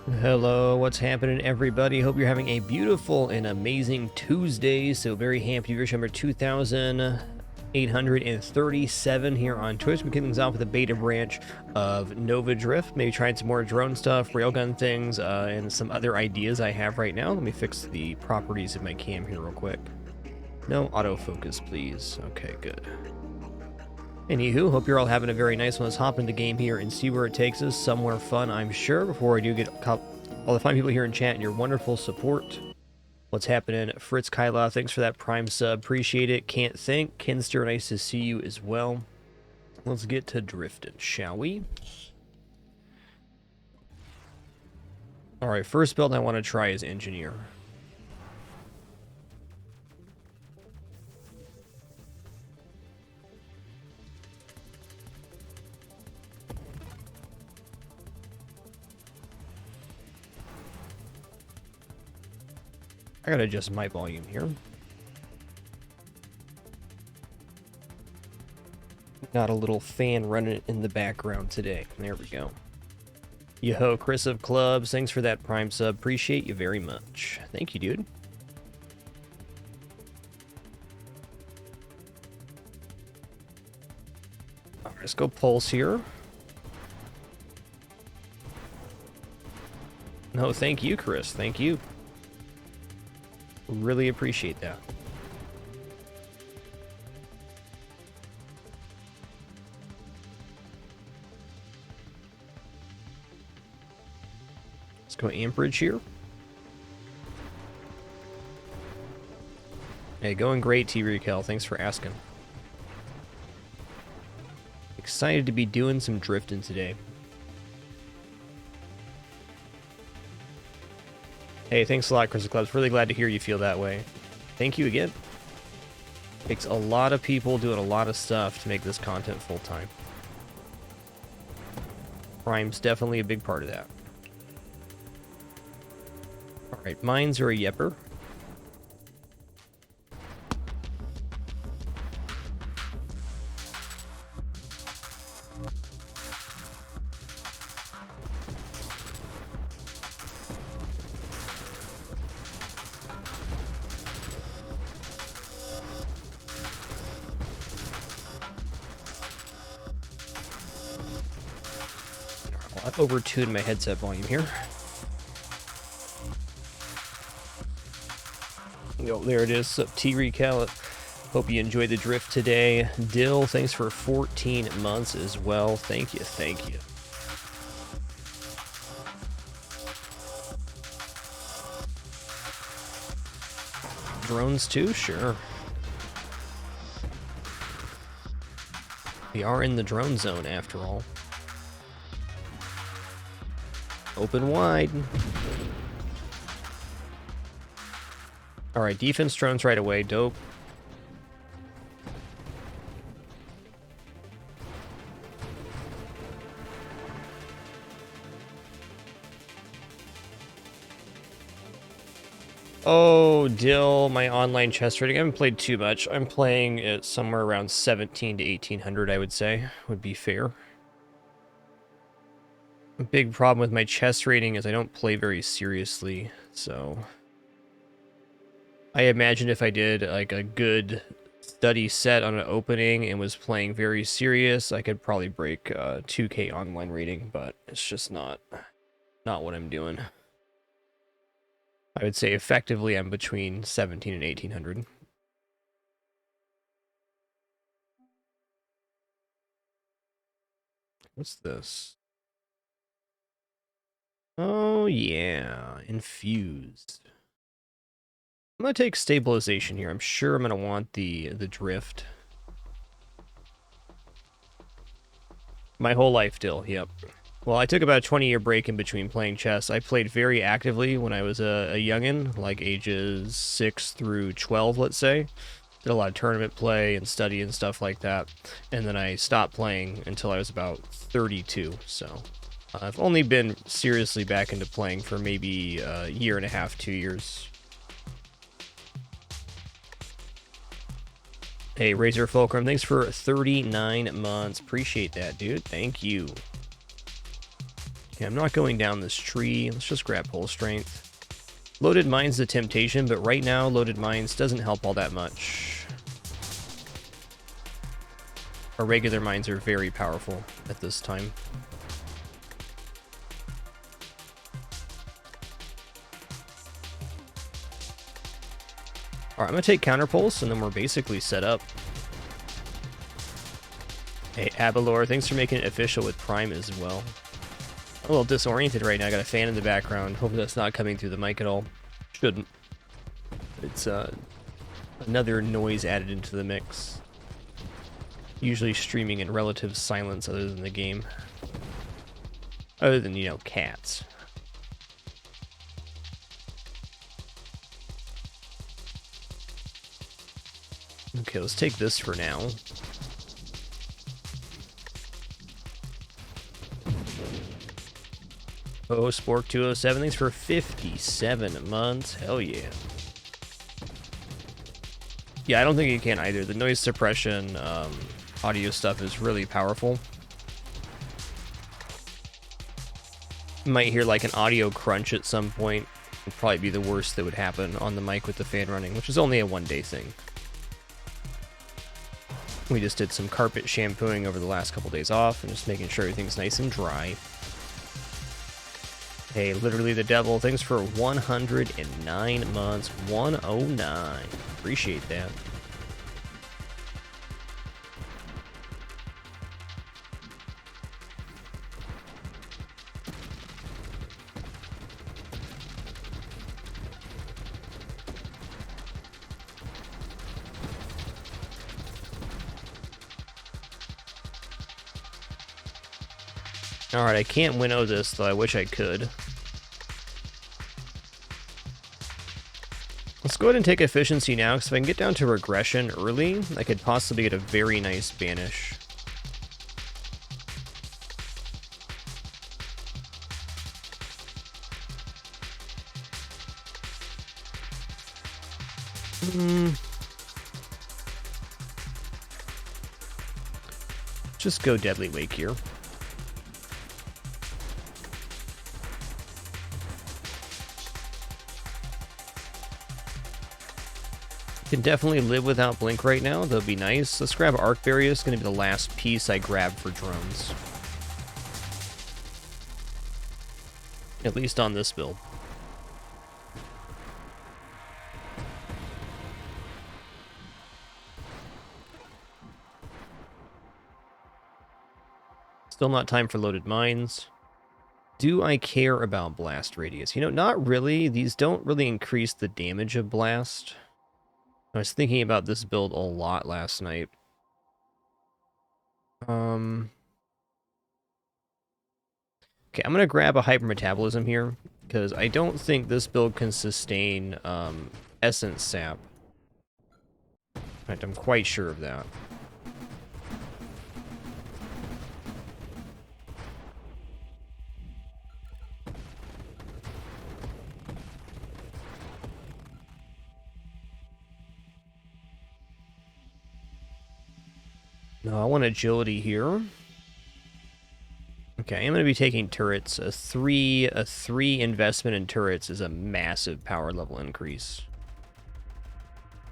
Hello, what's happening, everybody? Hope you're having a beautiful and amazing Tuesday. So very happy version number 2837 here on Twitch. We're kicking things off with a beta branch of Nova Drift. Maybe trying some more drone stuff, railgun things, and some other ideas I have right now. Let me fix the properties of my cam here real quick. No autofocus, please. Okay, good. Anywho, hope you're all having a very nice one. Let's hop into the game here and see where it takes us. Somewhere fun, I'm sure, before I do get all the fine people here in chat and your wonderful support. What's happening? Fritz Kyla, thanks for that Prime sub. Appreciate it. Can't thank. Kinster, nice to see you as well. Let's get to drifting, shall we? Alright, first build I want to try is Engineer. I gotta adjust my volume here. Got a little fan running in the background today. There we go. Yo, Chris of Clubs, thanks for that Prime sub. Appreciate you very much. Thank you, dude. Alright, let's go Pulse here. No, thank you, Chris. Thank you. Really appreciate that. Let's go amperage here. Hey, going great, T-Recal. Thanks for asking. Excited to be doing some drifting today. Hey, thanks a lot, Chris Clubs. Really glad to hear you feel that way. Thank you again. Takes a lot of people doing a lot of stuff to make this content full-time. Prime's definitely a big part of that. Alright, mines are a yepper. I've over-tuned my headset volume here. Yo, there it is. T-Recal. Hope you enjoyed the drift today. Dill, thanks for 14 months as well. Thank you, thank you. Drones too? Sure. We are in the drone zone after all. Open wide. Alright, defense drones right away. Dope. Oh, Dill, my online chess rating. I haven't played too much. I'm playing at somewhere around 17 to 1800, I would say. Would be fair. A big problem with my chess rating is I don't play very seriously, so... I imagine if I did like a good study set on an opening and was playing very serious, I could probably break 2K online rating, but it's just not what I'm doing. I would say effectively I'm between 17 and 1800. What's this? Oh yeah, infused. I'm gonna take stabilization here. I'm sure I'm gonna want the drift. My whole life, Dill. Yep. Well, I took about a 20-year break in between playing chess. I played very actively when I was a youngin', like ages 6 through 12, let's say. Did a lot of tournament play and study and stuff like that. And then I stopped playing until I was about 32, so... I've only been seriously back into playing for maybe a year and a half, 2 years. Hey, Razor Fulcrum, thanks for 39 months. Appreciate that, dude. Thank you. Okay, I'm not going down this tree. Let's just grab Pole Strength. Loaded Mine's the temptation, but right now Loaded Mines doesn't help all that much. Our regular mines are very powerful at this time. Alright, I'm going to take Counterpulse, and then we're basically set up. Hey, Abalor, thanks for making it official with Prime as well. I'm a little disoriented right now. I got a fan in the background. Hopefully that's not coming through the mic at all. Shouldn't. It's another noise added into the mix. Usually streaming in relative silence other than the game. Other than, you know, cats. Okay, let's take this for now. Oh, Spork 207, thanks for 57 months. Hell yeah. Yeah, I don't think you can either. The noise suppression audio stuff is really powerful. You might hear like an audio crunch at some point. Would probably be the worst that would happen on the mic with the fan running, which is only a one-day thing. We just did some carpet shampooing over the last couple days off and just making sure everything's nice and dry. Hey, literally the devil, thanks for 109 months. 109. Appreciate that. Alright, I can't winnow this, though I wish I could. Let's go ahead and take efficiency now, because if I can get down to regression early, I could possibly get a very nice banish. Just go Deadly Wake here. Can definitely live without Blink right now. That'll be nice. Let's grab Arcberry. It's going to be the last piece I grab for drones. At least on this build. Still not time for Loaded Mines. Do I care about Blast Radius? You know, not really. These don't really increase the damage of Blast. I was thinking about this build a lot last night. Okay, I'm going to grab a Hypermetabolism here, because I don't think this build can sustain Essence Sap. In fact, I'm quite sure of that. No, I want agility here. Okay, I'm going to be taking turrets. A three investment in turrets is a massive power level increase.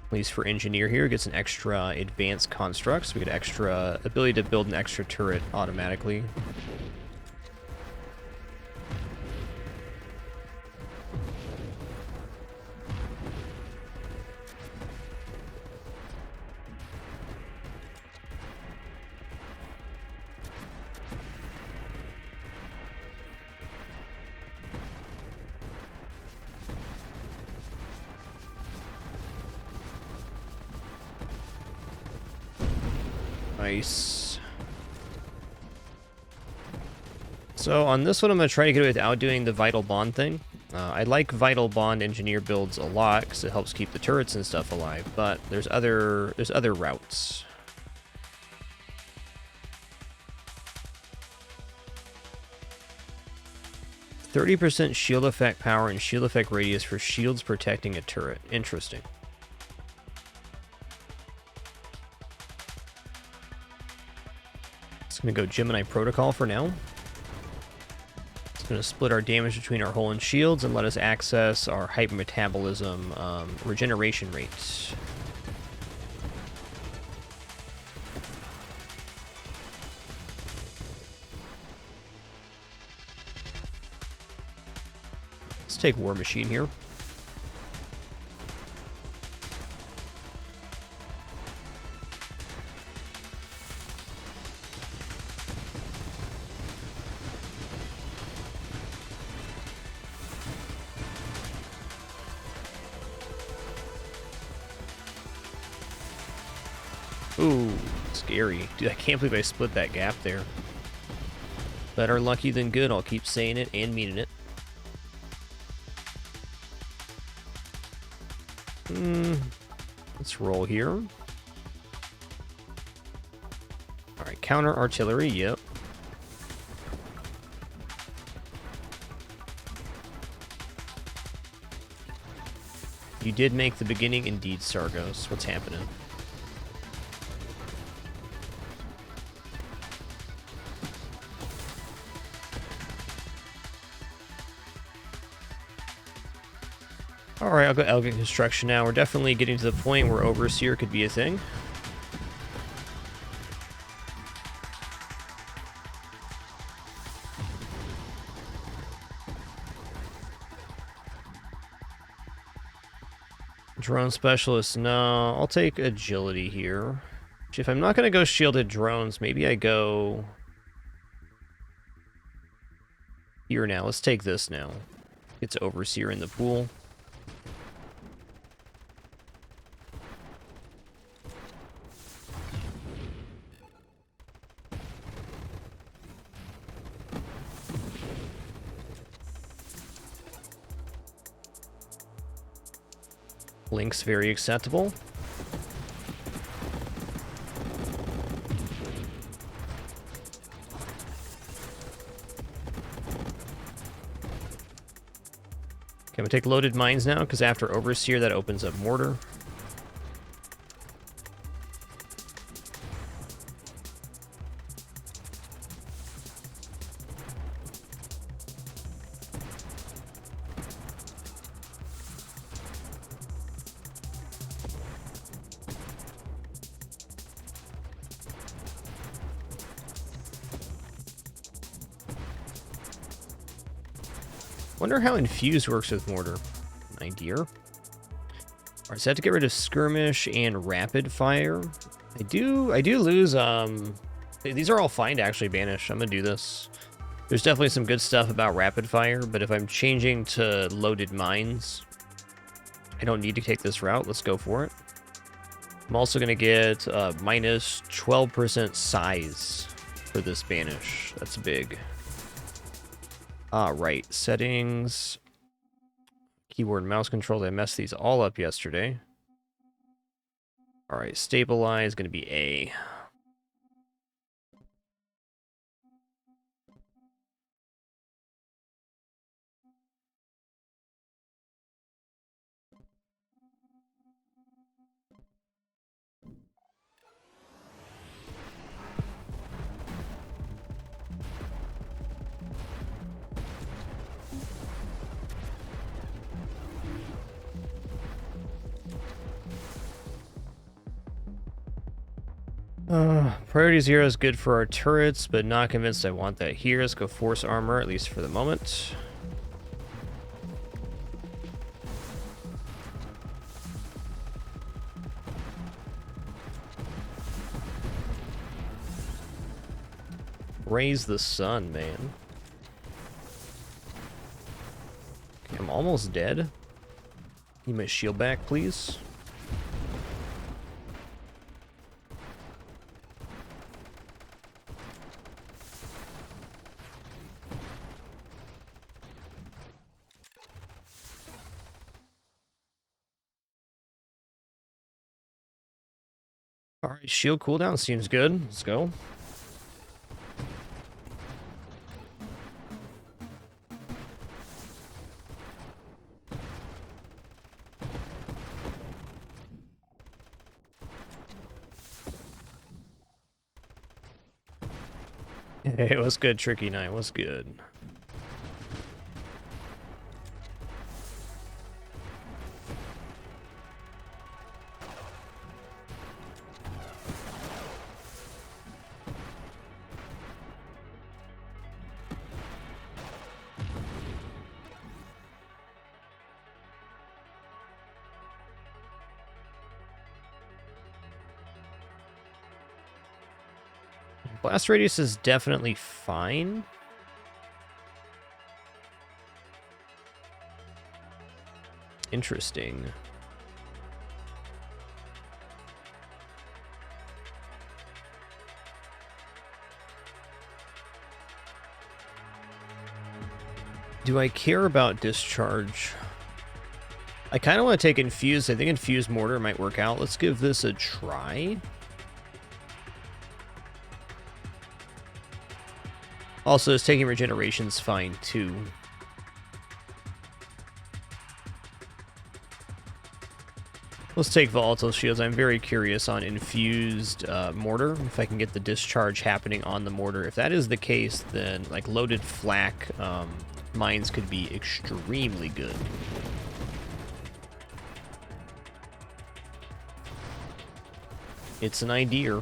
At least for engineer here, gets an extra advanced constructs. We get extra ability to build an extra turret automatically. Nice. So on this one, I'm going to try to get it without doing the Vital Bond thing. I like Vital Bond engineer builds a lot because it helps keep the turrets and stuff alive, but there's other routes. %30 shield effect power and shield effect radius for shields protecting a turret. Interesting. It's going to go Gemini Protocol for now. Going to split our damage between our hull and shields and let us access our hypermetabolism regeneration rate. Let's take War Machine here. Ooh, scary. Dude, I can't believe I split that gap there. Better lucky than good, I'll keep saying it and meaning it. Let's roll here. Alright, counter artillery, yep. You did make the beginning indeed, Sargos. What's happening? Alright, I'll go Elegant Construction now. We're definitely getting to the point where Overseer could be a thing. Drone Specialist, no. I'll take Agility here. If I'm not going to go Shielded Drones, maybe I go here now. Let's take this now. It's Overseer in the pool. Link's very acceptable. Okay, I'm gonna take Loaded Mines now, because after Overseer, that opens up Mortar. Wonder how Infuse works with Mortar. An idea. Alright, so I have to get rid of Skirmish and Rapid Fire. I do lose, these are all fine to actually banish. I'm gonna do this. There's definitely some good stuff about Rapid Fire, but if I'm changing to Loaded Mines, I don't need to take this route. Let's go for it. I'm also gonna get minus 12% size for this banish. That's big. Right, settings, keyboard and mouse controls. I messed these all up yesterday. All right, stabilize, going to be A. Priority 0 is good for our turrets, but not convinced I want that here. Let's go Force Armor, at least for the moment. Raise the sun, man. Okay, I'm almost dead. Need my shield back, please. Alright, shield cooldown seems good. Let's go. Hey, what's good, Tricky Knight? What's good? Blast radius is definitely fine. Interesting. Do I care about discharge? I kind of want to take infused. I think infused mortar might work out. Let's give this a try. Also, it's taking regeneration's fine too. Let's take volatile shields. I'm very curious on infused mortar. If I can get the discharge happening on the mortar. If that is the case, then like loaded flak mines could be extremely good. It's an idea.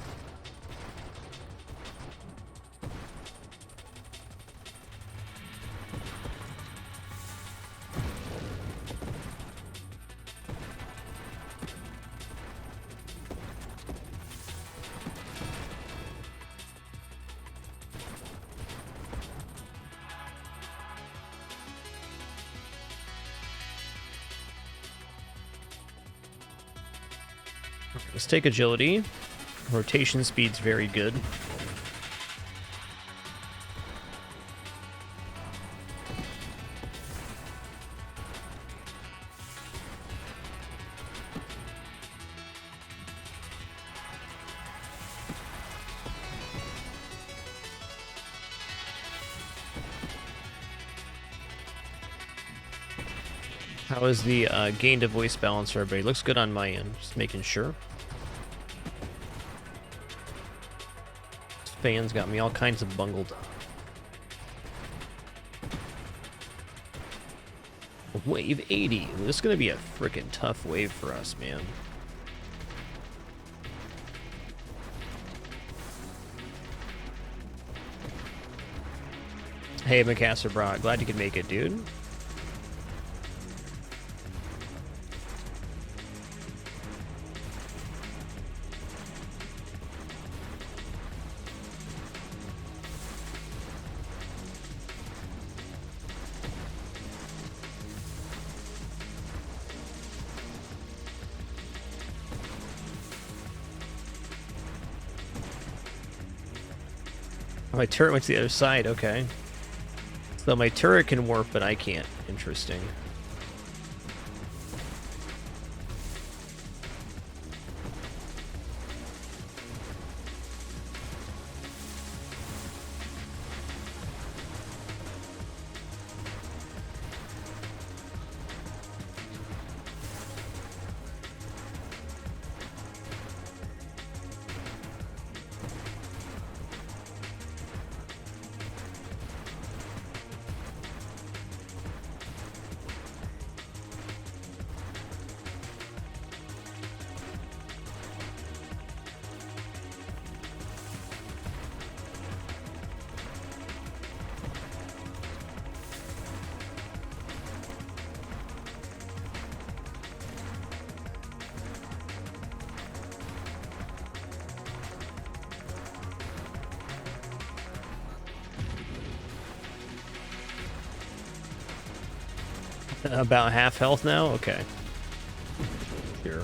Let's take agility. Rotation speed's very good. How is the gain to voice balance for everybody? Looks good on my end. Just making sure. Fans got me all kinds of bungled. Wave 80. This is going to be a freaking tough wave for us, man. Hey, Macassar Brock. Glad you could make it, dude. My turret went to the other side, okay. So my turret can warp, but I can't. Interesting. About half health now? Okay. Sure.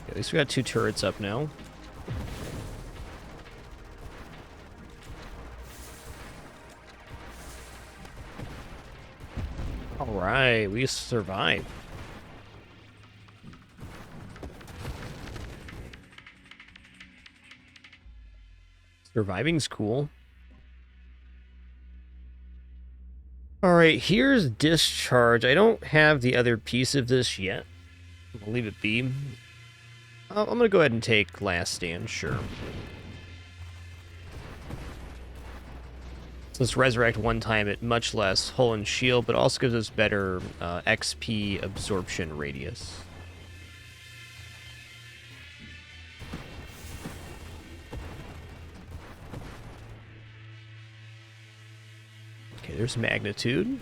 At least we got 2 turrets up now. Alright, we survived. Surviving's cool. Alright, here's discharge. I don't have the other piece of this yet. I'll leave it be. I'm going to go ahead and take last stand, sure. So let's resurrect one time at much less hull and shield, but also gives us better XP absorption radius. Okay, there's magnitude.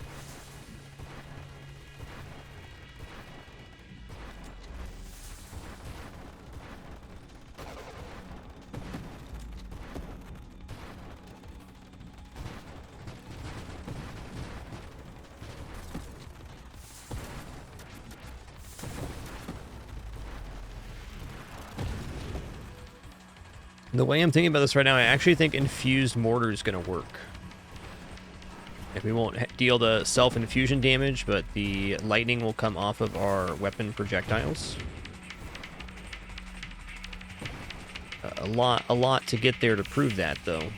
The way I'm thinking about this right now, I actually think infused mortar is going to work. Like, we won't deal the self-infusion damage, but the lightning will come off of our weapon projectiles. A lot to get there to prove that, though.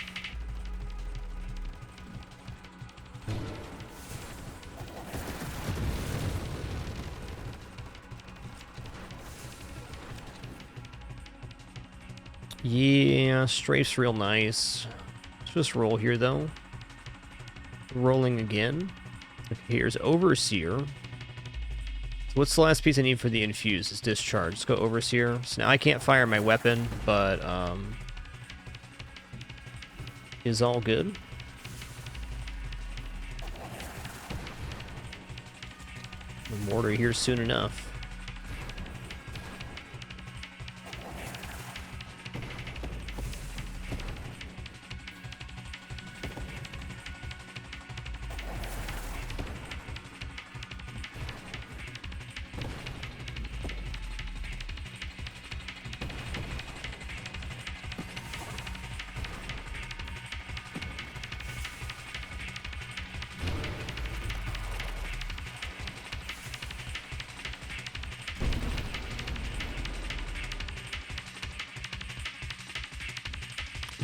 Yeah, strafe's real nice. Let's just roll here, though. Rolling again. Here's Overseer. So what's the last piece I need for the infuse? It's discharge. Let's go Overseer. So now I can't fire my weapon, but is all good. The mortar here soon enough.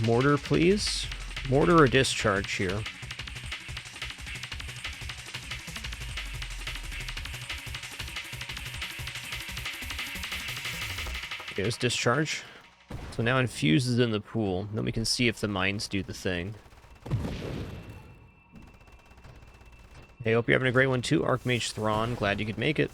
Mortar, please. Mortar or discharge here. There's discharge. So now infuse is in the pool. Then we can see if the mines do the thing. Hey, hope you're having a great one too, Archmage Thrawn. Glad you could make it.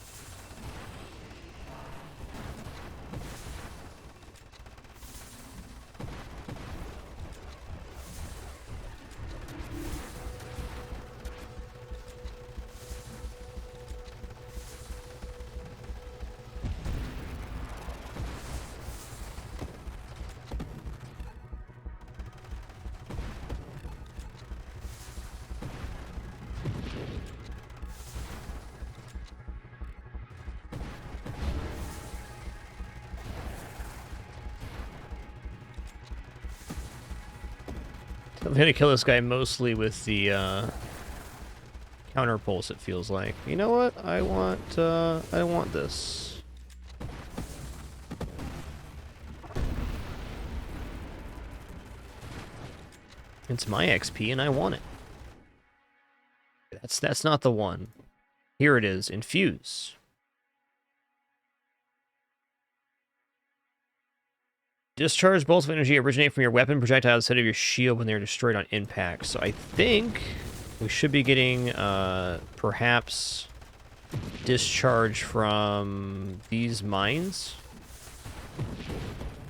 I'm gonna kill this guy mostly with the counter pulse, it feels like. You know what? I want this. It's my XP and I want it. That's not the one. Here it is, infuse. Discharge bolts of energy originate from your weapon projectile instead of your shield when they're destroyed on impact. So I think we should be getting perhaps discharge from these mines.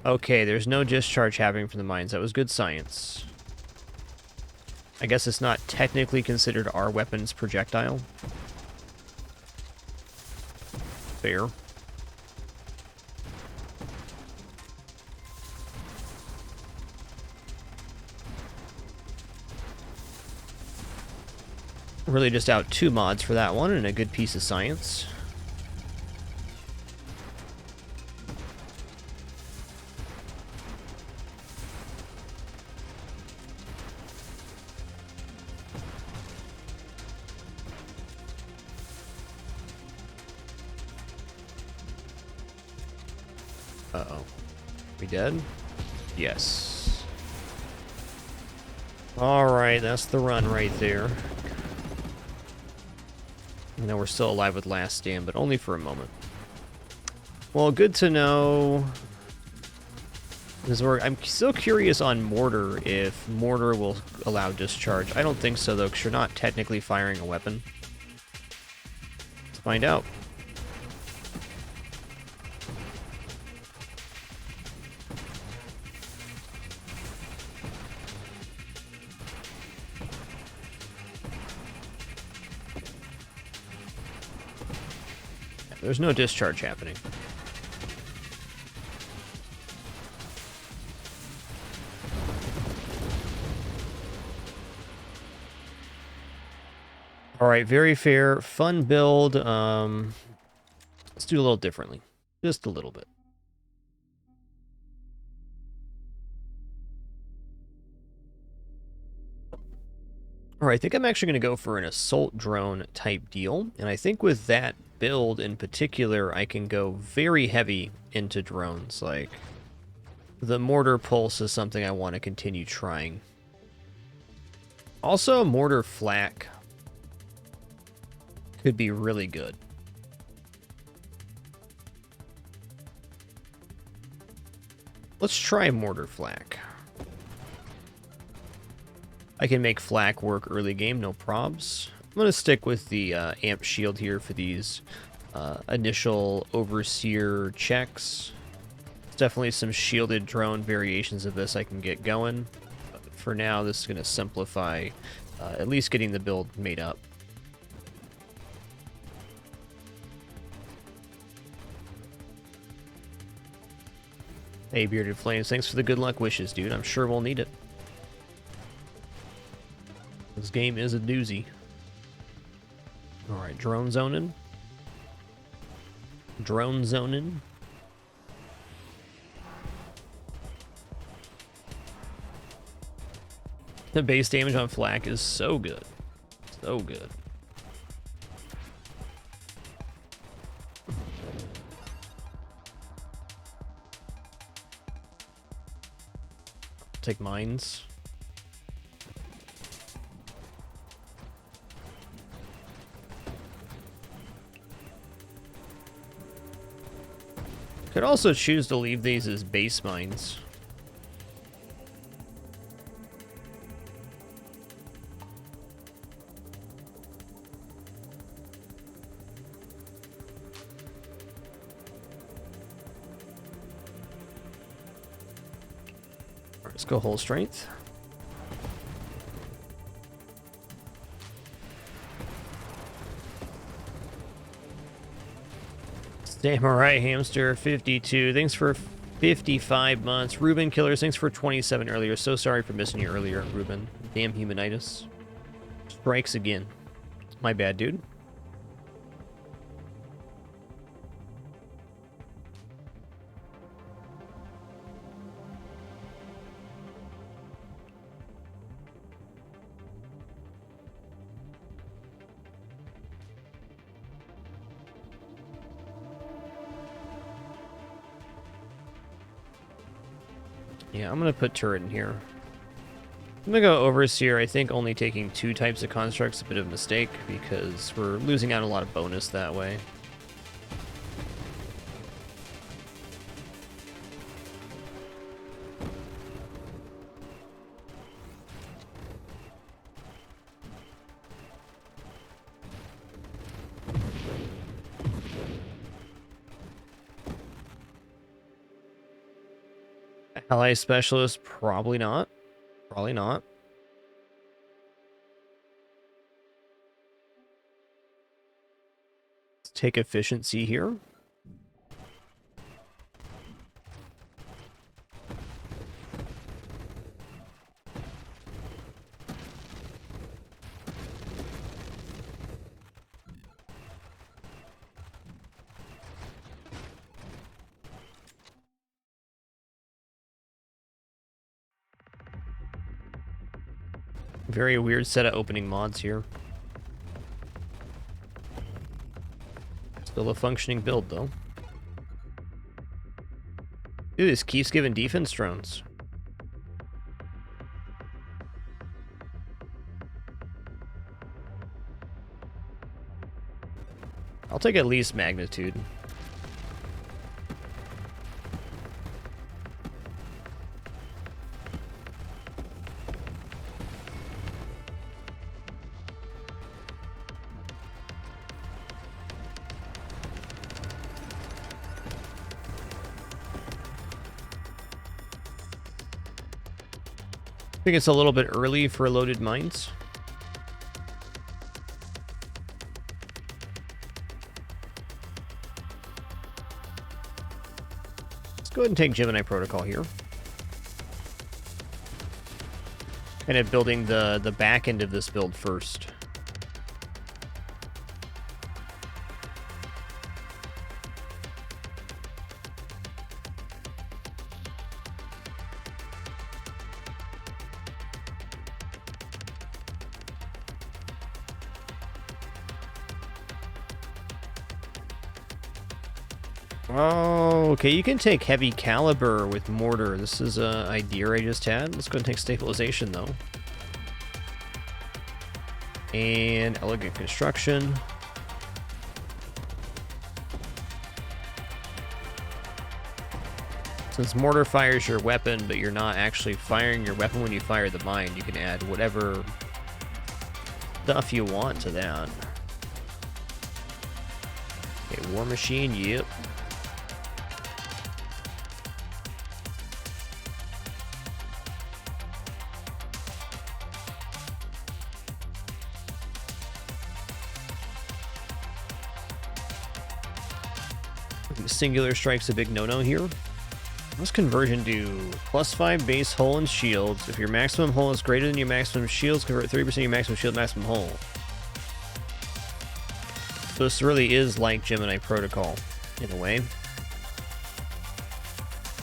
Okay, there's no discharge happening from the mines. That was good science. I guess it's not technically considered our weapon's projectile. Fair. Really just out 2 mods for that one and a good piece of science. Uh-oh. We dead? Yes. Alright, that's the run right there. I know we're still alive with last stand, but only for a moment. Well, good to know. I'm still curious on mortar, if mortar will allow discharge. I don't think so, though, because you're not technically firing a weapon. Let's find out. There's no discharge happening. All right, very fair, fun build. Let's do a little differently, just a little bit. All right, I think I'm actually going to go for an assault drone type deal, and I think with that build in particular, I can go very heavy into drones. Like, the mortar pulse is something I want to continue trying. Also, mortar flak could be really good. Let's try mortar flak. I can make flak work early game, no probs. I'm going to stick with the amp shield here for these initial overseer checks. There's definitely some shielded drone variations of this I can get going. But for now, this is going to simplify at least getting the build made up. Hey, Bearded Flames, thanks for the good luck wishes, dude. I'm sure we'll need it. This game is a doozy. Alright, drone zoning. Drone zoning. The base damage on flak is so good. So good. Take mines. Could also choose to leave these as base mines. Alright, let's go whole strength. Samurai Hamster 52, thanks for 55 months. Ruben Killers, thanks for 27 earlier. So sorry for missing you earlier, Ruben. Damn humanitis. Strikes again. My bad, dude. Yeah, I'm gonna put turret in here. I'm gonna go overseer. I think only taking 2 types of constructs is a bit of a mistake because we're losing out a lot of bonus that way. Ally specialist, probably not. Probably not. Let's take efficiency here. Very weird set of opening mods here. Still a functioning build, though. Dude, this keeps giving defense drones. I'll take at least magnitude. I think it's a little bit early for loaded mines. Let's go ahead and take Gemini Protocol here. Kind of building the back end of this build first. Oh, okay, you can take heavy caliber with mortar. This is an idea I just had. Let's go and take stabilization, though. And elegant construction. Since mortar fires your weapon, but you're not actually firing your weapon when you fire the mine, you can add whatever stuff you want to that. Okay, war machine, yep. Singular strike's a big no-no here. What's conversion do? +5 base hull and shields. If your maximum hull is greater than your maximum shields, convert 30% of your maximum shield to maximum hull. So this really is like Gemini Protocol, in a way.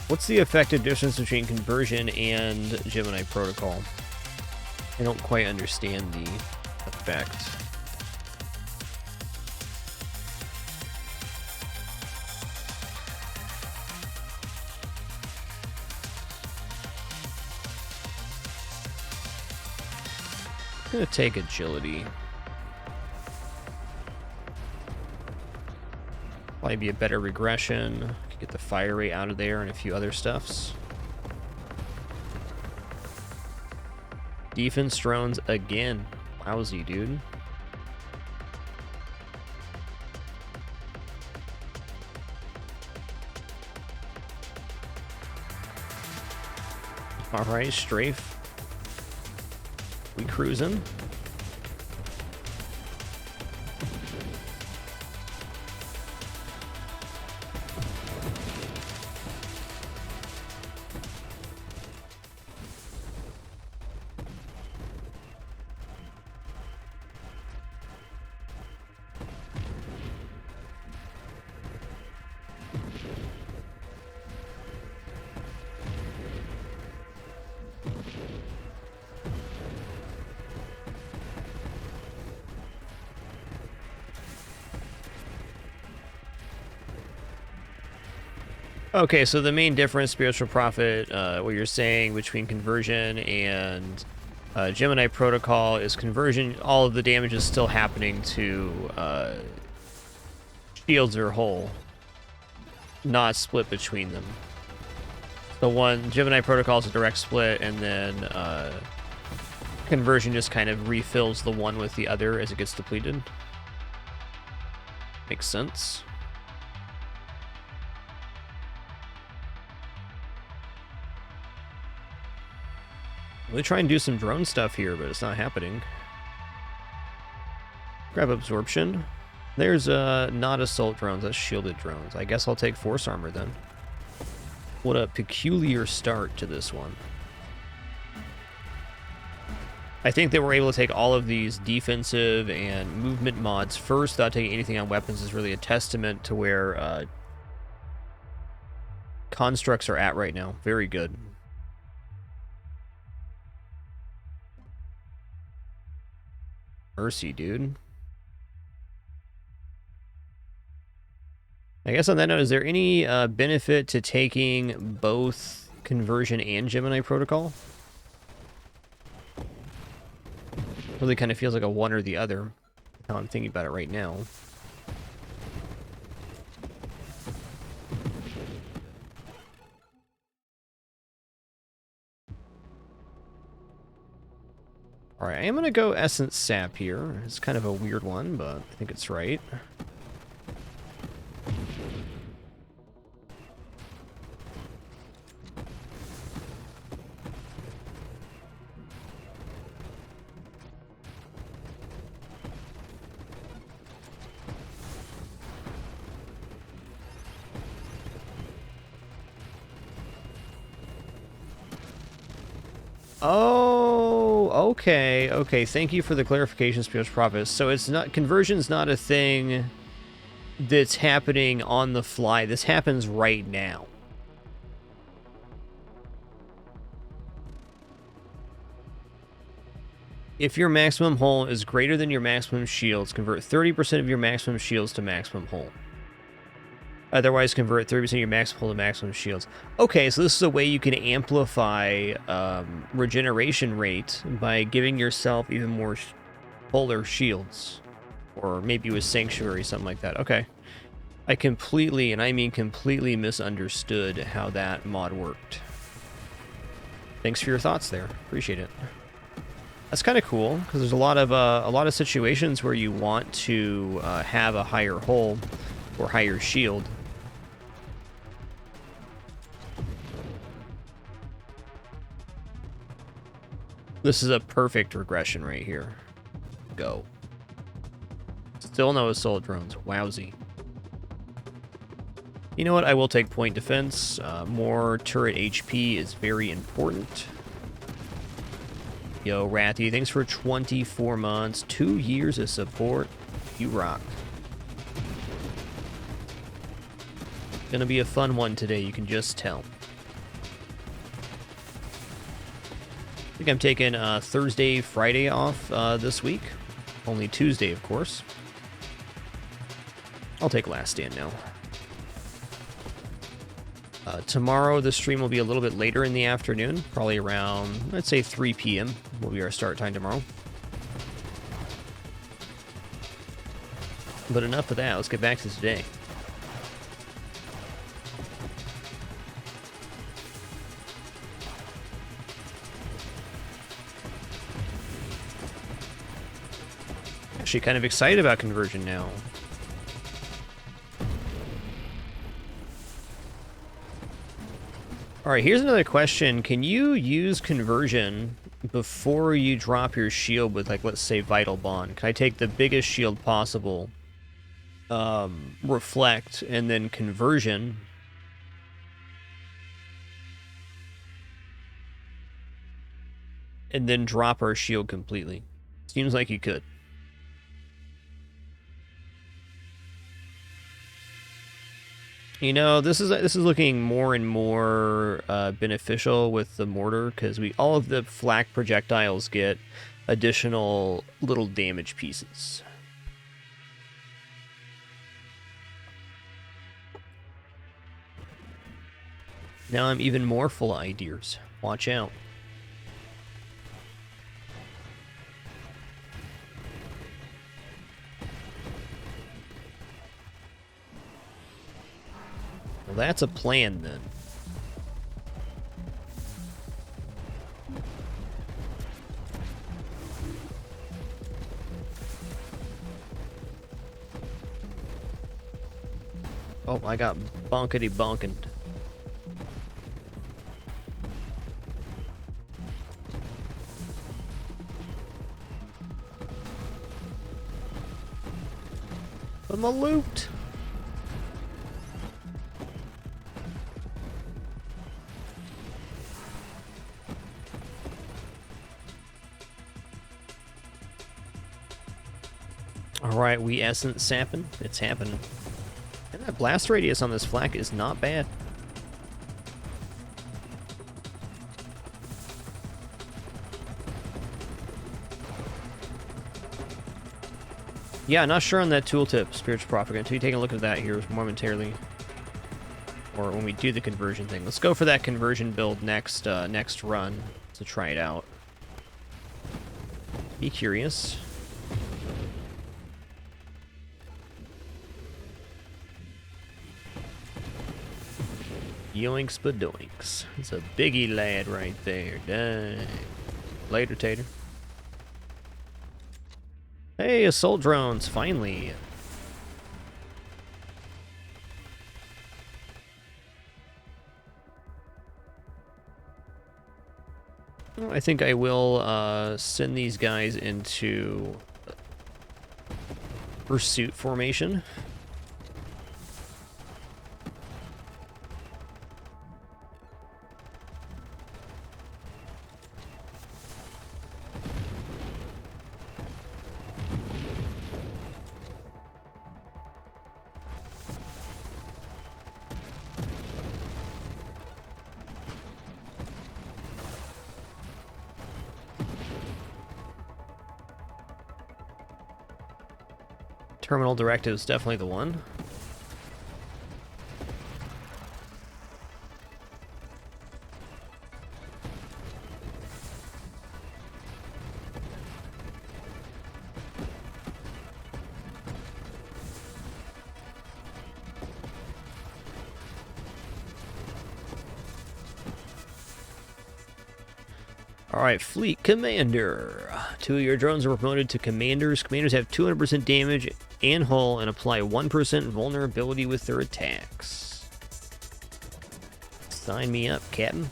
What's the effective difference between conversion and Gemini Protocol? I don't quite understand the effect. I'm gonna take agility. Probably be a better regression. Could get the fire rate out of there and a few other stuffs. Defense drones again. Lousy, dude. Alright, strafe. We cruising. Okay, so the main difference, Spiritual Prophet, what you're saying between conversion and Gemini Protocol is conversion, all of the damage is still happening to shields or hull, not split between them. The one, Gemini Protocol is a direct split, and then conversion just kind of refills the one with the other as it gets depleted. Makes sense. Really try and do some drone stuff here, but it's not happening. Grab absorption. There's not assault drones, that's shielded drones. I guess I'll take force armor then. What a peculiar start to this one. I think that we're able to take all of these defensive and movement mods first without taking anything on weapons is really a testament to where constructs are at right now. Very good. Mercy, dude. I guess on that note, is there any benefit to taking both conversion and Gemini Protocol? Really kind of feels like a one or the other, how I'm thinking about it right now. Alright, I am going to go Essence Sap here. It's kind of a weird one, but I think it's right. Oh, okay, okay. Thank you for the clarification, Spears Prophet. So it's not, conversion's not a thing that's happening on the fly. This happens right now. If your maximum hull is greater than your maximum shields, convert 30% of your maximum shields to maximum hull. Otherwise, convert 30% of your maximum hull to maximum shields. Okay, so this is a way you can amplify regeneration rate by giving yourself even more polar shields. Or maybe with Sanctuary, something like that. Okay. I completely, and I mean completely, misunderstood how that mod worked. Thanks for your thoughts there. Appreciate it. That's kind of cool, because there's a lot of situations where you want to have a higher hull or higher shield. This is a perfect regression right here. Go. Still no assault drones. Wowsy. You know what? I will take point defense. More turret HP is very important. Yo, Rathy, thanks for 24 months. 2 years of support. You rock. Gonna be a fun one today, you can just tell. I think I'm taking Thursday, Friday off this week. Only Tuesday, of course. I'll take Last Stand now. Tomorrow, the stream will be a little bit later in the afternoon, probably around, let's say 3 p.m. will be our start time tomorrow. But enough of that, let's get back to today. Actually kind of excited about conversion now. All right, here's another question. Can you use conversion before you drop your shield with, like, let's say Vital Bond? Can I take the biggest shield possible, reflect, and then conversion? And then drop our shield completely? Seems like you could. You know, this is looking more and more beneficial with the mortar, because all of the flak projectiles get additional little damage pieces. Now I'm even more full of ideas. Watch out. Well, that's a plan, then. Oh, I got bonkety-bonkened. But my loot! Alright, we essence sapping. It's happening. And that blast radius on this flak is not bad. Yeah, not sure on that tooltip, Spiritual Propaganda, until you take a look at that here momentarily. Or when we do the conversion thing. Let's go for that conversion build next next run to try it out. Be curious. Yoinks badoinks. It's a biggie lad right there. Dang. Later, Tater. Hey, assault drones, finally. Well, I think I will send these guys into pursuit formation. Terminal directive is definitely the one. Alright, Fleet Commander. 2 of your drones are promoted to Commanders. Commanders have 200% damage and hull and apply 1% vulnerability with their attacks. Sign me up, Captain.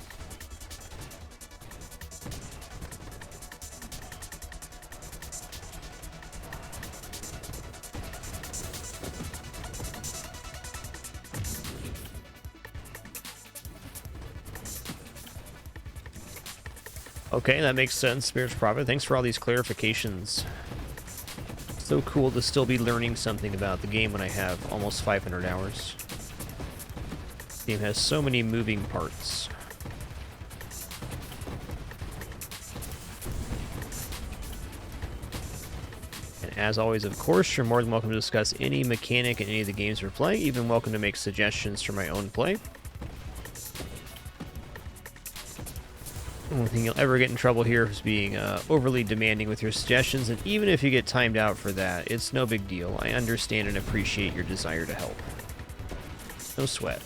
Okay, that makes sense, Spiritual Prophet. Thanks for all these clarifications. So cool to still be learning something about the game when I have almost 500 hours. This game has so many moving parts. And as always, of course, you're more than welcome to discuss any mechanic in any of the games we're playing. Even welcome to make suggestions for my own play. The only thing you'll ever get in trouble here is being overly demanding with your suggestions, and even if you get timed out for that, it's no big deal. I understand and appreciate your desire to help. No sweat.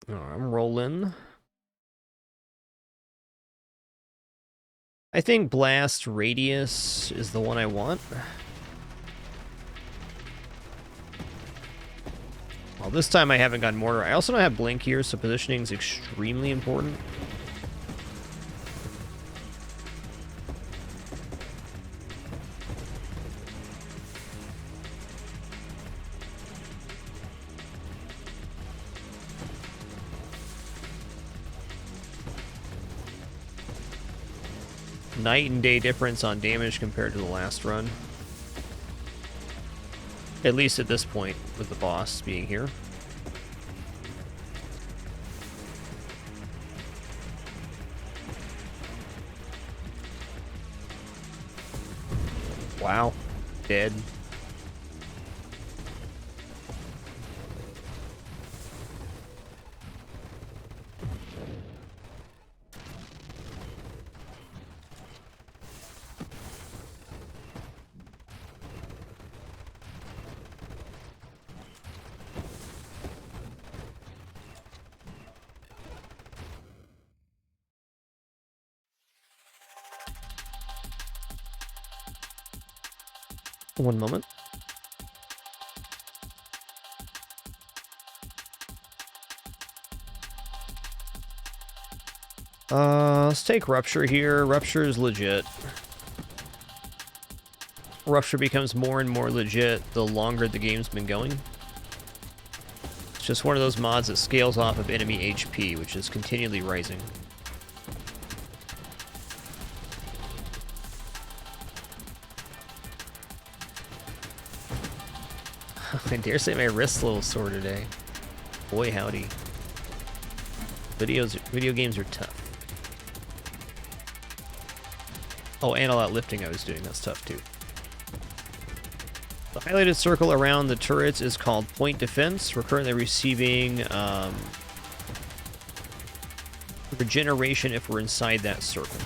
I'm rolling. I think Blast Radius is the one I want. Well, this time I haven't gotten Mortar. I also don't have Blink here, so positioning is extremely important. Night and day difference on damage compared to the last run. At least at this point, with the boss being here. Wow. Dead. One moment. Let's take Rupture here. Rupture is legit. Rupture becomes more and more legit the longer the game's been going. It's just one of those mods that scales off of enemy HP, which is continually rising. I dare say my wrist's a little sore today. Boy, howdy. Video games are tough. Oh, and all that lifting I was doing, that's tough too. The highlighted circle around the turrets is called Point Defense. We're currently receiving regeneration if we're inside that circle.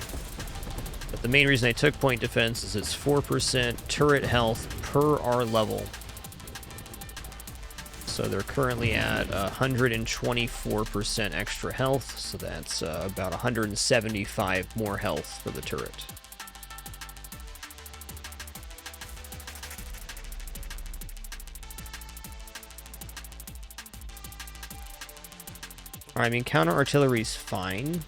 But the main reason I took Point Defense is it's 4% turret health per our level. So they're currently at 124% extra health, so that's about 175 more health for the turret. Alright, I mean, counter artillery's fine.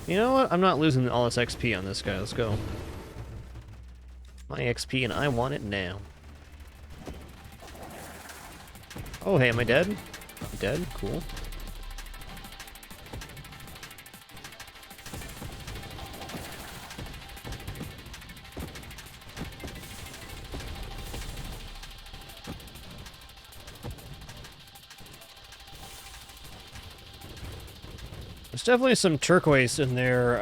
You know what? I'm not losing all this XP on this guy. Let's go. My XP and I want it now. Oh, hey, am I dead? I'm dead? Cool. There's definitely some turquoise in there,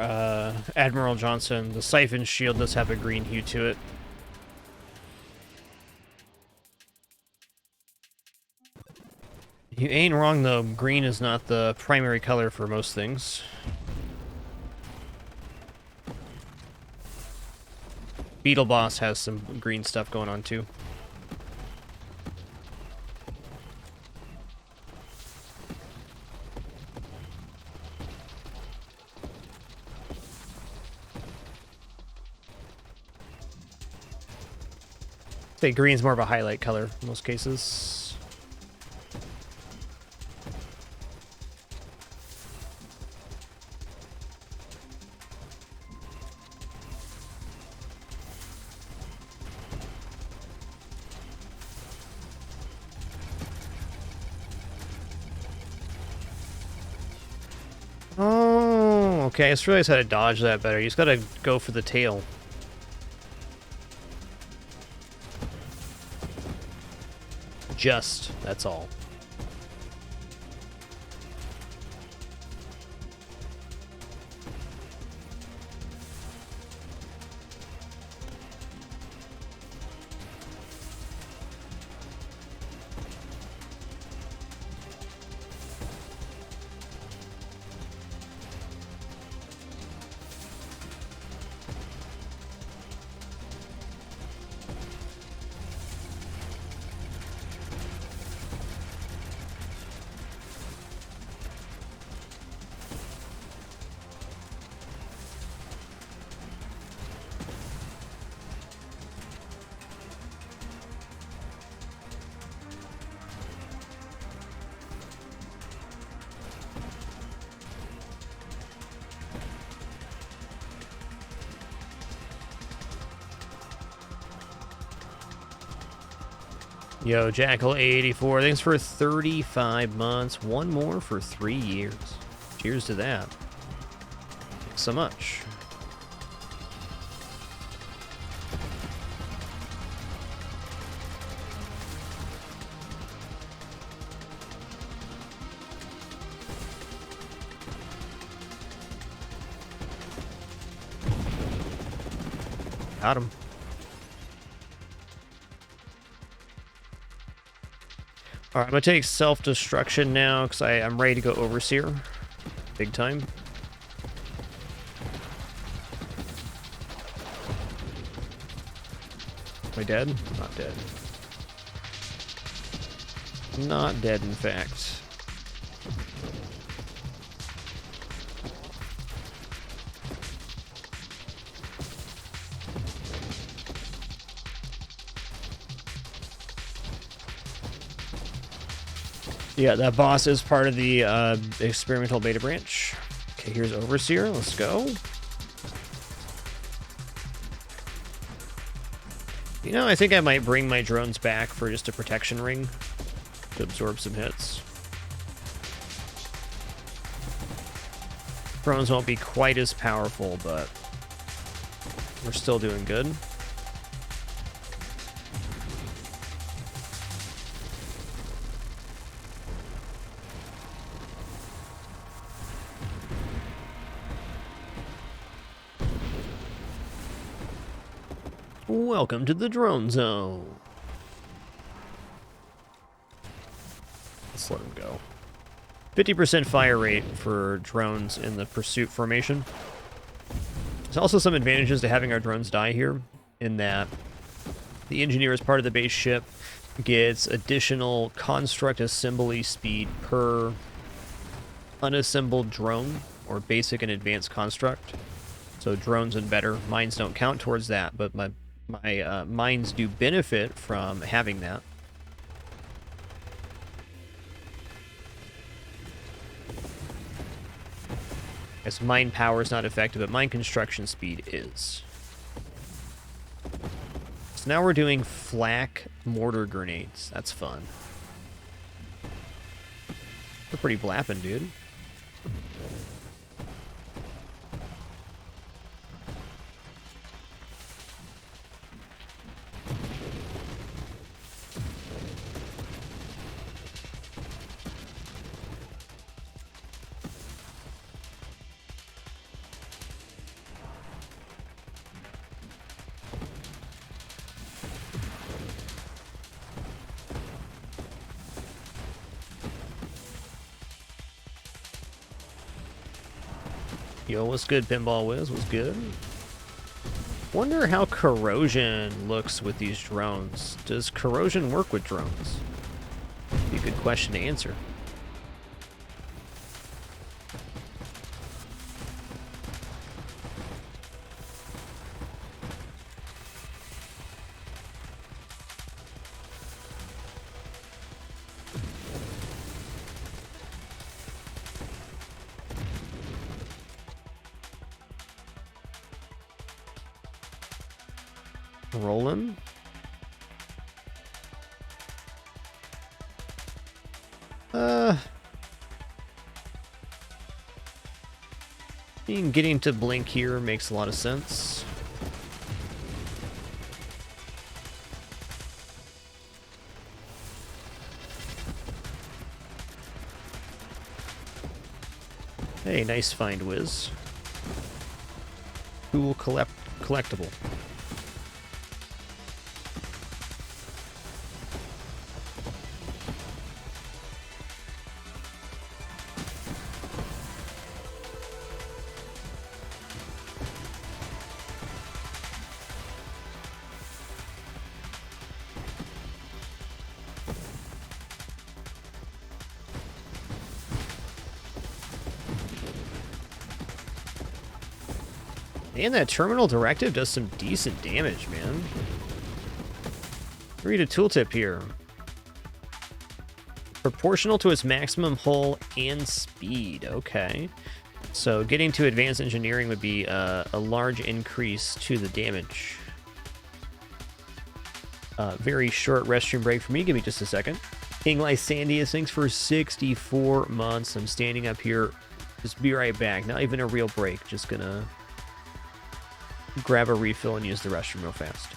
Admiral Johnson. The siphon shield does have a green hue to it. You ain't wrong, though. Green is not the primary color for most things. Beetle Boss has some green stuff going on, too. I'd say green's more of a highlight color in most cases. Oh, okay. I just realized how to dodge that better. You just gotta go for the tail. Just, that's all. Yo, Jackal 84, thanks for 35 months. One more for 3 years. Cheers to that. Thanks so much. Got him. Alright, I'm gonna take self-destruction now, because I'm ready to go Overseer. Big time. Am I dead? Not dead. Not dead, in fact. Yeah, that boss is part of the experimental beta branch. Okay, here's Overseer. Let's go. You know, I think I might bring my drones back for just a protection ring to absorb some hits. Drones won't be quite as powerful, but we're still doing good. Welcome to the drone zone. Let's let him go. 50% fire rate for drones in the pursuit formation. There's also some advantages to having our drones die here, in that the engineer as part of the base ship gets additional construct assembly speed per unassembled drone, or basic and advanced construct. So drones and better. Mines don't count towards that, but my mines do benefit from having that. As mine power is not effective, but mine construction speed is. So now we're doing flak mortar grenades. That's fun. They're pretty blapping, dude. Yo, what's good, Pinball Wiz? What's good? Wonder how corrosion looks with these drones. Does corrosion work with drones? Be a good question to answer. Rolling. Getting to blink here makes a lot of sense. Hey, nice find, Wiz. Cool collectible. And that terminal directive does some decent damage, man. Read a tooltip here. Proportional to its maximum hull and speed. Okay. So getting to advanced engineering would be a large increase to the damage. Very short restroom break for me. Give me just a second. King Lysandius, thanks for 64 months. I'm standing up here. Just be right back. Not even a real break. Just gonna grab a refill and use the restroom real fast.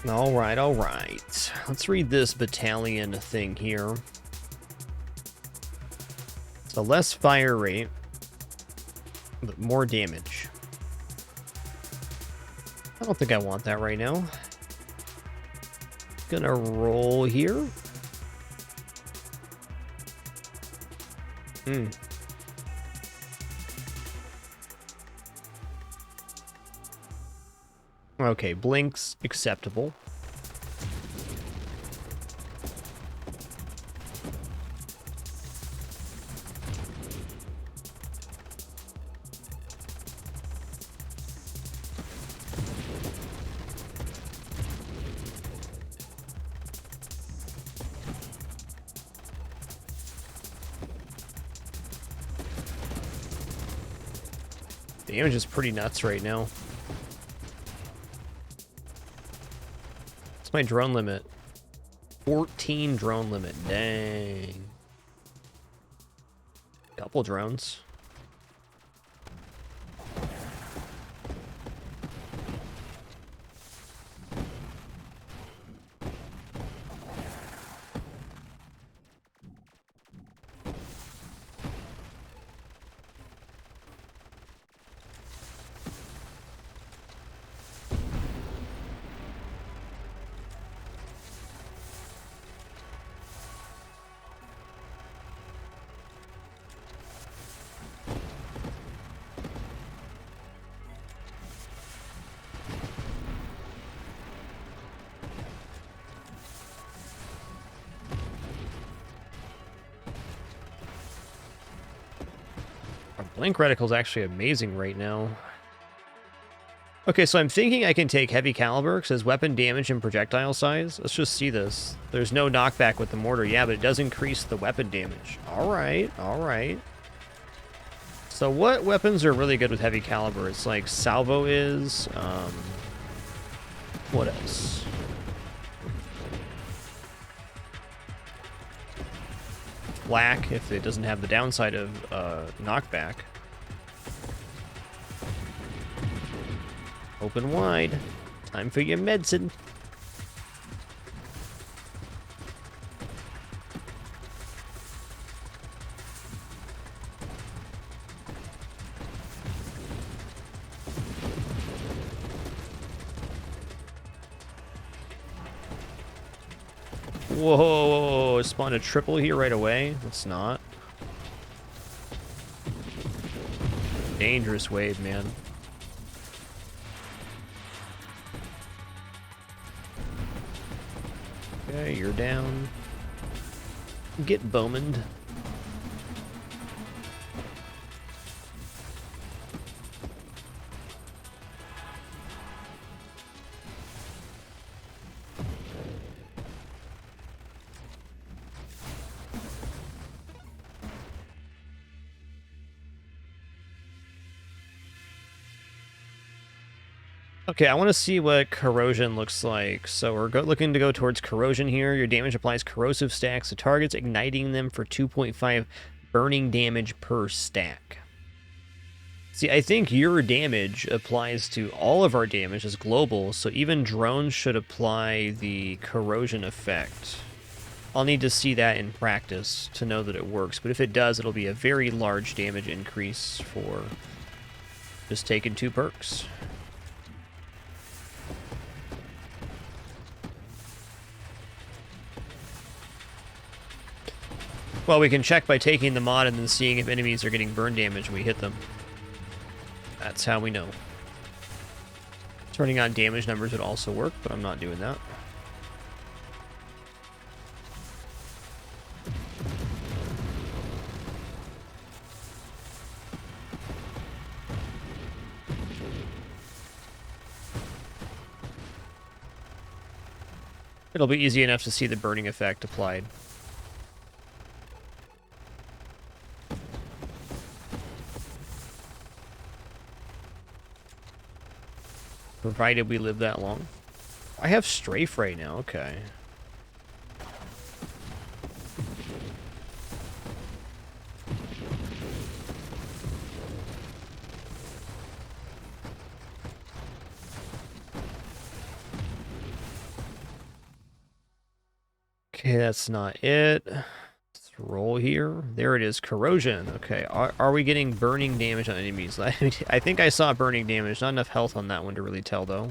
All right. Let's read this battalion thing here. So less fire rate, but more damage. I don't think I want that right now. Gonna roll here. Okay, blink's acceptable. Damage is pretty nuts right now. What's my drone limit? 14 drone limit. Dang. Couple drones. Blink reticle is actually amazing right now. Okay, so I'm thinking I can take heavy caliber because it has weapon damage and projectile size. Let's just see this. There's no knockback with the mortar. Yeah, but it does increase the weapon damage. All right, all right. So what weapons are really good with heavy caliber? It's like salvo is. What else? Black, if it doesn't have the downside of knockback. Open wide. Time for your medicine. Whoa, spawned a triple here right away. Let's not. Dangerous wave, man. Okay, you're down. Get Bowmaned. Okay, I want to see what corrosion looks like. So we're looking to go towards corrosion here. Your damage applies corrosive stacks to targets, igniting them for 2.5 burning damage per stack. See, I think your damage applies to all of our damage as global, so even drones should apply the corrosion effect. I'll need to see that in practice to know that it works, but if it does, it'll be a very large damage increase for just taking 2 perks. Well, we can check by taking the mod and then seeing if enemies are getting burn damage when we hit them. That's how we know. Turning on damage numbers would also work, but I'm not doing that. It'll be easy enough to see the burning effect applied. Provided we live that long. I have strafe right now, okay. Okay, that's not it. Let's roll here. There it is, corrosion. Okay, are we getting burning damage on enemies? I think I saw burning damage. Not enough health on that one to really tell, though.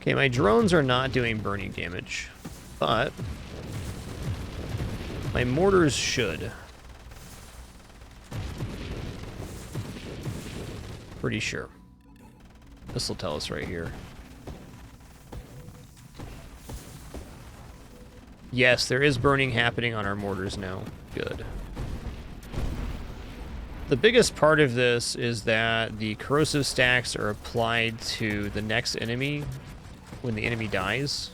Okay, my drones are not doing burning damage, but My mortars should. Pretty sure. This will tell us right here. Yes, there is burning happening on our mortars now. Good. The biggest part of this is that the corrosive stacks are applied to the next enemy when the enemy dies.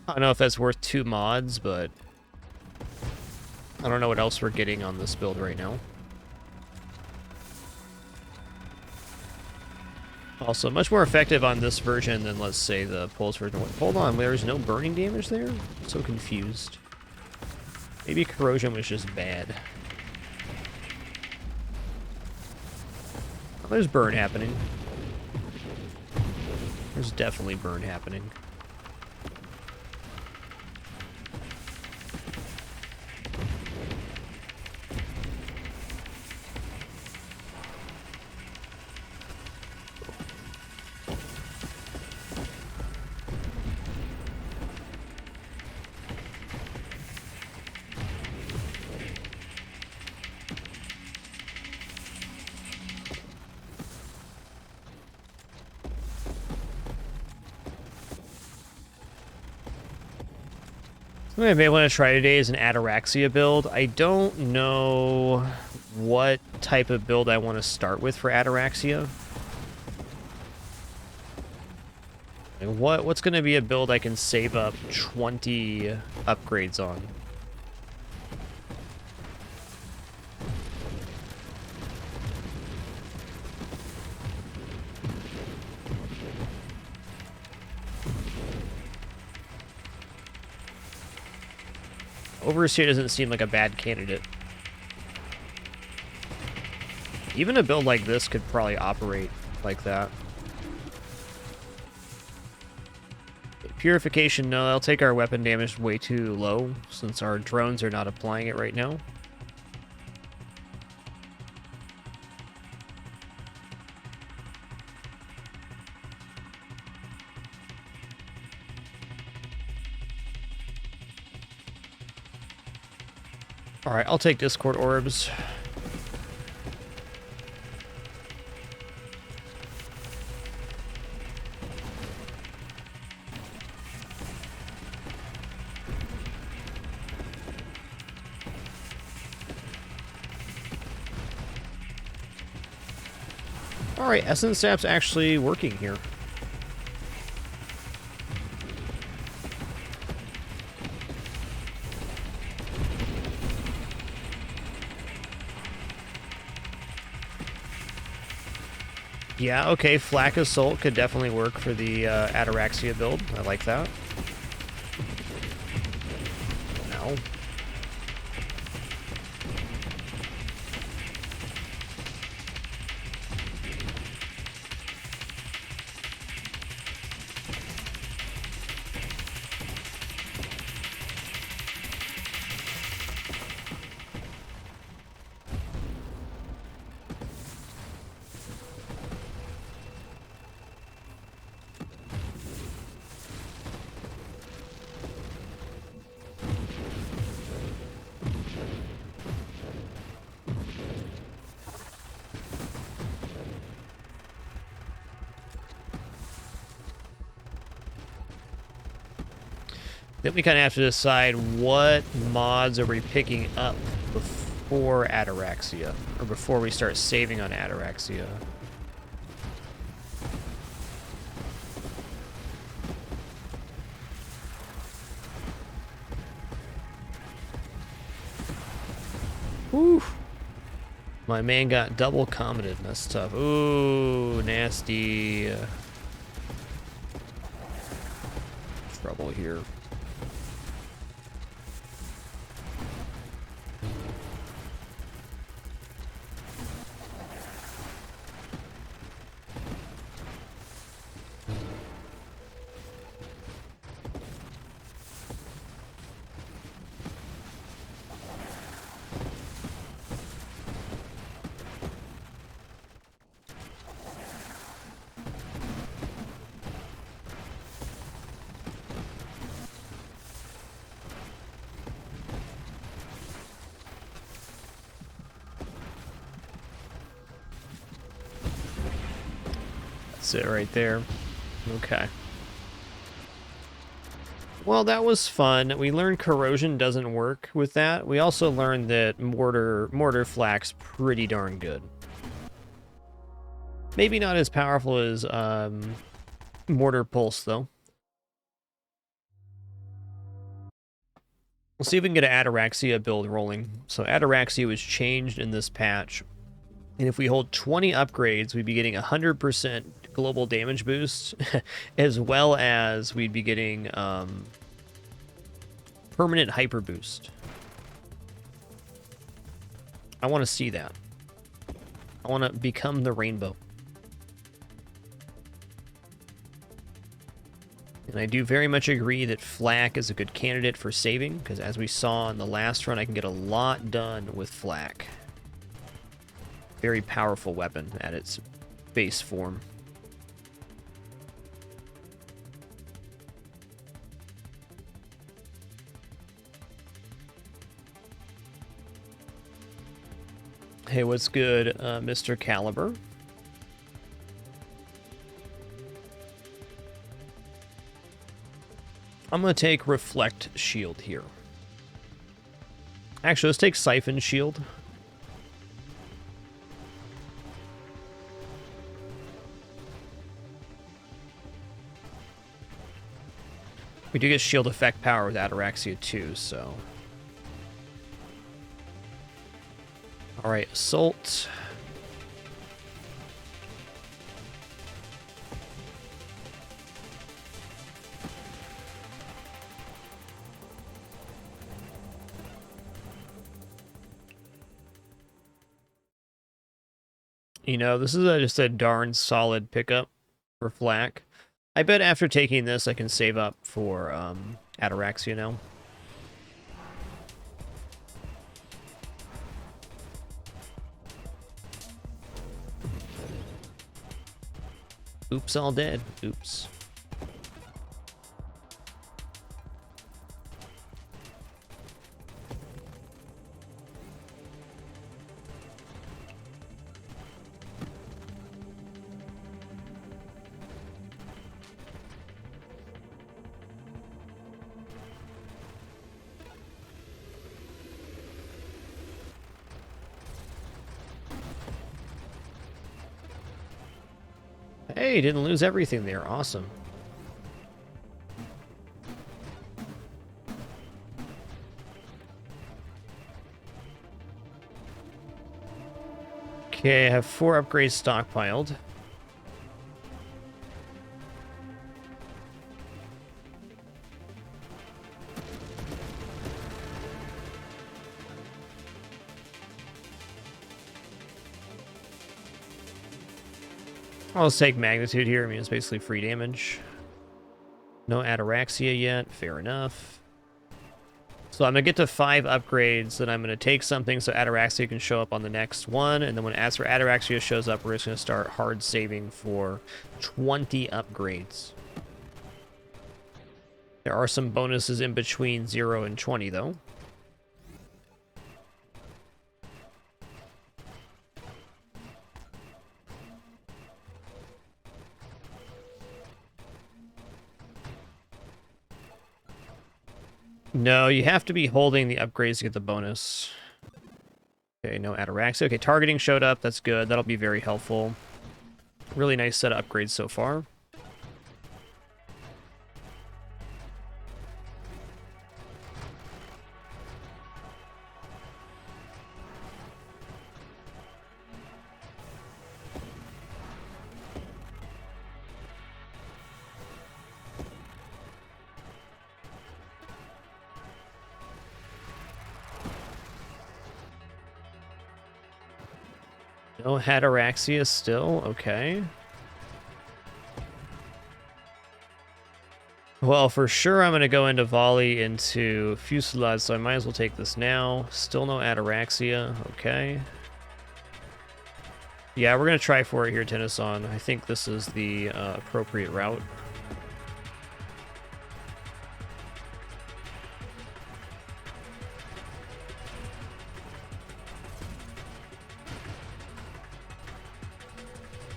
I don't know if that's worth 2 mods, but I don't know what else we're getting on this build right now. Also, much more effective on this version than, let's say, the Pulse version. Hold on, there's no burning damage there? I'm so confused. Maybe corrosion was just bad. Oh, there's burn happening. There's definitely burn happening. What I may want to try today is an Ataraxia build. I don't know what type of build I want to start with for Ataraxia. And what's going to be a build I can save up 20 upgrades on? Overseer doesn't seem like a bad candidate. Even a build like this could probably operate like that. Purification, no, that'll take our weapon damage way too low, since our drones are not applying it right now. Alright, I'll take Discord Orbs. Alright, Essence Sap's actually working here. Yeah, okay, Flak Assault could definitely work for the Ataraxia build. I like that. No. Then we kind of have to decide what mods are we picking up before Ataraxia, or before we start saving on Ataraxia. Whew. My man got double commented, and that's tough. Ooh, nasty. Trouble here. That's it right there. Okay. Well, that was fun. We learned corrosion doesn't work with that. We also learned that mortar flak's pretty darn good. Maybe not as powerful as mortar pulse, though. We'll see if we can get an Ataraxia build rolling. So Ataraxia was changed in this patch. And if we hold 20 upgrades, we'd be getting 100% global damage boost, as well as we'd be getting permanent hyper boost. I want to see that. I want to become the rainbow. And I do very much agree that flak is a good candidate for saving, because as we saw in the last run, I can get a lot done with flak. Very powerful weapon at its base form. Hey, what's good, Mr. Caliber? I'm going to take Reflect Shield here. Actually, let's take Siphon Shield. We do get shield effect power with Ataraxia too, so... Alright, Assault. You know, this is just a darn solid pickup for flak. I bet after taking this, I can save up for Ataraxia now. Oops, all dead. Oops. Hey, didn't lose everything there. Awesome. Okay, I have 4 upgrades stockpiled. I'll just take Magnitude here. I mean, it's basically free damage. No Ataraxia yet. Fair enough. So I'm going to get to 5 upgrades, then I'm going to take something so Ataraxia can show up on the next one, and then when Ataraxia shows up, we're just going to start hard saving for 20 upgrades. There are some bonuses in between 0 and 20, though. No, you have to be holding the upgrades to get the bonus. Okay, no Ataraxia. Okay, targeting showed up. That's good. That'll be very helpful. Really nice set of upgrades so far. No Ataraxia still? Okay. Well, for sure I'm going to go into volley into Fusillade, so I might as well take this now. Still no Ataraxia. Okay. Yeah, we're going to try for it here, Tennyson. I think this is the appropriate route.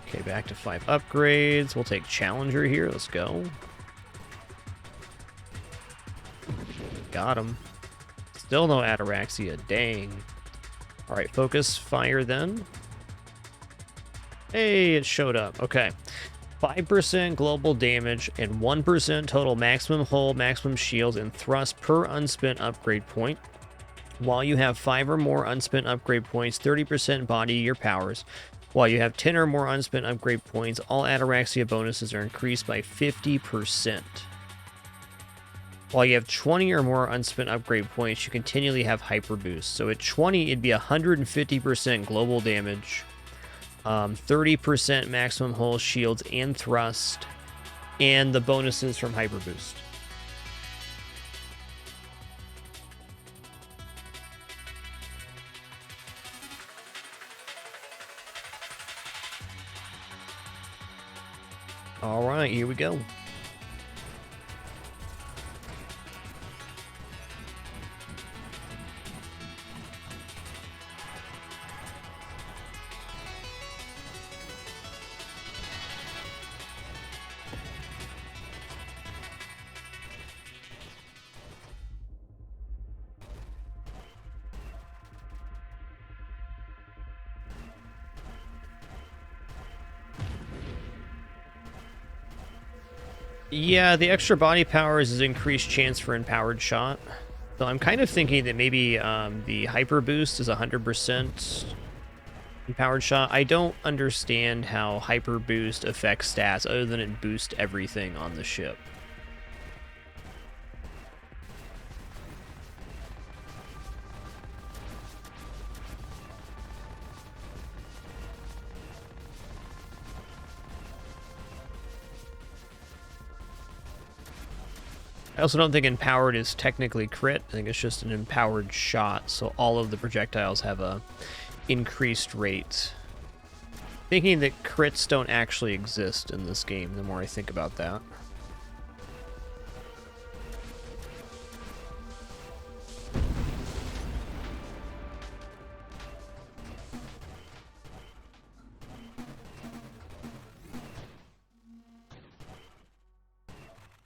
Okay, back to 5 upgrades. We'll take Challenger here. Let's go. Got him. Still no Ataraxia. Dang. Alright, focus fire then. Hey, it showed up. Okay. 5% global damage and 1% total maximum hull, maximum shields, and thrust per unspent upgrade point. While you have 5 or more unspent upgrade points, 30% body gear powers. While you have 10 or more unspent upgrade points, all Ataraxia bonuses are increased by 50%. While you have 20 or more unspent upgrade points, you continually have hyper boost. So at 20, it'd be 150% global damage, 30% maximum hull, shields, and thrust, and the bonuses from hyper boost. All right, here we go. Yeah, the extra body powers is increased chance for empowered shot. So I'm kind of thinking that maybe the hyper boost is 100% empowered shot. I don't understand how hyper boost affects stats other than it boosts everything on the ship. I also don't think empowered is technically crit. I think it's just an empowered shot, so all of the projectiles have a increased rate. Thinking that crits don't actually exist in this game, the more I think about that.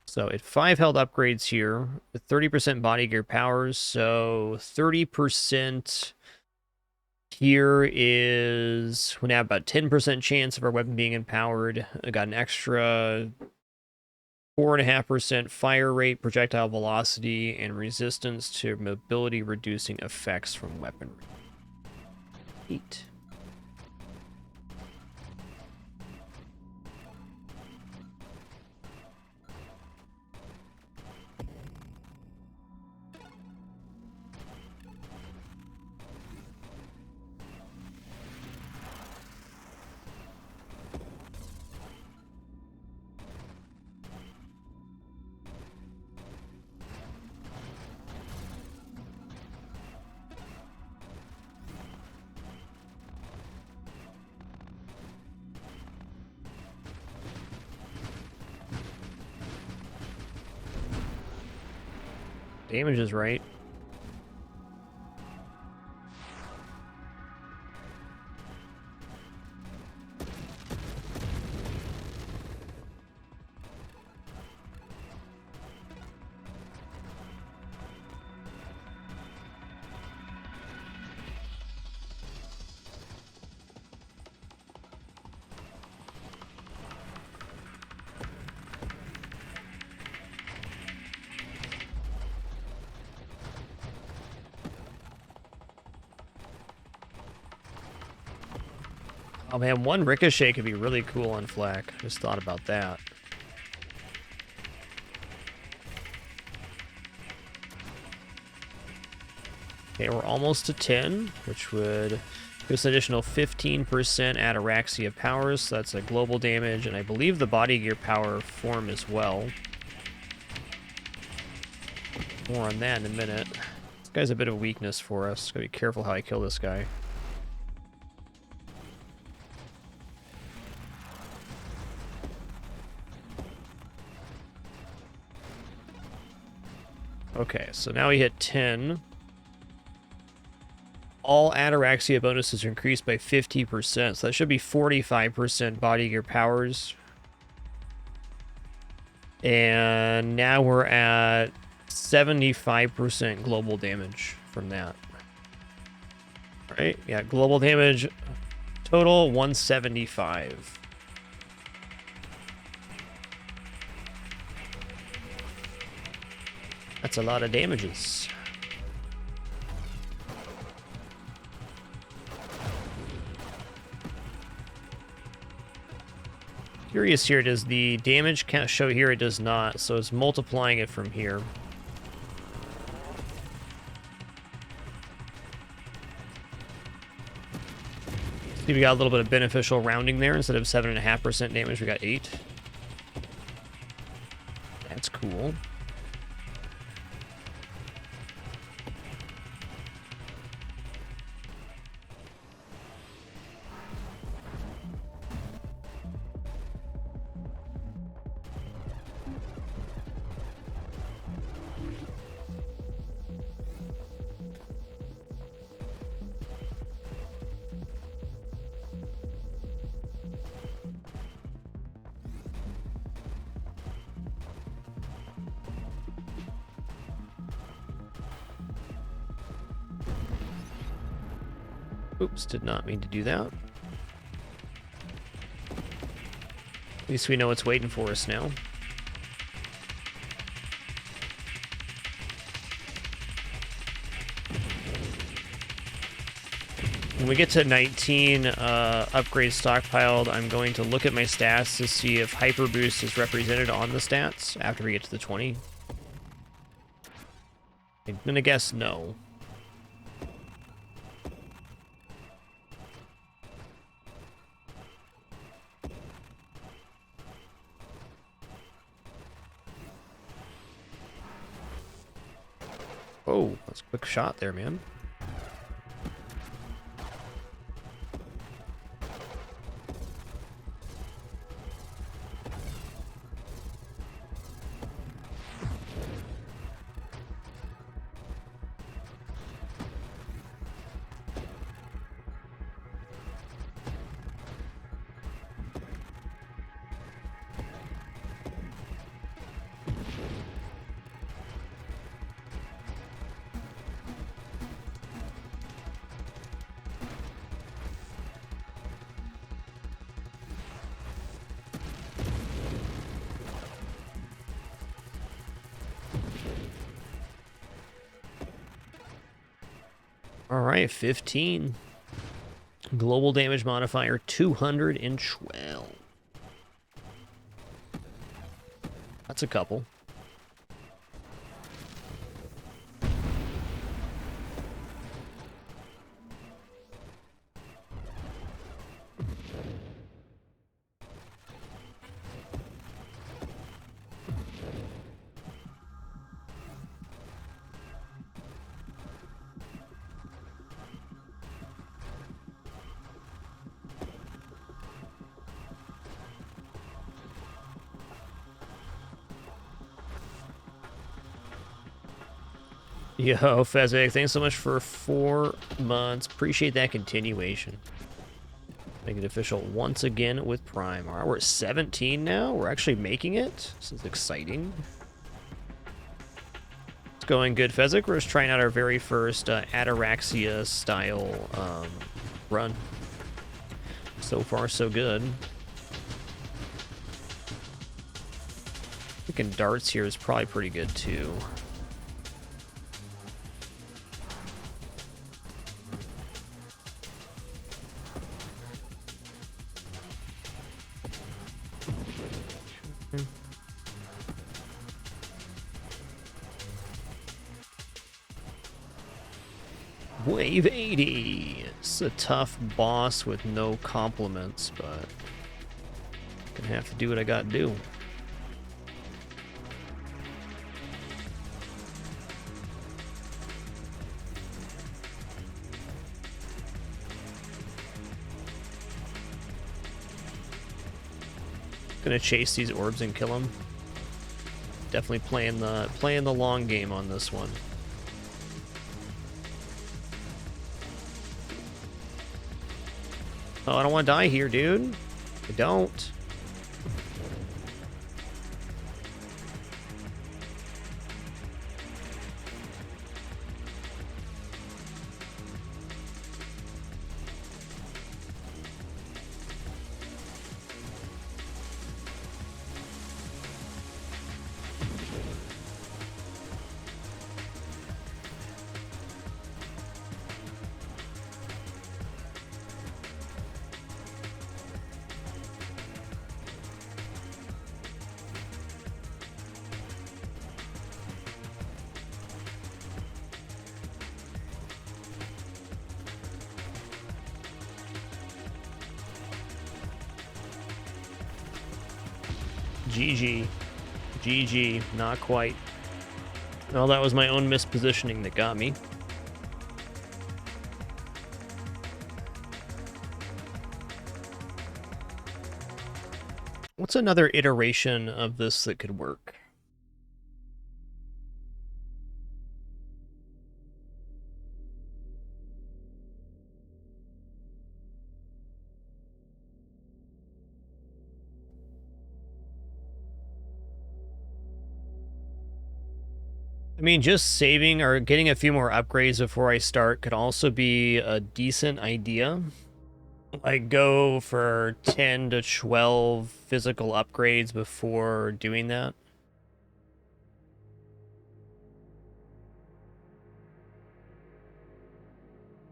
So at 5 health upgrades here, with 30% body gear powers, so 30% here is, we now have about 10% chance of our weapon being empowered. I got an extra 4.5% fire rate, projectile velocity, and resistance to mobility reducing effects from weaponry. 8. Damage is right. Oh man, one ricochet could be really cool on flak. Just thought about that. Okay, we're almost to 10, which would give us an additional 15% Ataraxia powers. So that's a global damage, and I believe the body gear power form as well. More on that in a minute. This guy's a bit of a weakness for us. Gotta be careful how I kill this guy. Okay, so now we hit 10. all ataraxia bonuses are increased by 50%, so that should be 45% body gear powers. And now we're at 75% global damage from that. Right? Yeah, global damage total 175. That's a lot of damages. Curious here, does the damage count show here? It does not, so it's multiplying it from here. See, we got a little bit of beneficial rounding there. Instead of 7.5% damage, we got 8. That's cool. Oops, did not mean to do that. At least we know what's waiting for us now. When we get to 19 upgrades stockpiled, I'm going to look at my stats to see if Hyper Boost is represented on the stats after we get to the 20. I'm gonna guess no. Oh, that's a quick shot there, man. All right, 15. Global damage modifier, 212. That's a couple. Yo, Fezzik, thanks so much for 4 months. Appreciate that continuation. Make it official once again with Prime. All right, we're at 17 now. We're actually making it. This is exciting. It's going good, Fezzik. We're just trying out our very first Ataraxia style run. So far, so good. Thinking darts here is probably pretty good too. Wave 80. It's a tough boss with no compliments, but gonna have to do what I gotta do. Gonna chase these orbs and kill them. Definitely playing the long game on this one. Oh, I don't want to die here, dude. I don't. GG. GG. Not quite. Well, that was my own mispositioning that got me. What's another iteration of this that could work? I mean, just saving or getting a few more upgrades before I start could also be a decent idea. Like, go for 10 to 12 physical upgrades before doing that.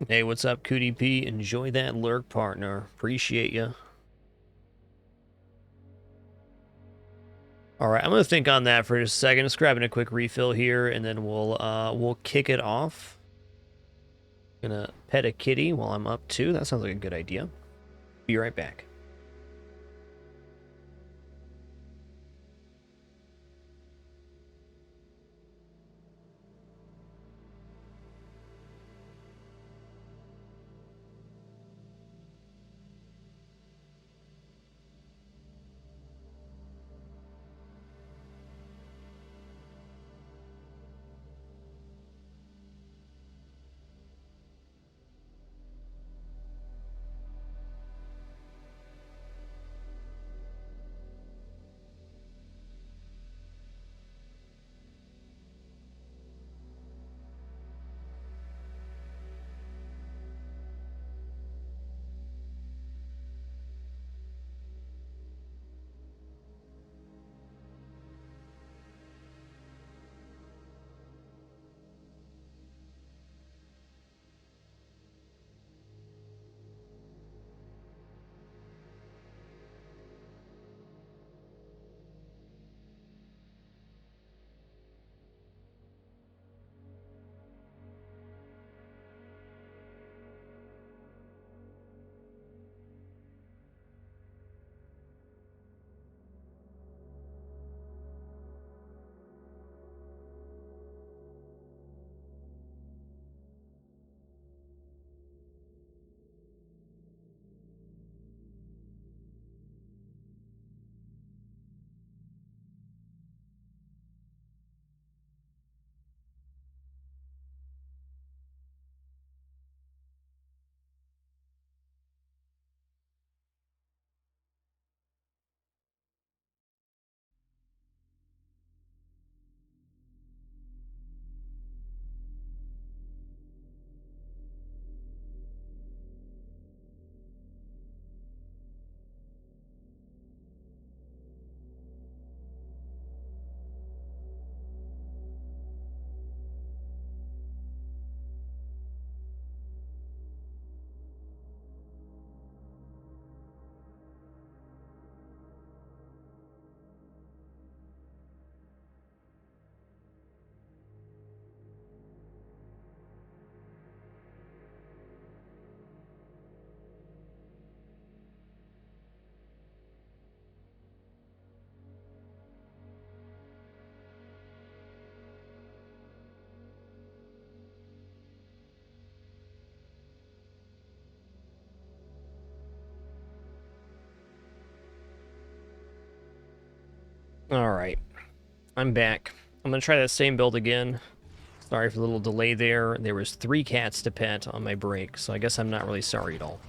Hey, what's up, Cootie P? Enjoy that lurk, partner. Appreciate you. All right, I'm gonna think on that for just a second. Just grabbing a quick refill here, and then we'll kick it off. Gonna pet a kitty while I'm up too. That sounds like a good idea. Be right back. All right, I'm back. I'm gonna try that same build again. Sorry for the little delay there. There was 3 cats to pet on my break, so I guess I'm not really sorry at all.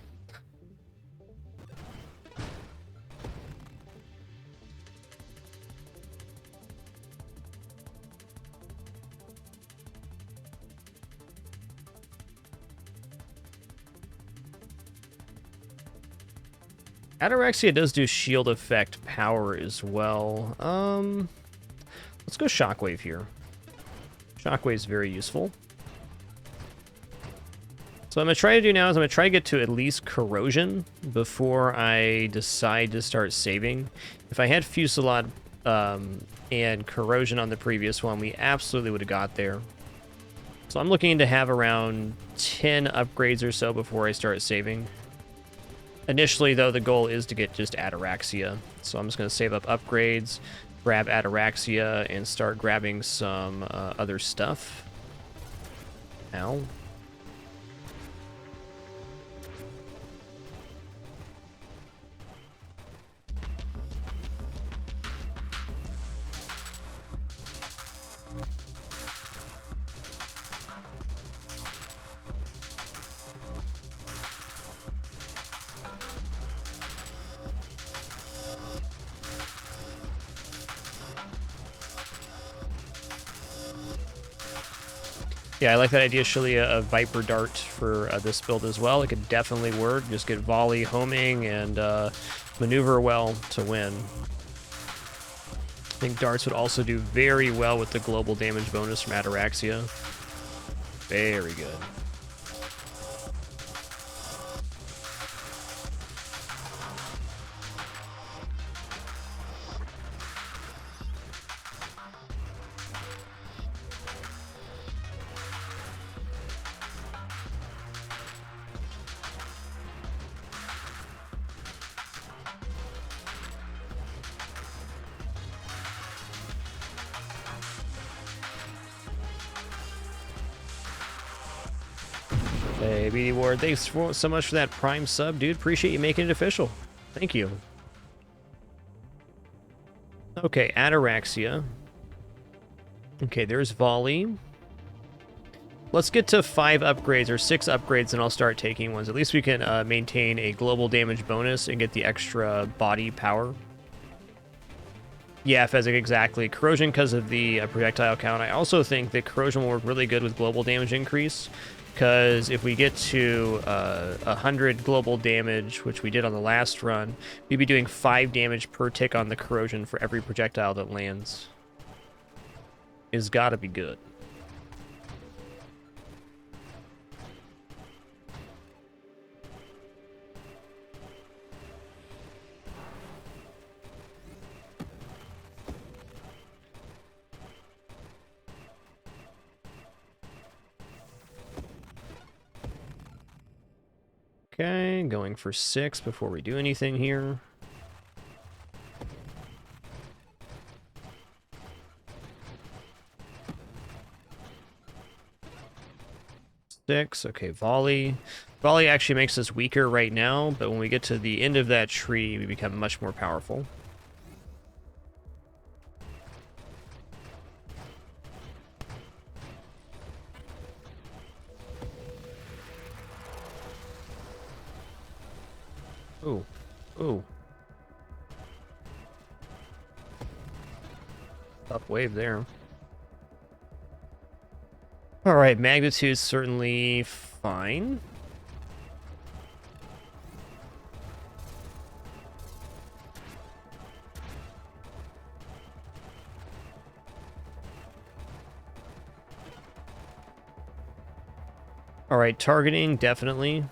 Ataraxia does do shield effect power as well. Let's go Shockwave here. Shockwave is very useful. So what I'm going to try to do now is I'm going to try to get to at least Corrosion before I decide to start saving. If I had Fusillade and Corrosion on the previous one, we absolutely would have got there. So I'm looking to have around 10 upgrades or so before I start saving. Initially, though, the goal is to get just Ataraxia. So I'm just going to save up upgrades, grab Ataraxia, and start grabbing some other stuff. Ow. Yeah, I like that idea, Shalia, of Viper Dart for this build as well. It could definitely work. Just get volley, homing, and maneuver well to win. I think darts would also do very well with the global damage bonus from Ataraxia. Very good. Hey, BD Ward, thanks so much for that Prime sub, dude. Appreciate you making it official. Thank you. Okay, Ataraxia. Okay, there's Volley. Let's get to 5 upgrades or 6 upgrades, and I'll start taking ones. At least we can maintain a global damage bonus and get the extra body power. Yeah, Fezzik, exactly. Corrosion because of the projectile count. I also think that Corrosion will work really good with global damage increase. Because if we get to 100 global damage, which we did on the last run, we'd be doing 5 damage per tick on the Corrosion for every projectile that lands. It's gotta be good. Okay, going for 6 before we do anything here. Okay, volley. Volley actually makes us weaker right now, but when we get to the end of that tree, we become much more powerful. Ooh. Ooh. Tough wave there. Alright, magnitude's certainly fine. Alright, targeting, definitely.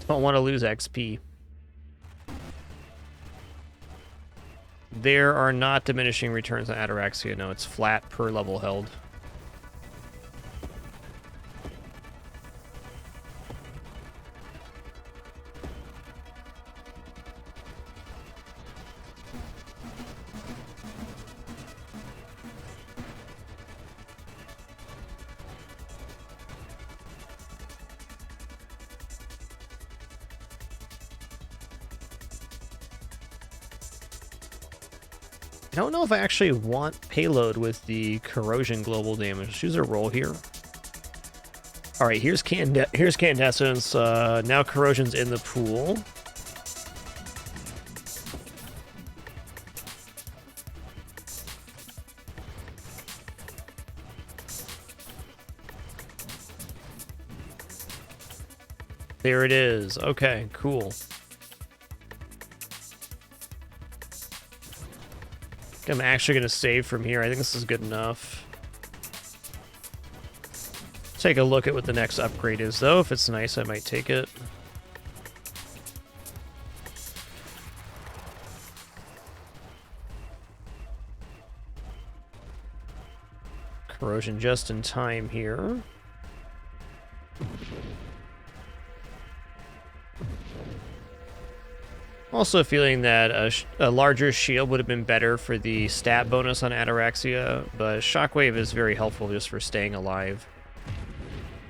Don't want to lose XP. There are not diminishing returns on Ataraxia. No, it's flat per level held. I don't know if I actually want payload with the corrosion global damage. Choose a roll here. All right, here's Candescence. Now corrosion's in the pool. There it is. Okay, cool. I'm actually going to save from here. I think this is good enough. Take a look at what the next upgrade is, though. If it's nice, I might take it. Corrosion just in time here. Also feeling that a larger shield would have been better for the stat bonus on Ataraxia, but Shockwave is very helpful just for staying alive.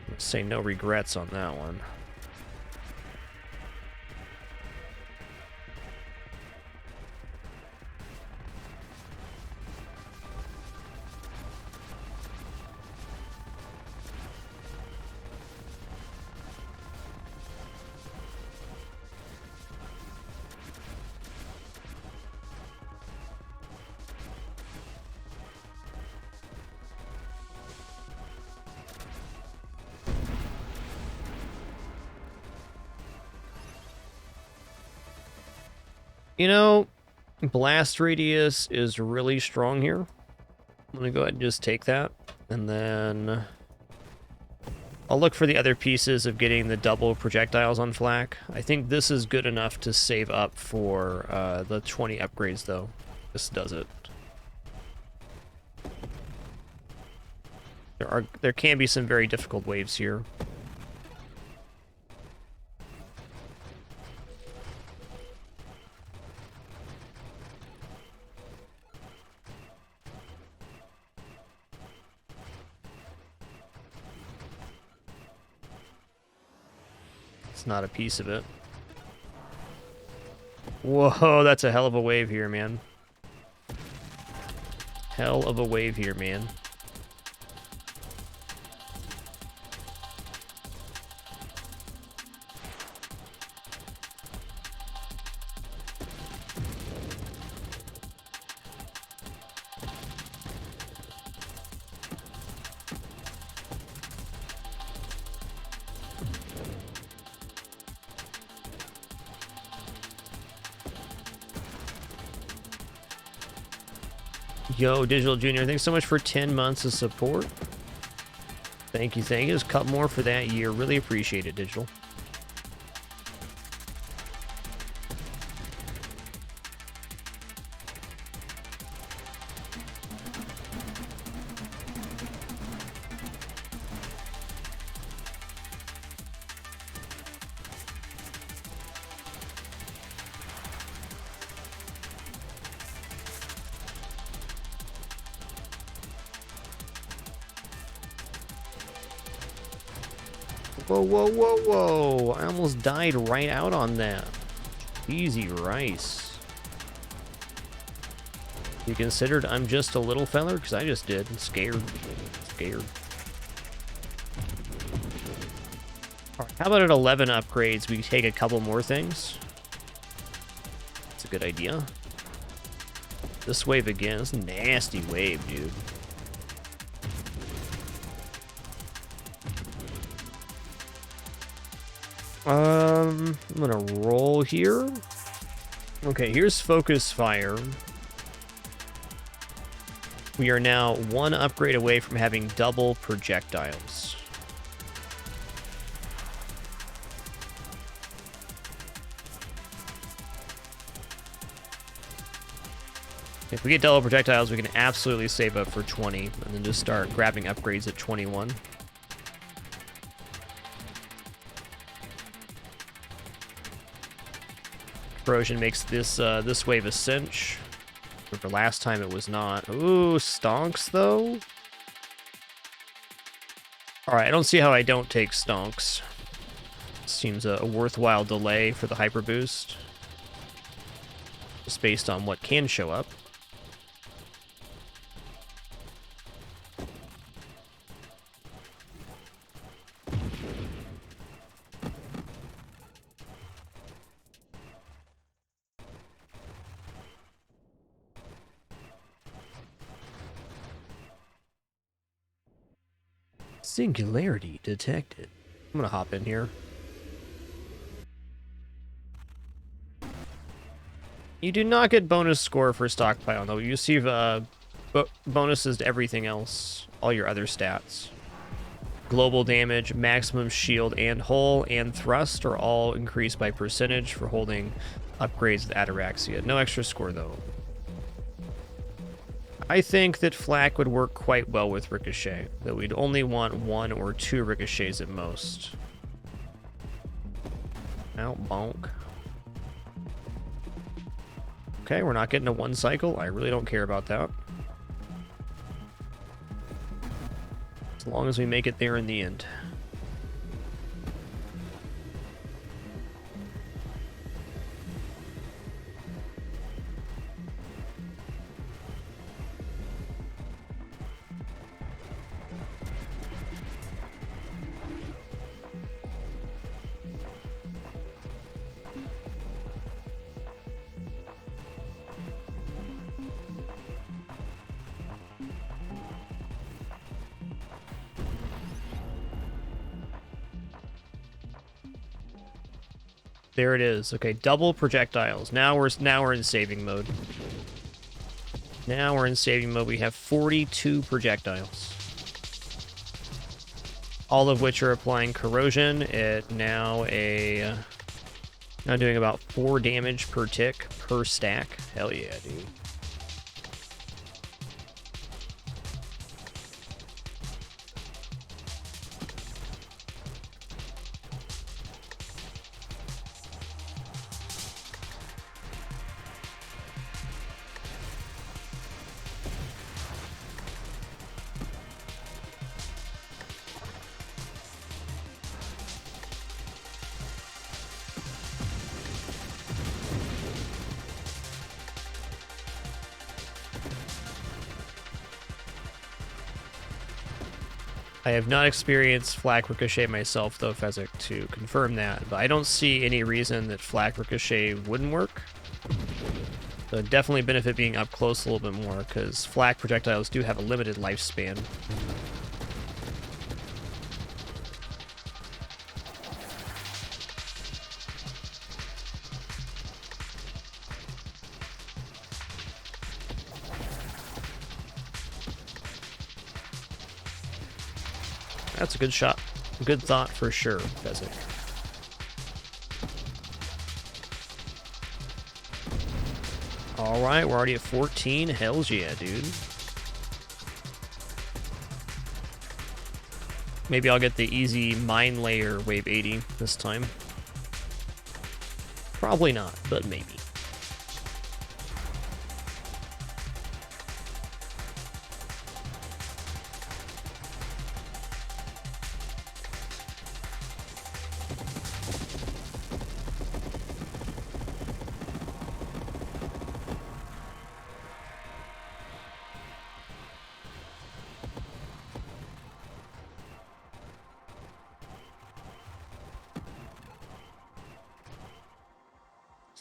Let's say no regrets on that one. You know, blast radius is really strong here. I'm gonna go ahead and just take that, and then I'll look for the other pieces of getting the double projectiles on flak. I think this is good enough to save up for the 20 upgrades, though. This does it. There can be some very difficult waves here. Not a piece of it. Whoa, that's a hell of a wave here, man. Hell of a wave here, man. Yo, Digital Junior, thanks so much for 10 months of support. Thank you, thank you. Just cut more for that year. Really appreciate it, Digital. Whoa, whoa, whoa, whoa. I almost died right out on that. Easy rice. You considered I'm just a little feller? Because I just did. I'm scared. Scared. Alright, how about at 11 upgrades, we take a couple more things? That's a good idea. This wave again. This is a nasty wave, dude. I'm gonna roll here. Okay, here's Focus Fire. We are now one upgrade away from having double projectiles. If we get double projectiles, we can absolutely save up for 20, and then just start grabbing upgrades at 21. Corrosion makes this this wave a cinch. Remember last time it was not. Ooh, stonks though. All right, I don't see how I don't take stonks. Seems a worthwhile delay for the hyper boost, just based on what can show up. Singularity detected. I'm gonna hop in here. You do not get bonus score for stockpile, though. You receive bonuses to everything else, all your other stats. Global damage, maximum shield and hull, and thrust are all increased by percentage for holding upgrades with Ataraxia. No extra score, though. I think that Flak would work quite well with Ricochet, though we'd only want 1 or 2 Ricochets at most. Ow, bonk. Okay, we're not getting a 1 cycle. I really don't care about that. As long as we make it there in the end. There it is. Okay, double projectiles. Now we're in saving mode. Now we're in saving mode. We have 42 projectiles. All of which are applying corrosion at now doing about 4 damage per tick per stack. Hell yeah, dude. I have not experienced Flak Ricochet myself, though, Fezzik, to confirm that, but I don't see any reason that Flak Ricochet wouldn't work. So it'd definitely benefit being up close a little bit more, because Flak projectiles do have a limited lifespan. That's a good shot. Good thought for sure, Fezzik. Alright, we're already at 14. Hells yeah, dude. Maybe I'll get the easy mine layer wave 80 this time. Probably not, but maybe.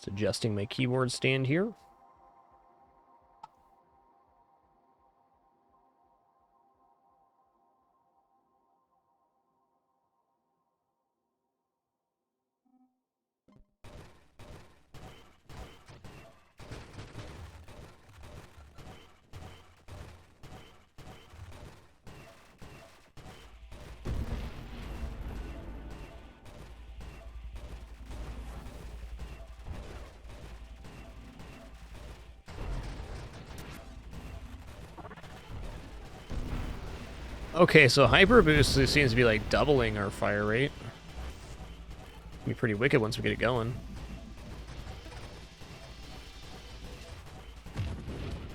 Adjusting my keyboard stand here. Okay, so Hyper Boost seems to be like doubling our fire rate. Be pretty wicked once we get it going.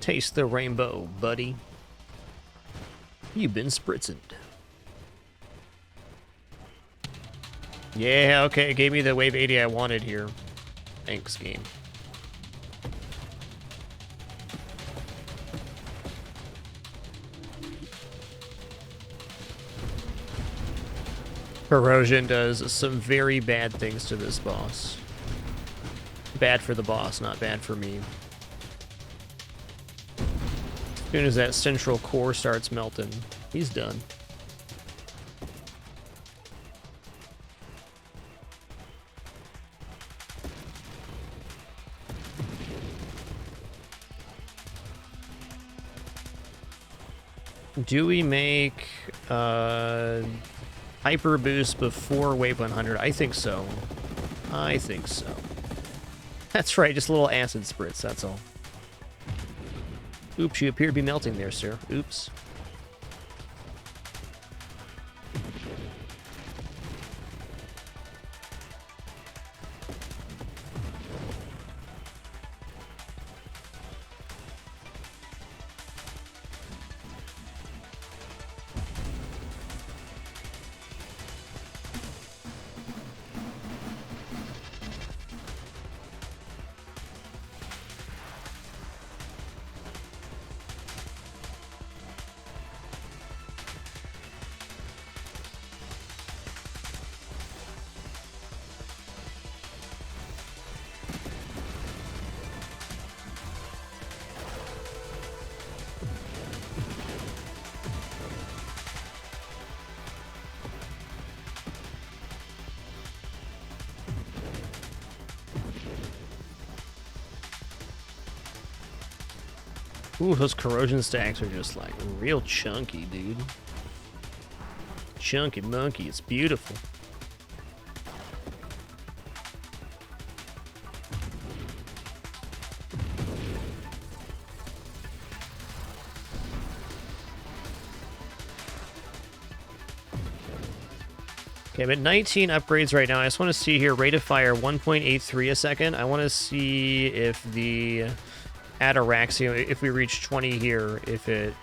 Taste the rainbow, buddy. You've been spritzing. Yeah, okay, it gave me the wave 80 I wanted here. Thanks, game. Corrosion does some very bad things to this boss. Bad for the boss, not bad for me. As soon as that central core starts melting, he's done. Do we make hyper boost before wave 100? I think so. I think so. That's right, just a little acid spritz, that's all. Oops, you appear to be melting there, sir. Oops. Ooh, those corrosion stacks are just like real chunky, dude. Chunky monkey, it's beautiful. Okay, I'm at 19 upgrades right now. I just want to see here, rate of fire 1.83 a second. I want to see if the Ataraxia, if we reach 20 here, if it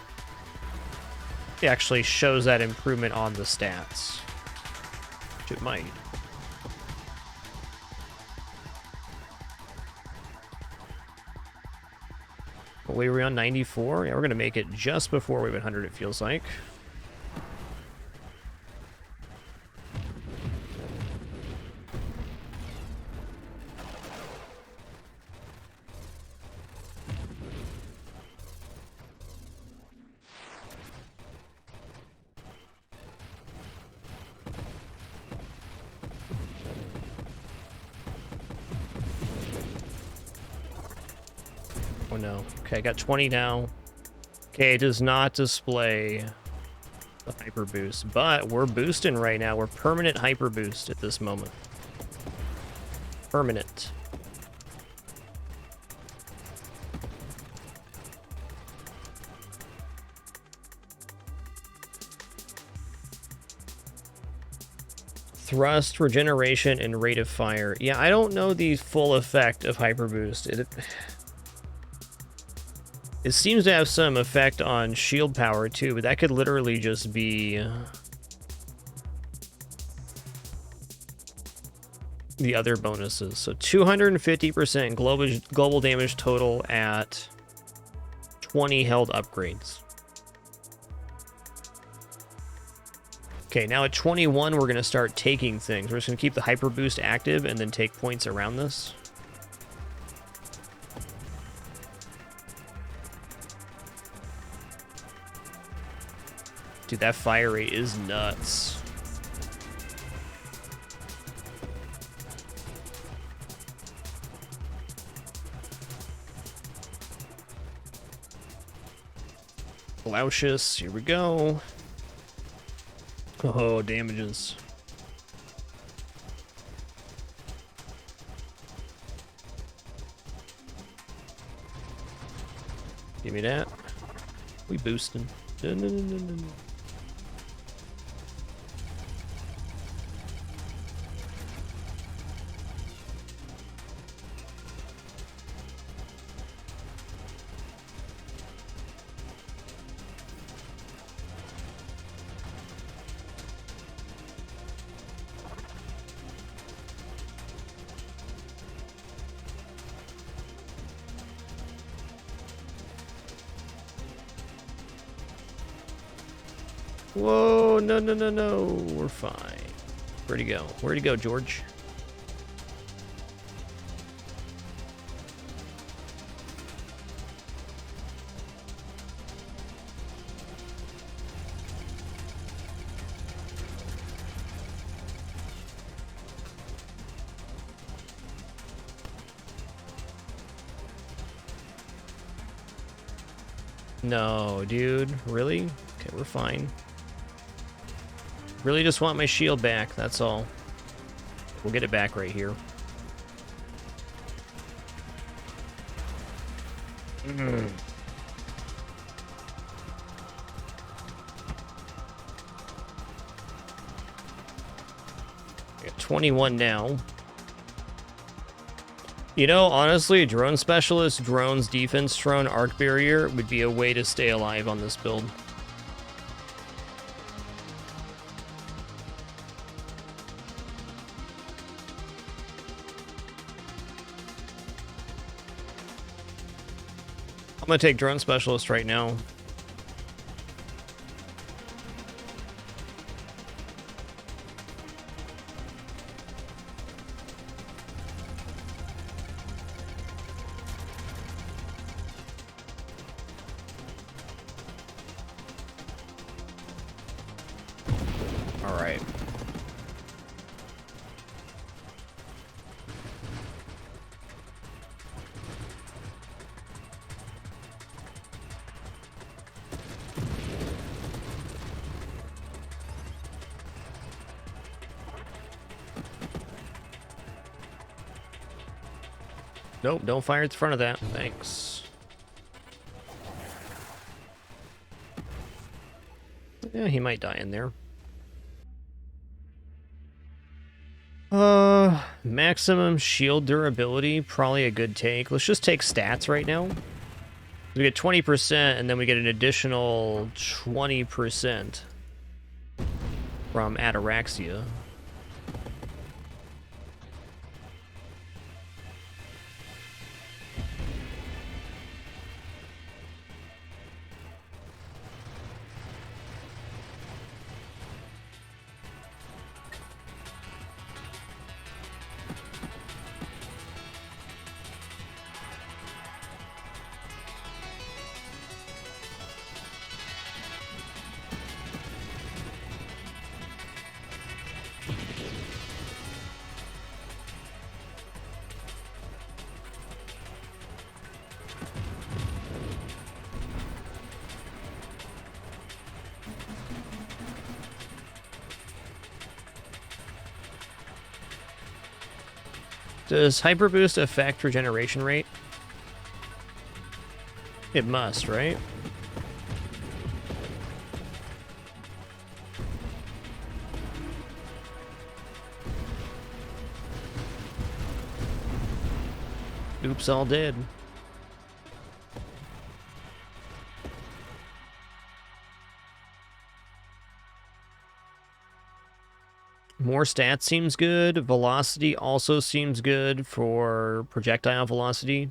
actually shows that improvement on the stats. Which it might. What were we on, 94? Yeah, we're going to make it just before we have 100, it feels like. Oh no. Okay, I got 20 now. Okay, it does not display the hyper boost, but we're boosting right now. We're permanent hyper boost at this moment. Permanent. Thrust, regeneration, and rate of fire. Yeah, I don't know the full effect of hyper boost. It seems to have some effect on shield power too, but that could literally just be the other bonuses. So 250% global damage total at 20 held upgrades. Okay, now at 21, we're going to start taking things. We're just going to keep the hyper boost active and then take points around this. Dude, that fire rate is nuts. Laucius, here we go. Oh, damages. Give me that. We boosting. No, no, no, no, no. Whoa, no, no, no, no. We're fine. Where'd he go? Where'd he go, George? No, dude. Really? Okay. Okay, we're fine. Really just want my shield back, that's all. We'll get it back right here. I got 21 now. You know, honestly, drone specialist, drones, defense drone, arc barrier would be a way to stay alive on this build. I'm gonna take drone specialist right now. All right. Nope, don't fire at the front of that. Thanks. Yeah, he might die in there. Maximum shield durability, probably a good take. Let's just take stats right now. We get 20%, and then we get an additional 20% from Ataraxia. Does Hyper Boost affect regeneration rate? It must, right? Oops, all dead. More stats seems good. Velocity also seems good for projectile velocity.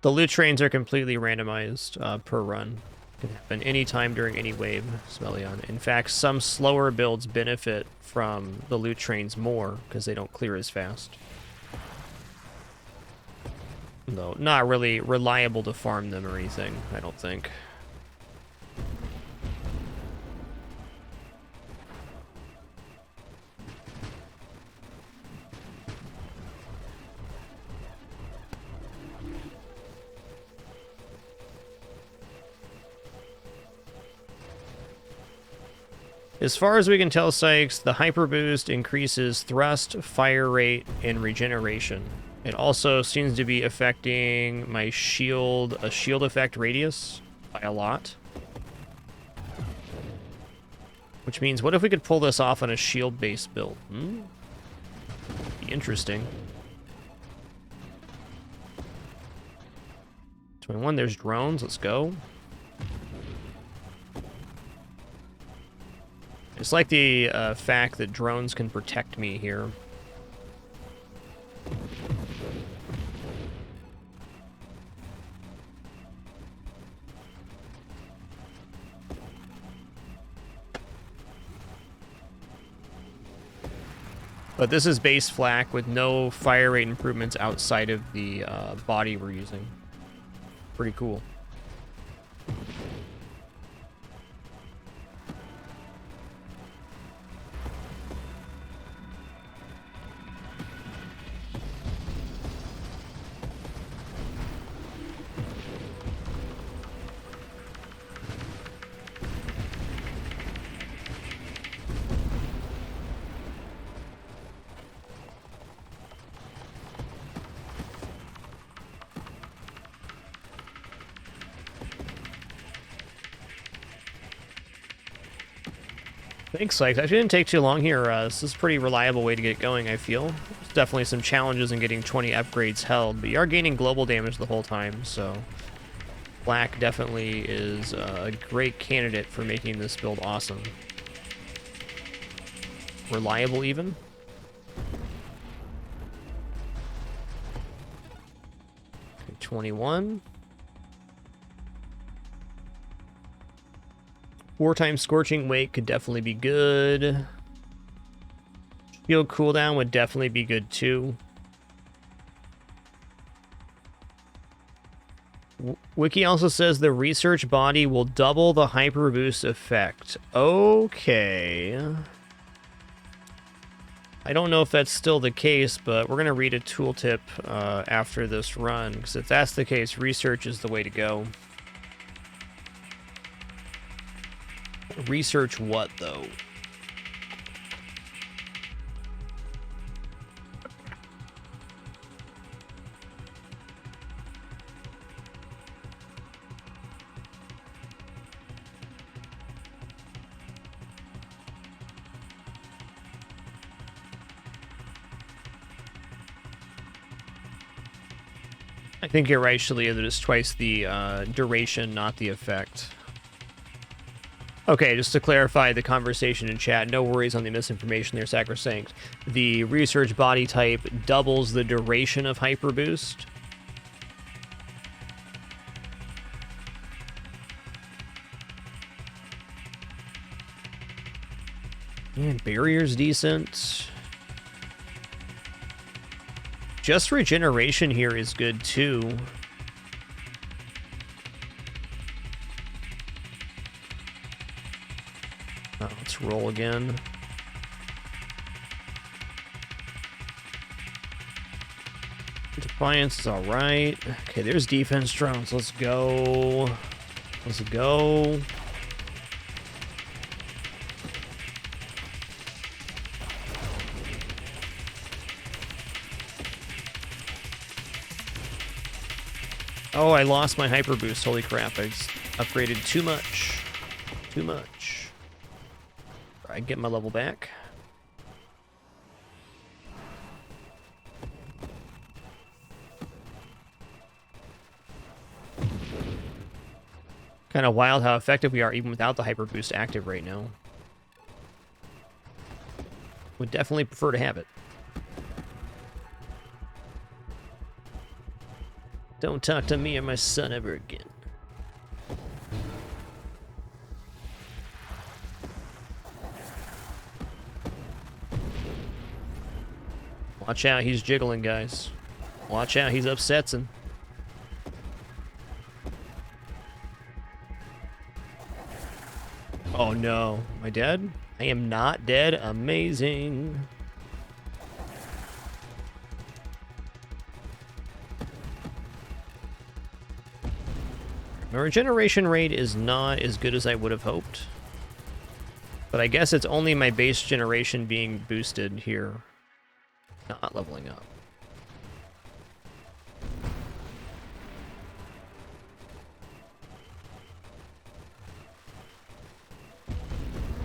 The loot trains are completely randomized per run. Can happen anytime during any wave, Spelunky. In fact, some slower builds benefit from the loot trains more because they don't clear as fast. Though not really reliable to farm them or anything, I don't think. As far as we can tell, Sykes, the Hyper Boost increases thrust, fire rate, and regeneration. It also seems to be affecting my shield, a shield effect radius by a lot. Which means, what if we could pull this off on a shield-based build? Be interesting. 21, there's drones, let's go. It's like the fact that drones can protect me here. But this is base flak with no fire rate improvements outside of the body we're using. Pretty cool. Thanks, Sykes. Actually didn't take too long here. This is a pretty reliable way to get going, I feel. There's definitely some challenges in getting 20 upgrades held, but you are gaining global damage the whole time, so Black definitely is a great candidate for making this build awesome. Reliable, even. Okay, 21. 4 times Scorching Wake could definitely be good. Shield cooldown would definitely be good too. Wiki also says the research body will double the hyper boost effect. Okay. I don't know if that's still the case, but we're going to read a tooltip after this run, because if that's the case, research is the way to go. Research what, though? I think you're right, Shalia, that it's twice the duration, not the effect. Okay, just to clarify the conversation in chat, no worries on the misinformation there, Sacrosanct. The research body type doubles the duration of hyper boost. And barrier's decent. Just regeneration here is good too. Let's roll again. Defiance is alright. Okay, there's defense drones. Let's go. Let's go. Oh, I lost my hyper boost. Holy crap, I just upgraded too much. Too much. I get my level back. Kind of wild how effective we are even without the hyper boost active right now. Would definitely prefer to have it. Don't talk to me or my son ever again. Watch out, he's jiggling, guys. Watch out, he's upsetting. Oh no, am I dead? I am not dead. Amazing. My regeneration rate is not as good as I would have hoped. But I guess it's only my base generation being boosted here. Not leveling up.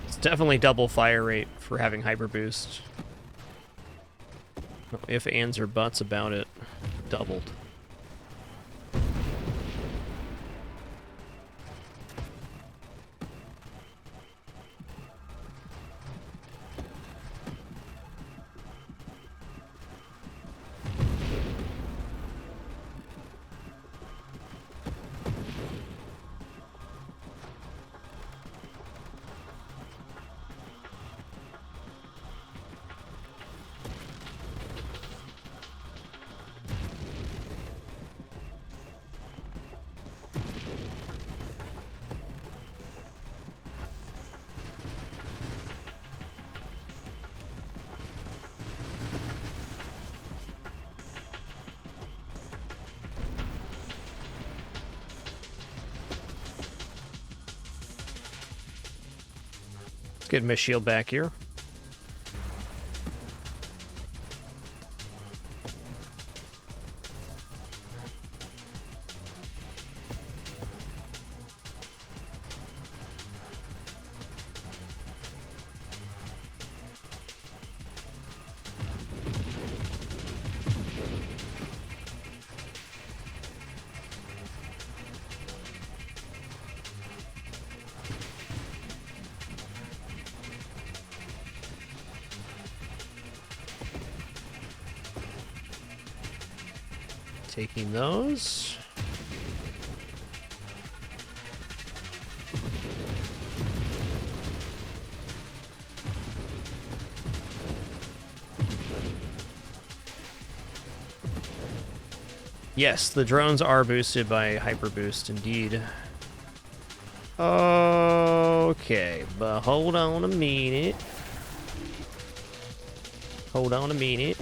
It's definitely double fire rate for having hyper boost. No ifs, ands, or buts about it. Doubled. Get my shield back here. Taking those. Yes, the drones are boosted by hyper boost, indeed. Okay, but hold on a minute. Hold on a minute.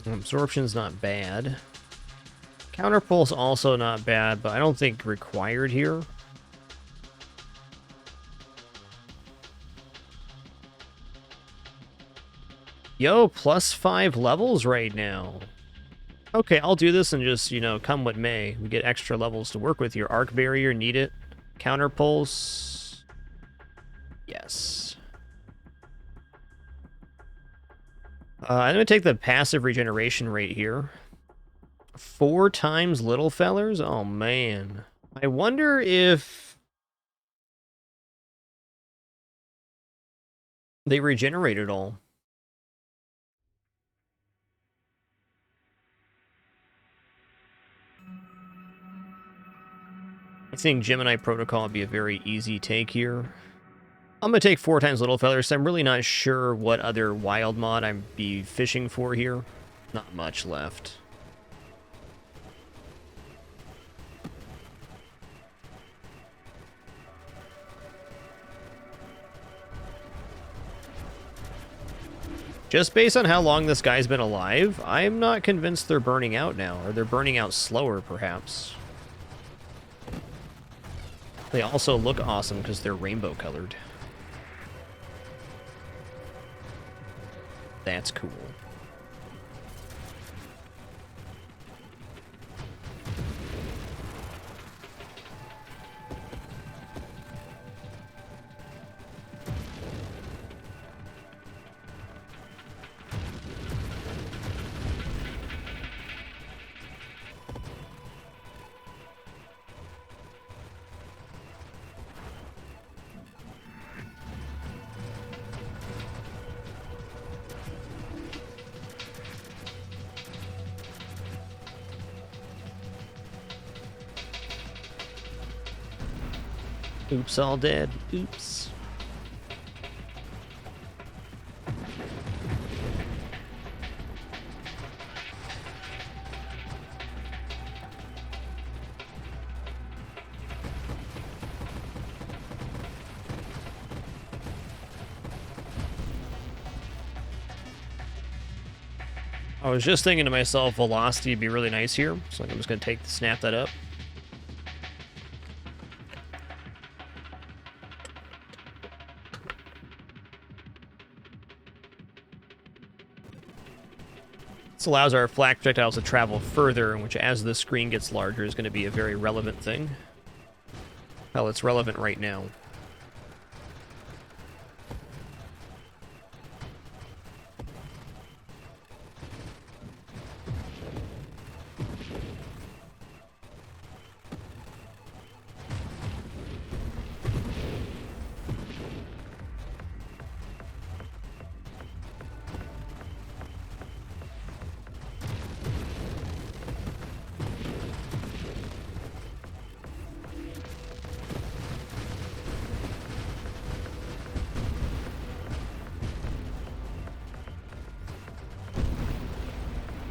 Absorption's not bad. Counterpulse also not bad, but I don't think required here. Yo, +5 levels right now. Okay, I'll do this and just, you know, come what may. We get extra levels to work with here. Arc Barrier, need it. Counterpulse. Yes. I'm going to take the passive regeneration rate here. 4 times little fellers? Oh, man. I wonder if they regenerate at all. I think Gemini Protocol would be a very easy take here. I'm going to take 4 times little fellers. I'm really not sure what other wild mod I'd be fishing for here. Not much left. Just based on how long this guy's been alive, I'm not convinced they're burning out now, or they're burning out slower, perhaps. They also look awesome because they're rainbow colored. That's cool. Oops, all dead. Oops. I was just thinking to myself, velocity would be really nice here, so I'm just going to snap that up. This allows our flak projectiles to travel further, which as the screen gets larger is going to be a very relevant thing. Hell, it's relevant right now.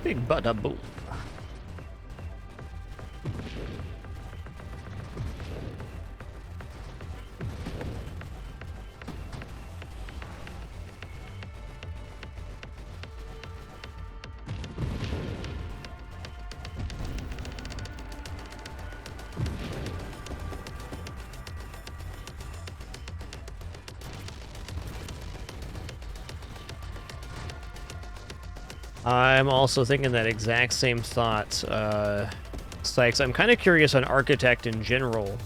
Big bada boom. I'm also thinking that exact same thought. Sykes, I'm kind of curious on Architect in general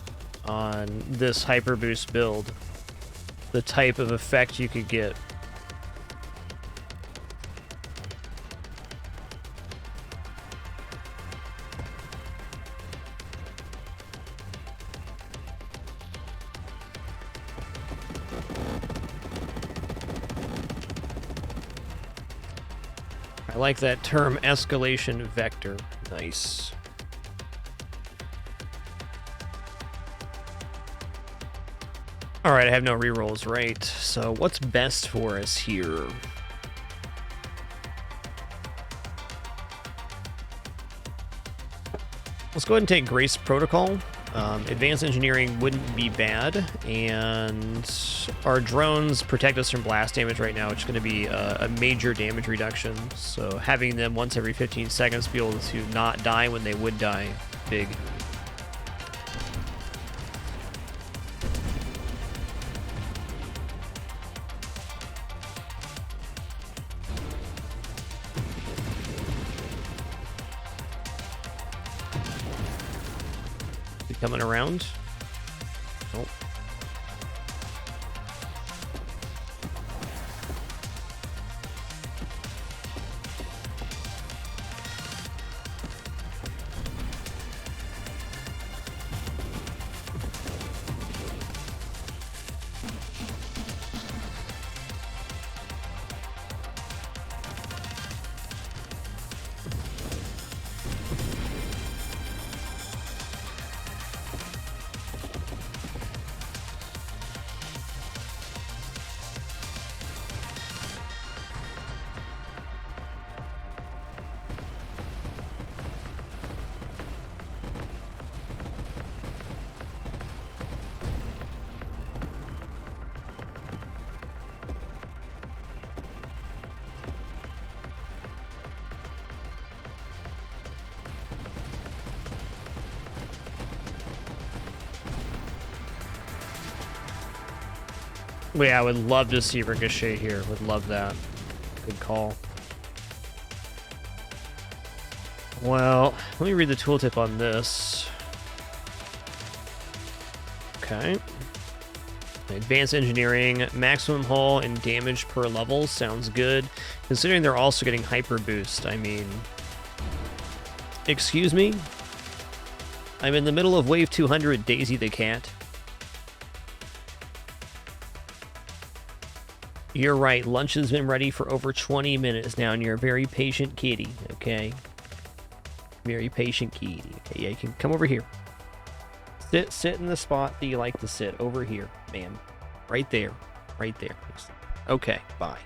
on this Hyper Boost build. The type of effect you could get. I like that term, escalation vector. Nice. All right, I have no rerolls, right? So what's best for us here? Let's go ahead and take Grace Protocol. Advanced Engineering wouldn't be bad, and our drones protect us from blast damage right now, which is going to be a major damage reduction. So having them once every 15 seconds be able to not die when they would die, big. Coming around. Oh. Yeah, I would love to see Ricochet here. Would love that. Good call. Well, let me read the tooltip on this. Okay. Advanced Engineering, maximum hull and damage per level sounds good. Considering they're also getting Hyper Boost, I mean... Excuse me? I'm in the middle of Wave 200, Daisy the Cat. You're right, lunch has been ready for over 20 minutes now, and you're a very patient kitty, okay? Very patient kitty. Okay, yeah, you can come over here. Sit in the spot that you like to sit. Over here, ma'am. Right there. Right there. Okay, bye.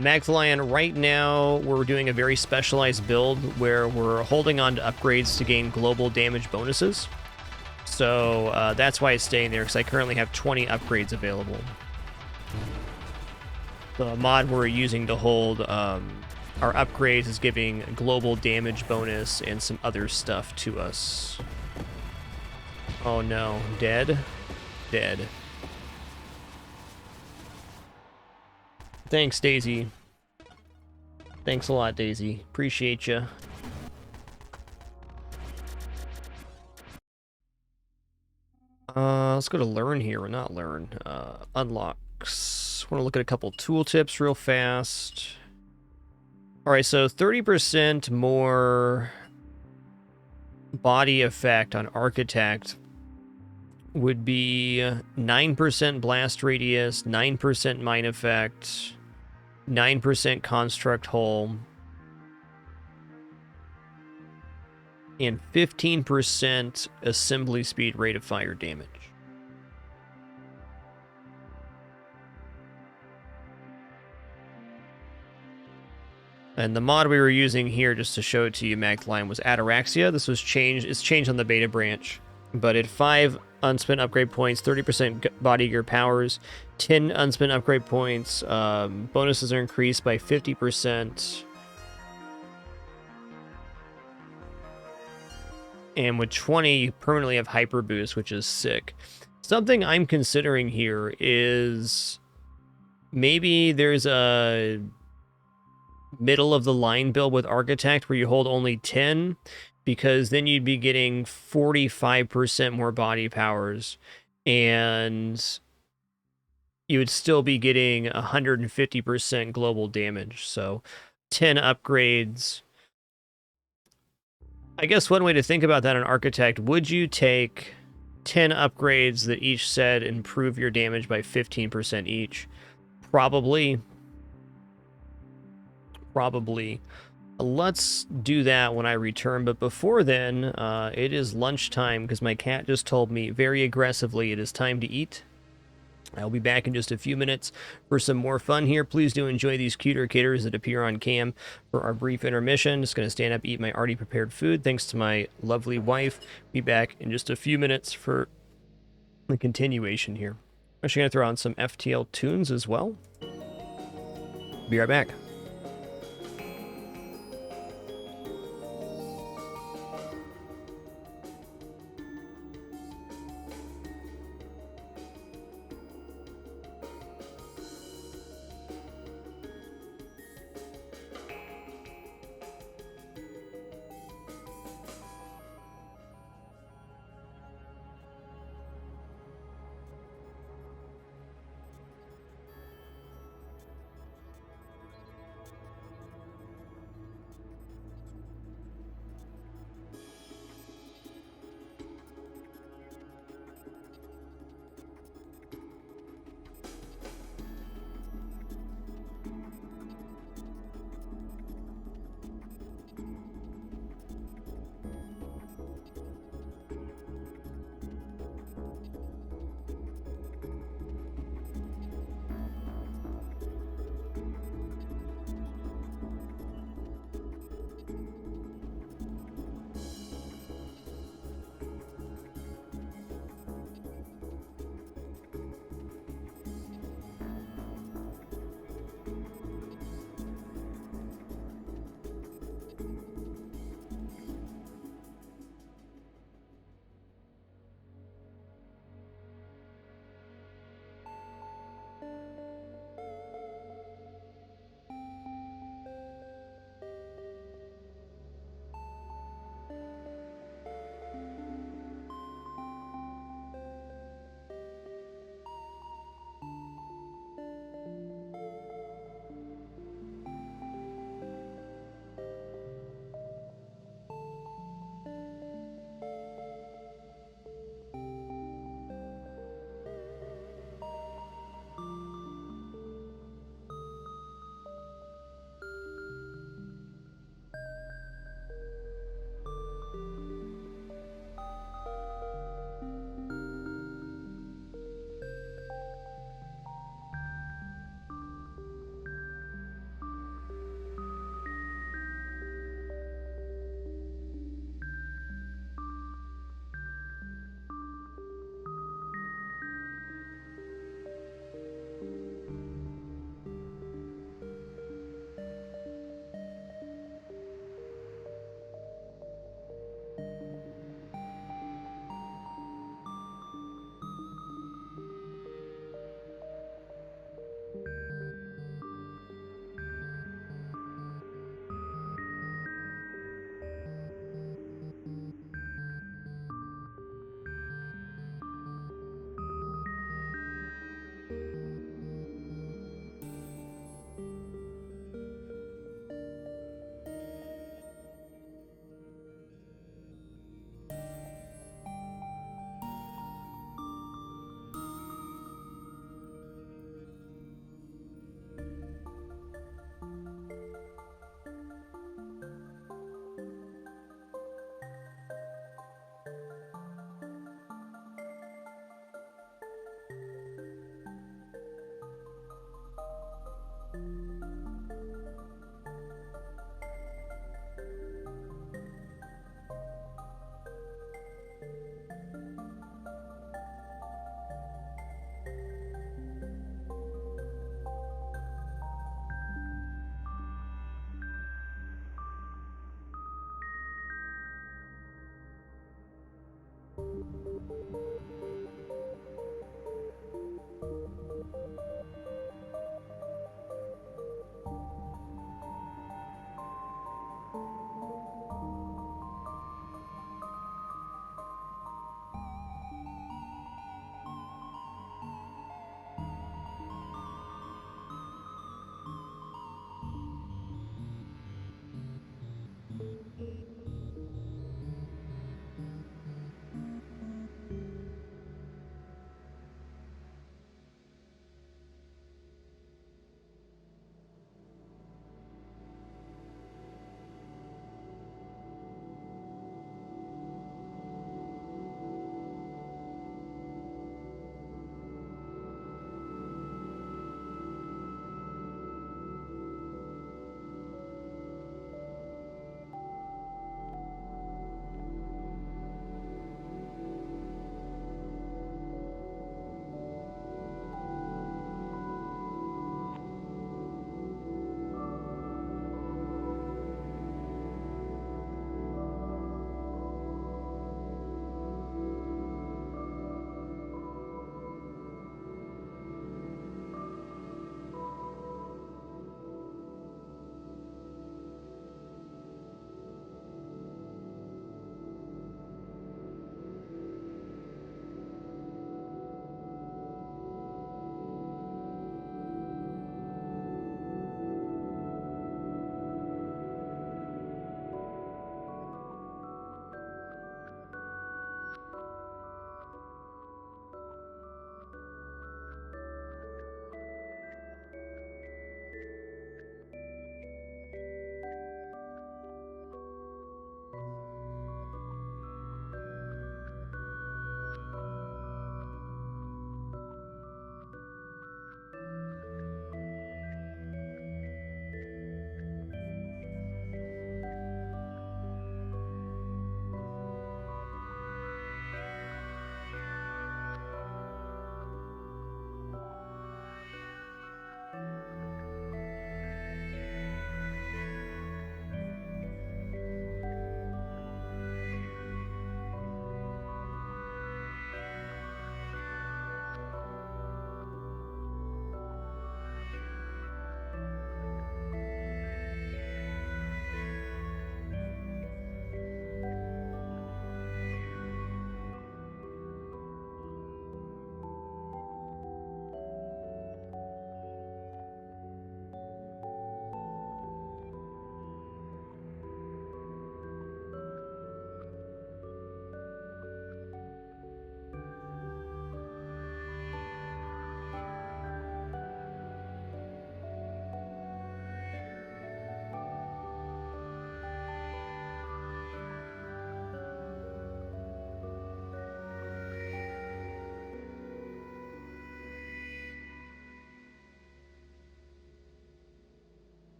Max Lion, right now we're doing a very specialized build where we're holding on to upgrades to gain global damage bonuses. So that's why it's staying there, because I currently have 20 upgrades available. The mod we're using to hold our upgrades is giving global damage bonus and some other stuff to us. Oh no, dead? Dead. Thanks, Daisy. Thanks a lot, Daisy. Appreciate you. Let's go to learn here, or not learn. Unlocks. Want to look at a couple tooltips real fast. All right, so 30% more body effect on Architect would be 9% blast radius, 9% mine effect, 9% construct hull, and 15% assembly speed rate of fire damage. And the mod we were using here, just to show it to you, Max Line, was Ataraxia. This was changed. It's changed on the beta branch, but at 5 unspent upgrade points, 30% body gear powers, 10 unspent upgrade points, bonuses are increased by 50%. And with 20, you permanently have Hyper Boost, which is sick. Something I'm considering here is maybe there's a middle of the line build with Architect where you hold only 10, because then you'd be getting 45% more body powers, and you would still be getting 150% global damage. So 10 upgrades. I guess one way to think about that in Architect, would you take 10 upgrades that each said improve your damage by 15% each? Probably. Let's do that when I return, but before then, it is lunchtime because my cat just told me very aggressively it is time to eat. I'll be back in just a few minutes for some more fun here. Please do enjoy these cuter critters that appear on cam for our brief intermission. Just going to stand up, eat my already prepared food, thanks to my lovely wife. Be back in just a few minutes for the continuation here. I'm actually going to throw on some FTL tunes as well. Be right back.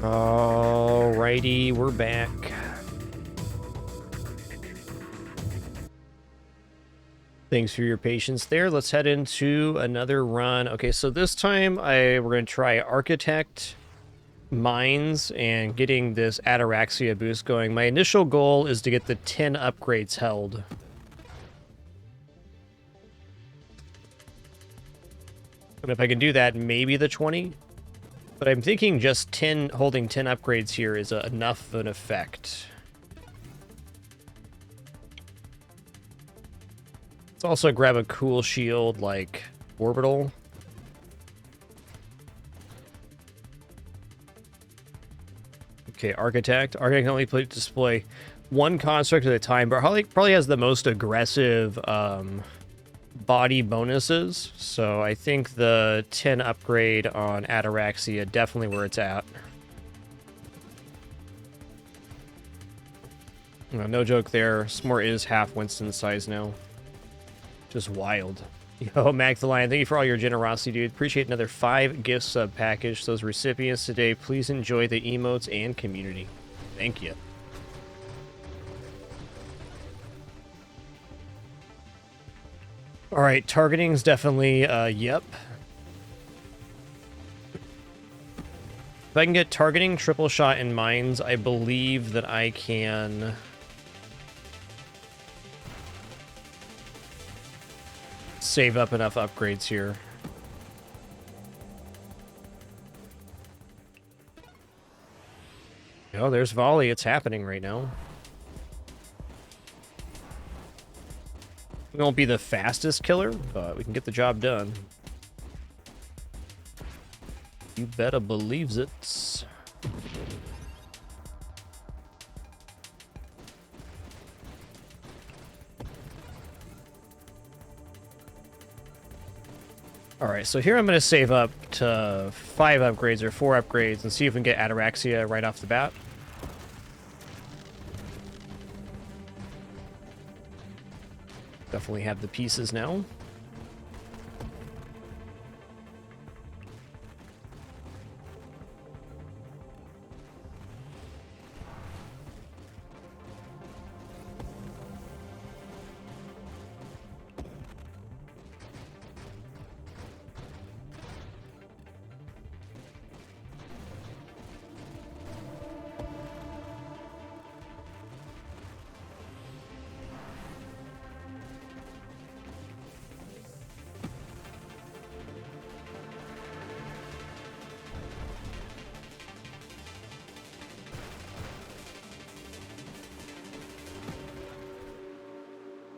Alrighty, we're back. Thanks for your patience there. Let's head into another run. Okay, so this time we're going to try Architect, Mines, and getting this Ataraxia boost going. My initial goal is to get the 10 upgrades held. And if I can do that, maybe the 20. But I'm thinking just 10, holding 10 upgrades here is enough of an effect. Let's also grab a cool shield like Orbital. Okay, Architect. Architect can only display one construct at a time, but probably has the most aggressive body bonuses. So I think the 10 upgrade on Ataraxia definitely where it's at. No joke there. S'more is half Winston's size now. Just wild. Yo, Mac the Lion, thank you for all your generosity, dude. Appreciate another 5 gift sub package. Those recipients today, please enjoy the emotes and community. Thank you. All right, targeting is definitely, yep. If I can get targeting, triple shot, and mines, I believe that I can... save up enough upgrades here. Oh, there's volley. It's happening right now. We won't be the fastest killer, but we can get the job done. You better believes it. Alright, so here I'm going to save up to 5 upgrades or 4 upgrades and see if we can get Ataraxia right off the bat. Definitely have the pieces now.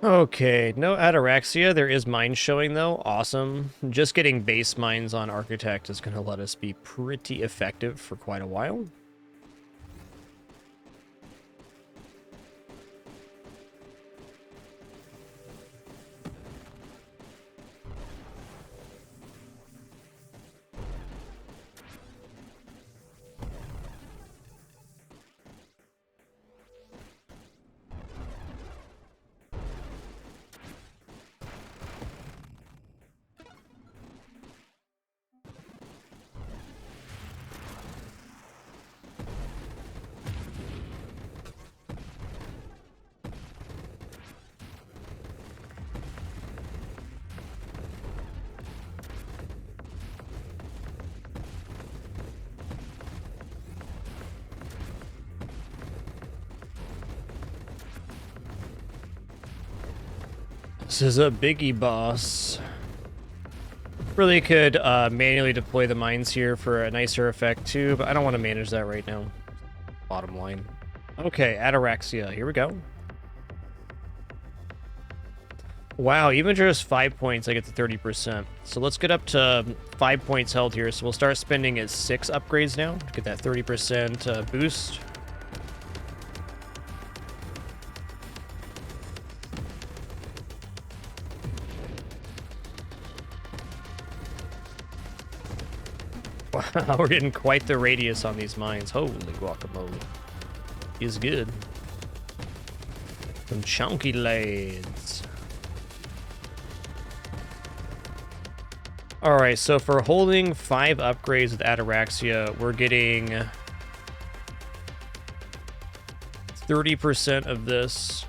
Okay, no Ataraxia. There is mines showing, though. Awesome. Just getting base mines on Architect is going to let us be pretty effective for quite a while. This is a biggie, boss. Really could manually deploy the mines here for a nicer effect too, but I don't want to manage that right now. Bottom line. Okay, Ataraxia. Here we go. Wow, even just 5 points, I get to 30%. So let's get up to 5 points held here. So we'll start spending at 6 upgrades now to get that 30% boost. Wow, we're getting quite the radius on these mines. Holy guacamole. Is good. Some chunky lads. Alright, so for holding 5 upgrades with Ataraxia, we're getting 30% of this.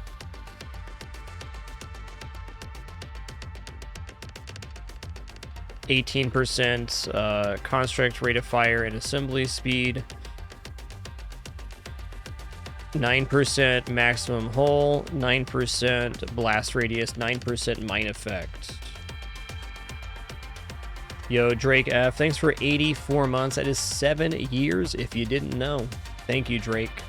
%, construct rate of fire and assembly speed, 9% maximum hull, 9% blast radius, 9% mine effect. Yo, Drake F, thanks for 84 months. That is 7 years if you didn't know. Thank you, Drake.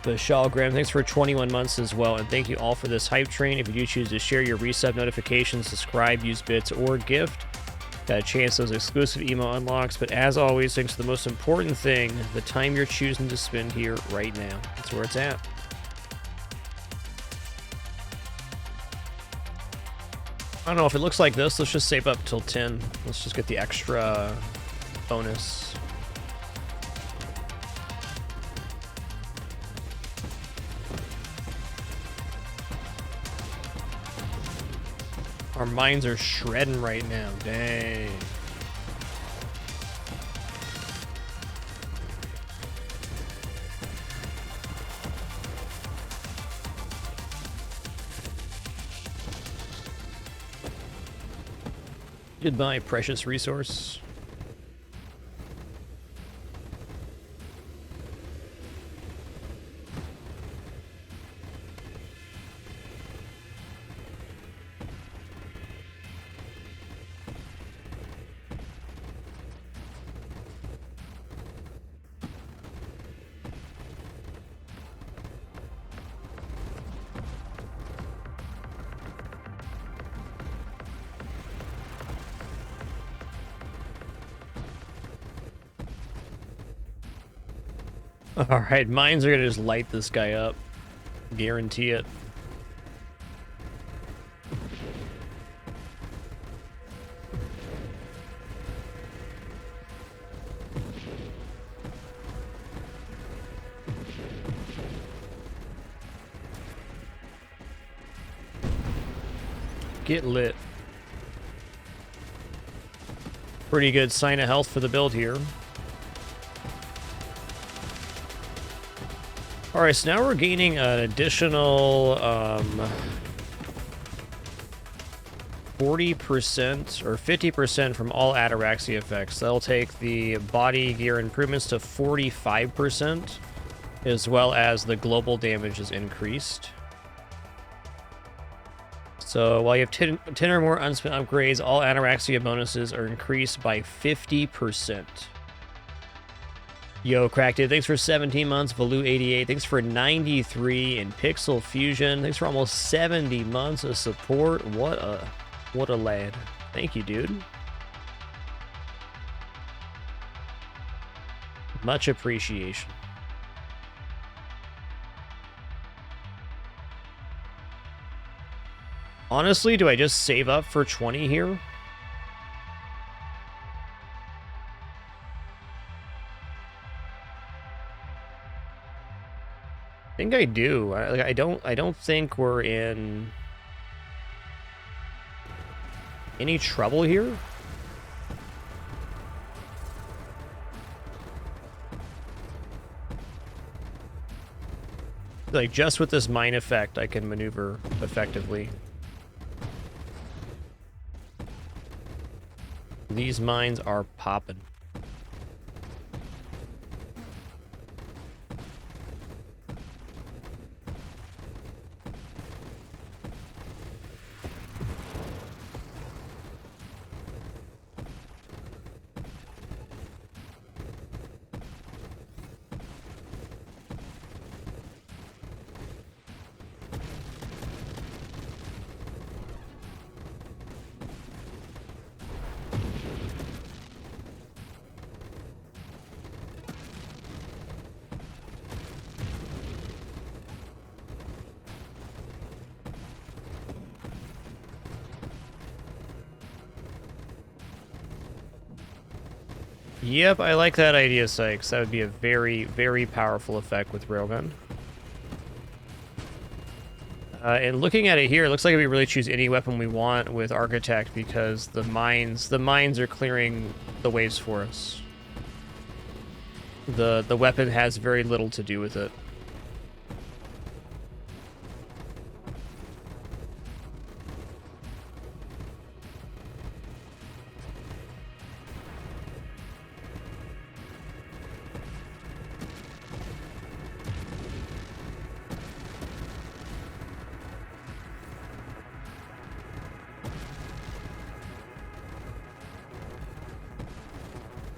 Vishal Graham, thanks for 21 months as well. And thank you all for this hype train. If you do choose to share your resub notifications, subscribe, use bits, or gift, got a chance to those exclusive email unlocks. But as always, thanks to the most important thing, the time you're choosing to spend here right now. That's where it's at. I don't know, if it looks like this, let's just save up till 10. Let's just get the extra bonus. Our mines are shredding right now. Dang. Goodbye, precious resource. Alright, mines are gonna just light this guy up. Guarantee it. Get lit. Pretty good sign of health for the build here. Alright, so now we're gaining an additional 40% or 50% from all ataraxia effects. That'll take the body gear improvements to 45%, as well as the global damage is increased. So while you have 10 or more unspent upgrades, all ataraxia bonuses are increased by 50%. Yo, Cracked, thanks for 17 months. Valoo88, thanks for 93. And Pixel Fusion, thanks for almost 70 months of support. What a lad. Thank you, dude. Much appreciation. Honestly, do I just save up for 20 here? I think I do. I don't think we're in any trouble here. Like, just with this mine effect, I can maneuver effectively. These mines are popping. Yep, I like that idea, Sykes. That would be a very, very powerful effect with Railgun. And looking at it here, it looks like we really choose any weapon we want with Architect because the mines are clearing the waves for us. The weapon has very little to do with it.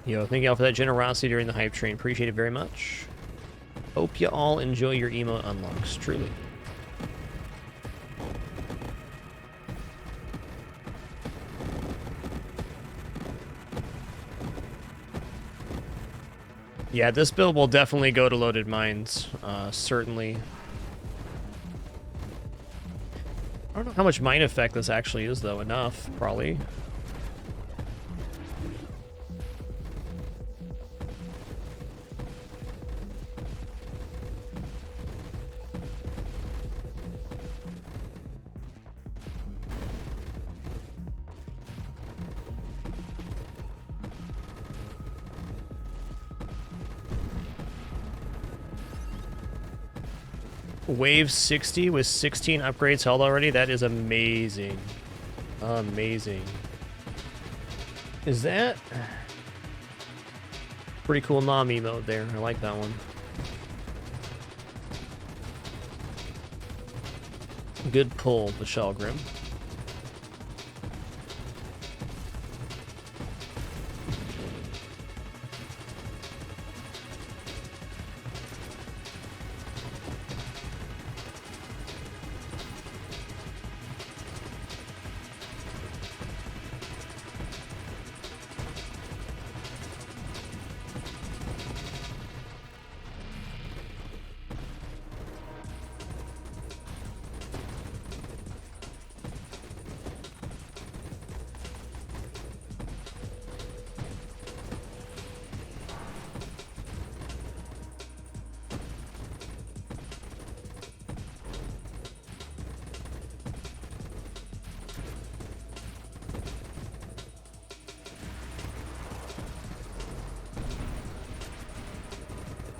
Yo, thank y'all for that generosity during the hype train. Appreciate it very much. Hope you all enjoy your emote unlocks, truly. Yeah, this build will definitely go to loaded mines, certainly. I don't know how much mine effect this actually is, though. Enough, probably. Wave 60 with 16 upgrades held already. That is amazing. Amazing. Is that pretty cool Nami mode there? I like that one. Good pull, the Shellgrim.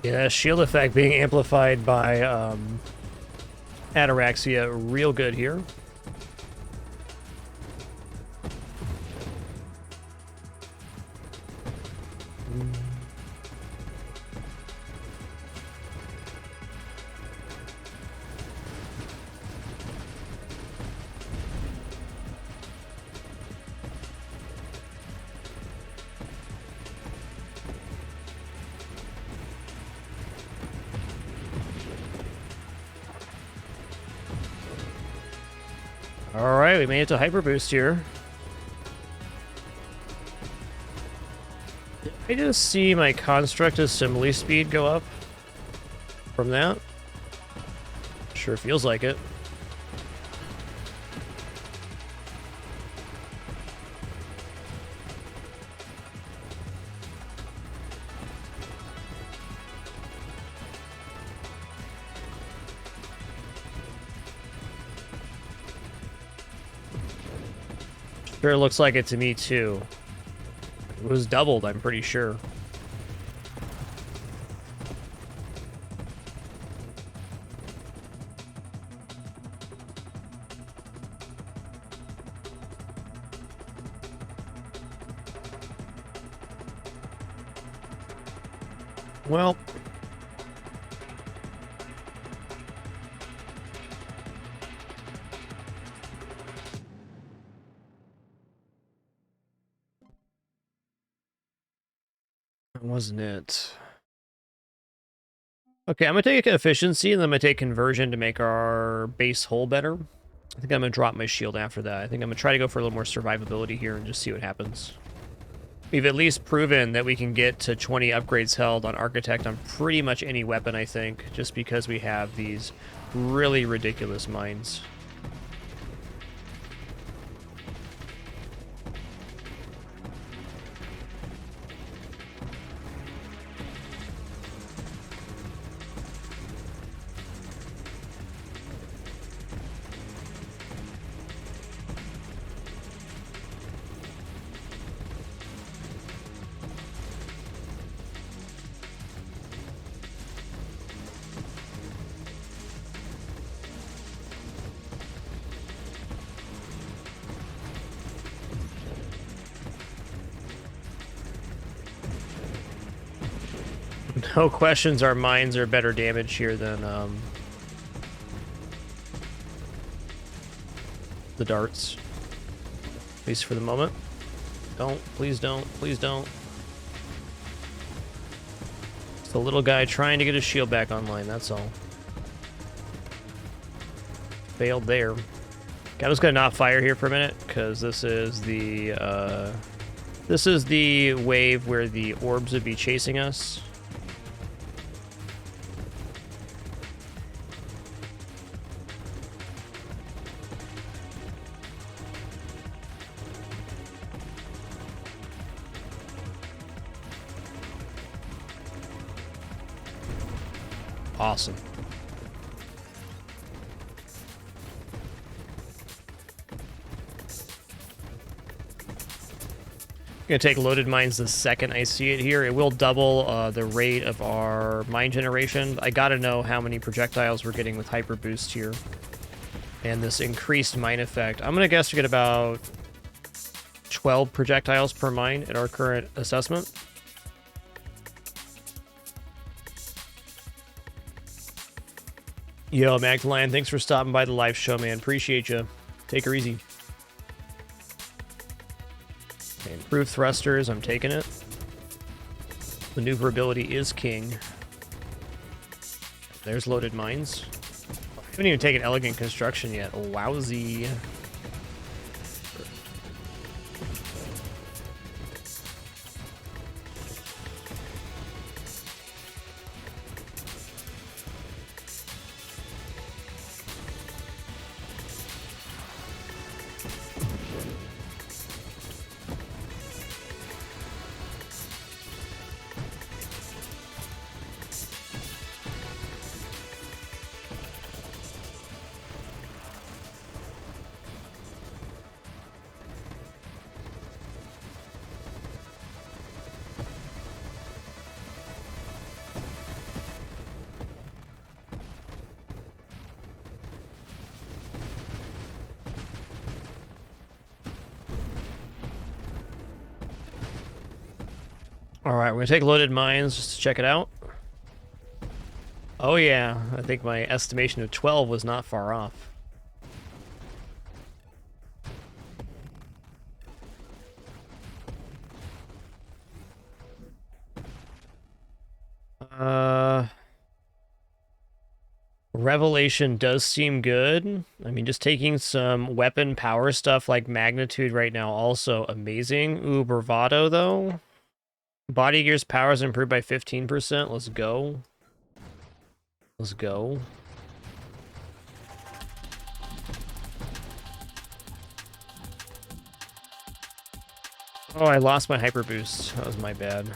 Yeah, shield effect being amplified by Ataraxia, real good here. Alright, we made it to Hyper Boost here. Did I just see my Construct Assembly speed go up from that? Sure feels like it. Sure looks like it to me too. It was doubled, I'm pretty sure. Well, that wasn't it. Okay, I'm gonna take efficiency and then I'm gonna take conversion to make our base hull better. I think I'm gonna drop my shield after that. I think I'm gonna try to go for a little more survivability here and just see what happens. We've at least proven that we can get to 20 upgrades held on Architect on pretty much any weapon, I think, just because we have these really ridiculous mines. No questions, our mines are better damage here than the darts. At least for the moment. Don't, please don't, please don't. It's the little guy trying to get his shield back online, that's all. Failed there. Okay, I'm just gonna not fire here for a minute, because this is the wave where the orbs would be chasing us. Awesome. I'm gonna take loaded mines the second I see it here. It will double the rate of our mine generation. I gotta know how many projectiles we're getting with Hyper Boost here. And this increased mine effect. I'm gonna guess we get about 12 projectiles per mine at our current assessment. Yo, Magdalene, thanks for stopping by the live show, man. Appreciate you. Take her easy. Okay, improved thrusters, I'm taking it. Maneuverability is king. There's loaded mines. I haven't even taken elegant construction yet. Wowsy. All right, we're gonna take loaded mines just to check it out. Oh yeah, I think my estimation of 12 was not far off. Revelation does seem good. I mean, just taking some weapon power stuff like Magnitude right now, also amazing. Ooh, Bravado, though. Body Gear's power is improved by 15%. Let's go. Let's go. Oh, I lost my hyper boost. That was my bad.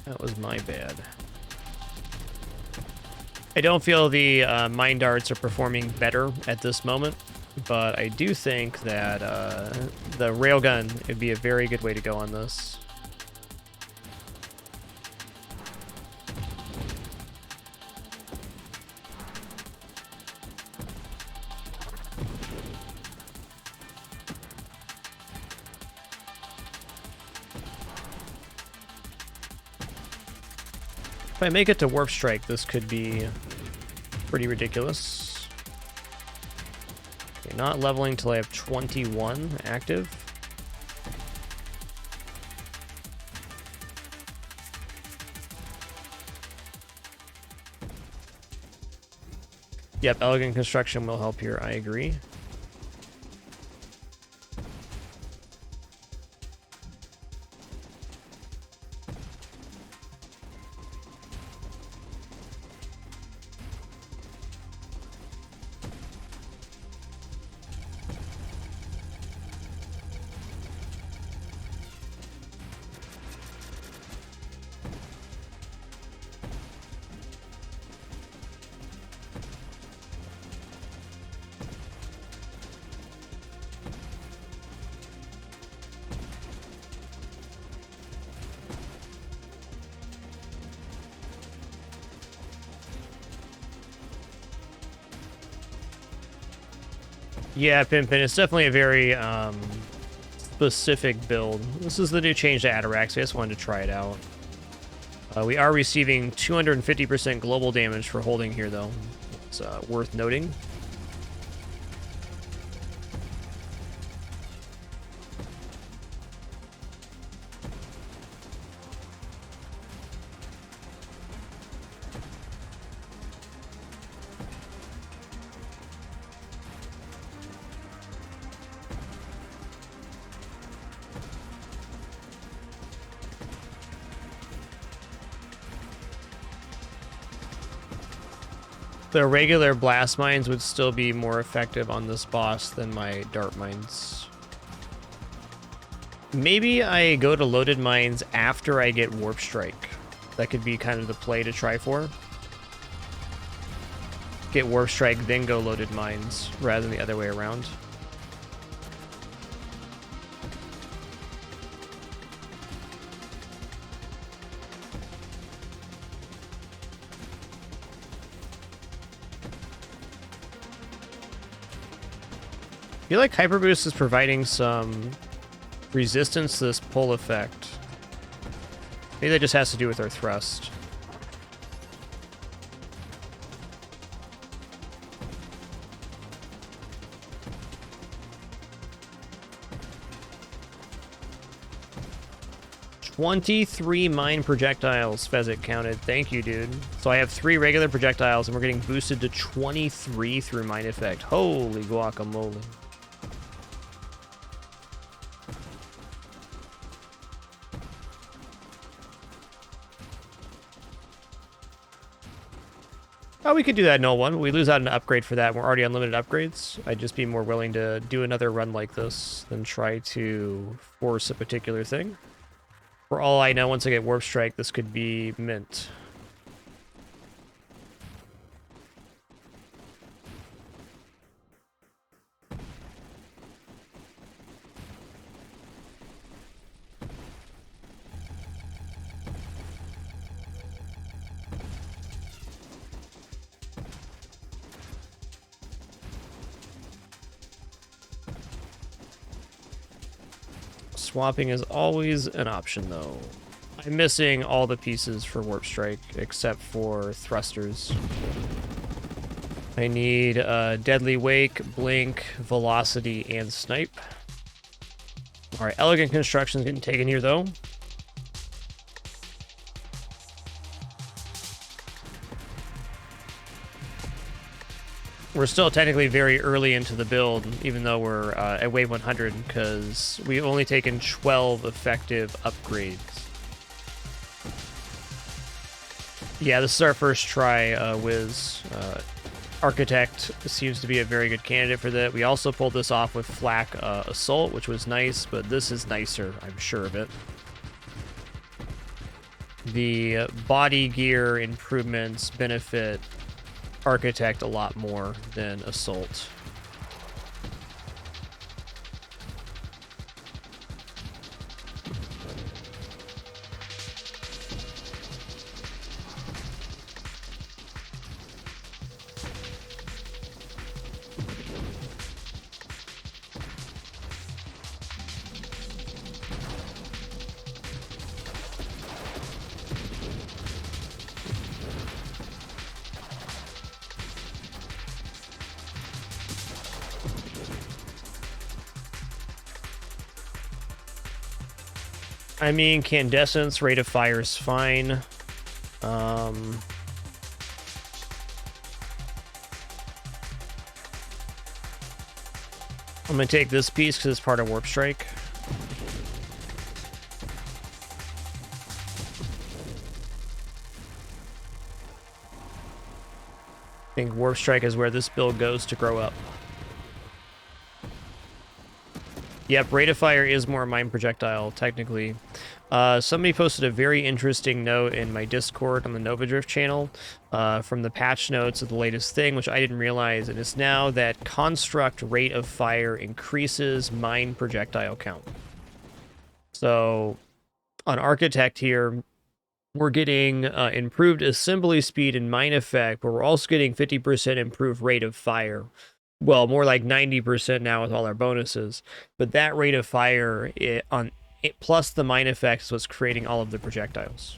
That was my bad. I don't feel the mine darts are performing better at this moment, but I do think that the railgun would be a very good way to go on this. If I make it to Warp Strike, this could be pretty ridiculous. Okay, not leveling till I have 21 active. Yep, Elegant Construction will help here, I agree. Yeah, Pimpin, it's definitely a very specific build. This is the new change to Atarax. I just wanted to try it out. We are receiving 250% global damage for holding here, though. It's worth noting. The regular blast mines would still be more effective on this boss than my dart mines. Maybe I go to loaded mines after I get Warp Strike. That could be kind of the play to try for. Get Warp Strike, then go loaded mines, rather than the other way around. I feel like Hyper Boost is providing some resistance to this pull effect. Maybe that just has to do with our thrust. "23 mine projectiles," Fezzik counted. Thank you, dude. So I have 3 regular projectiles, and we're getting boosted to 23 through mine effect. Holy guacamole. Oh, we could do that in 01. We lose out an upgrade for that. We're already unlimited upgrades. I'd just be more willing to do another run like this than try to force a particular thing. For all I know, once I get Warp Strike, this could be mint. Swapping is always an option, though. I'm missing all the pieces for Warp Strike except for thrusters. I need Deadly Wake, Blink, Velocity, and Snipe. Alright, Elegant Construction's getting taken here, though. We're still technically very early into the build, even though we're at wave 100, because we've only taken 12 effective upgrades. Yeah, this is our first try, Wiz. Architect seems to be a very good candidate for that. We also pulled this off with Flak Assault, which was nice, but this is nicer, I'm sure of it. The body gear improvements benefit Architect a lot more than Assault. I mean, Candescence, rate of fire is fine. I'm gonna take this piece because it's part of Warp Strike. I think Warp Strike is where this build goes to grow up. Yep, rate of fire is more mine projectile, technically. Somebody posted a very interesting note in my Discord on the Nova Drift channel from the patch notes of the latest thing, which I didn't realize, and it's now that construct rate of fire increases mine projectile count. So on Architect here, we're getting improved assembly speed and mine effect, but we're also getting 50% improved rate of fire. Well, more like 90% now with all our bonuses. But that rate of fire plus the mine effect is what's creating all of the projectiles.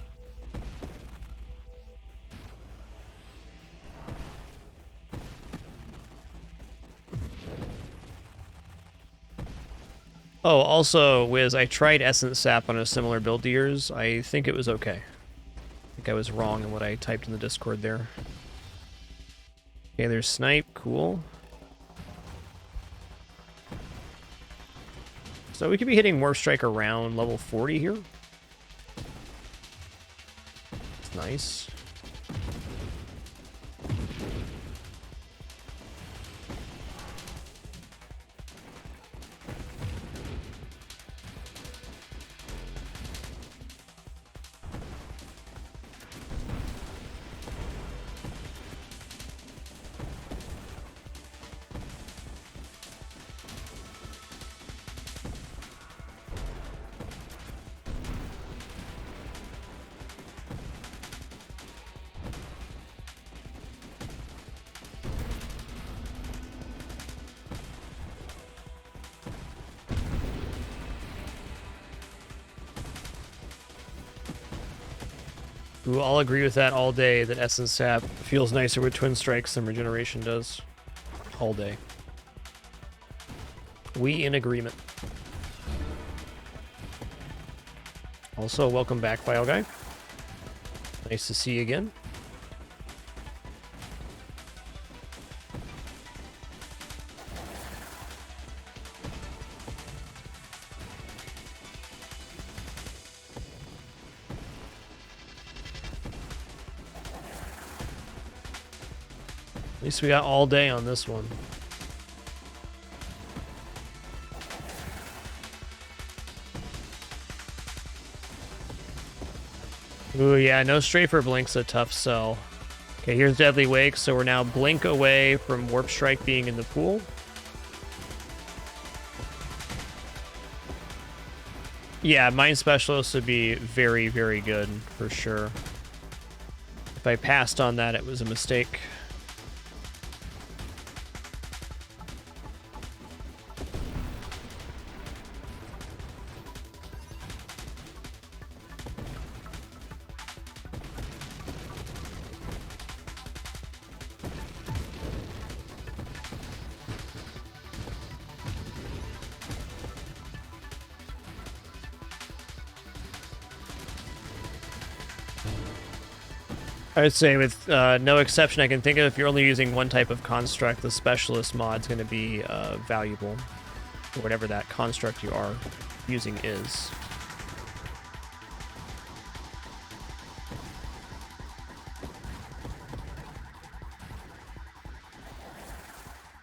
Oh, also, Wiz, I tried Essence Sap on a similar build to yours. I think it was okay. I think I was wrong in what I typed in the Discord there. Okay, there's Snipe. Cool. So we could be hitting Warp Strike around level 40 here. It's nice. We'll all agree with that all day, that Essence Sap feels nicer with Twin Strikes than Regeneration does. All day. We in agreement. Also, welcome back, File Guy. Nice to see you again. At least we got all day on this one. Ooh, yeah, no Strafer Blink's a tough sell. Okay, here's Deadly Wake, so we're now Blink away from Warp Strike being in the pool. Yeah, Mind Specialist would be very, very good, for sure. If I passed on that, it was a mistake. I'd say with no exception I can think of, if you're only using one type of construct, the specialist mod's going to be valuable, or whatever that construct you are using is.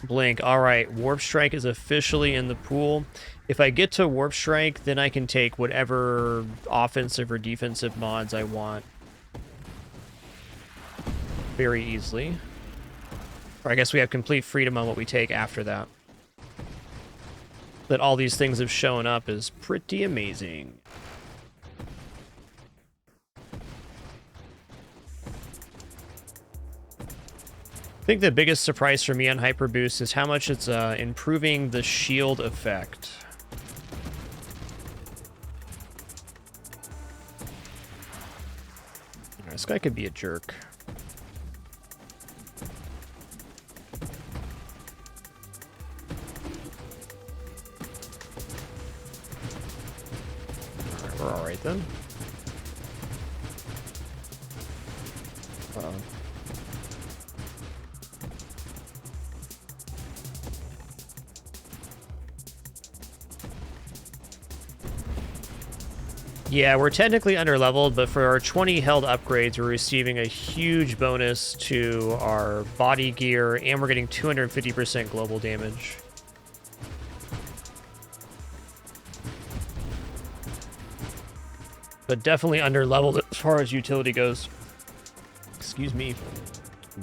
Blink. All right, Warp Strike is officially in the pool. If I get to Warp Strike, then I can take whatever offensive or defensive mods I want very easily. Or I guess we have complete freedom on what we take after that. That all these things have shown up is pretty amazing. I think the biggest surprise for me on Hyper Boost is how much it's improving the shield effect. This guy could be a jerk. Alright, we're alright then. Uh-oh. Yeah, we're technically underleveled, but for our 20 held upgrades, we're receiving a huge bonus to our body gear, and we're getting 250% global damage. But definitely underleveled as far as utility goes. Excuse me.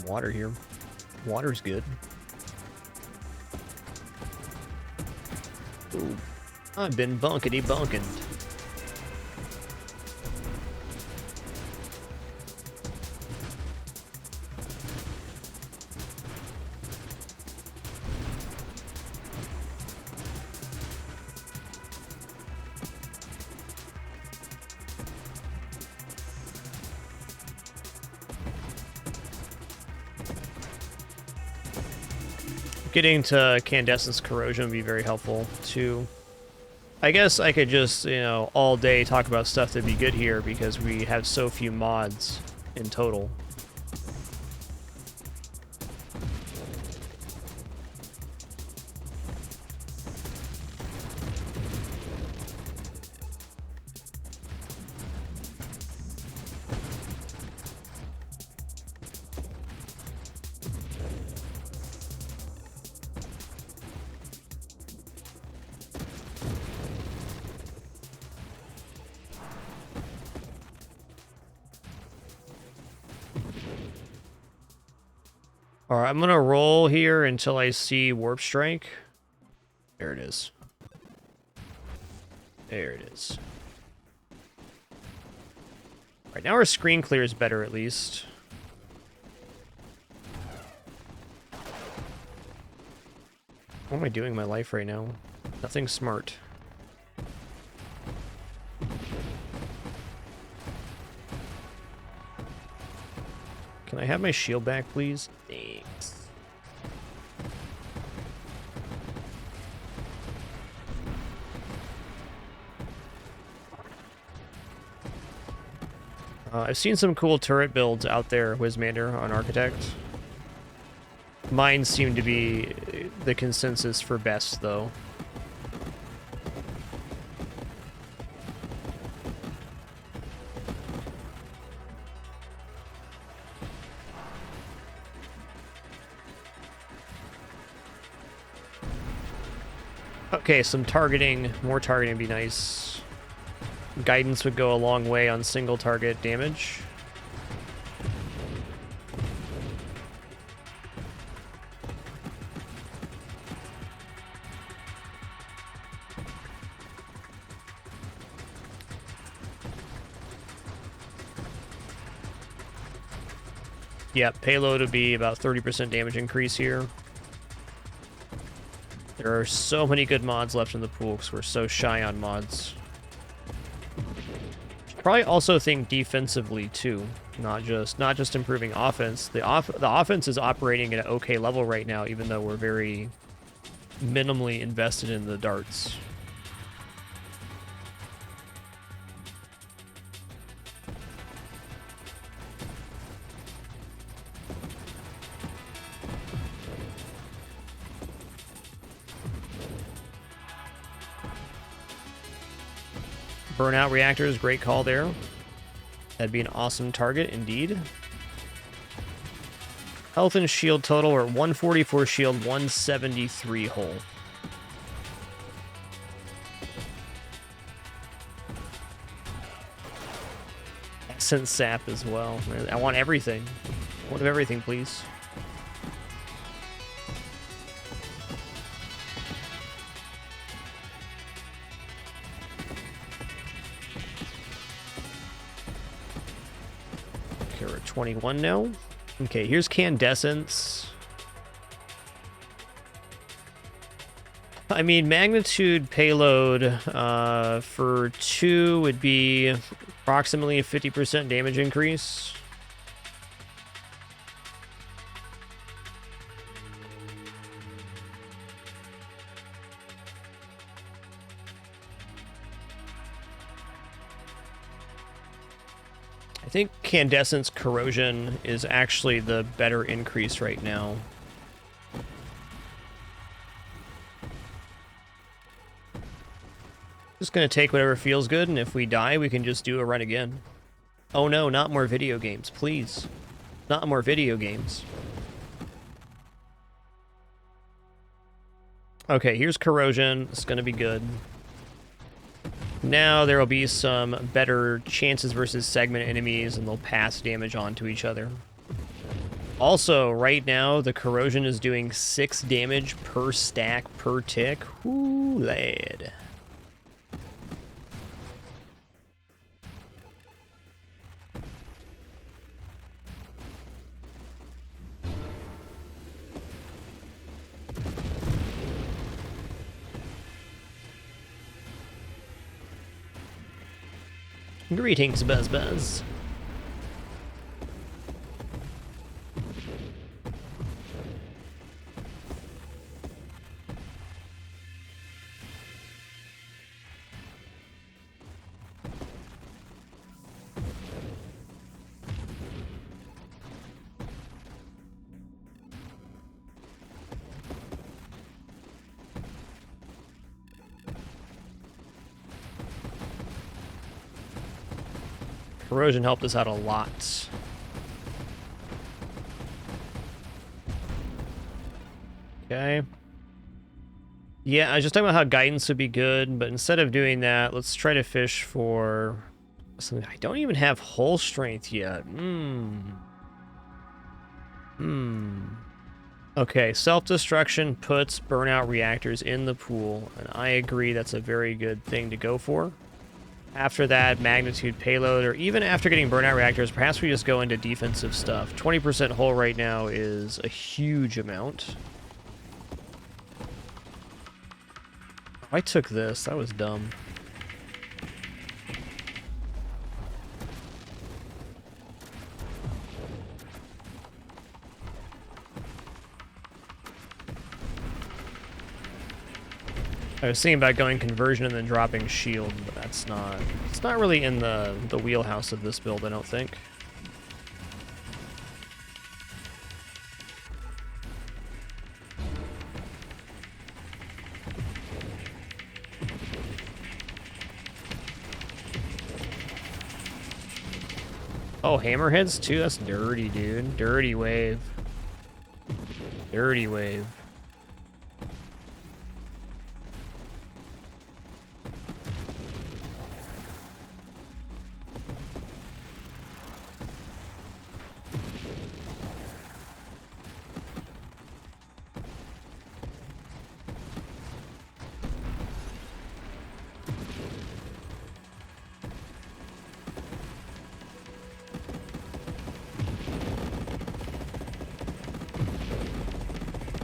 Water here. Water's good. Ooh. I've been bunkety-bunkin'. Getting to Candescence Corrosion would be very helpful, too. I guess I could just, you know, all day talk about stuff that'd be good here because we have so few mods in total. All right, I'm gonna roll here until I see Warp Strike. There it is. There it is. All right, now our screen clear is better at least. What am I doing in my life right now? Nothing smart. Can I have my shield back, please? Thanks. I've seen some cool turret builds out there, Wizmander, on Architect. Mine seem to be the consensus for best, though. Okay, some targeting, more targeting would be nice. Guidance would go a long way on single target damage. Yep, payload would be about 30% damage increase here. There are so many good mods left in the pool because we're so shy on mods. Should probably also think defensively too, not just improving offense. The offense is operating at an okay level right now, even though we're very minimally invested in the darts. Burnout reactors, great call there. That'd be an awesome target indeed. Health and shield total are 144 shield, 173 hull. Essence sap as well. I want everything. One of everything, please. Okay, we're at 21 now. Okay, here's Candescence. I mean, magnitude payload for 2 would be approximately a 50% damage increase. I think Candescence Corrosion is actually the better increase right now. Just gonna take whatever feels good, and if we die, we can just do a run again. Oh no, not more video games, please. Not more video games. Okay, here's Corrosion. It's gonna be good. Now there will be some better chances versus segment enemies, and they'll pass damage on to each other. Also, right now, the Corrosion is doing 6 damage per stack per tick. Ooh, lad. Greetings, Buzz Buzz. Corrosion helped us out a lot. Okay. Yeah, I was just talking about how guidance would be good, but instead of doing that, let's try to fish for something. I don't even have hull strength yet. Okay, self-destruction puts burnout reactors in the pool, and I agree that's a very good thing to go for. After that, magnitude payload, or even after getting burnout reactors, perhaps we just go into defensive stuff. 20% hull right now is a huge amount. I took this. That was dumb. I was thinking about going conversion and then dropping shield, but it's not really in the wheelhouse of this build, I don't think. Oh, hammerheads too? That's dirty, dude. Dirty wave. Dirty wave.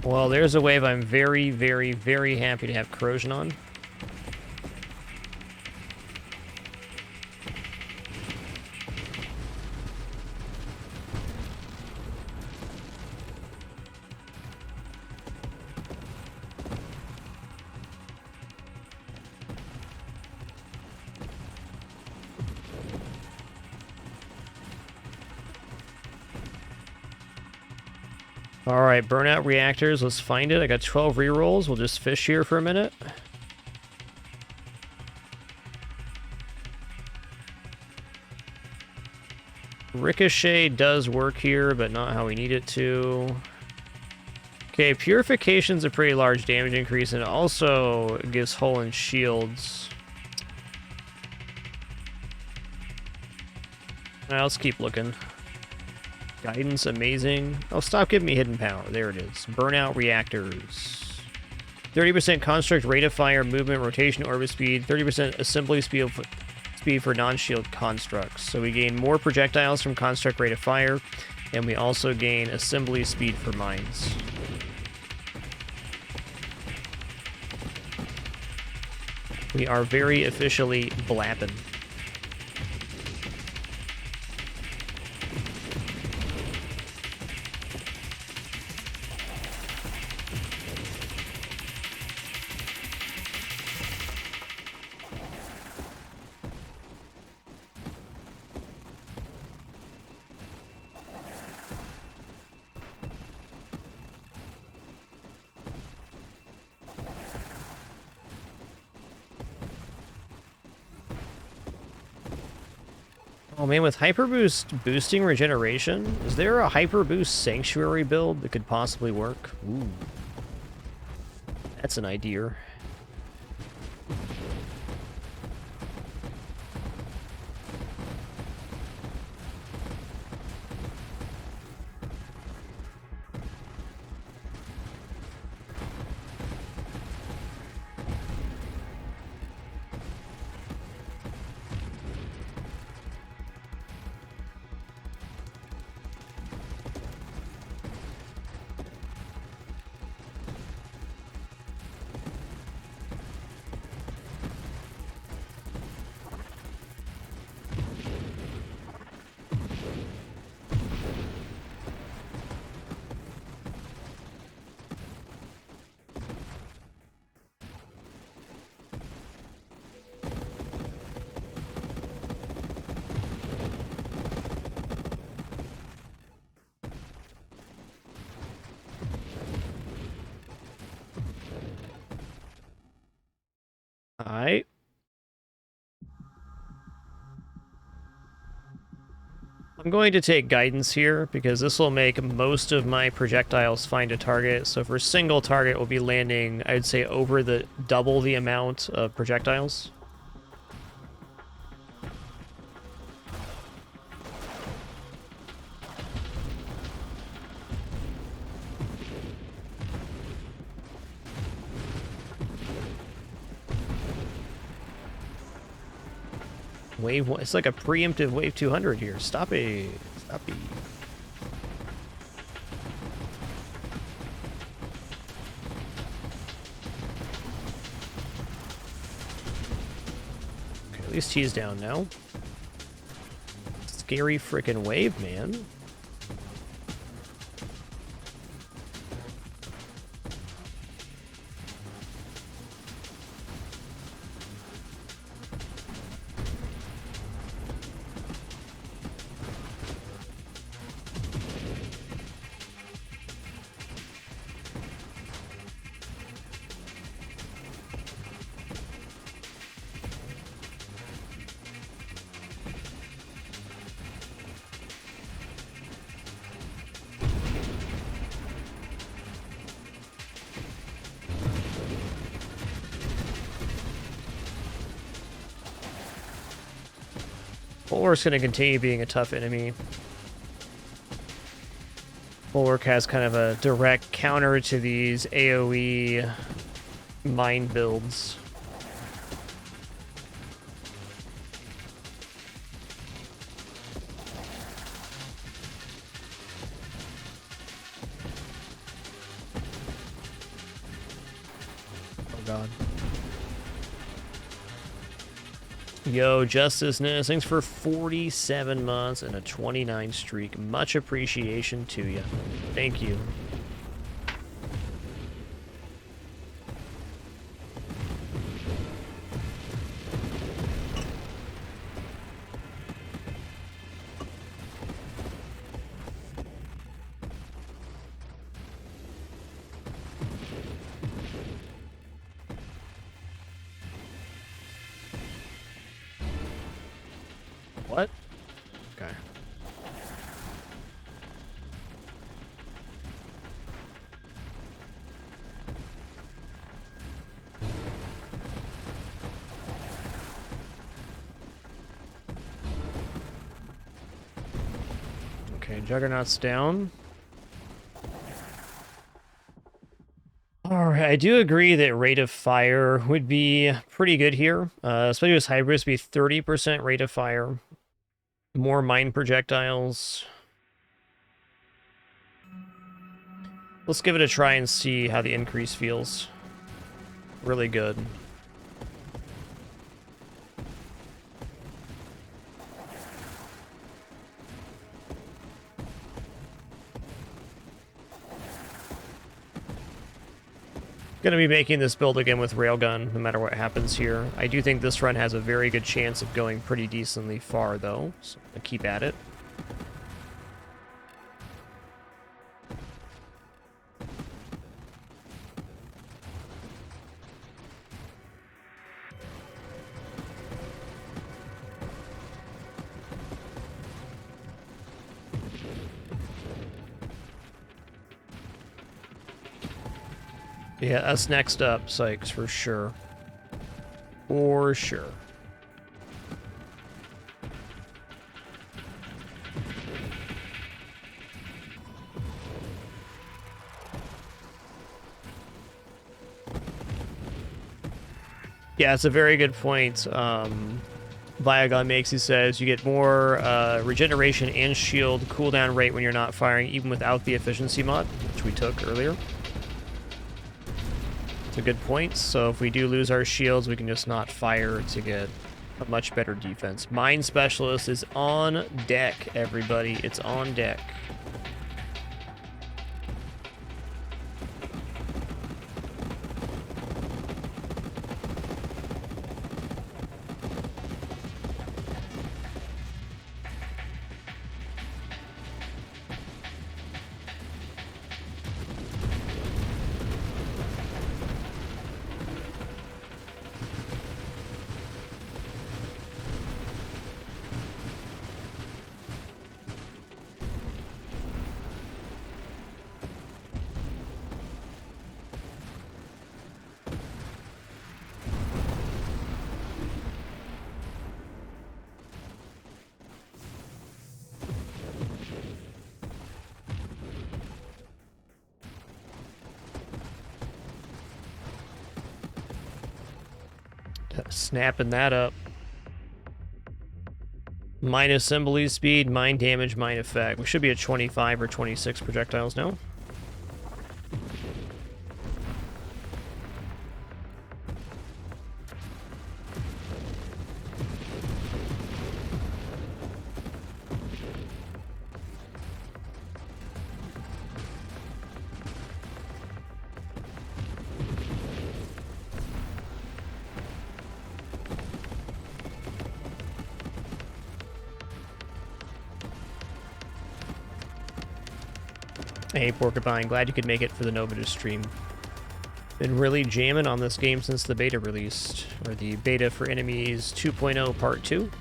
Well, there's a wave I'm very, very, very happy to have corrosion on. Alright, burnout reactors, let's find it. I got 12 rerolls. We'll just fish here for a minute. Ricochet does work here, but not how we need it to. Okay, Purification's a pretty large damage increase, and it also gives hull and shields. Alright, let's keep looking. Guidance, amazing. Oh, stop giving me hidden power. There it is. Burnout reactors. 30% construct rate of fire, movement, rotation, orbit speed. 30% assembly speed for non-shield constructs. So we gain more projectiles from construct rate of fire, and we also gain assembly speed for mines. We are very officially blapping. Oh man, with Hyper Boost boosting regeneration, is there a Hyper Boost Sanctuary build that could possibly work? Ooh. That's an idea. Alright. I'm going to take guidance here because this will make most of my projectiles find a target. So for single target, we'll be landing, I'd say, over the double the amount of projectiles. Wave one, it's like a preemptive wave 200 here. Stop it. Stop it. Okay, at least he's down now. Scary freaking wave, man. Bulwark's going to continue being a tough enemy. Bulwark has kind of a direct counter to these AoE mine builds. Oh god. Yo, Justiceness, thanks for 47 months and a 29 streak. Much appreciation to you. Thank you. What? Okay. Juggernaut's down. Alright, I do agree that rate of fire would be pretty good here. Especially with hybrids, be 30% rate of fire. More mine projectiles. Let's give it a try and see how the increase feels. Really good. Gonna be making this build again with Railgun, no matter what happens here. I do think this run has a very good chance of going pretty decently far, though, so I'll keep at it. Yeah, us next up, Sykes, for sure. For sure. Yeah, it's a very good point. Viagon makes, he says, you get more regeneration and shield cooldown rate when you're not firing, even without the efficiency mod, which we took earlier. It's a good point. So if we do lose our shields, we can just not fire to get a much better defense. Mine Specialist is on deck, everybody. It's on deck. Snapping that up. Mine assembly speed, mine damage, mine effect. We should be at 25 or 26 projectiles now. Hey, Porcupine, glad you could make it for the Novatus stream. Been really jamming on this game since the beta released, or the beta for Enemies 2.0 Part 2.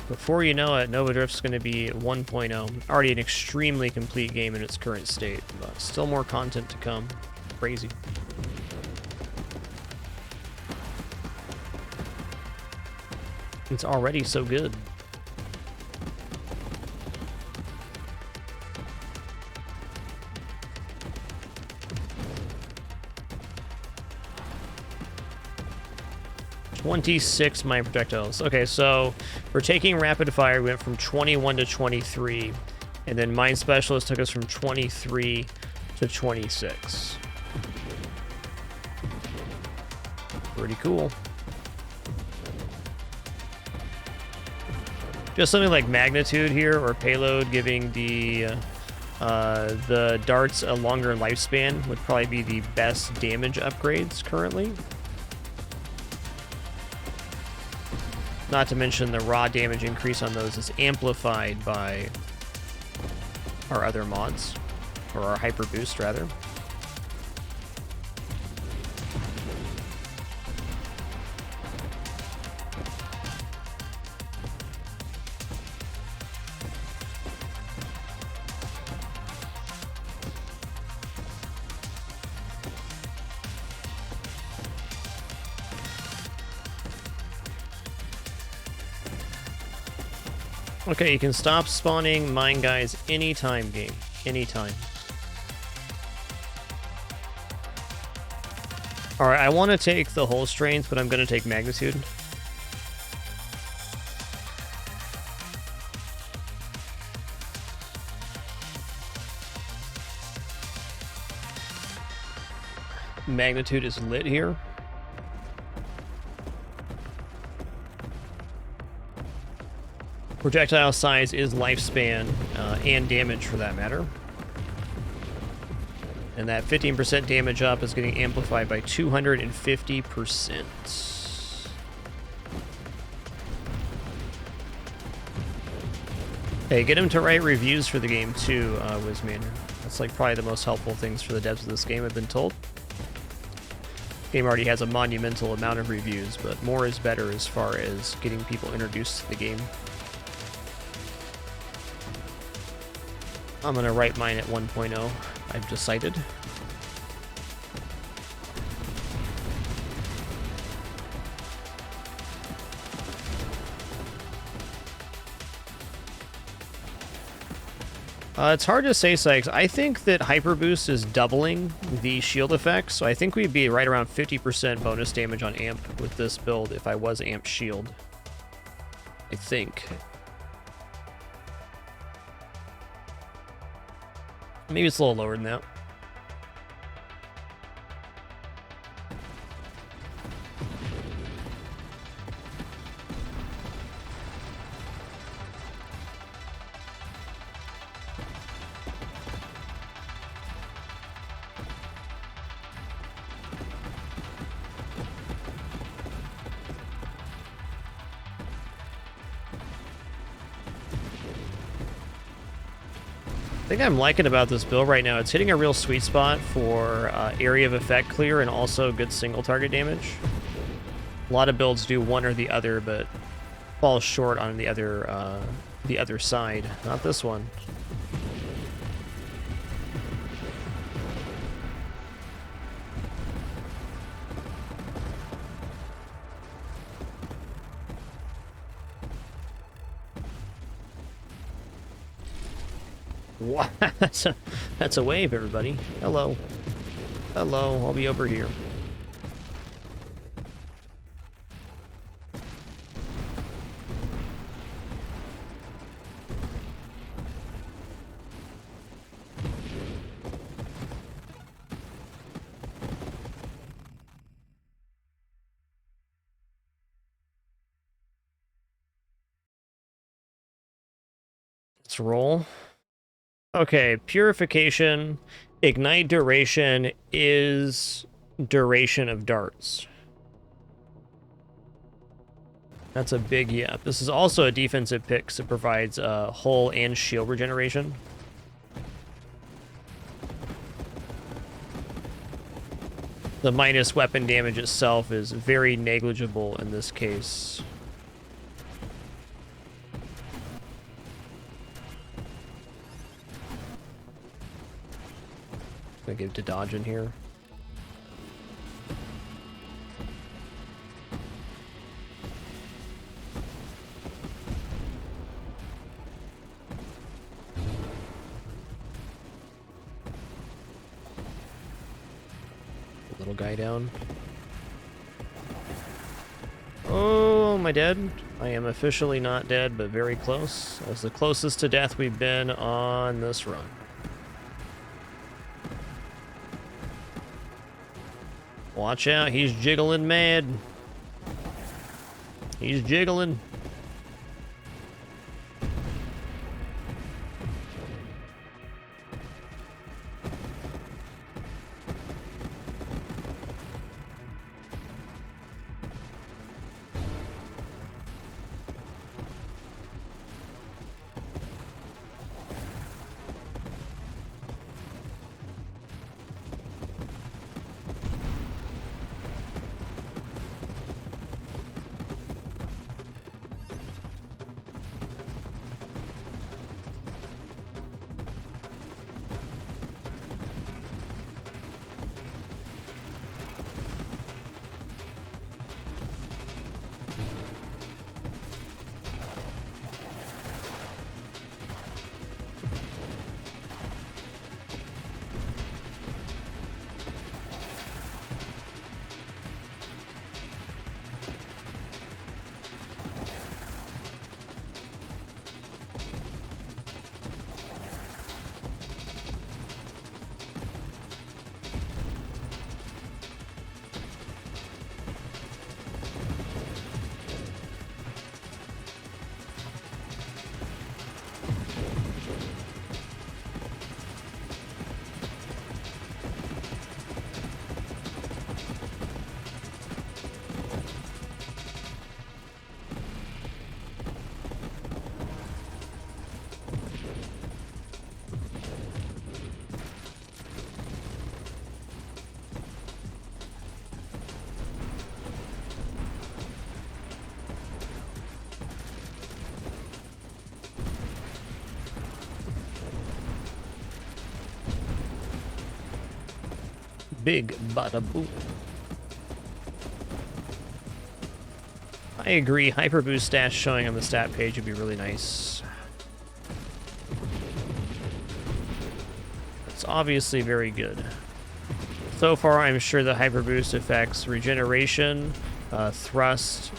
Before you know it, Nova Drift's going to be 1.0. Already an extremely complete game in its current state, but still more content to come. Crazy. It's already so good. $26 mine projectiles. Okay, so we're taking rapid fire. We went from 21 to 23, and then mine specialist took us from 23 to 26. Pretty cool. Just something like magnitude here, or payload, giving the darts a longer lifespan would probably be the best damage upgrades currently. Not to mention the raw damage increase on those is amplified by our other mods, or our hyper boost rather. Okay, you can stop spawning mine guys anytime, game. Anytime. Alright, I want to take the whole strength, but I'm going to take magnitude. Magnitude is lit here. Projectile size is lifespan, and damage for that matter. And that 15% damage up is getting amplified by 250%. Hey, get him to write reviews for the game too, Wizman. That's like probably the most helpful things for the devs of this game, I've been told. The game already has a monumental amount of reviews, but more is better as far as getting people introduced to the game. I'm gonna write mine at 1.0, I've decided. It's hard to say, Sykes. I think that Hyper Boost is doubling the shield effect, so I think we'd be right around 50% bonus damage on Amp with this build if I was Amp Shield. I think. Maybe it's a little lower than that. The thing I'm liking about this build right now, it's hitting a real sweet spot for area of effect clear and also good single target damage. A lot of builds do one or the other, but falls short on the other side. Not this one. What? That's a wave, everybody. Hello. Hello, I'll be over here. Let's roll. Okay, purification, ignite duration is duration of darts. That's a big yeah. This is also a defensive pick, so it provides hull and shield regeneration. The minus weapon damage itself is very negligible in this case. I'm gonna give it to dodge in here. Little guy down. Oh, am I dead? I am officially not dead, but very close. That's the closest to death we've been on this run. Watch out, he's jiggling mad. He's jiggling. Big bada boom. I agree. Hyper boost stats showing on the stat page would be really nice. It's obviously very good. So far, I'm sure the hyper boost affects regeneration, thrust,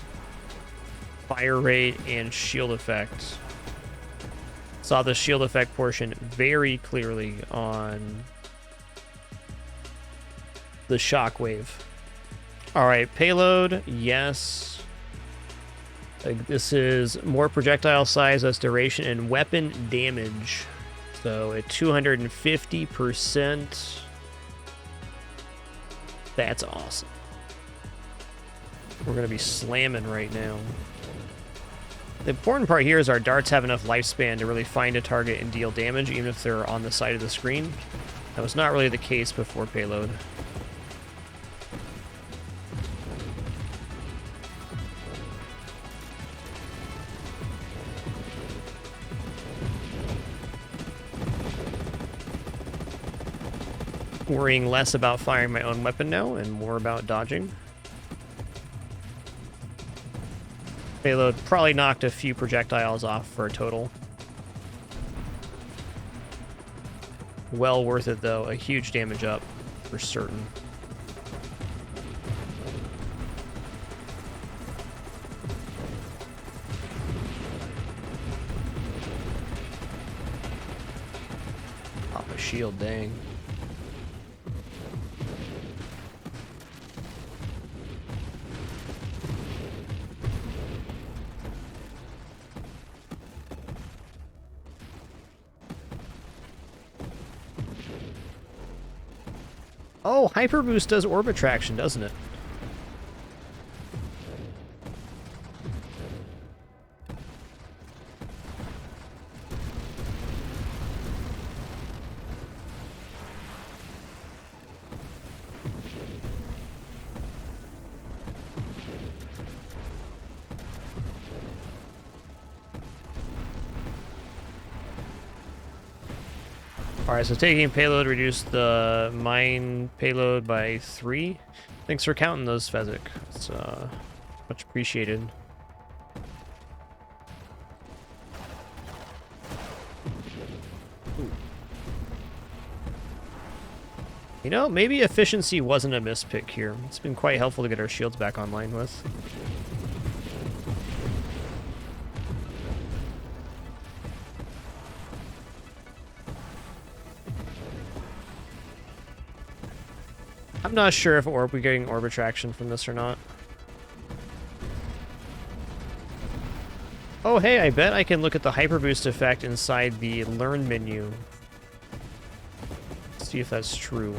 fire rate, and shield effect. Saw the shield effect portion very clearly on the shockwave. All right, payload, yes. This is more projectile size, less duration, and weapon damage. So at 250%. That's awesome. We're going to be slamming right now. The important part here is our darts have enough lifespan to really find a target and deal damage, even if they're on the side of the screen. That was not really the case before payload. Worrying less about firing my own weapon now and more about dodging. Payload probably knocked a few projectiles off for a total. Well worth it though, a huge damage up for certain. Pop a shield, dang. Oh, Hyper Boost does orbit traction, doesn't it? Alright, so taking payload reduced the mine payload by 3. Thanks for counting those, Fezzik. It's much appreciated. Ooh. You know, maybe efficiency wasn't a mispick here. It's been quite helpful to get our shields back online with. I'm not sure if we're getting orbit traction from this or not. Oh, hey, I bet I can look at the hyper boost effect inside the learn menu. See if that's true.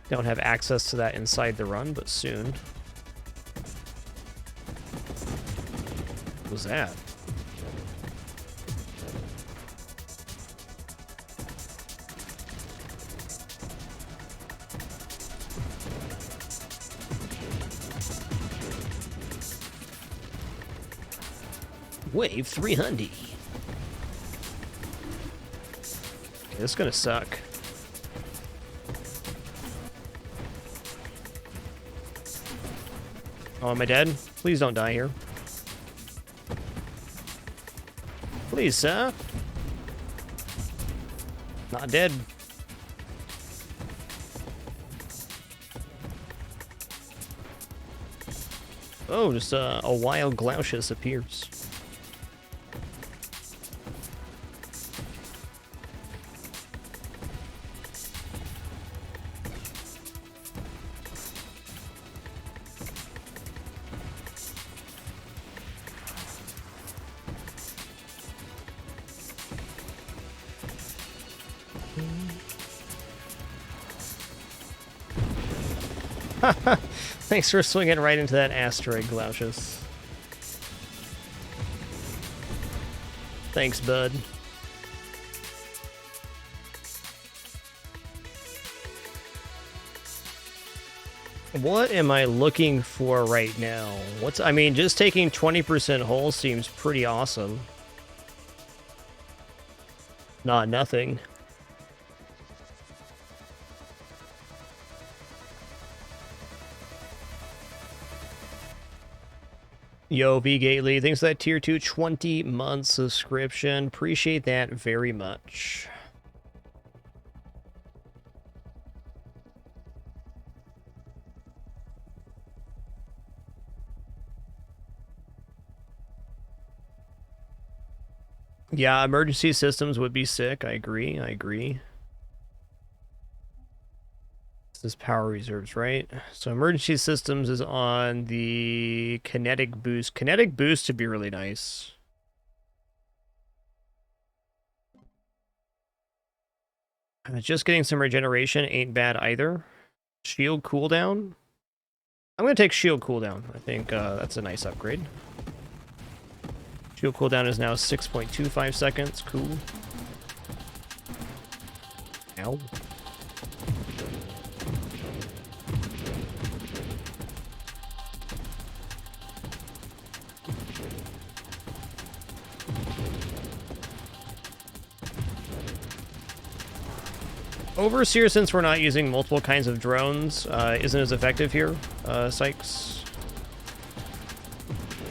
Don't have access to that inside the run, but soon. What was that? Wave 300. Okay, this is gonna suck. Oh, am I dead? Please don't die here. Please, sir. Not dead. Oh, just a wild Glaucius appears. Thanks for swinging right into that asteroid, Glaucius. Thanks, bud. What am I looking for right now? I mean, just taking 20% hull seems pretty awesome. Not nothing. Yo, V Gately, thanks for that tier 2 20-month subscription. Appreciate that very much. Yeah, emergency systems would be sick. I agree. This is power reserves, right? So emergency systems is on the kinetic boost. Kinetic boost would be really nice. Just getting some regeneration ain't bad either. Shield cooldown. I'm going to take shield cooldown. I think that's a nice upgrade. Shield cooldown is now 6.25 seconds. Cool. Ow. Overseer, since we're not using multiple kinds of drones, isn't as effective here, Sykes.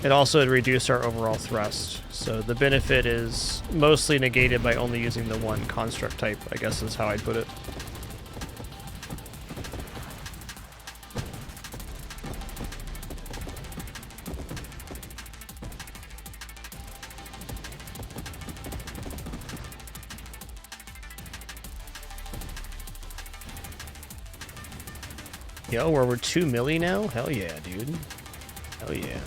It also would reduce our overall thrust, so the benefit is mostly negated by only using the one construct type, I guess is how I'd put it. Yo, we're 2 milli now? Hell yeah, dude. Hell yeah.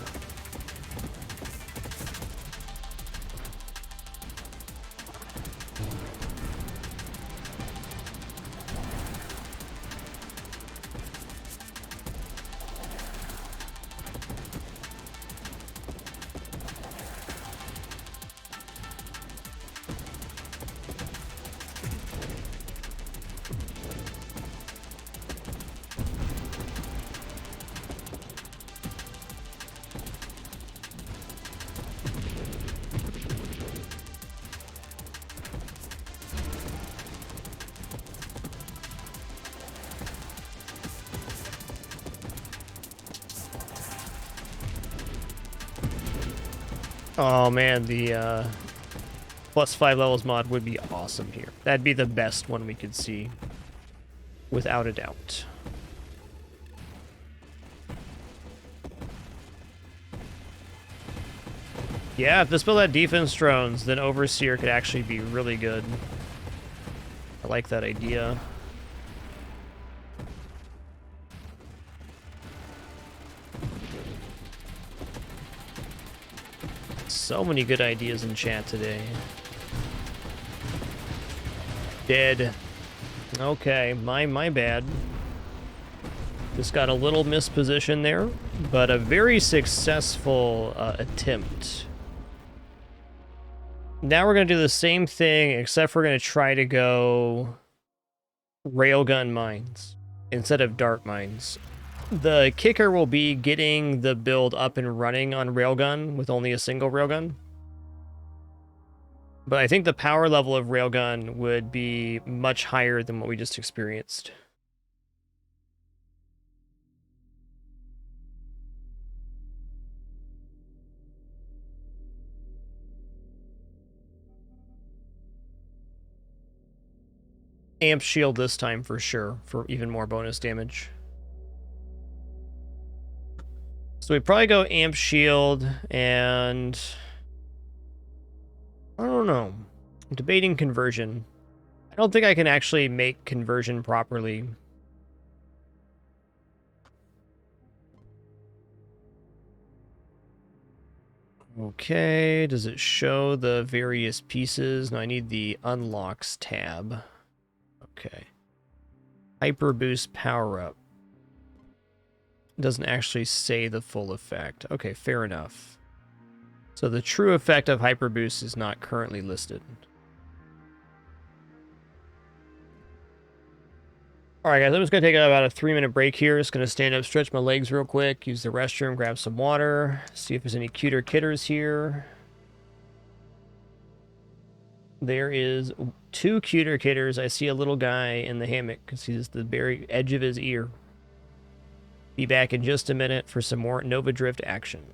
Oh man, the +5 levels mod would be awesome here. That'd be the best one we could see, without a doubt. Yeah, if this build had defense drones, then Overseer could actually be really good. I like that idea. So many good ideas in chat today. Dead. Okay, my bad. Just got a little misposition there, but a very successful attempt. Now we're going to do the same thing, except we're going to try to go railgun mines instead of dart mines. The kicker will be getting the build up and running on railgun with only a single railgun. But I think the power level of railgun would be much higher than what we just experienced. Amp shield this time for sure, for even more bonus damage. So we probably go amp shield, and I don't know. I'm debating conversion. I don't think I can actually make conversion properly. Okay, does it show the various pieces? No, I need the unlocks tab. Okay. Hyper boost power up. Doesn't actually say the full effect. Okay, fair enough. So the true effect of hyper boost is not currently listed. Alright guys, I'm just going to take about a 3-minute break here. Just going to stand up, stretch my legs real quick, use the restroom, grab some water, see if there's any cuter kitters here. There is 2 cuter kitters. I see a little guy in the hammock because he's the very edge of his ear. Be back in just a minute for some more Nova Drift action.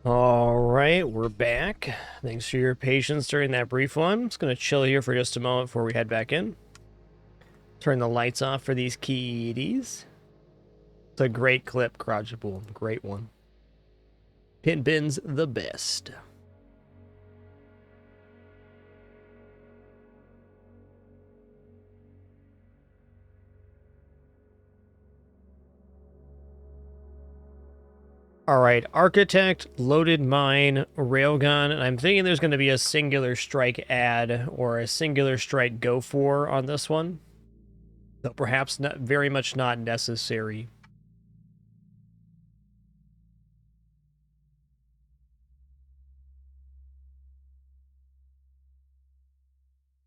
All right, we're back. Thanks for your patience during that brief one. I'm just going to chill here for just a moment before we head back in. Turn the lights off for these kitties. It's a great clip, Garage Bull. Great one. Pin Bin's the best. All right, Architect, Loaded Mine, Railgun, and I'm thinking there's going to be a Singular Strike add or a Singular Strike go for on this one. Though perhaps not very much not necessary.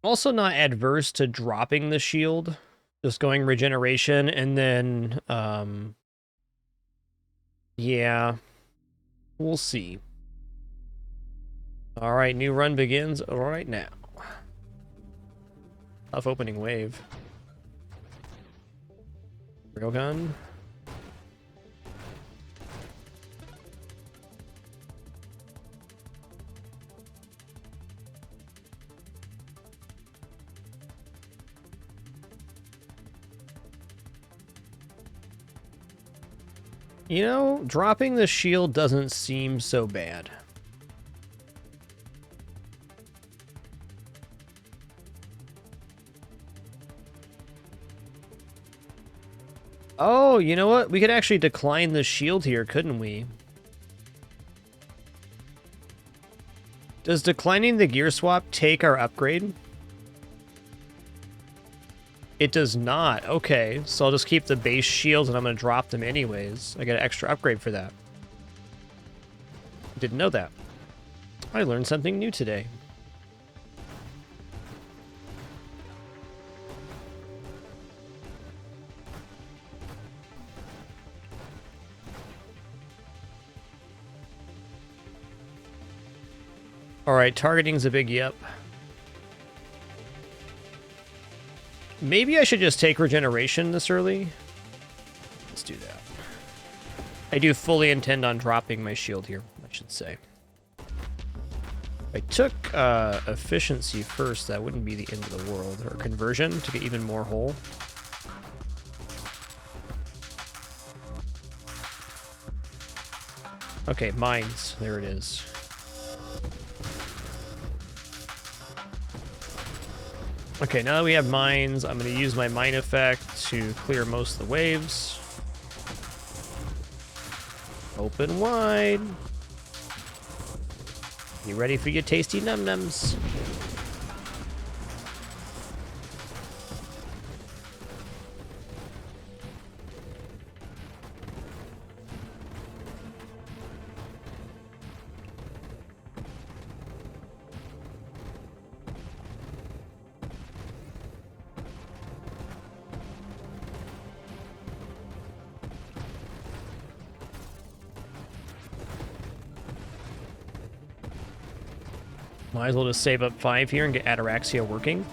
Also not adverse to dropping the shield. Just going regeneration and then, yeah, we'll see. All right, new run begins right now. Tough opening wave. Railgun. You know, dropping the shield doesn't seem so bad. Oh, you know what? We could actually decline the shield here, couldn't we? Does declining the gear swap take our upgrade? It does not. Okay, so I'll just keep the base shields and I'm going to drop them anyways. I get an extra upgrade for that. Didn't know that. I learned something new today. Alright, targeting's a big yep. Maybe I should just take regeneration this early. Let's do that. I do fully intend on dropping my shield here, I should say. If I took efficiency first, that wouldn't be the end of the world. Or conversion to get even more whole. Okay, mines. There it is. Okay, now that we have mines, I'm going to use my mine effect to clear most of the waves. Open wide. You ready for your tasty num-nums? Might as well just save up 5 here and get Ataraxia working.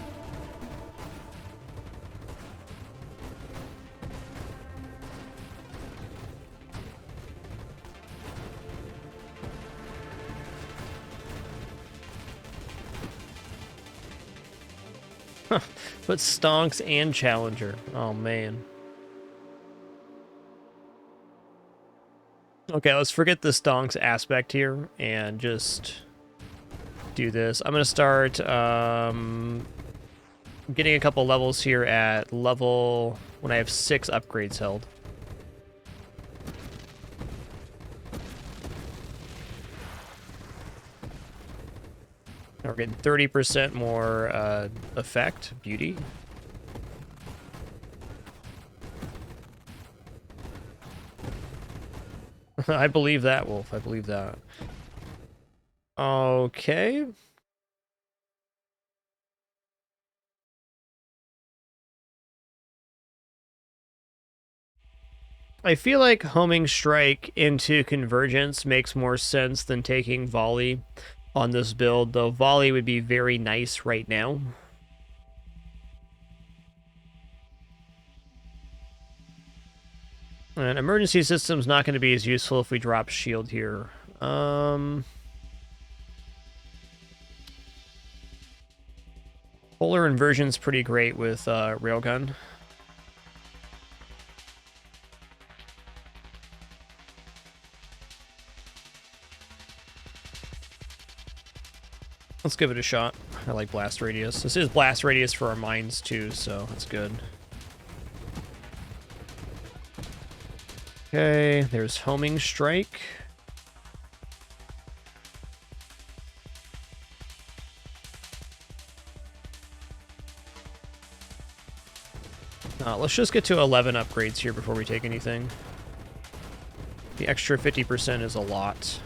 But Stonks and Challenger. Oh, man. Okay, let's forget the Stonks aspect here and just do this. I'm going to start getting a couple levels here at level when I have 6 upgrades held. We're getting 30% more effect, beauty. I believe that, Wolf. I believe that. Okay. I feel like homing strike into convergence makes more sense than taking volley on this build, though volley would be very nice right now. And emergency system's not going to be as useful if we drop shield here. Polar inversion's pretty great with railgun. Let's give it a shot. I like blast radius. This is blast radius for our mines too, so that's good. Okay, there's homing strike. Let's just get to 11 upgrades here before we take anything. The extra 50% is a lot.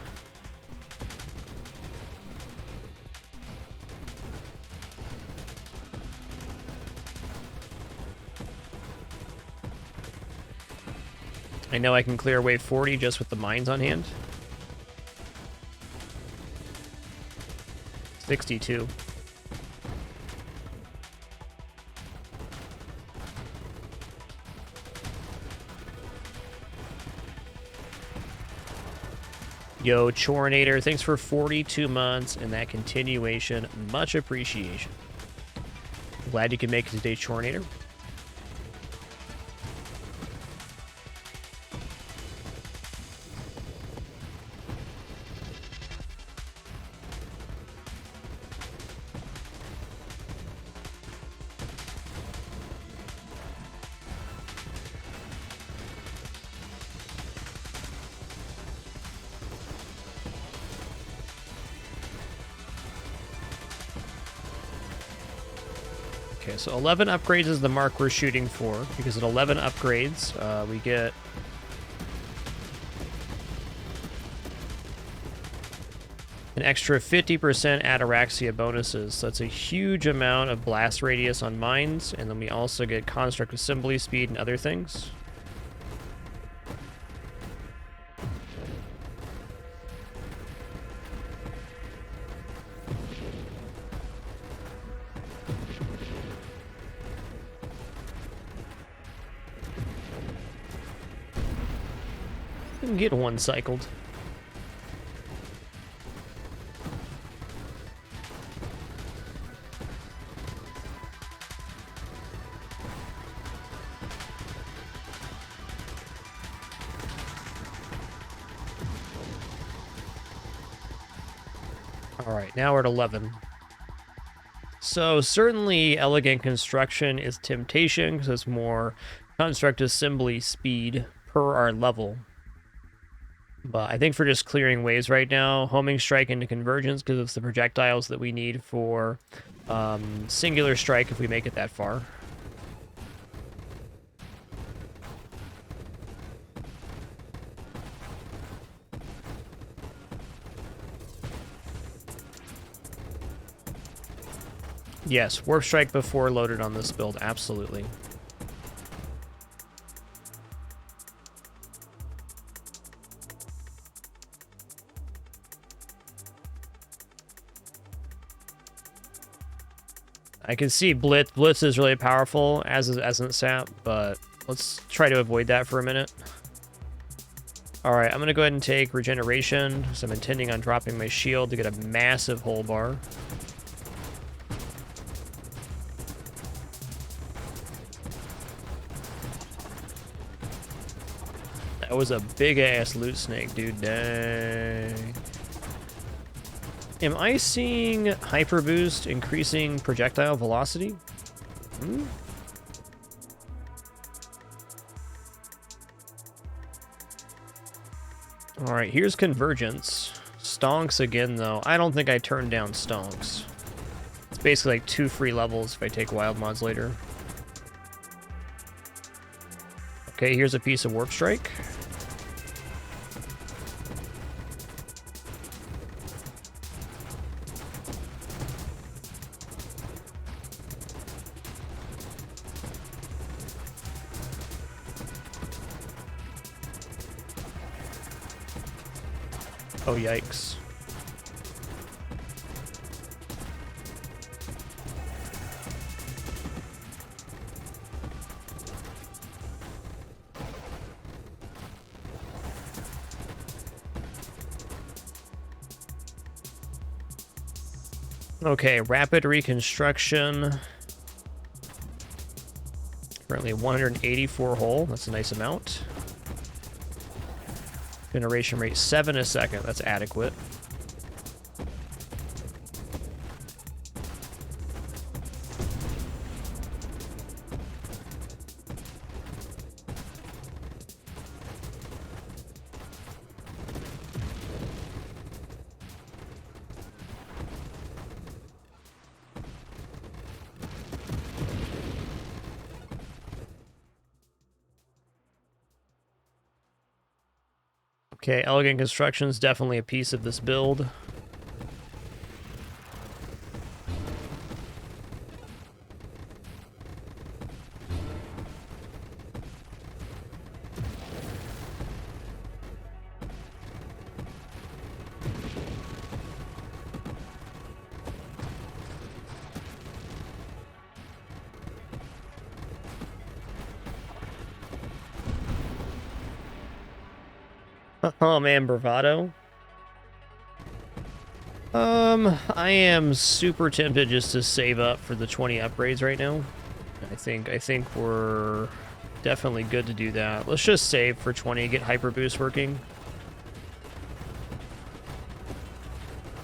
I know I can clear wave 40 just with the mines on hand. 62. Yo, Chorinator, thanks for 42 months and that continuation. Much appreciation. Glad you could make it today, Chorinator. Okay, so 11 upgrades is the mark we're shooting for, because at 11 upgrades, we get an extra 50% ataraxia bonuses. So that's a huge amount of blast radius on mines, and then we also get construct assembly speed and other things. Get one cycled. All right, now we're at 11. So certainly elegant construction is temptation because it's more construct assembly speed per our level. But I think for just clearing waves right now, homing strike into convergence because it's the projectiles that we need for singular strike if we make it that far. Yes, warp strike before loaded on this build, absolutely. I can see Blitz. Blitz is really powerful, as isn't Sap, but let's try to avoid that for a minute. Alright, I'm going to go ahead and take Regeneration, so I'm intending on dropping my shield to get a massive hull bar. That was a big-ass loot snake, dude. Dang. Am I seeing Hyper Boost increasing projectile velocity? Alright, here's Convergence. Stonks again, though. I don't think I turned down Stonks. It's basically like 2 free levels if I take Wild Mods later. Okay, here's a piece of Warp Strike. Oh, yikes. Okay, rapid reconstruction. Currently 184 hull. That's a nice amount. Generation rate 7 a second. That's adequate. Okay, elegant construction is definitely a piece of this build. Oh man, bravado. I am super tempted just to save up for the 20 upgrades right now. I think we're definitely good to do that. Let's just save for 20, get hyper boost working.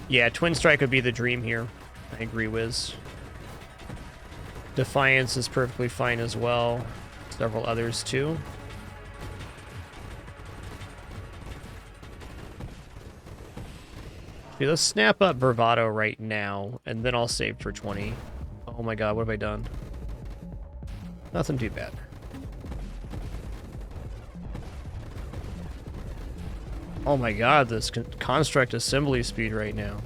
Yeah, twin strike would be the dream here. I agree, Wiz. Defiance is perfectly fine as well. Several others too. Okay, let's snap up Bravado right now, and then I'll save for 20. Oh my god, what have I done? Nothing too bad. Oh my god, this construct assembly speed right now.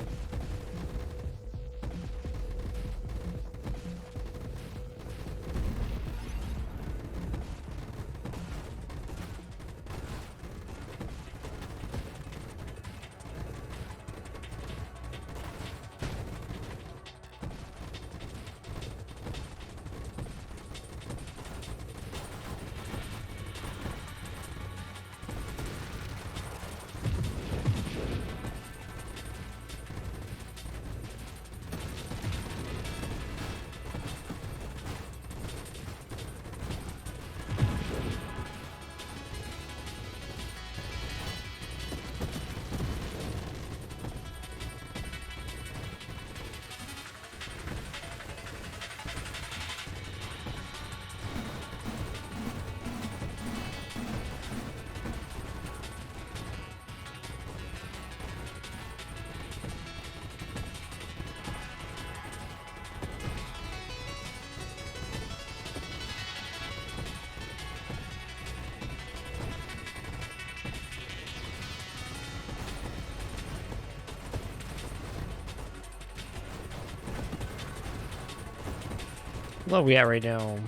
What are we at right now?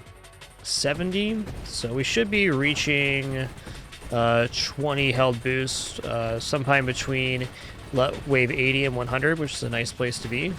70? So we should be reaching 20 held boost sometime between wave 80 and 100, which is a nice place to be.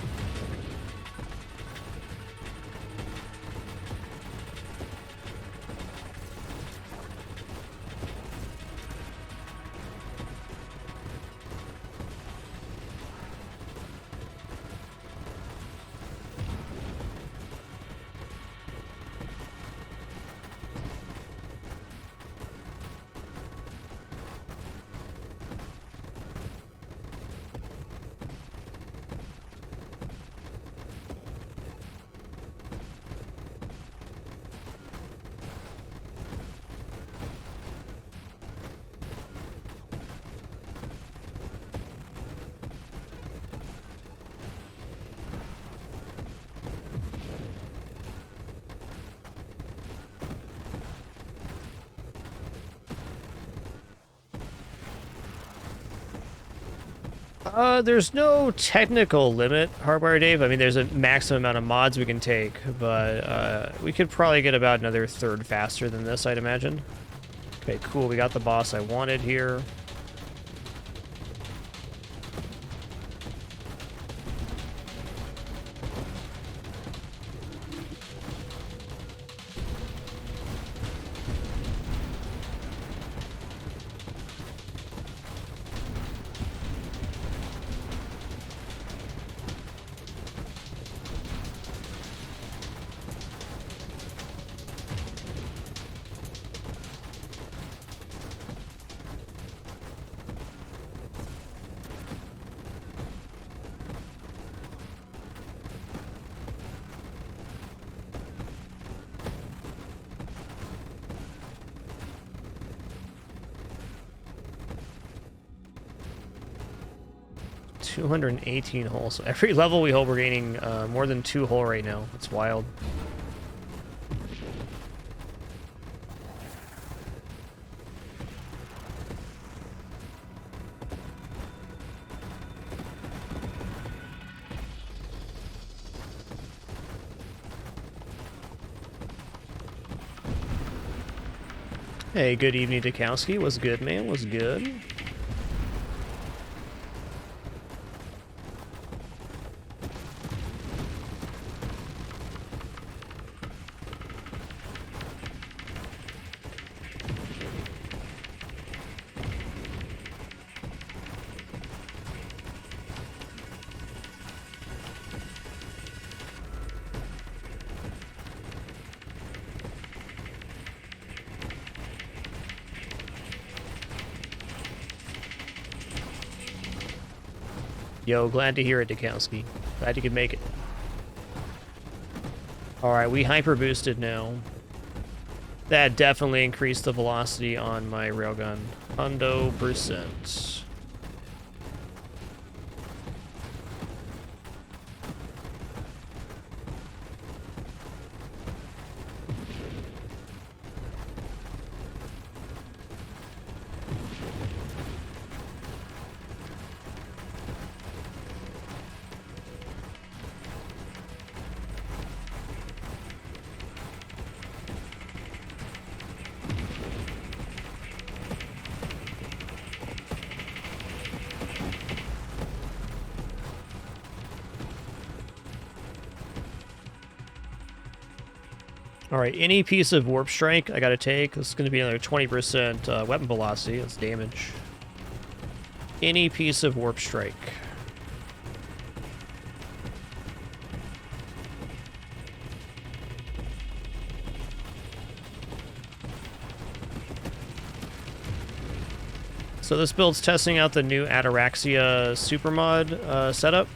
There's no technical limit, Hardwire Dave. I mean, there's a maximum amount of mods we can take, but we could probably get about another third faster than this, I'd imagine. Okay, cool. We got the boss I wanted here. 218 hull. So every level we hold, we're gaining more than 2 hull right now. It's wild. Hey, good evening, Dukowski. What's good, man? What's good? Yo, glad to hear it, Dukowski. Glad you could make it. Alright, we hyper boosted now. That definitely increased the velocity on my railgun. 100%. Alright, any piece of warp strike I gotta take. This is gonna be another 20% weapon velocity. That's damage. Any piece of warp strike. So this build's testing out the new Ataraxia Supermod setup.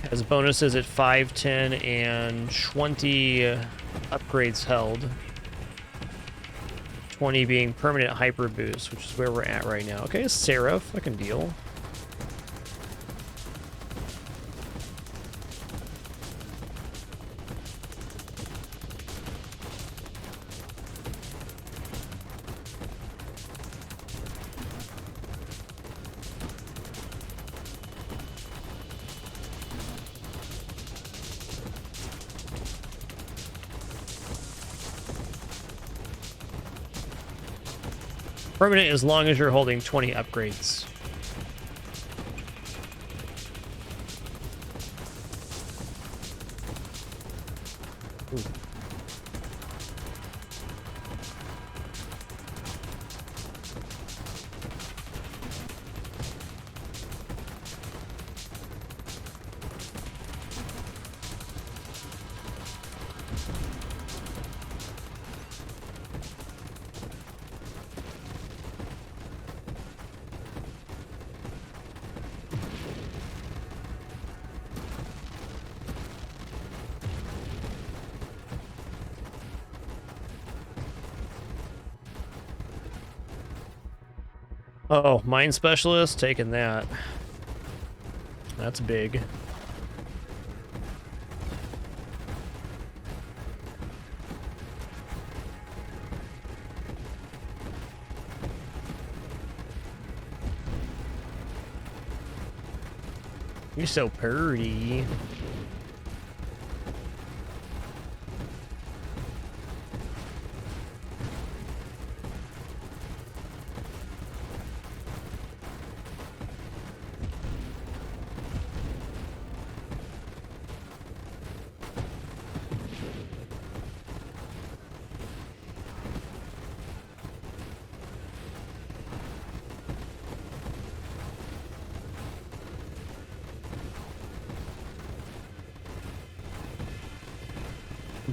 Has bonuses at 5, 10, and 20 upgrades held. 20 being permanent hyper boost, which is where we're at right now. Okay, Seraph, I can deal. Permanent as long as you're holding 20 upgrades. Ooh. Oh, mine specialist, taking that. That's big. You're so pretty.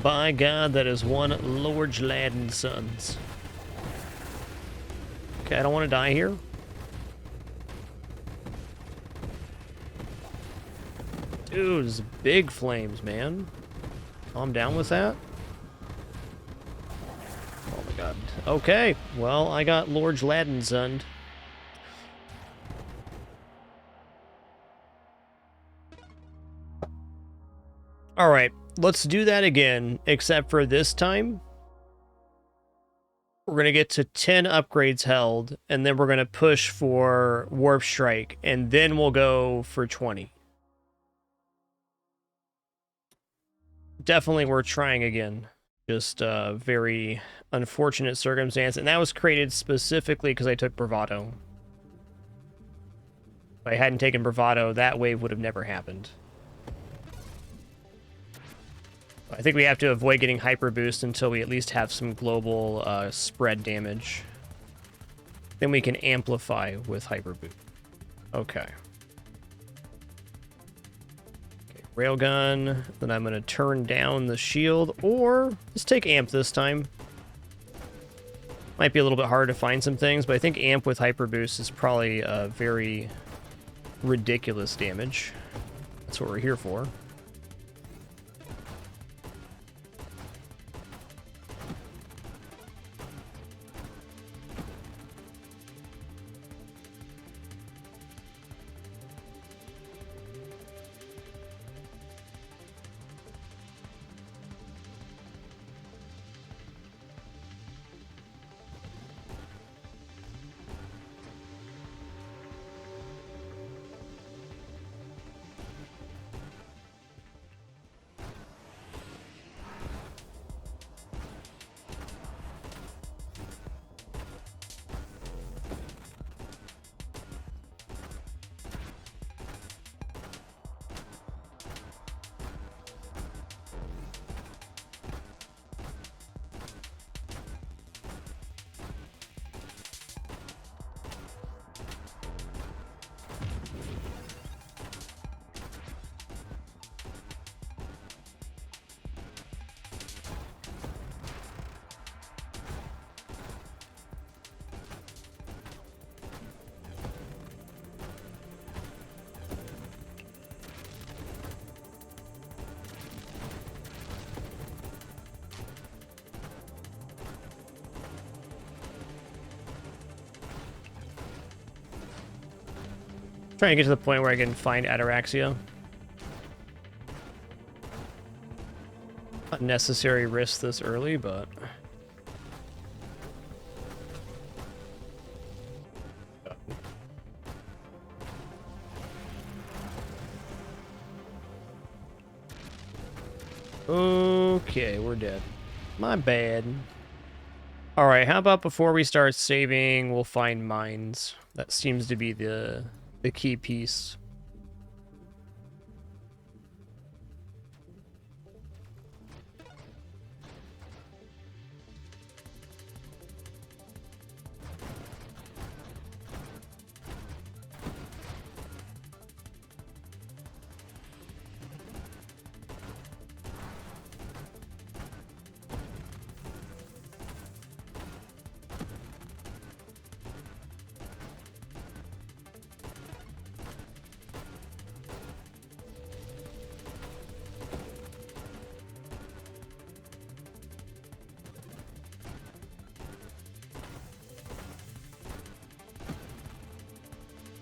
By God, that is one Lord Gladden's sons. Okay, I don't want to die here. Dude, it's big flames, man. Calm down with that. Oh my God. Okay, well, I got Lord Gladden's son. All right, let's do that again, except for this time, we're going to get to 10 upgrades held, and then we're going to push for Warp Strike, and then we'll go for 20. Definitely worth trying again. Just a very unfortunate circumstance, and that was created specifically because I took Bravado. If I hadn't taken Bravado, that wave would have never happened. I think we have to avoid getting Hyper Boost until we at least have some global spread damage. Then we can amplify with Hyper Boost. Okay. Railgun. Then I'm going to turn down the shield, or let's take Amp this time. Might be a little bit hard to find some things, but I think Amp with Hyper Boost is probably a very ridiculous damage. That's what we're here for. Trying to get to the point where I can find Ataraxia. Not necessary risk this early, but... Okay, we're dead. My bad. Alright, how about before we start saving, we'll find mines. That seems to be the key piece.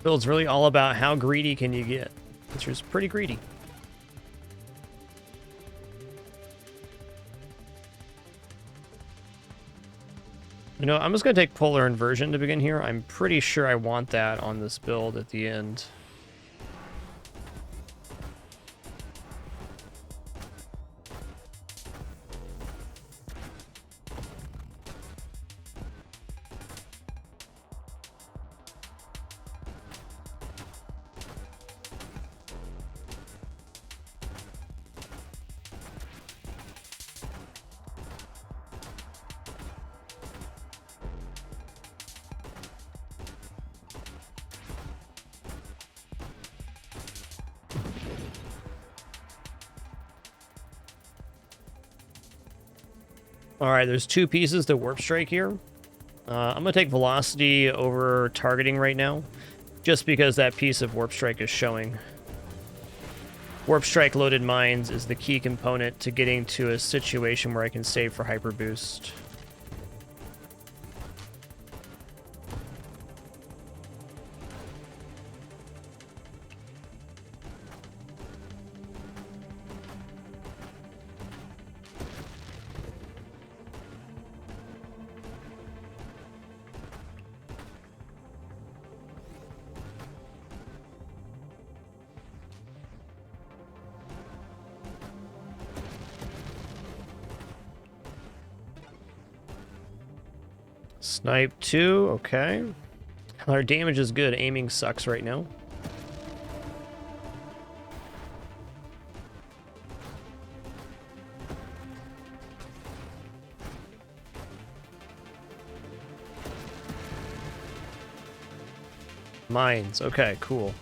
Build's really all about how greedy can you get, which is pretty greedy. You know, I'm just going to take Polar Inversion to begin here. I'm pretty sure I want that on this build at the end. Alright, there's two pieces to Warp Strike here. I'm going to take Velocity over Targeting right now, just because that piece of Warp Strike is showing. Warp Strike loaded mines is the key component to getting to a situation where I can save for Hyper Boost. Snipe 2, okay. Our damage is good. Aiming sucks right now. Mines, okay, cool.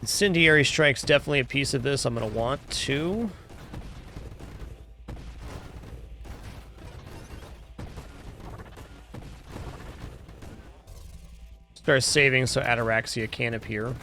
Incendiary Strike's definitely a piece of this. I'm going to want to. Start saving so Ataraxia can appear.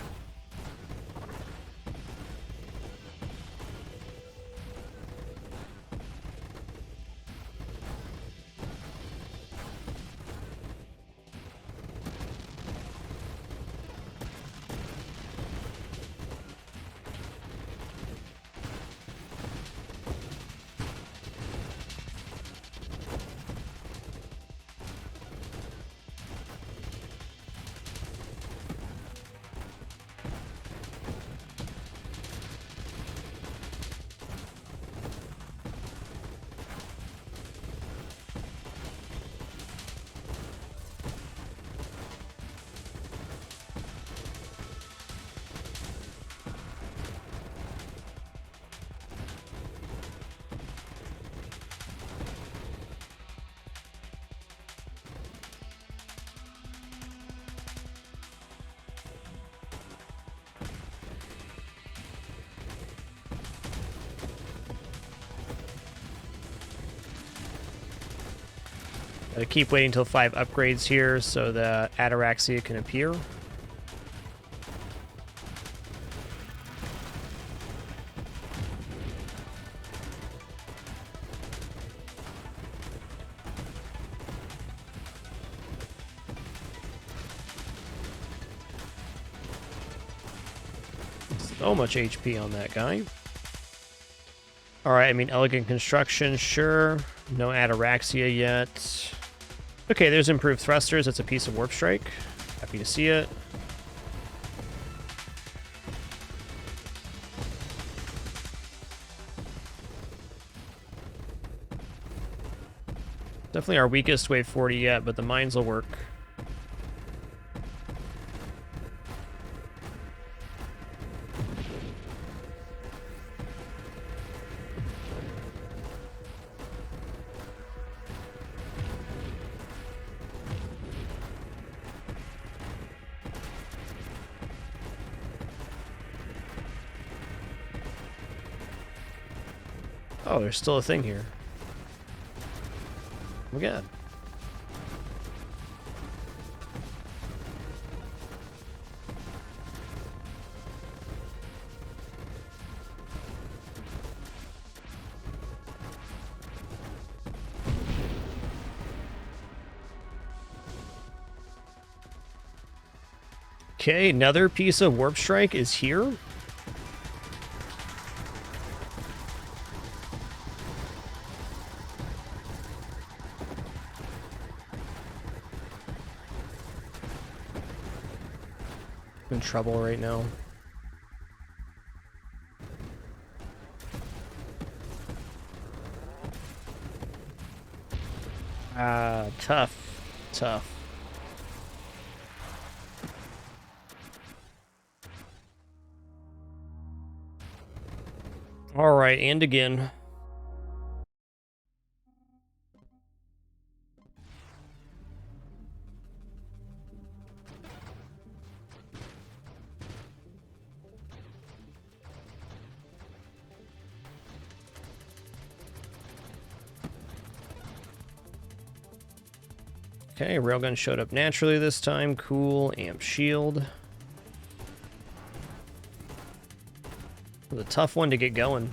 Gotta keep waiting until 5 upgrades here so the Ataraxia can appear. So much HP on that guy. Alright, I mean, Elegant Construction, sure. No Ataraxia yet. Okay, there's improved thrusters. That's a piece of Warp Strike. Happy to see it. Definitely our weakest wave 40 yet, but the mines will work. Oh, there's still a thing here. Oh my god. Okay, another piece of Warp Strike is here. In trouble right now. Tough. Tough. All right, and again. Okay, railgun showed up naturally this time. Cool. Amp shield. It was a tough one to get going.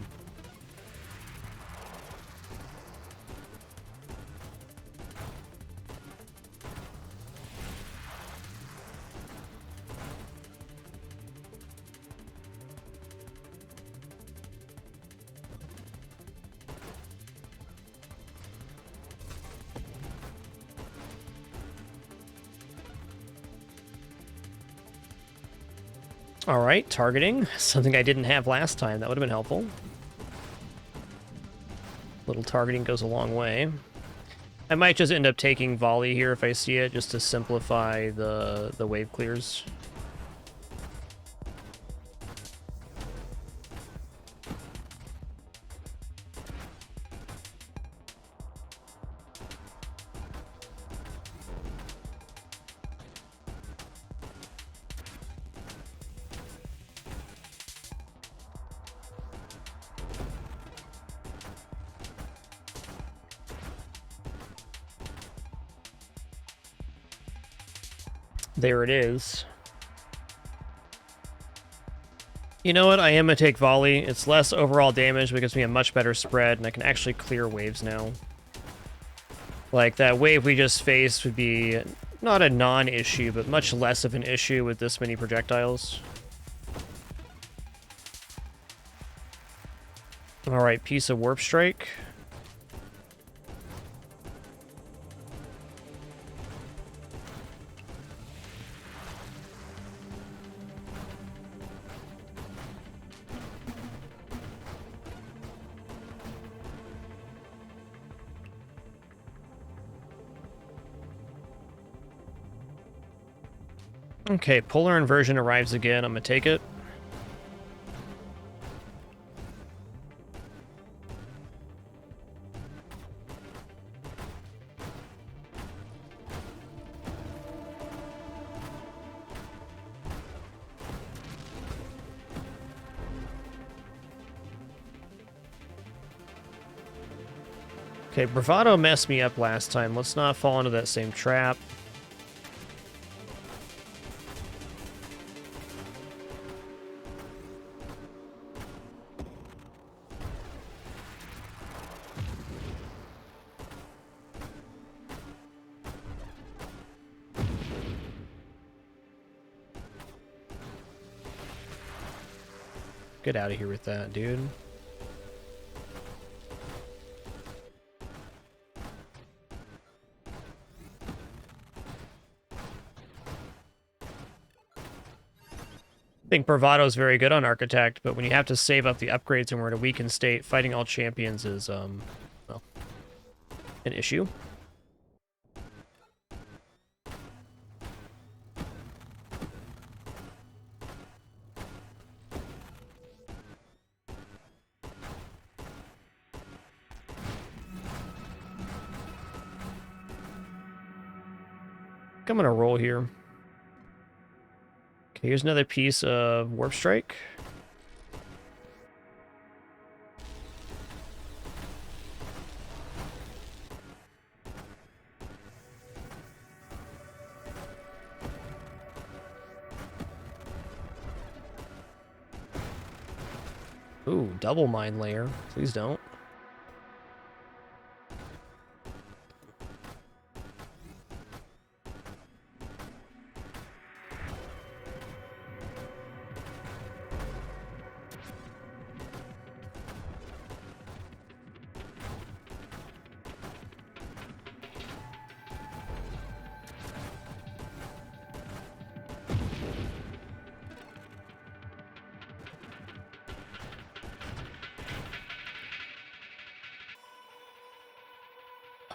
All right, targeting. Something I didn't have last time. That would have been helpful. Little targeting goes a long way. I might just end up taking volley here if I see it, just to simplify the wave clears. There it is. You know what? I am going to take volley. It's less overall damage, but it gives me a much better spread, and I can actually clear waves now. Like, that wave we just faced would be not a non-issue, but much less of an issue with this many projectiles. Alright, piece of warp strike. Okay, polar inversion arrives again. I'm gonna take it. Okay, Bravado messed me up last time. Let's not fall into that same trap. Get out of here with that, dude. I think Bravado is very good on Architect, but when you have to save up the upgrades and we're in a weakened state, fighting all champions is, well, an issue. I'm gonna roll here. Okay, here's another piece of warp strike. Ooh, double mine layer. Please don't.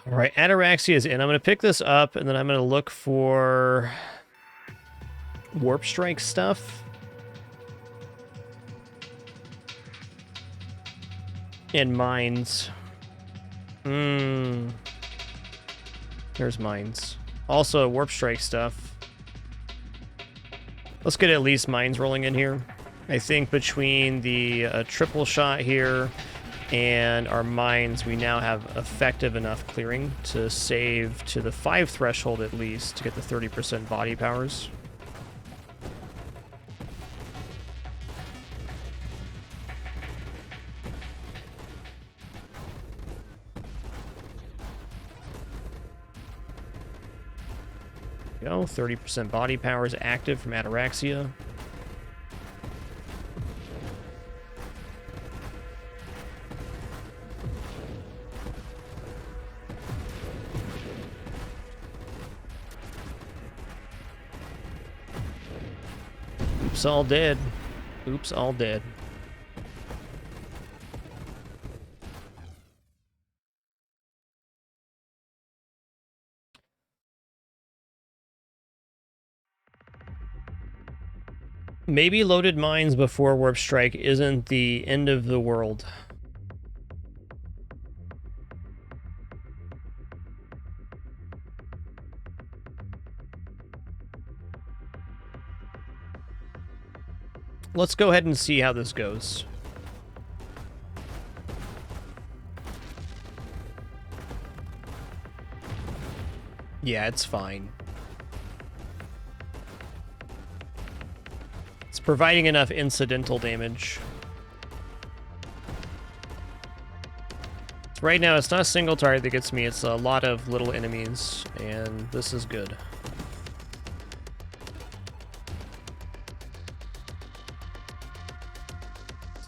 All right, Ataraxia is in. I'm going to pick this up, and then I'm going to look for warp strike stuff. And mines. There's mines. Also, warp strike stuff. Let's get at least mines rolling in here. I think between the triple shot here And our mines, we now have effective enough clearing to save to the 5 threshold at least to get the 30% body powers. Go, 30% body powers active from Ataraxia. Oops, all dead. Oops, all dead. Maybe loaded mines before Warp Strike isn't the end of the world. Let's go ahead and see how this goes. Yeah, it's fine. It's providing enough incidental damage. So right now, it's not a single target that gets me, it's a lot of little enemies, and this is good.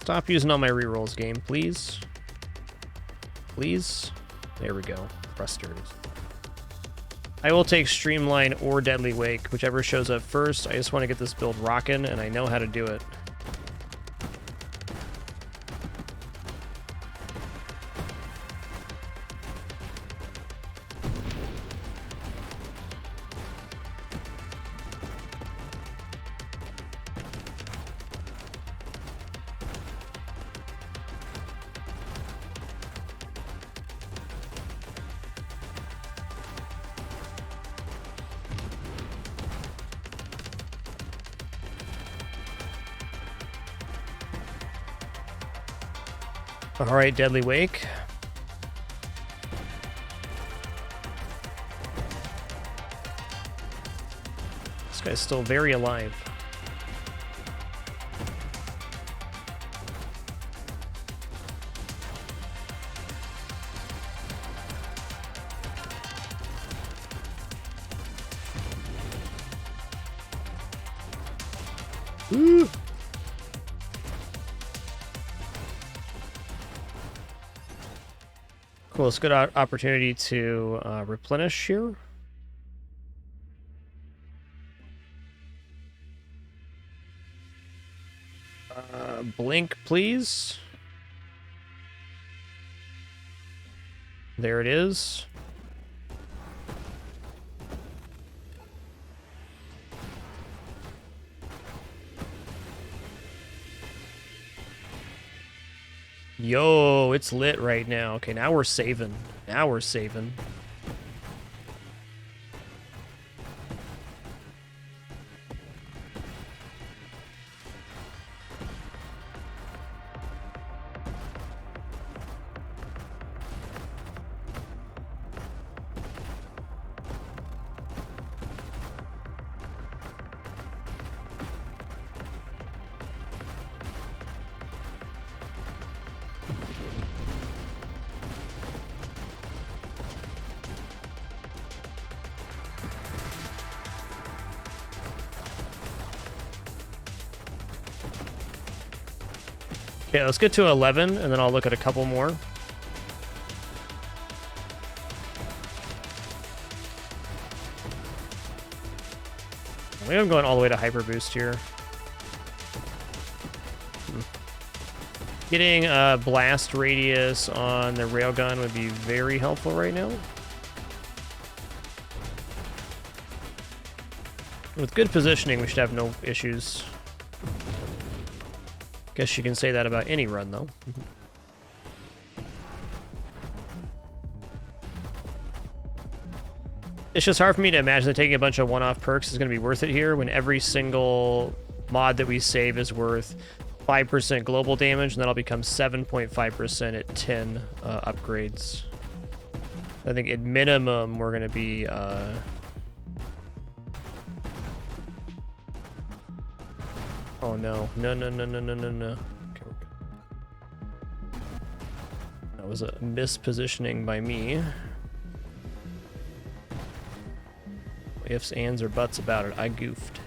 Stop using all my rerolls, game, please. Please. There we go. Thrusters. I will take Streamline or Deadly Wake, whichever shows up first. I just want to get this build rocking, and I know how to do it. Alright, Deadly Wake. This guy's still very alive. Ooh. Cool, it's a good opportunity to replenish here. Blink, please. There it is. Yo, it's lit right now. Okay, now we're saving. Now we're saving. Okay, let's get to 11, and then I'll look at a couple more. I think I'm going all the way to Hyper Boost here. Getting a blast radius on the railgun would be very helpful right now. With good positioning, we should have no issues. Guess you can say that about any run, though. It's just hard for me to imagine that taking a bunch of one-off perks is going to be worth it here when every single mod that we save is worth 5% global damage, and that'll become 7.5% at 10 upgrades. I think at minimum we're going to be... Oh no. No. Okay, that was a mispositioning by me. Ifs, ands, or buts about it. I goofed.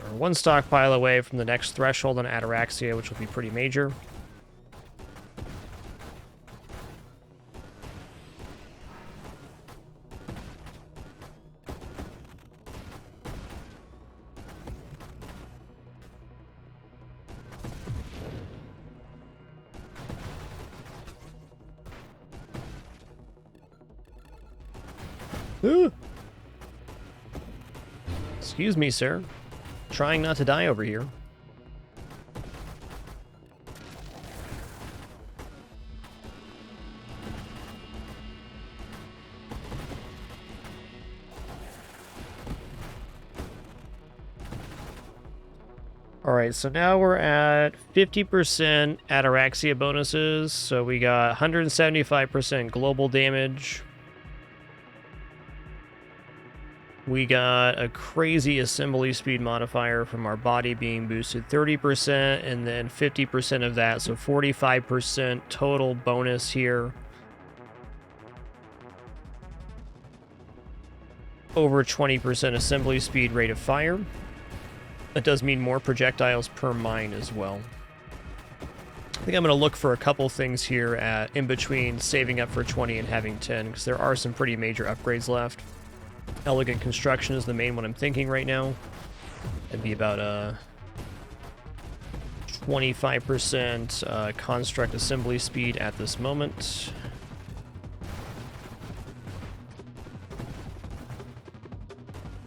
We're one stockpile away from the next threshold on Ataraxia, which will be pretty major. Excuse me, sir. Trying not to die over here. Alright, so now we're at 50% Ataraxia bonuses. So we got 175% global damage. We got a crazy assembly speed modifier from our body being boosted 30%, and then 50% of that, so 45% total bonus here. Over 20% assembly speed rate of fire. That does mean more projectiles per mine as well. I think I'm going to look for a couple things here in between saving up for 20 and having 10, because there are some pretty major upgrades left. Elegant construction is the main one I'm thinking right now. It'd be about a 25% construct assembly speed at this moment.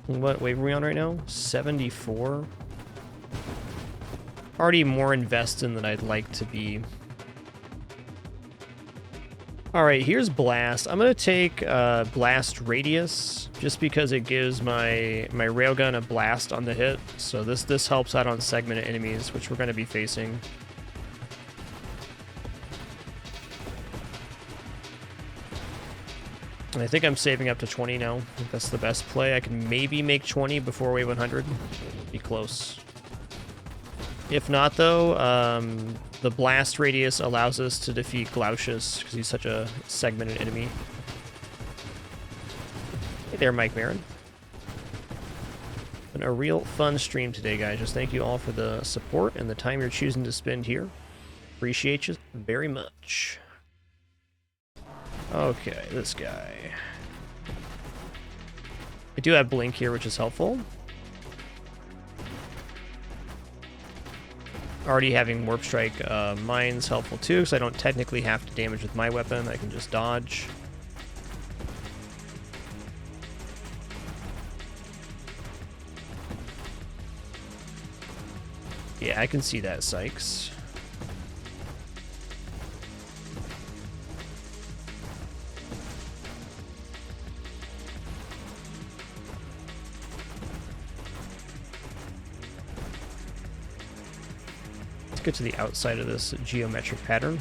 What wave are we on right now? 74? Already more invested than I'd like to be. Alright, here's Blast. I'm going to take Blast Radius, just because it gives my railgun a blast on the hit. So this helps out on segmented enemies, which we're going to be facing. And I think I'm saving up to 20 now. I think that's the best play. I can maybe make 20 before wave 100. Be close. If not, though, the blast radius allows us to defeat Glaucius, because he's such a segmented enemy. Hey there, Mike Marin. Been a real fun stream today, guys. Just thank you all for the support and the time you're choosing to spend here. Appreciate you very much. Okay, this guy. I do have Blink here, which is helpful. Already having Warp Strike mines helpful too, because I don't technically have to damage with my weapon. I can just dodge. Yeah, I can see that, Sykes. Get to the outside of this geometric pattern.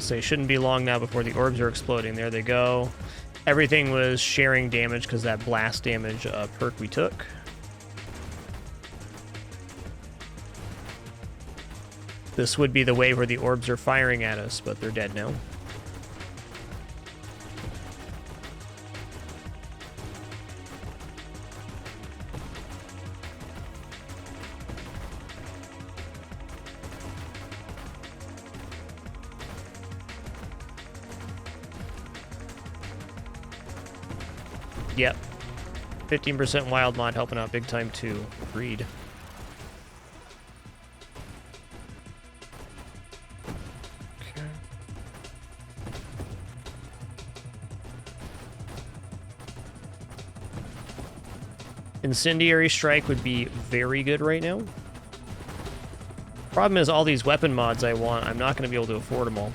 say shouldn't be long now before the orbs are exploding. There they go. Everything was sharing damage because that blast damage perk we took. This would be the wave where the orbs are firing at us, but they're dead now. Yep. 15% wild mod helping out big time too. Agreed. Okay. Incendiary strike would be very good right now. Problem is all these weapon mods I want, I'm not going to be able to afford them all.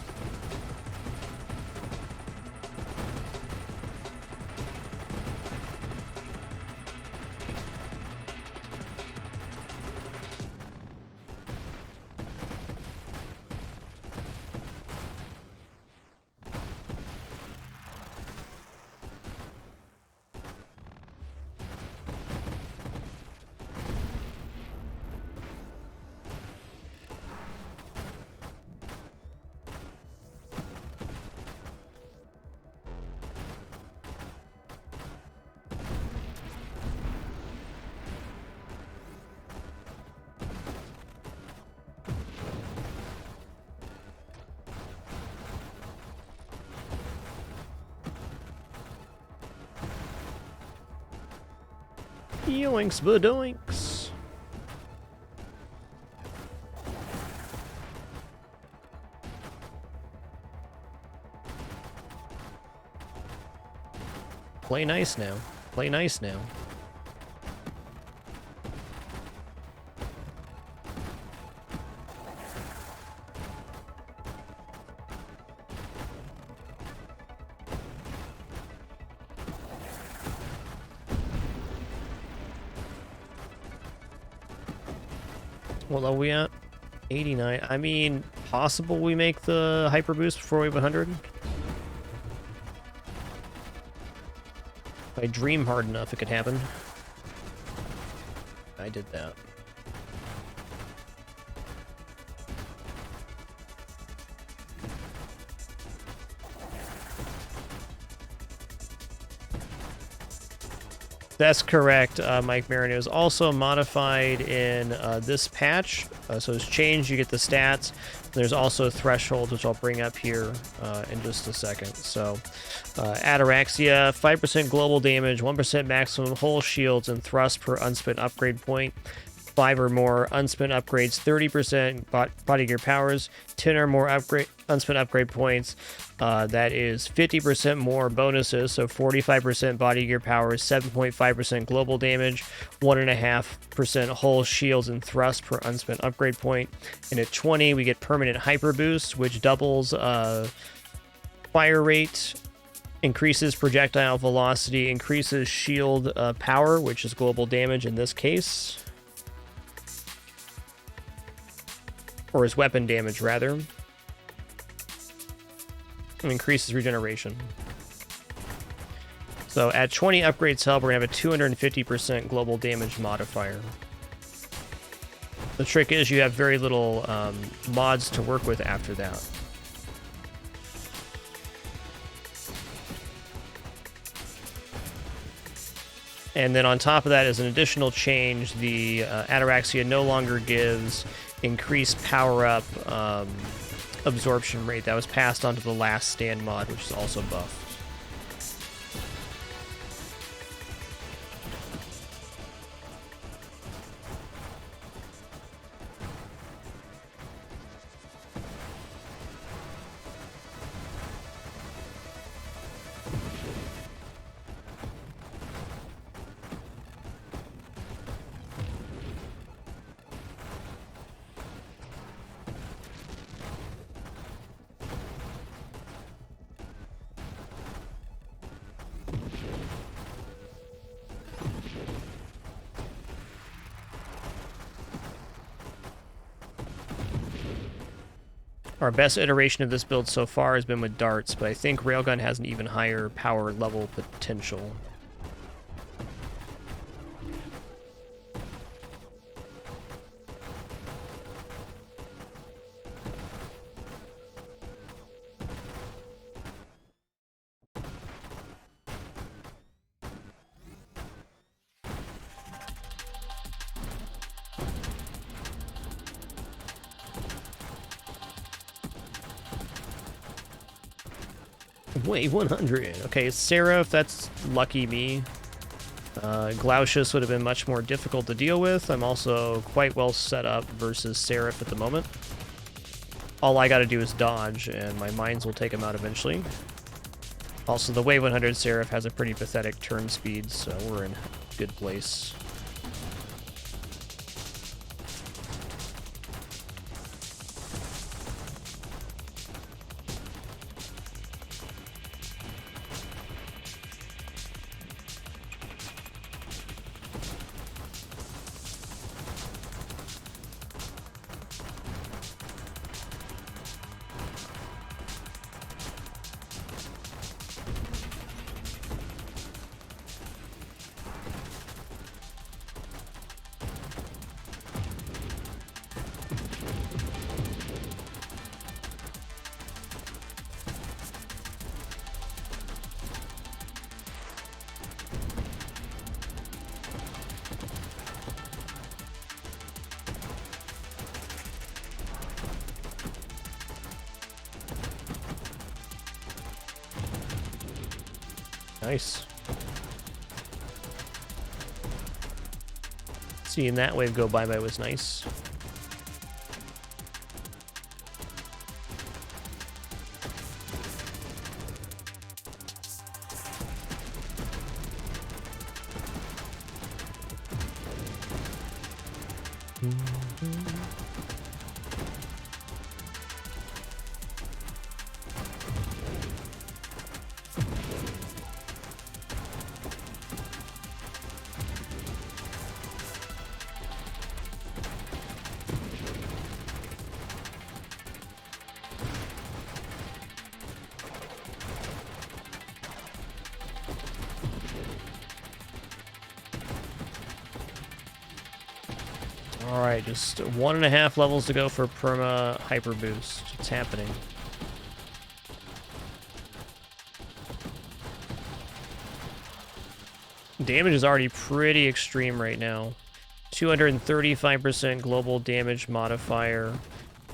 Yoinks badoinks. Play nice now. Play nice now. What level are we at? 89. I mean, possible we make the hyper boost before we have 100? If I dream hard enough, it could happen. I did that. That's correct, Mike Marin. It was also modified in this patch. So it's changed, you get the stats. There's also thresholds, which I'll bring up here in just a second. So Ataraxia, 5% global damage, 1% maximum hull shields and thrust per unspent upgrade point. 5 or more unspent upgrades, 30% body gear powers, 10 or more unspent upgrade points. That is 50% more bonuses, so 45% body gear powers, 7.5% global damage, 1.5% hull shields and thrust per unspent upgrade point. And at 20, we get permanent hyper boost, which doubles fire rate, increases projectile velocity, increases shield power, which is global damage in this case. Or his weapon damage, rather. And increases regeneration. So at 20 upgrades help, we're going to have a 250% global damage modifier. The trick is you have very little mods to work with after that. And then on top of that, as an additional change, the Ataraxia no longer gives increased power-up absorption rate. That was passed on to the last stand mod, which is also buffed. Our best iteration of this build so far has been with darts, but I think railgun has an even higher power level potential. Wave 100. Okay, Seraph, that's lucky me. Glaucius would have been much more difficult to deal with. I'm also quite well set up versus Seraph at the moment. All I gotta do is dodge, and my mines will take him out eventually. Also, the Wave 100 Seraph has a pretty pathetic turn speed, so we're in a good place. Nice. Seeing that wave go by was nice. Alright, just 1.5 levels to go for perma hyper boost. It's happening. Damage is already pretty extreme right now. 235% global damage modifier,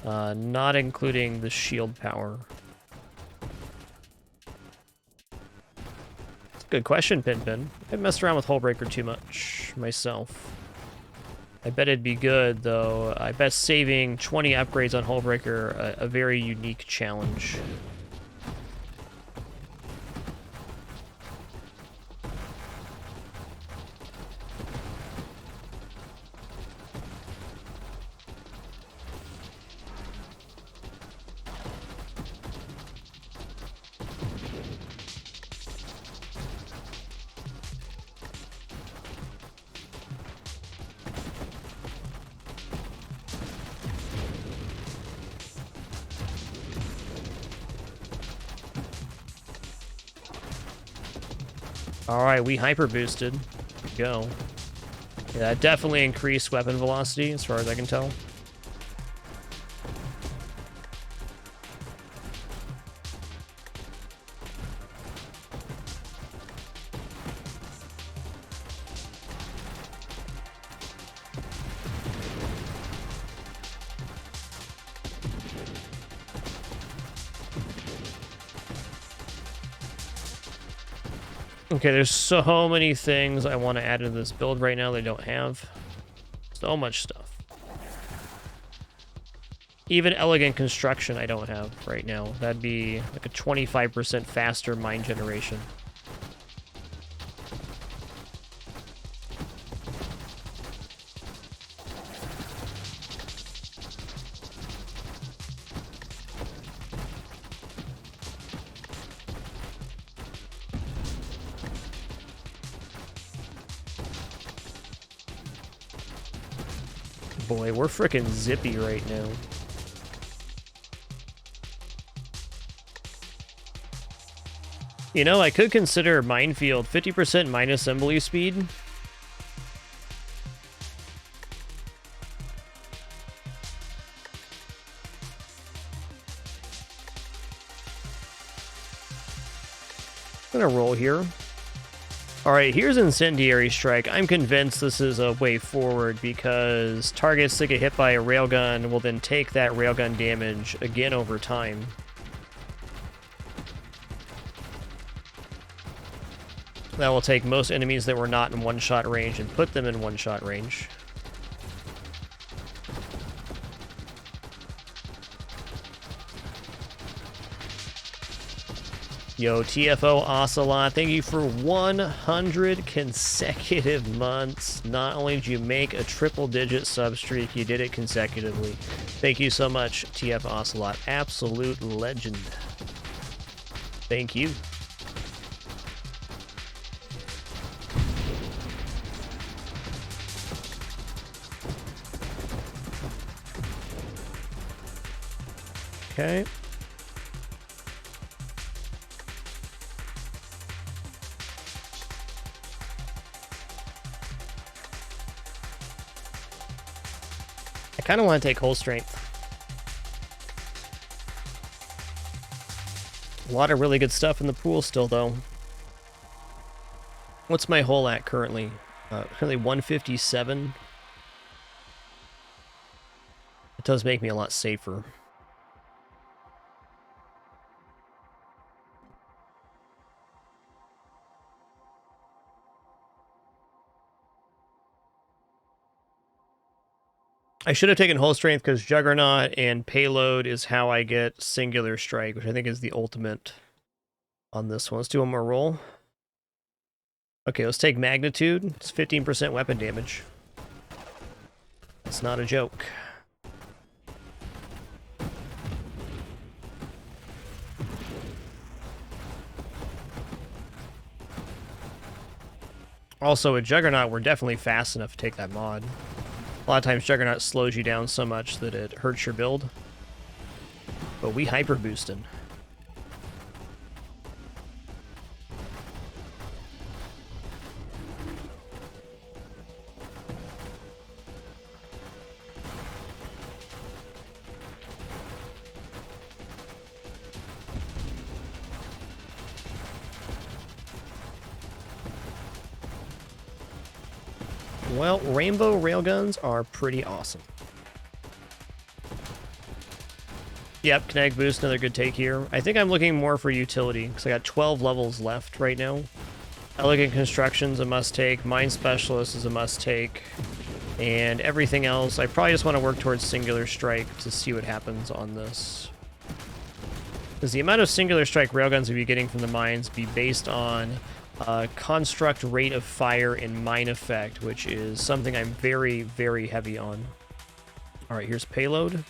not including the shield power. That's a good question, Pinpin. I've messed around with Hullbreaker too much myself. I bet it'd be good, though. I bet saving 20 upgrades on Hullbreaker, a very unique challenge. Alright, we hyper boosted. Go. Yeah, that definitely increased weapon velocity as far as I can tell. Okay, there's so many things I want to add to this build right now they don't have. So much stuff. Even elegant construction I don't have right now. That'd be like a 25% faster mine generation. Boy, we're freaking zippy right now. You know, I could consider Minefield 50% mine assembly speed. I'm gonna roll here. Alright, here's Incendiary Strike. I'm convinced this is a way forward because targets that get hit by a railgun will then take that railgun damage again over time. That will take most enemies that were not in one-shot range and put them in one-shot range. Yo, TFO Ocelot, thank you for 100 consecutive months. Not only did you make a triple-digit sub streak, you did it consecutively. Thank you so much, TF Ocelot. Absolute legend. Thank you. Okay. I kind of want to take Whole Strength. A lot of really good stuff in the pool still, though. What's my Whole at currently? Currently 157. It does make me a lot safer. I should have taken Whole Strength because Juggernaut and Payload is how I get Singular Strike, which I think is the ultimate on this one. Let's do one more roll. Okay, let's take Magnitude. It's 15% weapon damage. It's not a joke. Also, with Juggernaut, we're definitely fast enough to take that mod. A lot of times Juggernaut slows you down so much that it hurts your build. But we hyper boosting. Well, Rainbow Railguns are pretty awesome. Yep, Kinetic Boost, another good take here. I think I'm looking more for utility, because I got 12 levels left right now. Elegant Construction's a must-take, Mine Specialist is a must-take, and everything else, I probably just want to work towards Singular Strike to see what happens on this. Because the amount of Singular Strike Railguns we'll be getting from the mines be based on construct rate of fire and mine effect, which is something I'm very, very heavy on. Alright, here's Payload.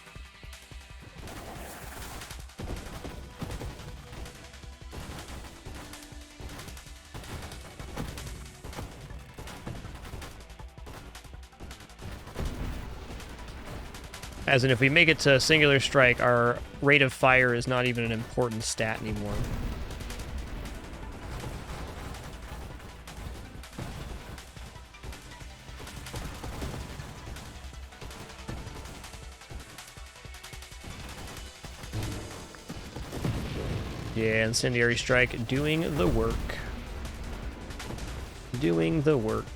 As in, if we make it to Singular Strike, our rate of fire is not even an important stat anymore. Yeah, Incendiary Strike doing the work. Doing the work.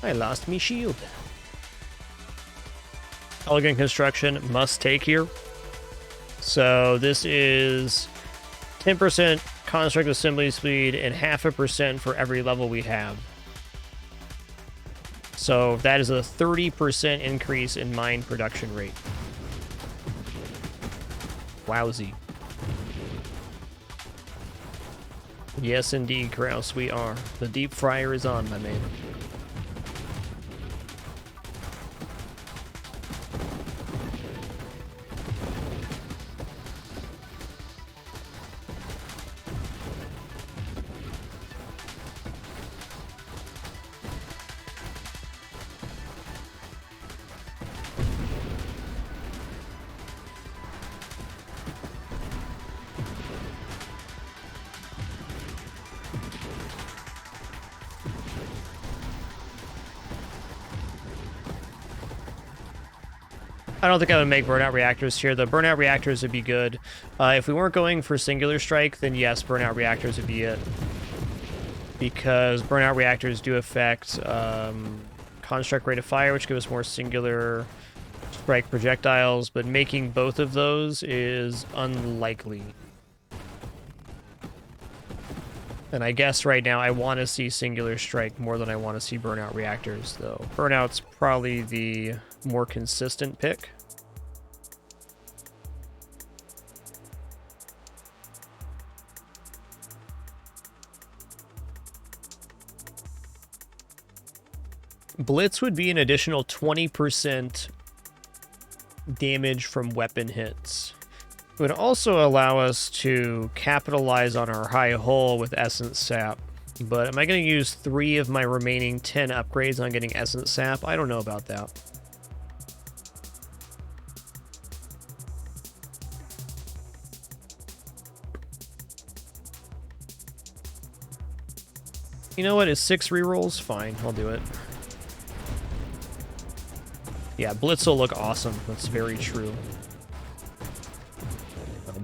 I lost me shield. Elegant Construction must take here. So this is 10% construct assembly speed and 0.5% for every level we have. So that is a 30% increase in mine production rate. Wowzy. Yes, indeed, Kraus, we are. The deep fryer is on, my man. I don't think I would make burnout reactors here. The burnout reactors would be good. If we weren't going for singular strike, then yes, burnout reactors would be it. Because burnout reactors do affect construct rate of fire, which gives us more singular strike projectiles, but making both of those is unlikely. And I guess right now I want to see singular strike more than I want to see burnout reactors, though. Burnout's probably the more consistent pick. Blitz would be an additional 20% damage from weapon hits. It would also allow us to capitalize on our high hull with Essence Sap. But am I going to use 3 of my remaining 10 upgrades on getting Essence Sap? I don't know about that. You know what? Is 6 rerolls? Fine, I'll do it. Yeah, Blitz will look awesome. That's very true.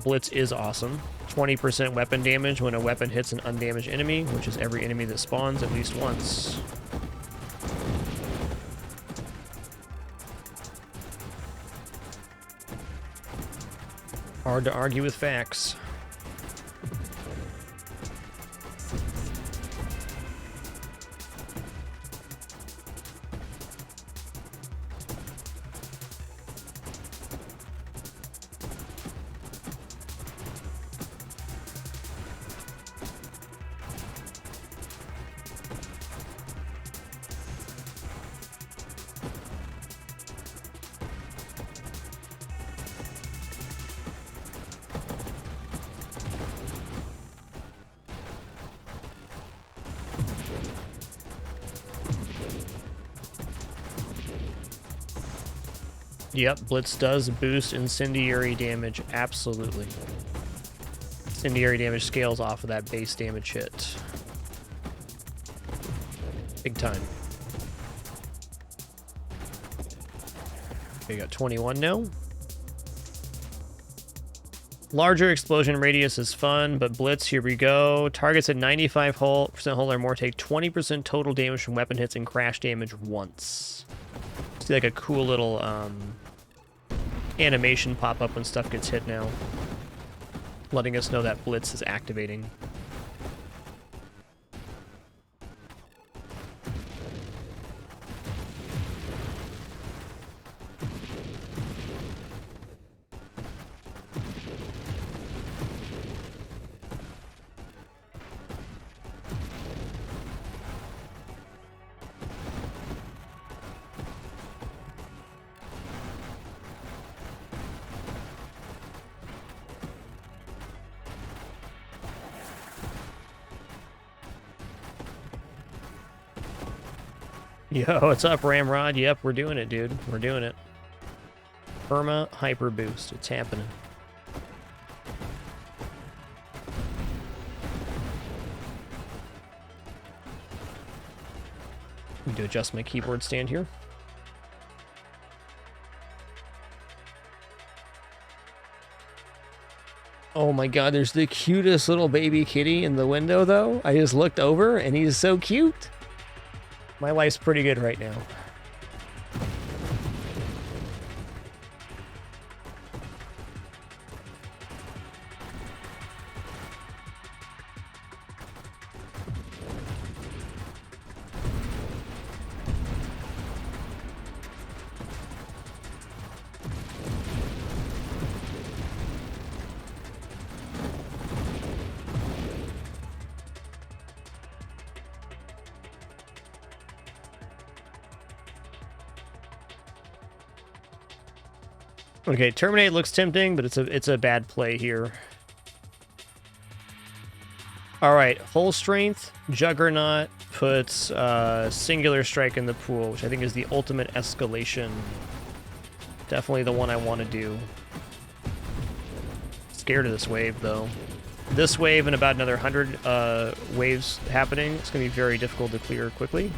Blitz is awesome. 20% weapon damage when a weapon hits an undamaged enemy, which is every enemy that spawns at least once. Hard to argue with facts. Yep, Blitz does boost incendiary damage, absolutely. Incendiary damage scales off of that base damage hit. Big time. Okay, got 21 now. Larger explosion radius is fun, but Blitz, here we go. Targets at 95% hull or more take 20% total damage from weapon hits and crash damage once. See like a cool little animation pop up when stuff gets hit now, letting us know that Blitz is activating. Yo, what's up, Ramrod? Yep, we're doing it, dude. We're doing it. Perma hyper boost. It's happening. Need to adjust my keyboard stand here. Oh my god, there's the cutest little baby kitty in the window, though. I just looked over, and he's so cute. My life's pretty good right now. Okay, Terminate looks tempting, but it's a bad play here. All right, Full Strength, Juggernaut puts Singular Strike in the pool, which I think is the ultimate escalation. Definitely the one I want to do. Scared of this wave, though. This wave and about another 100 waves happening, it's going to be very difficult to clear quickly.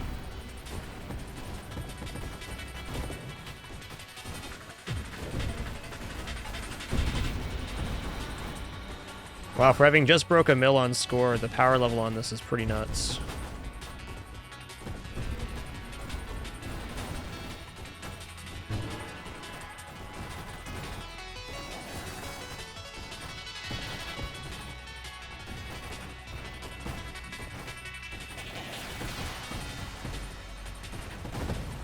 Wow, for having just broke a mill on score, the power level on this is pretty nuts.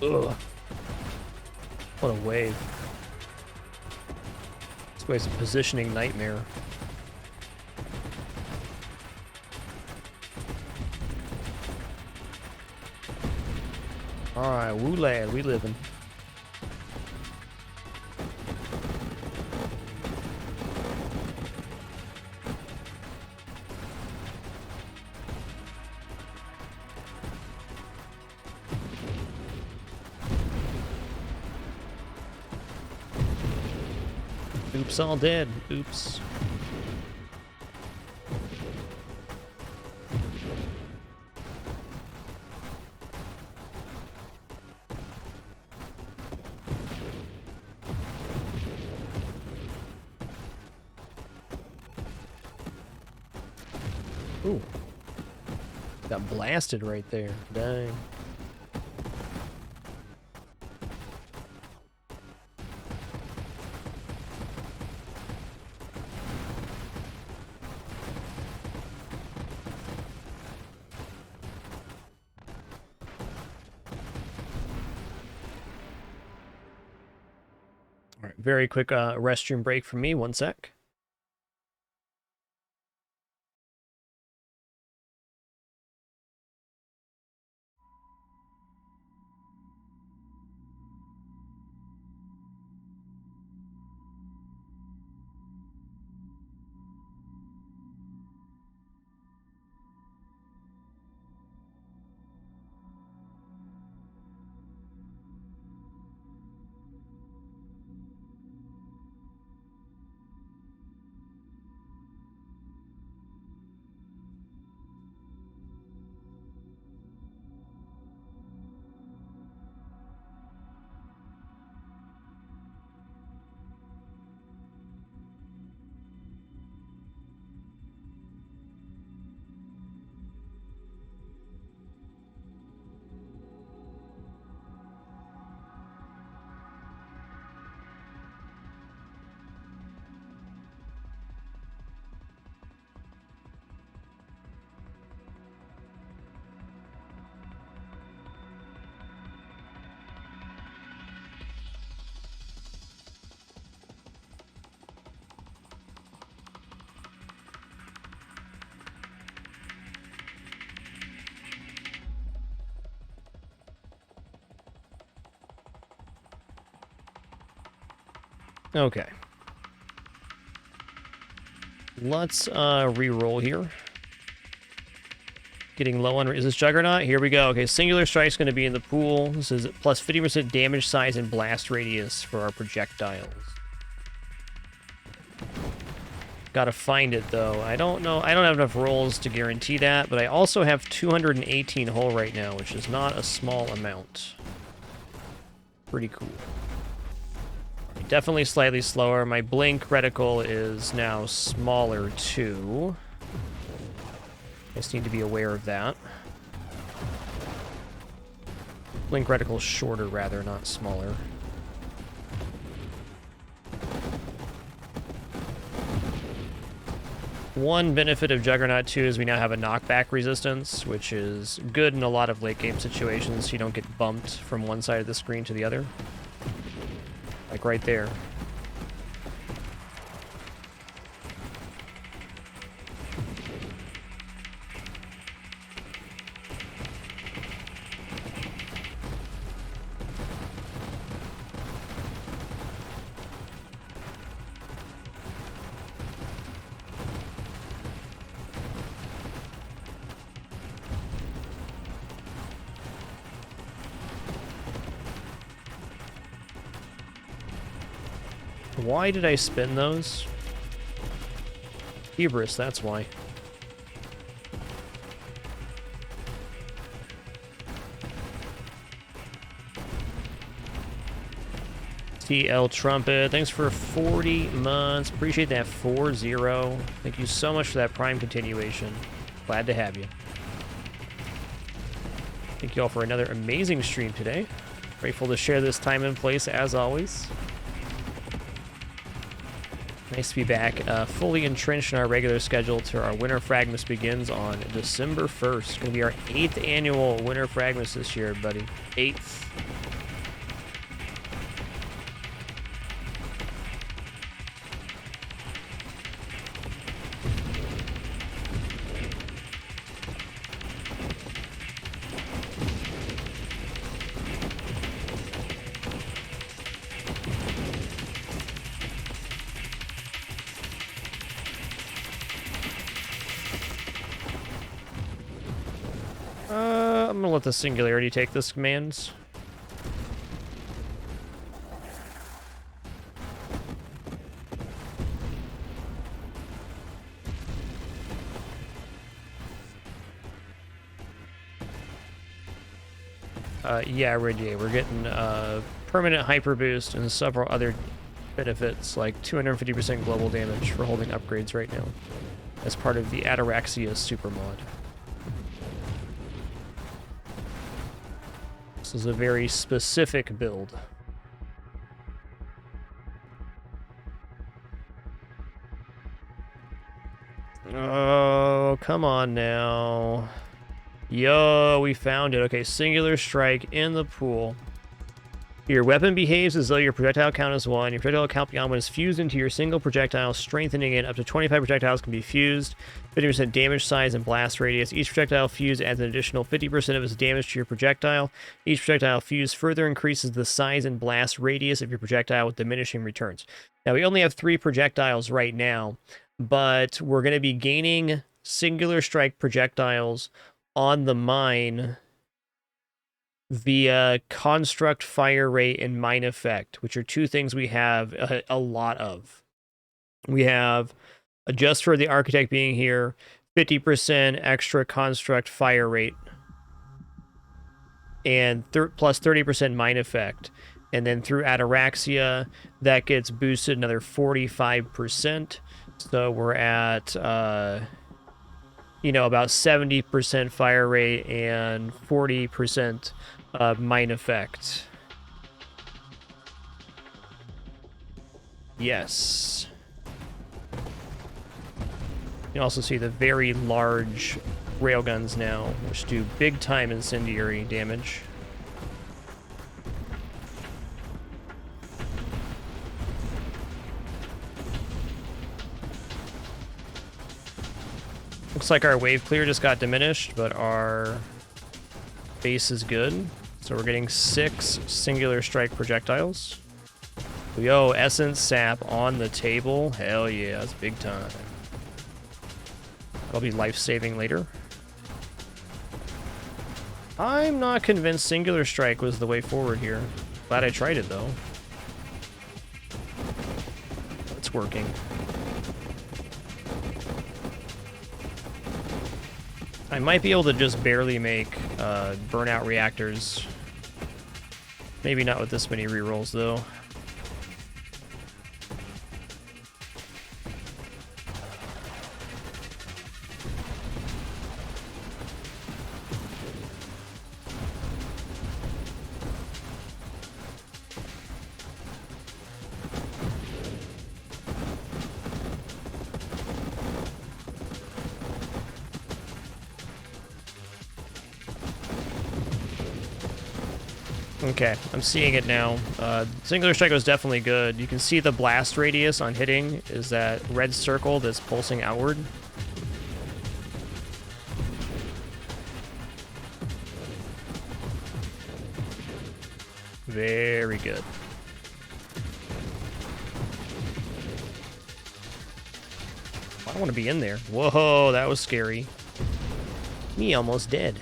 Ugh. What a wave. This way's a positioning nightmare. Alright, woo lad, we living. Oops, all dead. Oops. Ooh. Got blasted right there. Dang. All right, very quick restroom break for me. 1 sec. Okay. Let's re-roll here. Getting low on... Is this Juggernaut? Here we go. Okay, Singular Strike's going to be in the pool. This is plus 50% damage size and blast radius for our projectiles. Gotta find it, though. I don't know. I don't have enough rolls to guarantee that, but I also have 218 hull right now, which is not a small amount. Pretty cool. Definitely slightly slower. My blink reticle is now smaller, too. I just need to be aware of that. Blink reticle is shorter, rather, not smaller. One benefit of Juggernaut 2 is we now have a knockback resistance, which is good in a lot of late-game situations. You don't get bumped from one side of the screen to the other. Like right there. Why did I spin those? Hubris, that's why. TL Trumpet, thanks for 40 months. Appreciate that 4-0. Thank you so much for that Prime continuation. Glad to have you. Thank you all for another amazing stream today. Grateful to share this time and place as always. Nice to be back, fully entrenched in our regular schedule to our Winter Fragmas begins on December 1st. Gonna be our 8th annual Winter Fragmas this year, buddy. 8th. I'm gonna let the Singularity take this commands. Yeah, Ridier, we're getting permanent hyper boost and several other benefits like 250% global damage for holding upgrades right now as part of the Ataraxia super mod. This is a very specific build. Oh, come on now. Yo, we found it. Okay, singular strike in the pool. Your weapon behaves as though your projectile count is 1. Your projectile count beyond 1 is fused into your single projectile, strengthening it. Up to 25 projectiles can be fused. 50% damage size and blast radius. Each projectile fused adds an additional 50% of its damage to your projectile. Each projectile fused further increases the size and blast radius of your projectile with diminishing returns. Now, we only have 3 projectiles right now, but we're going to be gaining singular strike projectiles on the mine via construct, fire rate, and mine effect, which are 2 things we have a lot of. We have, just for the architect being here, 50% extra construct fire rate, and plus 30% mine effect. And then through Ataraxia, that gets boosted another 45%. So we're at, you know, about 70% fire rate and 40% mine effect. Yes. You can also see the very large railguns now, which do big time incendiary damage. Looks like our wave clear just got diminished, but our base is good. So we're getting 6 singular strike projectiles. Yo, essence sap on the table. Hell yeah, that's big time. That'll be life-saving later. I'm not convinced singular strike was the way forward here. Glad I tried it though. It's working. I might be able to just barely make burnout reactors. Maybe not with this many rerolls, though. Okay, I'm seeing it now. Singular strike was definitely good. You can see the blast radius on hitting is that red circle that's pulsing outward. Very good. I don't want to be in there. Whoa, that was scary. Me almost dead.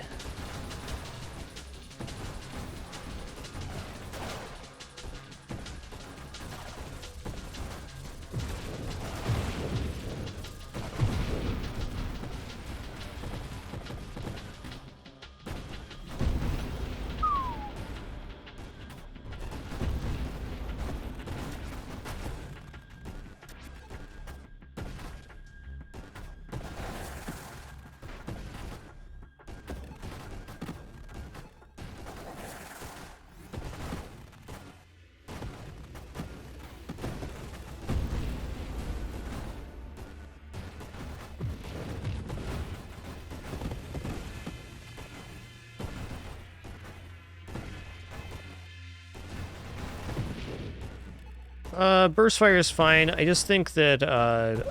Burst fire is fine. I just think that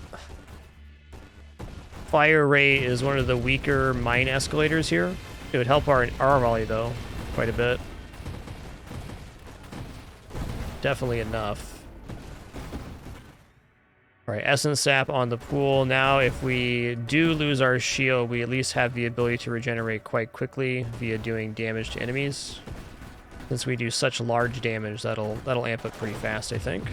fire ray is one of the weaker mine escalators here. It would help our volley though, quite a bit. Definitely enough. Alright, Essence Sap on the pool. Now, if we do lose our shield, we at least have the ability to regenerate quite quickly via doing damage to enemies. Since we do such large damage, that'll amp up pretty fast, I think.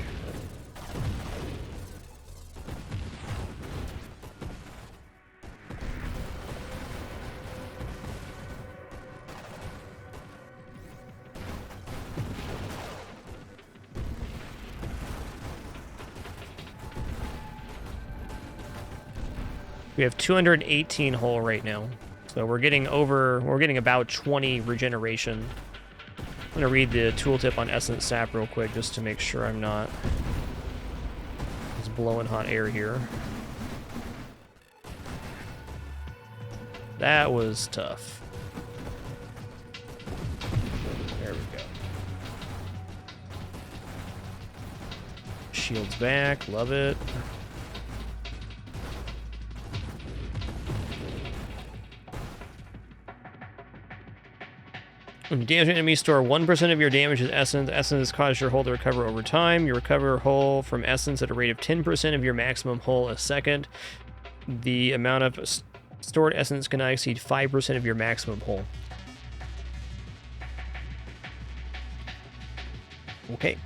We have 218 hull right now. So we're getting about 20 regeneration. I'm gonna read the tooltip on Essence Sap real quick just to make sure I'm not just blowing hot air here. That was tough. There we go. Shields back, love it. When you damage an enemy, store 1% of your damage as essence. Essence causes your hull to recover over time. You recover hull from essence at a rate of 10% of your maximum hull a second. The amount of stored essence cannot exceed 5% of your maximum hull. Okay.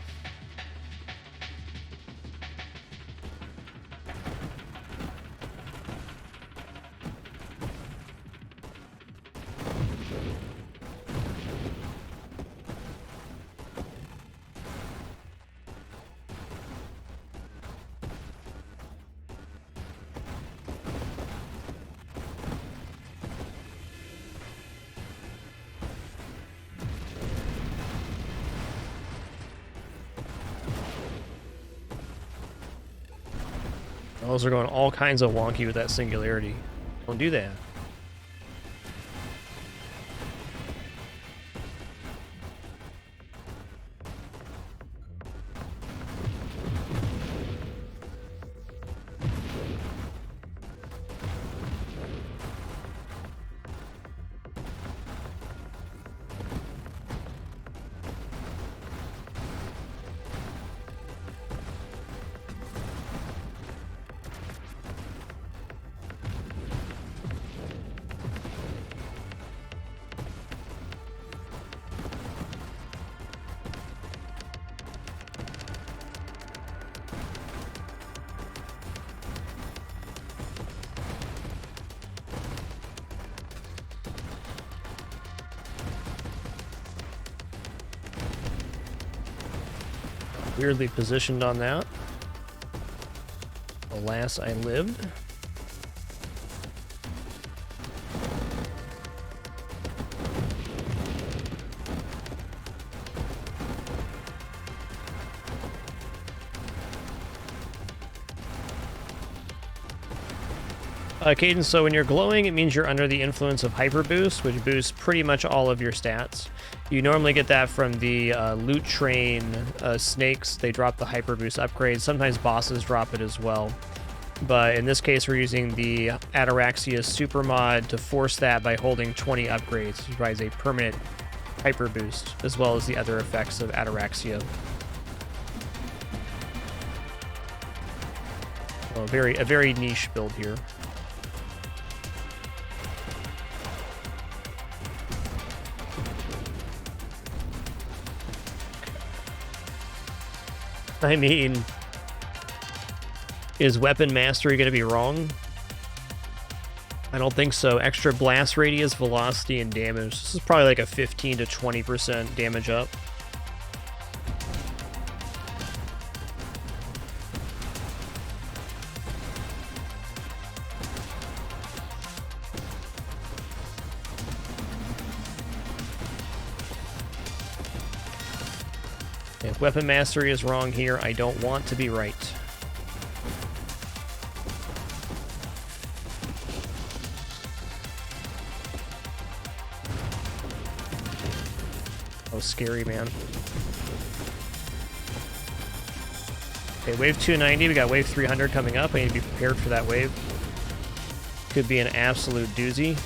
Those are going all kinds of wonky with that singularity. Don't do that. Weirdly positioned on that. Alas, I lived. Cadence, so when you're glowing, it means you're under the influence of Hyper Boost, which boosts pretty much all of your stats. You normally get that from the loot train snakes. They drop the Hyper Boost upgrade. Sometimes bosses drop it as well. But in this case, we're using the Ataraxia Super Mod to force that by holding 20 upgrades, which provides a permanent Hyper Boost, as well as the other effects of Ataraxia. So a very niche build here. I mean, is weapon mastery going to be wrong? I don't think so. Extra blast radius, velocity, and damage. This is probably like a 15 to 20% damage up. If weapon mastery is wrong here, I don't want to be right. Oh, scary, man. Okay, wave 290. We got wave 300 coming up. I need to be prepared for that wave. Could be an absolute doozy.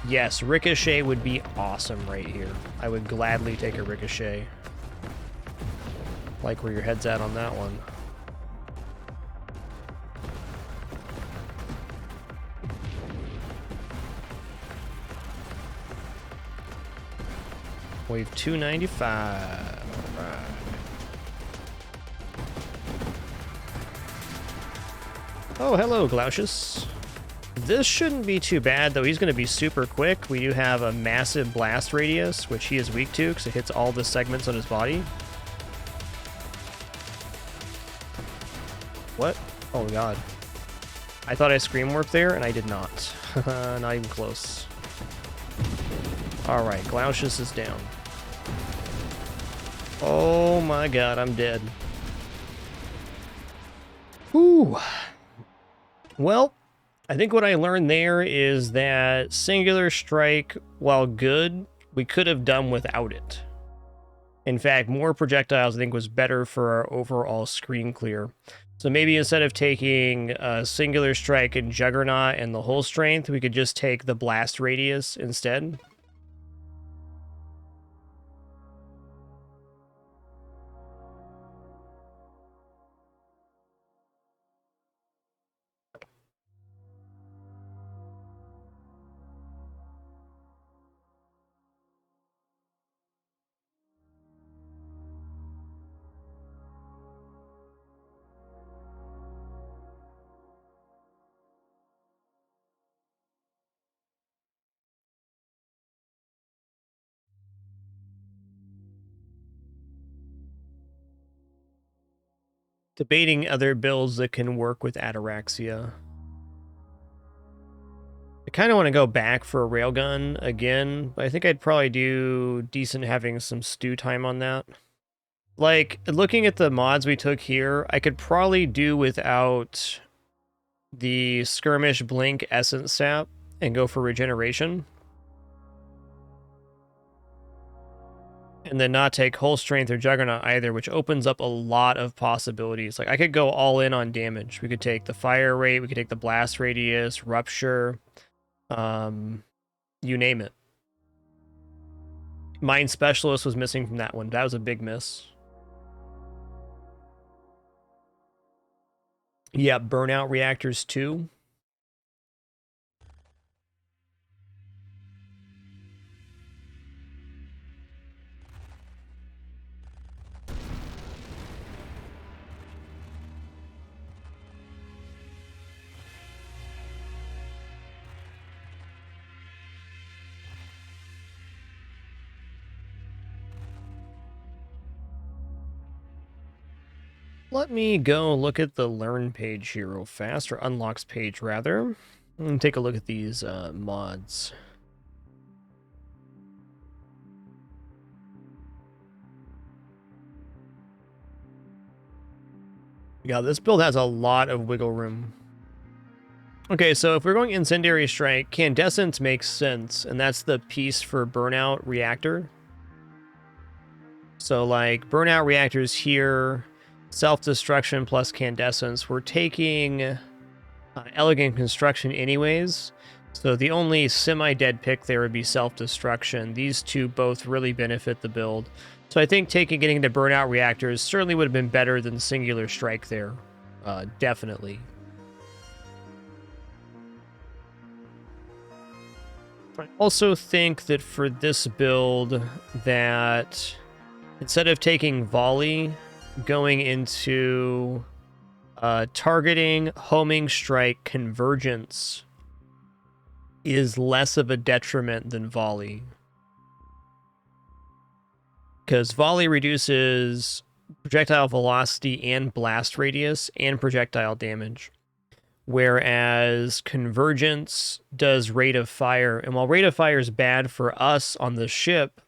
Yes, Ricochet would be awesome right here. I would gladly take a Ricochet. Like where your head's at on that one. Wave 295. All right. Oh, hello, Glaucius. This shouldn't be too bad, though. He's going to be super quick. We do have a massive blast radius, which he is weak to because it hits all the segments on his body. What? Oh, God. I thought I Scream Warped there, and I did not. Not even close. All right, Glaucius is down. Oh, my God, I'm dead. Whew. Well, I think what I learned there is that Singular Strike, while good, we could have done without it. In fact, more projectiles I think was better for our overall screen clear. So maybe instead of taking Singular Strike and Juggernaut and the whole strength, we could just take the blast radius instead. Debating other builds that can work with Ataraxia. I kind of want to go back for a Railgun again, but I think I'd probably do decent having some stew time on that. Like, looking at the mods we took here, I could probably do without the Skirmish Blink Essence Sap and go for Regeneration. And then not take Whole Strength or Juggernaut either, which opens up a lot of possibilities. Like, I could go all in on damage. We could take the Fire Rate, we could take the Blast Radius, Rupture, you name it. Mind Specialist was missing from that one. That was a big miss. Yeah, Burnout Reactors too. Let me go look at the Learn page here real fast, or Unlocks page rather, and take a look at these mods. Yeah, this build has a lot of wiggle room. Okay, so if we're going Incendiary Strike, Candescence makes sense, and that's the piece for Burnout Reactor. So, like, Burnout Reactors here, Self-Destruction plus Candescence. We're taking Elegant Construction anyways, so the only semi-dead pick there would be Self-Destruction. These two both really benefit the build. So I think getting into Burnout Reactors certainly would have been better than Singular Strike there. Definitely. I also think that for this build that instead of taking Volley, going into targeting, homing strike, convergence is less of a detriment than Volley. Because Volley reduces projectile velocity and blast radius and projectile damage. Whereas Convergence does rate of fire. And while rate of fire is bad for us on the ship,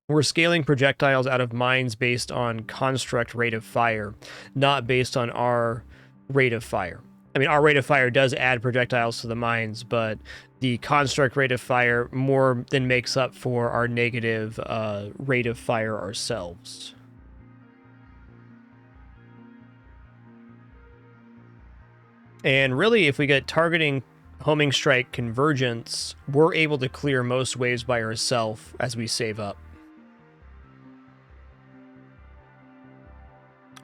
we're scaling projectiles out of mines based on construct rate of fire, not based on our rate of fire. I mean, our rate of fire does add projectiles to the mines, but the construct rate of fire more than makes up for our negative rate of fire ourselves. And really, if we get targeting, homing strike, convergence, we're able to clear most waves by ourselves as we save up.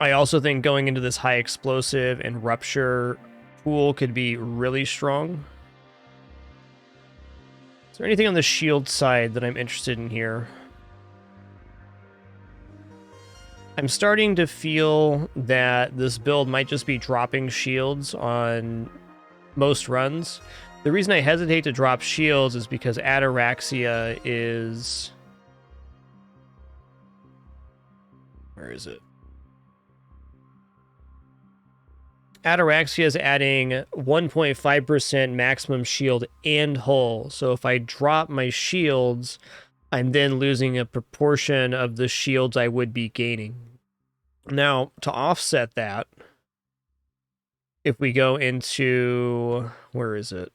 I also think going into this high explosive and rupture pool could be really strong. Is there anything on the shield side that I'm interested in here? I'm starting to feel that this build might just be dropping shields on most runs. The reason I hesitate to drop shields is because Ataraxia is... Where is it? Ataraxia is adding 1.5% maximum shield and hull. So if I drop my shields, I'm then losing a proportion of the shields I would be gaining. Now, to offset that, if we go into... Where is it?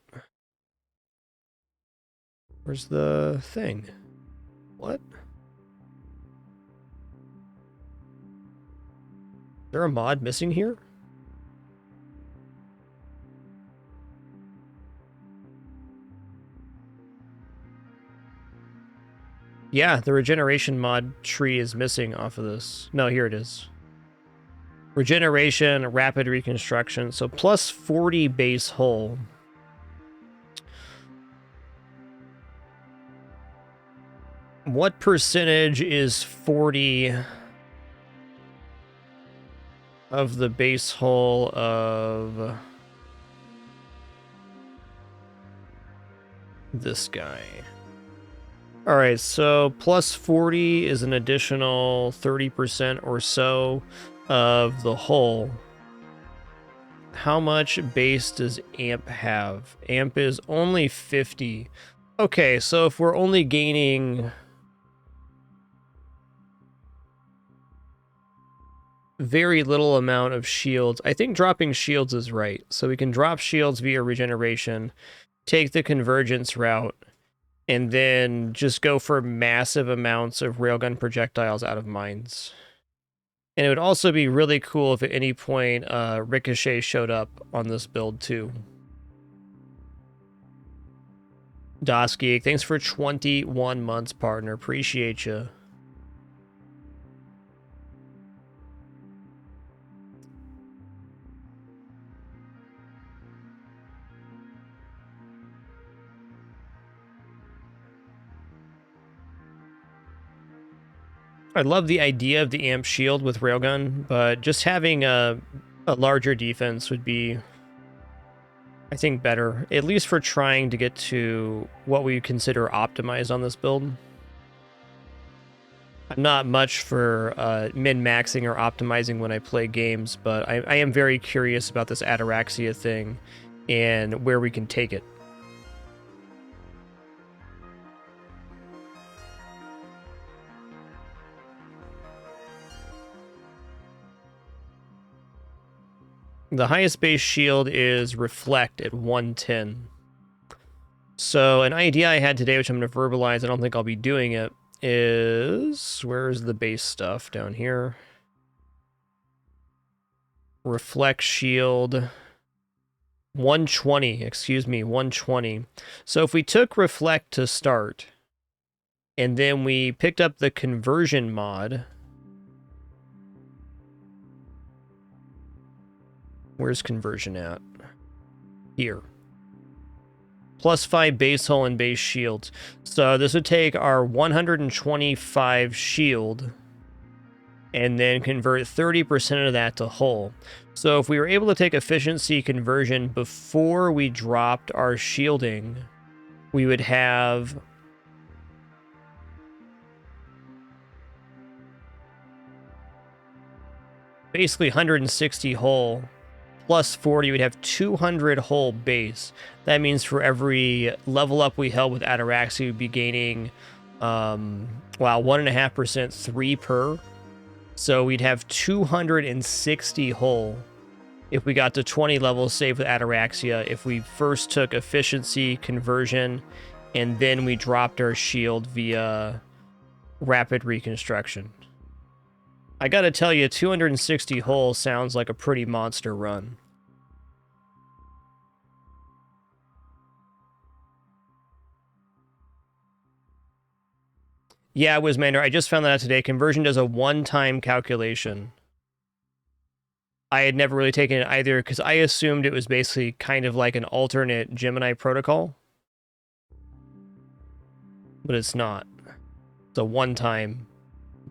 Where's the thing? What? Is there a mod missing here? Yeah, the regeneration mod tree is missing off of this. No, here it is. Regeneration, rapid reconstruction. So plus 40 base hull. What percentage is 40 of the base hull of this guy? All right, so plus 40 is an additional 30% or so of the hull. How much base does AMP have? AMP is only 50. Okay, so if we're only gaining very little amount of shields, I think dropping shields is right. So we can drop shields via regeneration, take the convergence route, and then just go for massive amounts of railgun projectiles out of mines. And it would also be really cool if at any point Ricochet showed up on this build too. DOSGeek, thanks for 21 months, partner. Appreciate you. I love the idea of the AMP shield with railgun, but just having a larger defense would be, I think, better, at least for trying to get to what we consider optimized on this build. I'm not much for min-maxing or optimizing when I play games, but I am very curious about this Ataraxia thing and where we can take it. The highest base shield is Reflect at 110. So an idea I had today, which I'm going to verbalize, I don't think I'll be doing it, is... Where's the base stuff? Down here. Reflect shield. 120, excuse me, 120. So if we took Reflect to start, and then we picked up the conversion mod... Where's conversion at? Here. Plus 5 base hull and base shields. So this would take our 125 shield and then convert 30% of that to hull. So if we were able to take efficiency conversion before we dropped our shielding, we would have basically 160 hull. Plus 40, we'd have 200 hull base. That means for every level up we held with Ataraxia, we'd be gaining, 1.5%, 3 per. So we'd have 260 hull if we got to 20 levels saved with Ataraxia, if we first took efficiency conversion, and then we dropped our shield via rapid reconstruction. I gotta tell you, 260 hull sounds like a pretty monster run. Yeah, Wizmander, I just found that out today. Conversion does a one-time calculation. I had never really taken it either because I assumed it was basically kind of like an alternate Gemini protocol. But it's not. It's a one-time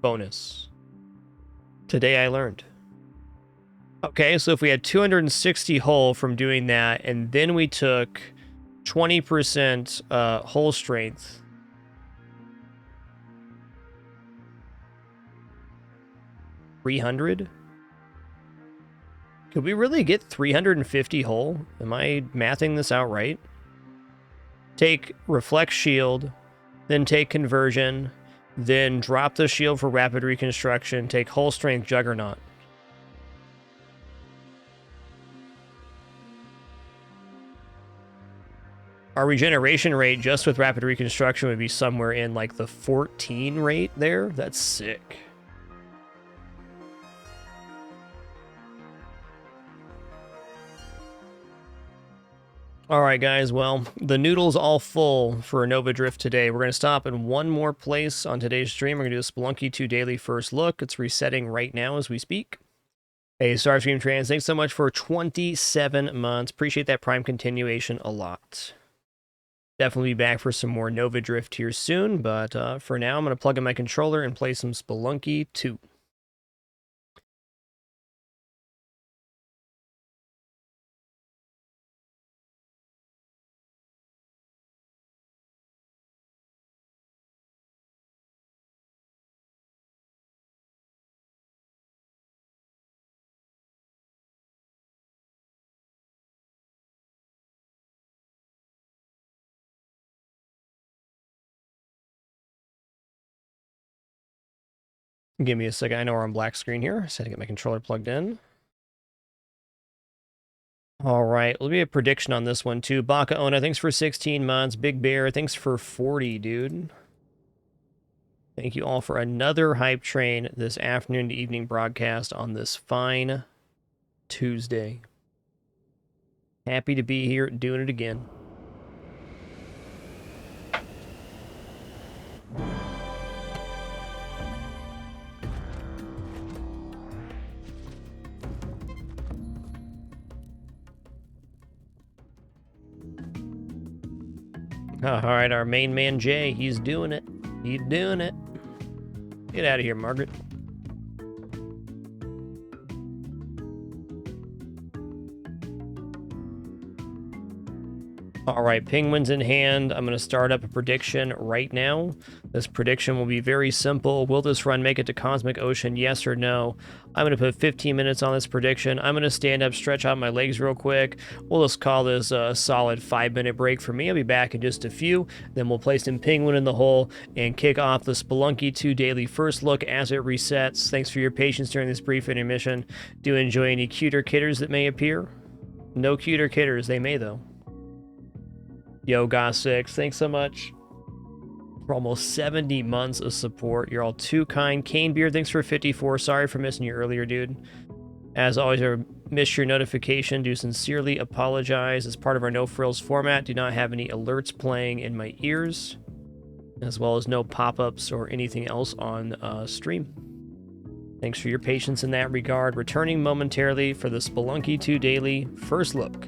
bonus. Today I learned. Okay, so if we had 260 hull from doing that, and then we took 20% hull strength, $300? Could we really get 350 hull? Am I mathing this out right? Take reflect shield, then take conversion, then drop the shield for rapid reconstruction, take hull strength juggernaut. Our regeneration rate just with rapid reconstruction would be somewhere in like the 14 rate there. That's sick. All right, guys. Well, the noodle's all full for Nova Drift today. We're going to stop in one more place on today's stream. We're going to do a Spelunky 2 daily first look. It's resetting right now as we speak. Hey, Starscream Trans, thanks so much for 27 months. Appreciate that Prime continuation a lot. Definitely be back for some more Nova Drift here soon, but for now, I'm going to plug in my controller and play some Spelunky 2. Give me a second. I know we're on black screen here. So I had to get my controller plugged in. All right. Let me a prediction on this one, too. Baka Ona, thanks for 16 months. Big Bear, thanks for 40, dude. Thank you all for another Hype Train this afternoon to evening broadcast on this fine Tuesday. Happy to be here doing it again. All right, our main man Jay, he's doing it. He's doing it. Get out of here, Margaret. All right, penguins in hand. I'm going to start up a prediction right now. This prediction will be very simple. Will this run make it to Cosmic Ocean? Yes or no? I'm going to put 15 minutes on this prediction. I'm going to stand up, stretch out my legs real quick. We'll just call this a solid 5-minute break for me. I'll be back in just a few. Then we'll place some penguin in the hole and kick off the Spelunky 2 daily first look as it resets. Thanks for your patience during this brief intermission. Do enjoy any cuter kitters that may appear. No cuter kitters. They may, though. Yo, Goss6, thanks so much for almost 70 months of support. You're all too kind. Canebeard, thanks for 54. Sorry for missing you earlier, dude. As always, I missed your notification. Do sincerely apologize. As part of our No Frills format, do not have any alerts playing in my ears, as well as no pop-ups or anything else on stream. Thanks for your patience in that regard. Returning momentarily for the Spelunky 2 daily first look.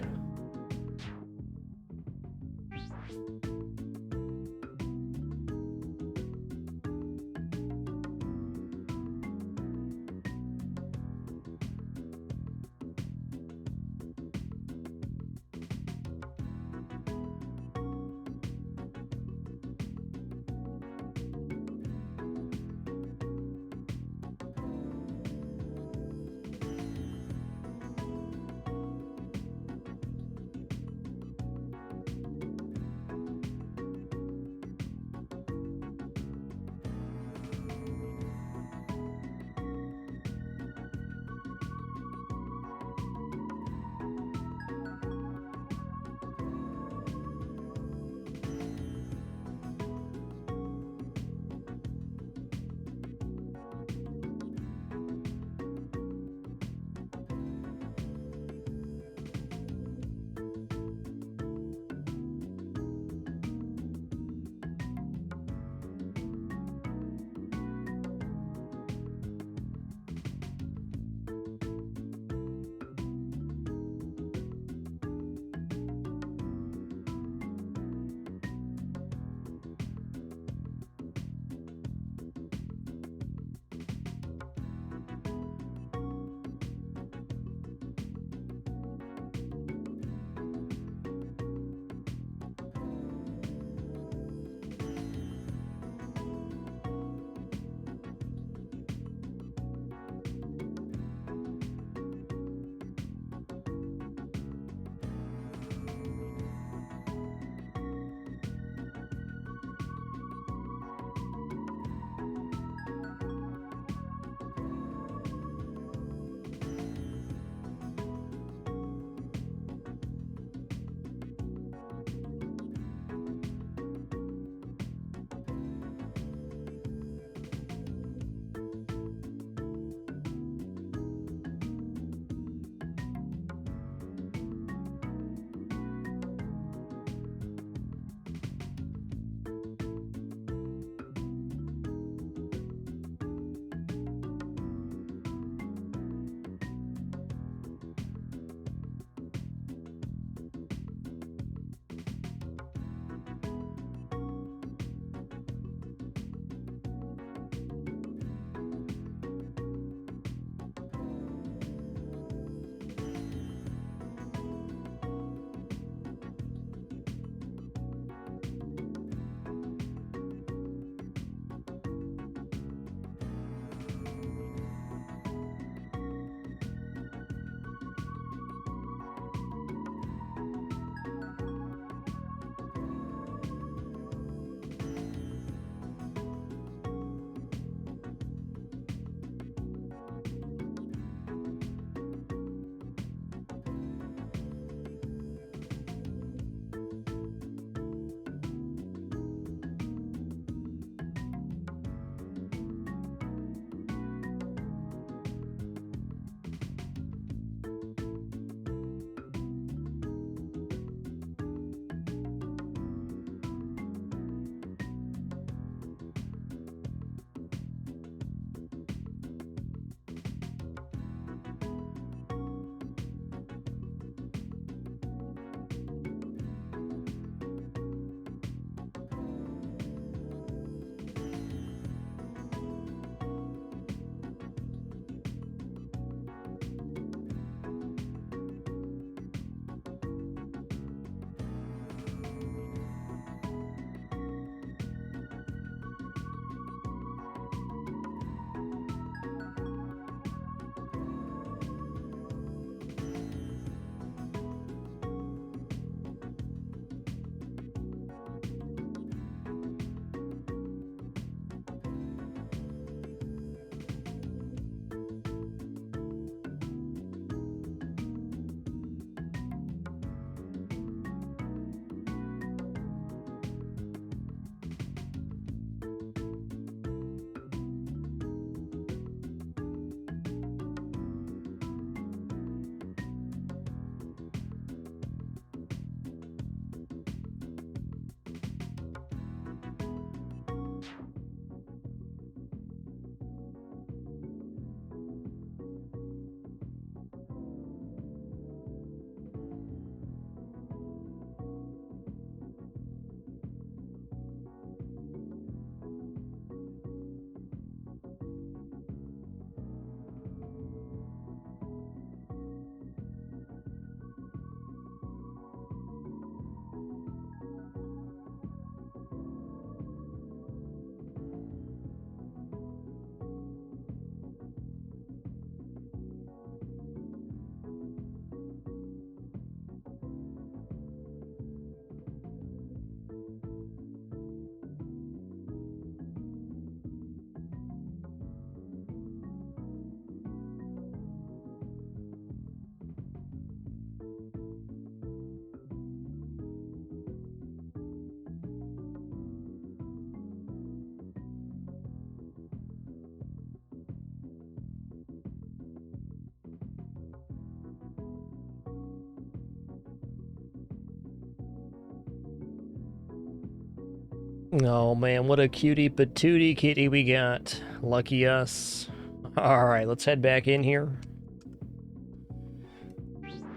Oh man, what a cutie patootie kitty we got. Lucky us. Alright, let's head back in here.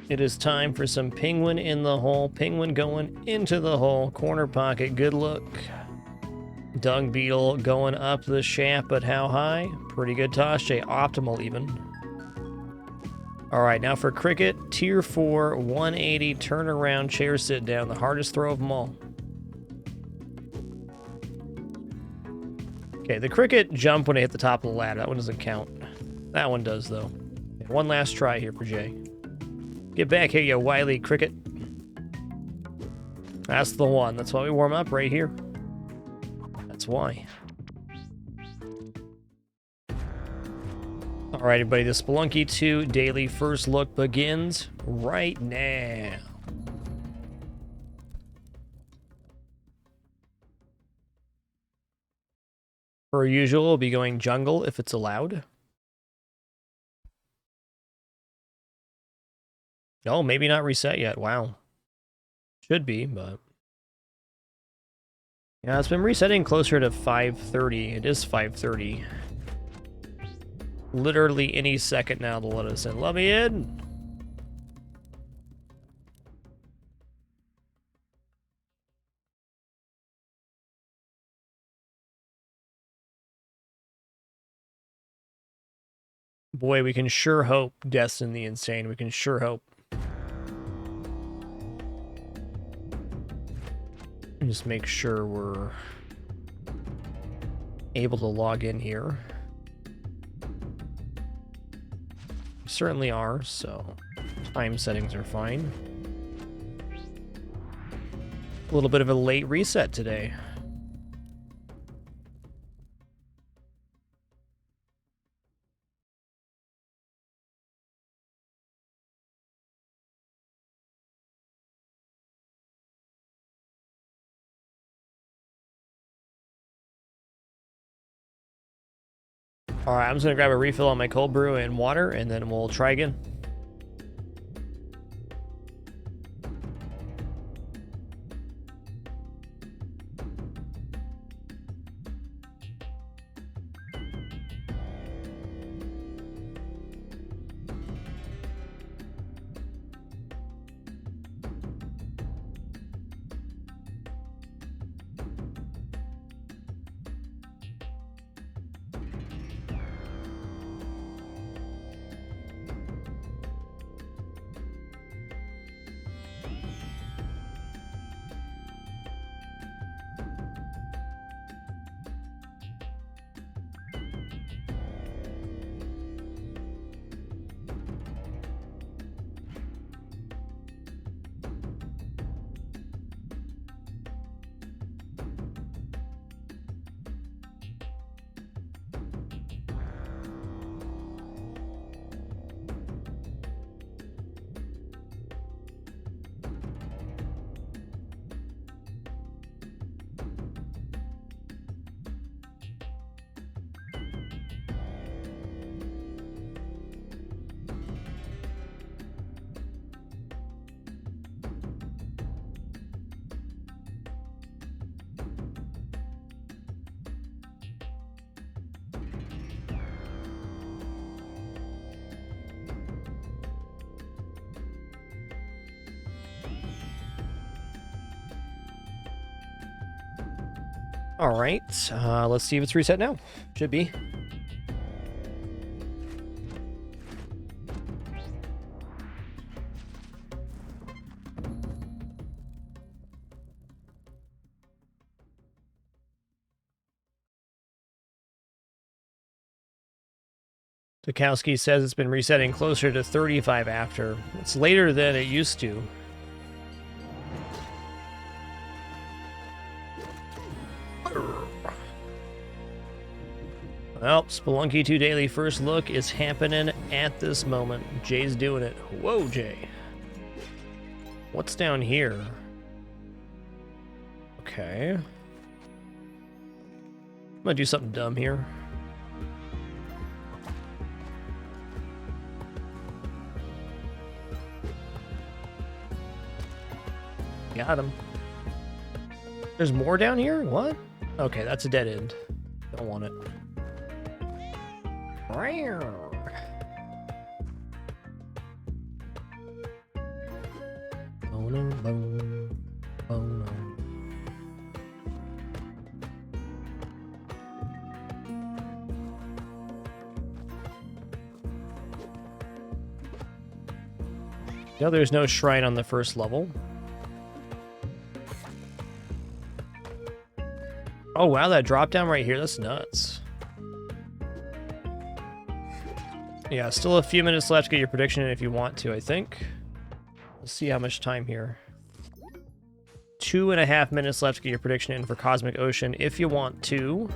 It is time for some penguin in the hole. Penguin going into the hole. Corner pocket, good look. Dung beetle going up the shaft, but how high? Pretty good toss, Jay. Optimal even. Alright, now for cricket. Tier 4, 180, turn around, chair sit down. The hardest throw of them all. Okay, the cricket jumped when I hit the top of the ladder. That one doesn't count. That one does, though. Okay, one last try here for Jay. Get back here, you wily cricket. That's the one. That's why we warm up right here. That's why. Alright, everybody. The Spelunky 2 daily first look begins right now. Per usual, we'll be going jungle if it's allowed. Oh, maybe not reset yet. Wow. Should be, but... yeah, it's been resetting closer to 5:30. It is 5:30. Literally any second now to let us in. Let me in! Boy, we can sure hope, Destin the Insane. We can sure hope. Just make sure we're able to log in here. We certainly are, so time settings are fine. A little bit of a late reset today. Alright, I'm just gonna grab a refill on my cold brew and water, and then we'll try again. All right, let's see if it's reset now. Should be. Tukowski says it's been resetting closer to 35 after. It's later than it used to. Well, Spelunky 2 Daily first look is happening at this moment. Jay's doing it. Whoa, Jay. What's down here? Okay. I'm gonna do something dumb here. Got him. There's more down here? What? Okay, that's a dead end. Don't want it. Oh no, oh no. No, there's no shrine on the first level. Oh wow, that drop down right here, that's nuts. Yeah, still a few minutes left to get your prediction in if you want to, I think. Let's see how much time here. 2.5 minutes left to get your prediction in for Cosmic Ocean if you want to.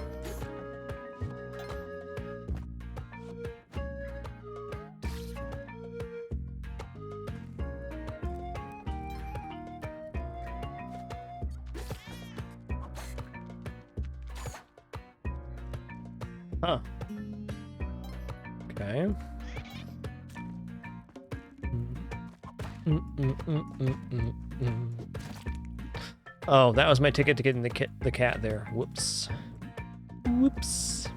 Huh. Okay. Oh, that was my ticket to getting the cat there. Whoops. Whoops.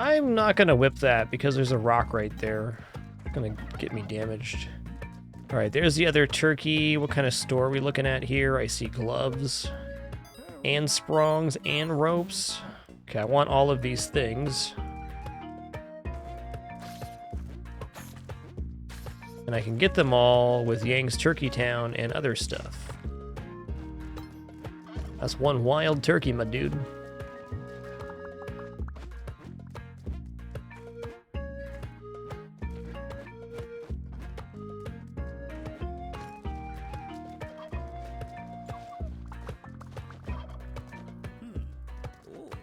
I'm not gonna whip that because there's a rock right there. It's gonna get me damaged. All right, there's the other turkey. What kind of store are we looking at here? I see gloves and sprongs and ropes. Okay, I want all of these things. And I can get them all with Yang's Turkey Town and other stuff. That's one wild turkey, my dude.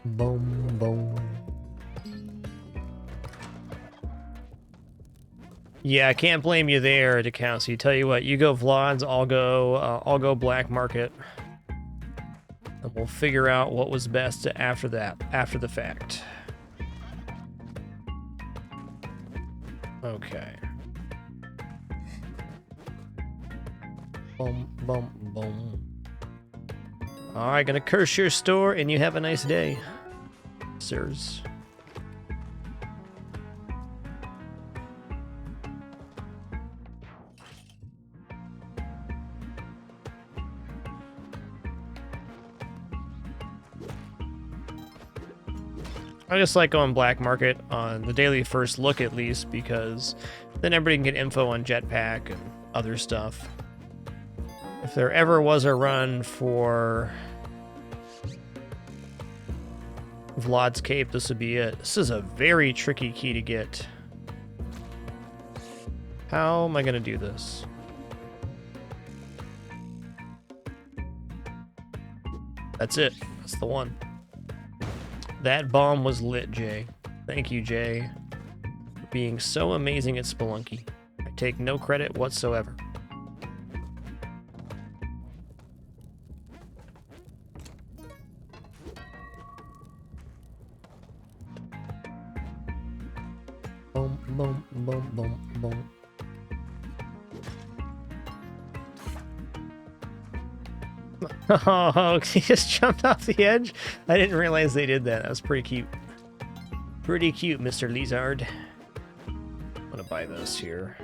Boom, boom. Yeah, I can't blame you there, DeCouncy. Tell you what, you go Vlads, I'll go Black Market. And we'll figure out what was best after that, after the fact. Okay. Boom, boom, boom. Alright, gonna curse your store, and you have a nice day, sirs. I just like going black market on the daily first look at least, because then everybody can get info on jetpack and other stuff. If there ever was a run for Vlad's Cape, this would be it. This is a very tricky key to get. How am I going to do this? That's it. That's the one. That bomb was lit, Jay. Thank you, Jay, for being so amazing at Spelunky. I take no credit whatsoever. Boom, boom, boom, boom, boom. Oh, he just jumped off the edge? I didn't realize they did that. That was pretty cute. Pretty cute, Mr. Lizard. I'm gonna buy this here.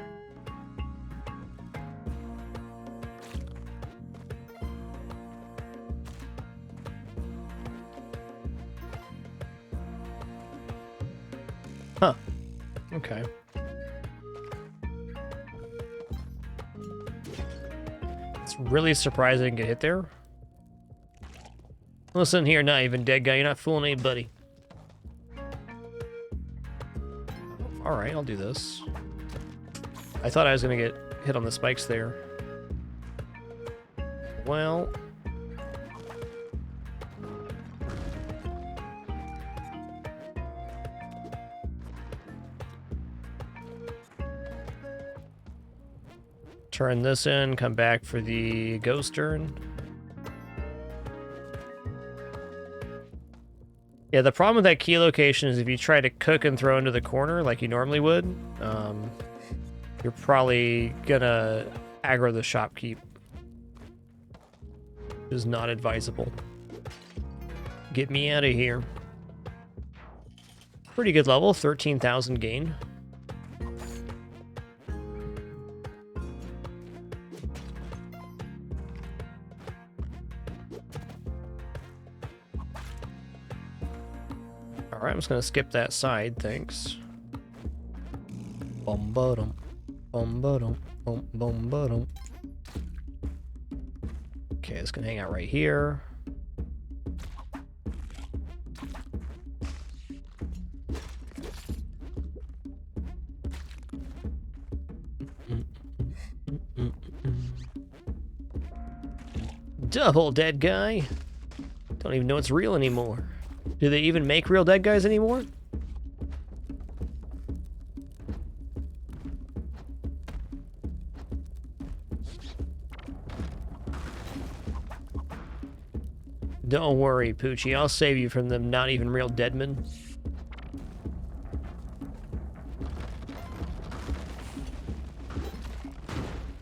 Huh. Okay. It's really surprising I didn't get hit there. Listen here, not even dead guy. You're not fooling anybody. Alright, I'll do this. I thought I was going to get hit on the spikes there. Well... turn this in, come back for the ghost turn. Yeah, the problem with that key location is if you try to cook and throw into the corner like you normally would, you're probably gonna aggro the shopkeep. Is not advisable. Get me out of here. Pretty good level, 13,000 gain. Alright, I'm just gonna skip that side, thanks. Bum-ba-dum, bum-ba-dum, bum-bum-ba-dum. Okay, it's gonna hang out right here. Double dead guy. Don't even know it's real anymore. Do they even make real dead guys anymore? Don't worry, Poochie. I'll save you from them not even real deadmen.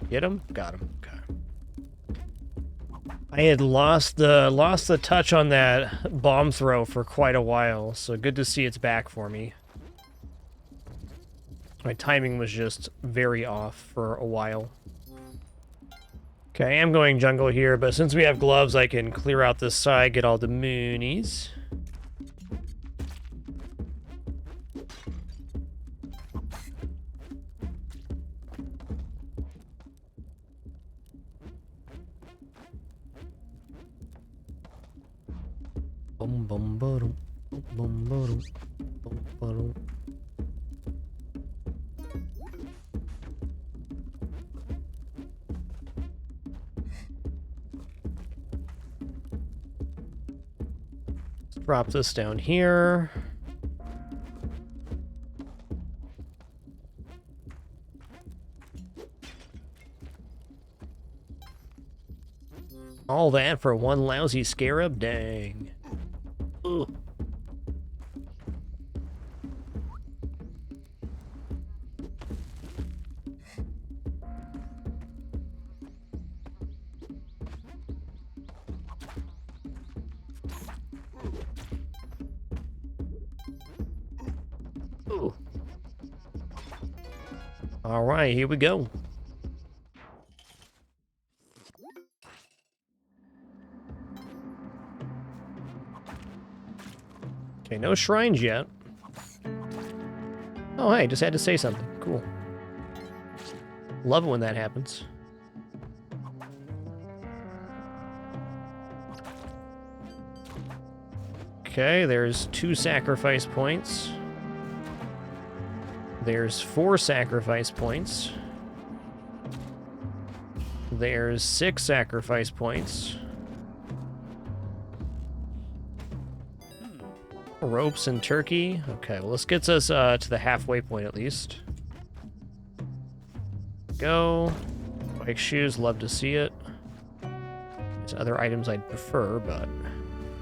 Get him? Got him. Okay. I had lost the touch on that bomb throw for quite a while, so good to see it's back for me. My timing was just very off for a while. Okay, I am going jungle here, but since we have gloves, I can clear out this side, get all the moonies. Bum bum ba-dum, bum ba-dum, bum ba-dum. Drop this down here. All that for one lousy scarab? Dang. Ugh. Ooh. All right, here we go. Okay, no shrines yet. Oh, hey, just had to say something. Cool. Love it when that happens. Okay, there's 2 sacrifice points. There's 4 sacrifice points. There's 6 sacrifice points. Ropes and turkey. Okay, well, this gets us to the halfway point at least. Go. Bike shoes, love to see it. There's other items I'd prefer, but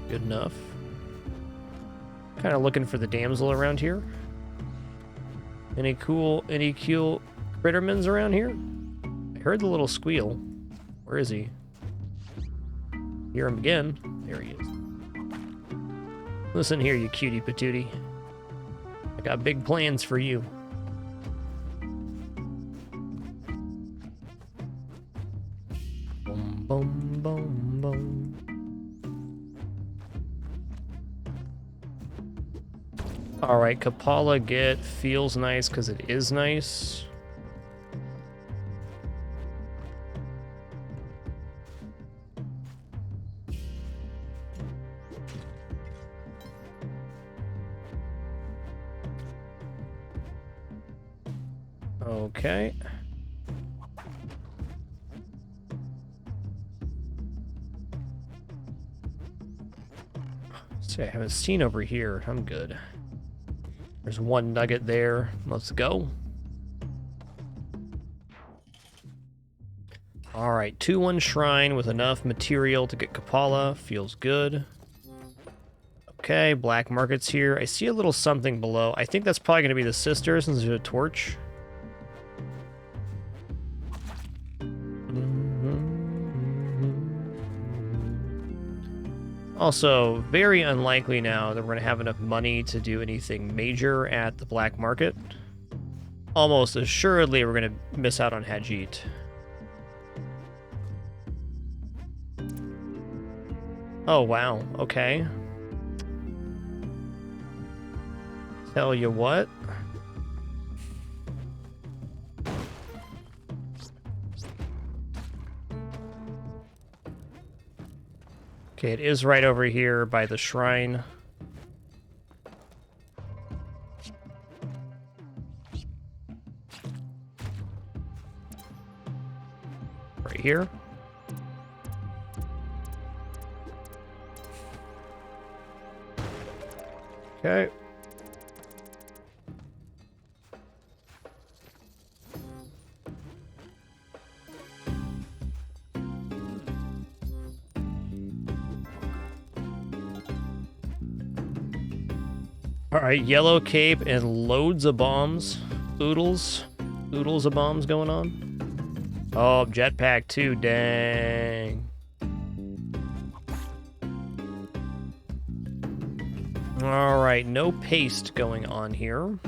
good enough. Kind of looking for the damsel around here. Any cool crittermans around here? I heard the little squeal. Where is he? Hear him again. There he is. Listen here, you cutie patootie. I got big plans for you. Boom, boom, boom, boom. Alright, Kapala get feels nice because it is nice. Okay. See, I haven't seen over here. I'm good. There's 1 nugget there. Let's go. Alright, 2-1 shrine with enough material to get Kapala. Feels good. Okay, black market's here. I see a little something below. I think that's probably going to be the sister since there's a torch. Also, very unlikely now that we're going to have enough money to do anything major at the black market. Almost assuredly, we're going to miss out on Hajit. Oh, wow. Okay. Tell you what. Okay, it is right over here by the shrine. Right here. Okay. All right, yellow cape and loads of bombs. Oodles of bombs going on. Oh, jetpack too, dang. All right, no paste going on here.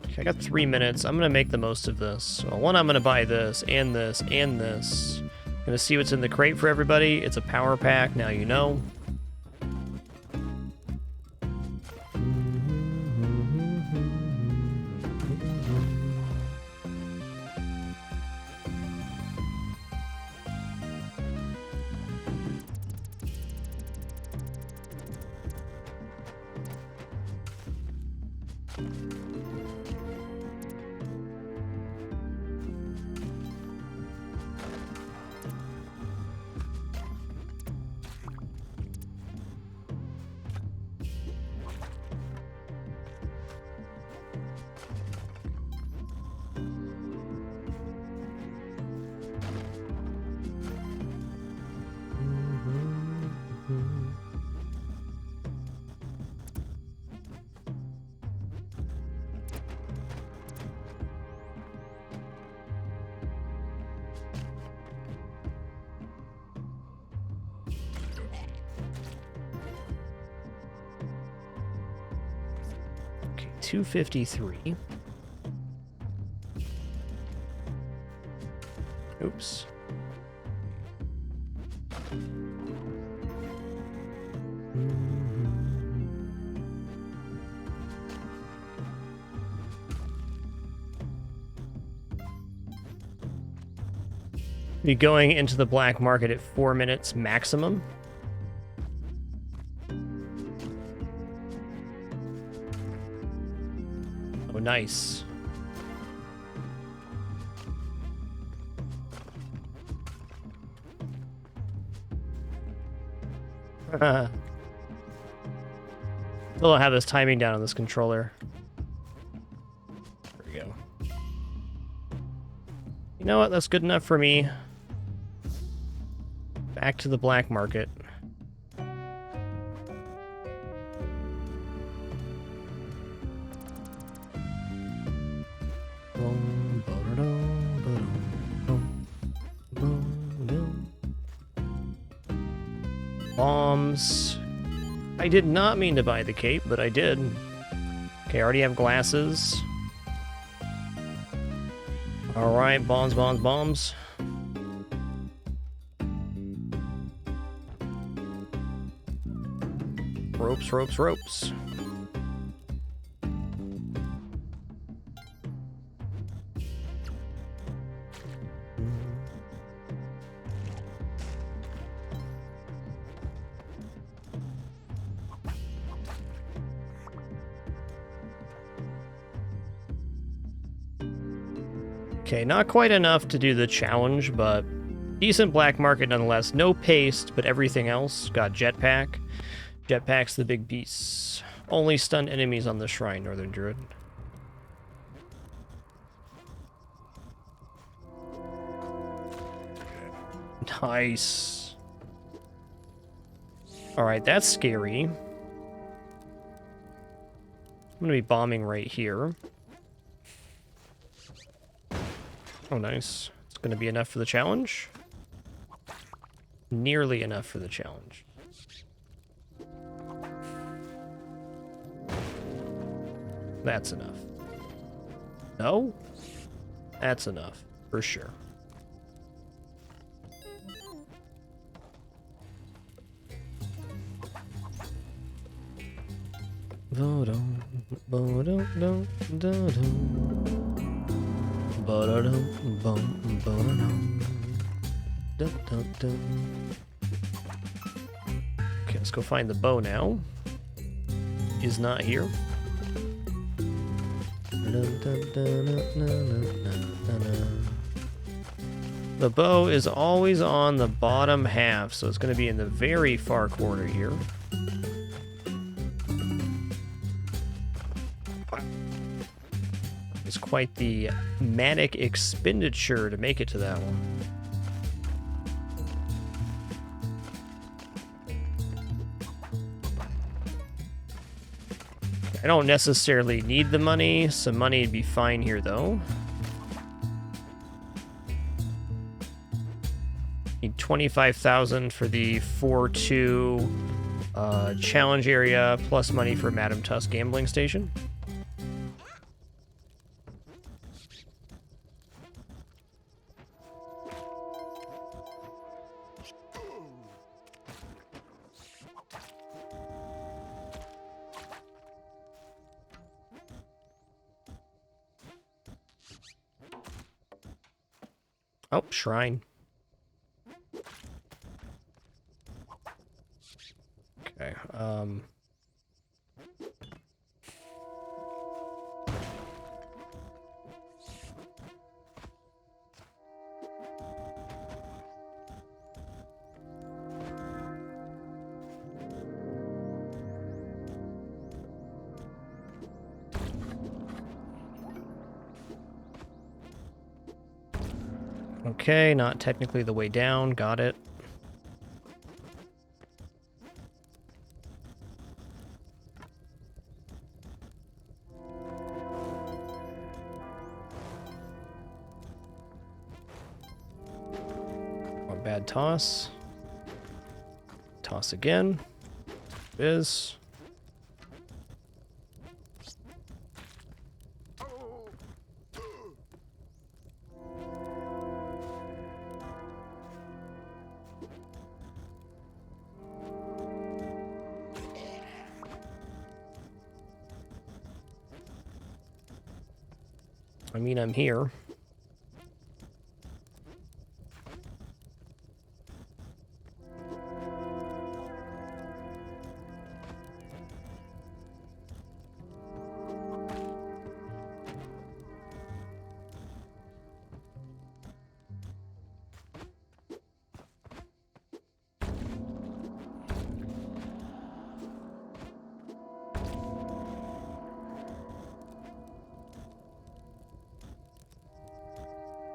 Okay, I got 3 minutes. I'm gonna make the most of this. Well, one, I'm gonna buy this, and this, and this. Gonna see what's in the crate for everybody. It's a power pack, now you know. Okay, 253. Oops. Be going into the black market at 4 minutes maximum. Oh, nice. Still don't have this timing down on this controller. There we go. You know what? That's good enough for me. Back to the black market. Bombs. I did not mean to buy the cape, but I did. Okay, I already have glasses. Alright, bombs, bombs, bombs. Ropes, ropes, ropes. Okay, not quite enough to do the challenge, but decent black market nonetheless. No paste, but everything else. Got jetpack. Jetpack's the big piece. Only stun enemies on the shrine, Northern Druid. Nice. Alright, that's scary. I'm gonna be bombing right here. Oh, nice. It's gonna be enough for the challenge. nearly enough for the challenge. That's enough. No? That's enough, for sure. Okay, let's go find the bow now. Is not here. The bow is always on the bottom half, so it's going to be in the very far corner here. It's quite the manic expenditure to make it to that one. I don't necessarily need the money. Some money would be fine here, though. Need 25,000 for the 4-2 challenge area, plus money for Madame Tuss gambling station. Oh, shrine. Okay, okay, not technically the way down. Got it. One bad toss. Toss again. Is. I mean, I'm here.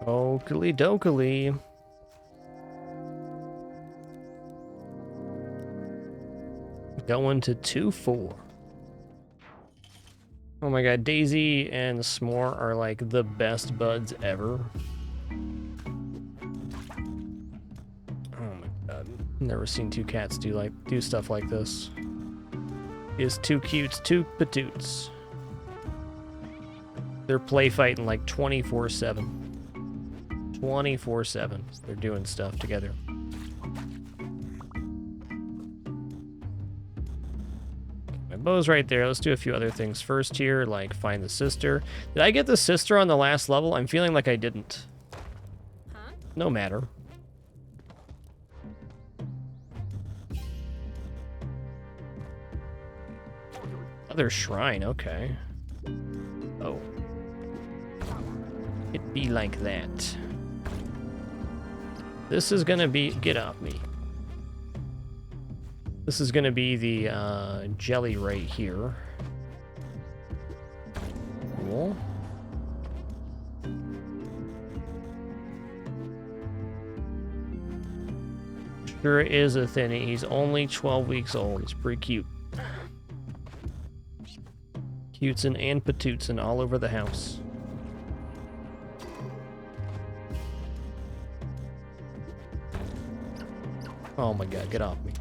Oakley dokley. Going to 2-4. Oh my god, Daisy and S'more are like the best buds ever. Oh my god. Never seen two cats do stuff like this. Is two cutes, two patoots. They're play fighting like 24/7. 24/7. They're doing stuff together. My bow's right there. Let's do a few other things first here, like find the sister. Did I get the sister on the last level? I'm feeling like I didn't. Huh? No matter. Other shrine, okay. Oh. It be like that. This is gonna be... Get off me. This is gonna be the jelly right here. Cool. Sure is a thinny. He's only 12 weeks old. He's pretty cute. Cutesin and Patootsin all over the house. Oh my god, get off me.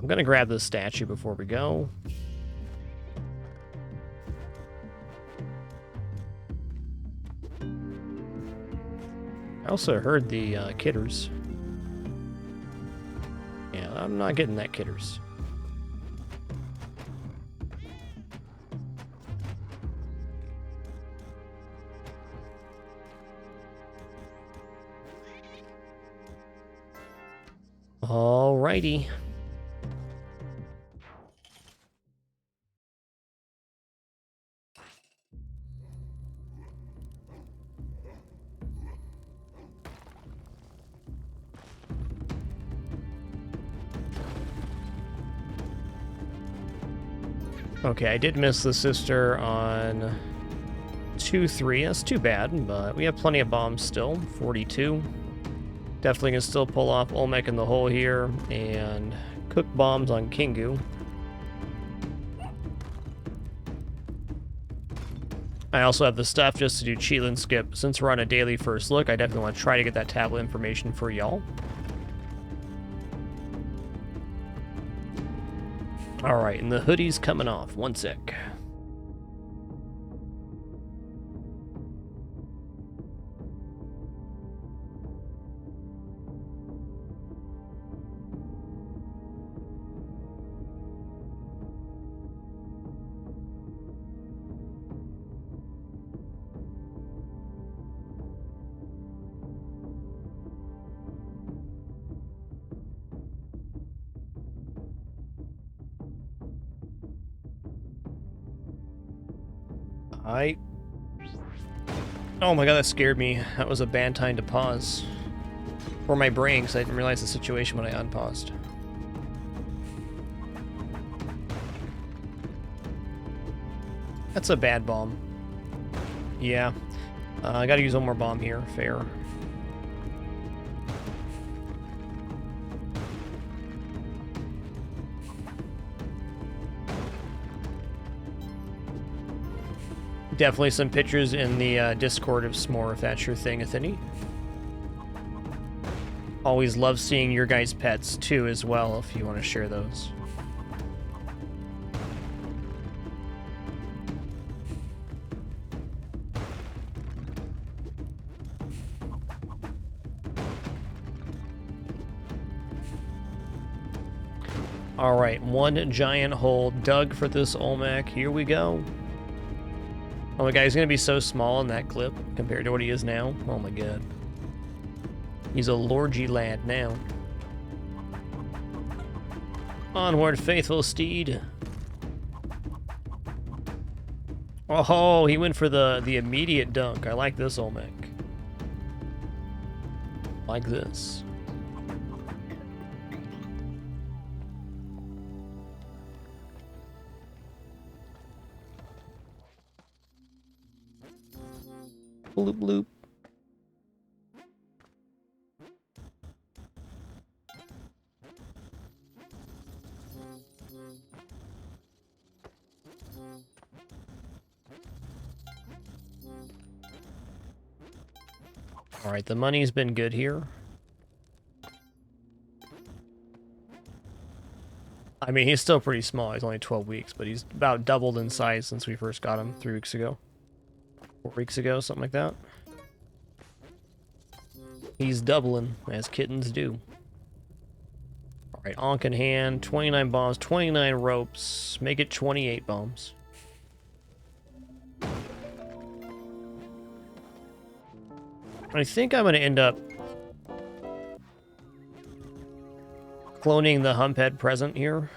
I'm gonna grab this statue before we go. I also heard the kidders. Yeah, I'm not getting that kidders. Alrighty. Okay, I did miss the sister on 2-3. That's too bad, but we have plenty of bombs still. 42. Definitely can still pull off Olmec in the hole here and cook bombs on Kingu. I also have the stuff just to do Cheetland skip. Since we're on a daily first look, I definitely want to try to get that tablet information for y'all. Alright, and the hoodie's coming off. One sec. Oh my god, that scared me. That was a bad time to pause. For my brain, because I didn't realize the situation when I unpaused. That's a bad bomb. Yeah. I gotta use one more bomb here. Fair. Definitely some pictures in the Discord of S'more, if that's your thing, Athene. Always love seeing your guys' pets, too, as well, if you want to share those. Alright, one giant hole dug for this Olmec. Here we go. Oh my god, he's gonna be so small in that clip compared to what he is now. Oh my god. He's a lordgy lad now. Onward, faithful steed. Oh, he went for the immediate dunk. I like this Olmec. Like this. Bloop bloop. All right, the money's been good here. I mean, he's still pretty small. He's only 12 weeks, but he's about doubled in size since we first got him 3 weeks ago. 4 weeks ago, something like that. He's doubling, as kittens do. Alright, Ankh in hand, 29 bombs, 29 ropes. Make it 28 bombs. I think I'm going to end up cloning the Humphead present here.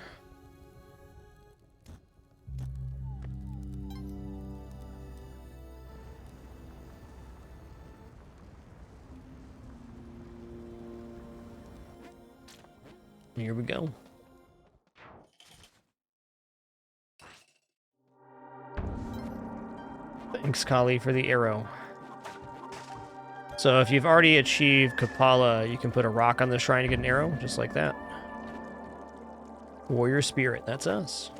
Here we go. Thanks, Kali, for the arrow. So if you've already achieved Kapala, you can put a rock on the shrine to get an arrow, just like that. Warrior Spirit, that's us.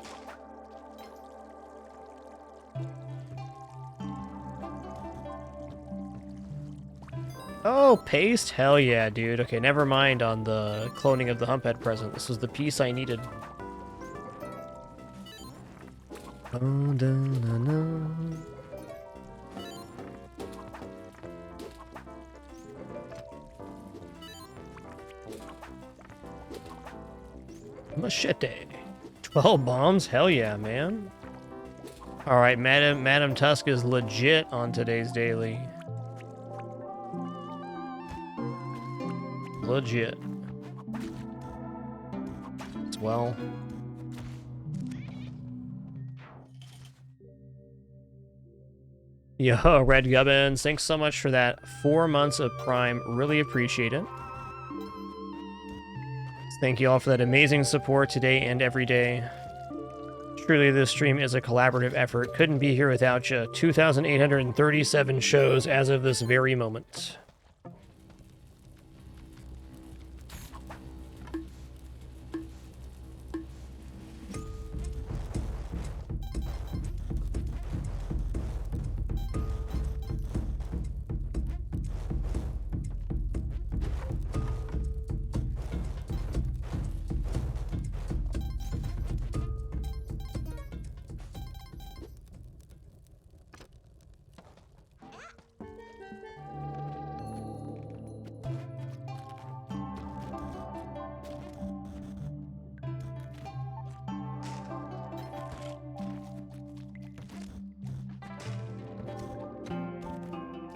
Oh, paste? Hell yeah, dude. Okay, never mind on the cloning of the Humphead present. This was the piece I needed. Oh, da, na, na. Machete. 12 bombs? Hell yeah, man. Alright, Madam Tusk is legit on today's daily. Legit. As well. Yo, Red Gubbins, thanks so much for that 4 months of Prime. Really appreciate it. Thank you all for that amazing support today and every day. Truly, this stream is a collaborative effort. Couldn't be here without you. 2,837 shows as of this very moment.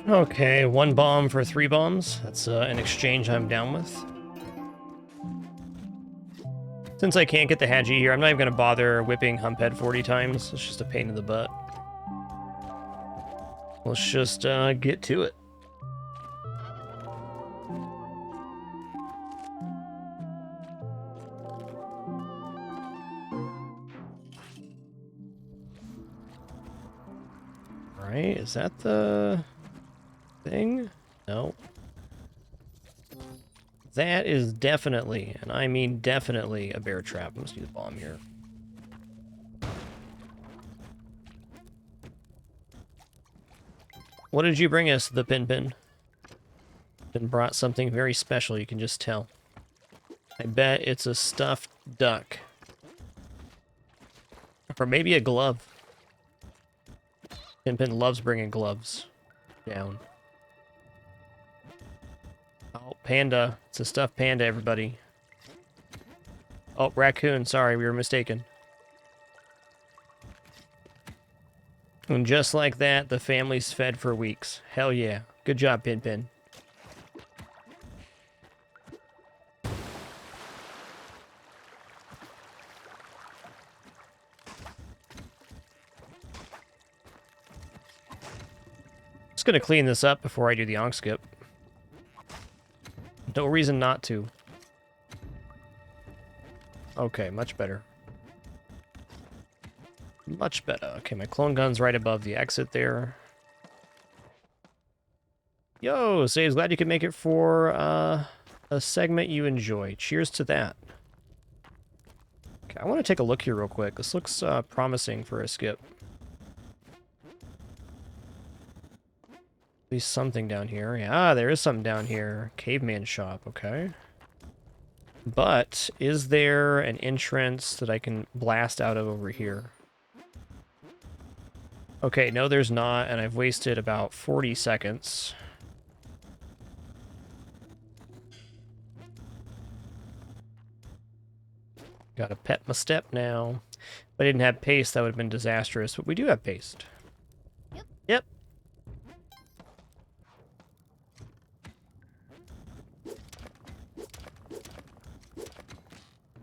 Okay, 1 bomb for 3 bombs. That's an exchange I'm down with. Since I can't get the Hadji here, I'm not even going to bother whipping Humphead 40 times. It's just a pain in the butt. Let's just get to it. Alright, is that the thing? No. That is definitely, and I mean definitely, a bear trap. Let's do the bomb here. What did you bring us, the Pin? And brought something very special, you can just tell. I bet it's a stuffed duck. Or maybe a glove. Pin loves bringing gloves down. Oh, panda. It's a stuffed panda, everybody. Oh, raccoon. Sorry, we were mistaken. And just like that, the family's fed for weeks. Hell yeah. Good job, Pin. Just gonna clean this up before I do the onk skip. No reason not to. Okay, much better. Much better. Okay, my clone gun's right above the exit there. Yo, Saves, glad you could make it for a segment you enjoy. Cheers to that. Okay, I want to take a look here real quick. This looks promising for a skip. At least something down here. Yeah, there is something down here. Caveman shop, okay. But is there an entrance that I can blast out of over here? Okay, no there's not, and I've wasted about 40 seconds. Gotta pet my step now. If I didn't have paste, that would have been disastrous, but we do have paste. Yep.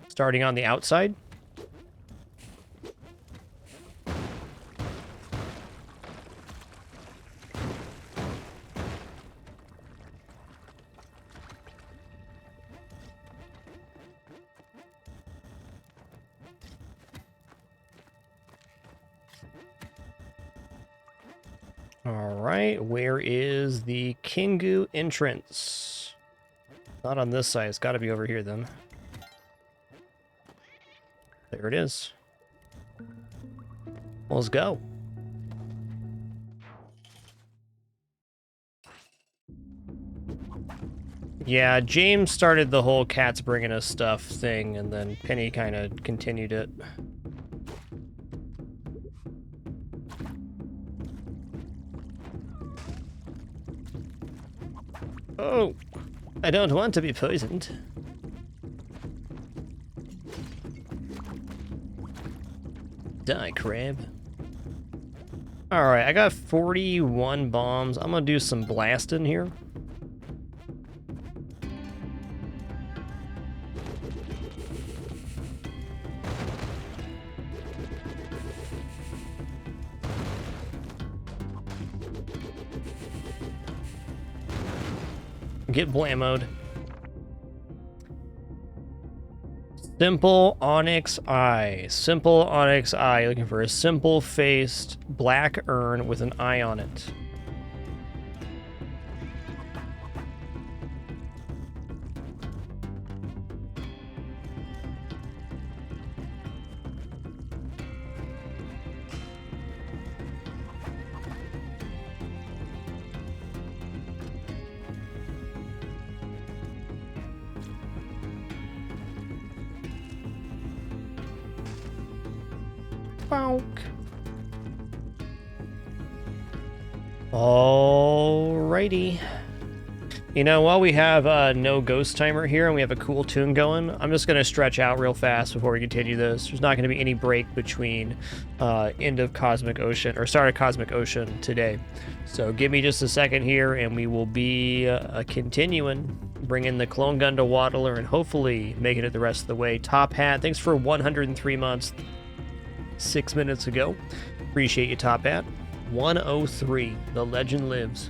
Starting on the outside. Alright, where is the Kingu entrance? Not on this side, it's gotta be over here then. There it is. Let's go. Yeah, James started the whole cats bringing us stuff thing, and then Penny kind of continued it. Oh, I don't want to be poisoned. Die, crab. Alright, I got 41 bombs. I'm gonna do some blasting here. Get blammoed. Simple onyx eye. Simple onyx eye. Looking for a simple-faced black urn with an eye on it. Bonk. Alrighty. You know, while we have no ghost timer here and we have a cool tune going, I'm just going to stretch out real fast before we continue this. There's not going to be any break between end of Cosmic Ocean, or start of Cosmic Ocean today. So give me just a second here and we will be continuing, bringing the clone gun to Waddler and hopefully making it the rest of the way. Top Hat, thanks for 103 months 6 minutes ago. Appreciate you, Top Hat. 103, the legend lives.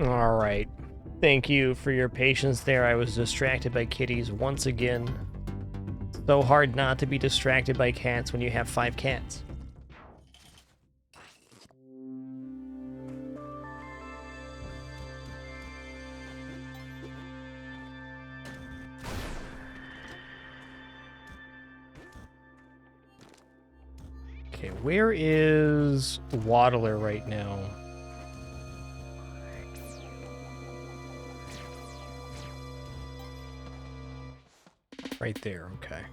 All right. Thank you for your patience there. I was distracted by kitties once again. So hard not to be distracted by cats when you have 5 cats. Okay, where is Waddler right now? Right there, okay.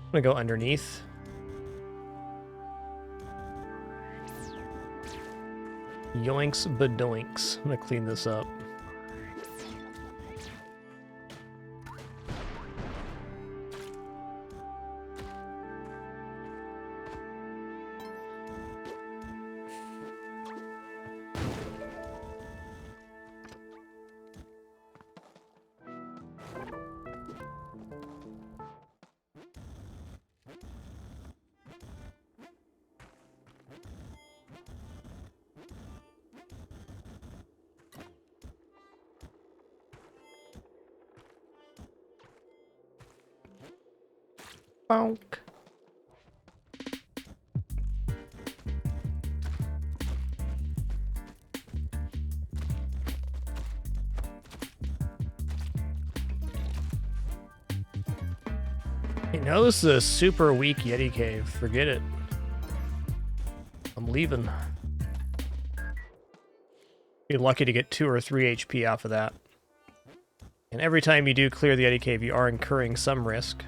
I'm gonna go underneath. Yoinks badoinks. I'm gonna clean this up. Bonk. You know, this is a super weak Yeti cave. Forget it. I'm leaving. You're lucky to get 2 or 3 HP off of that. And every time you do clear the Yeti cave, you are incurring some risk.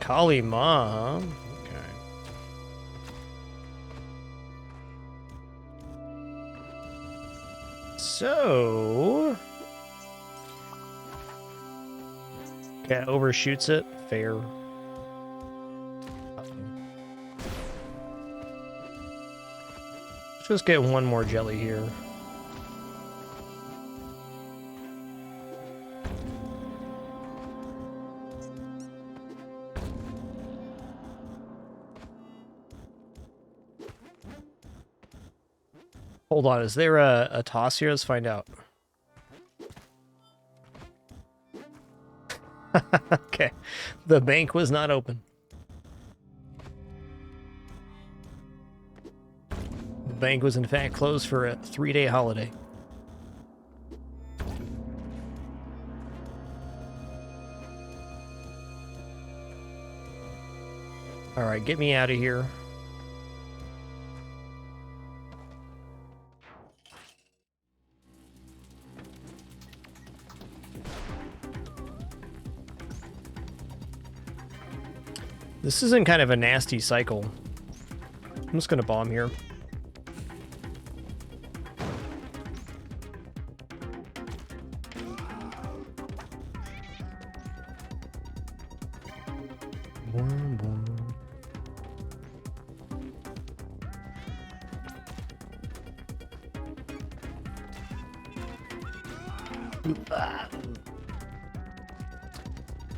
Kali Ma, huh? Okay. So... cat overshoots it. Fair. Let's just get one more jelly here. Hold on, is there a toss here? Let's find out. Okay, the bank was not open. The bank was in fact closed for a 3-day holiday. All right, get me out of here. This is in kind of a nasty cycle. I'm just gonna bomb here.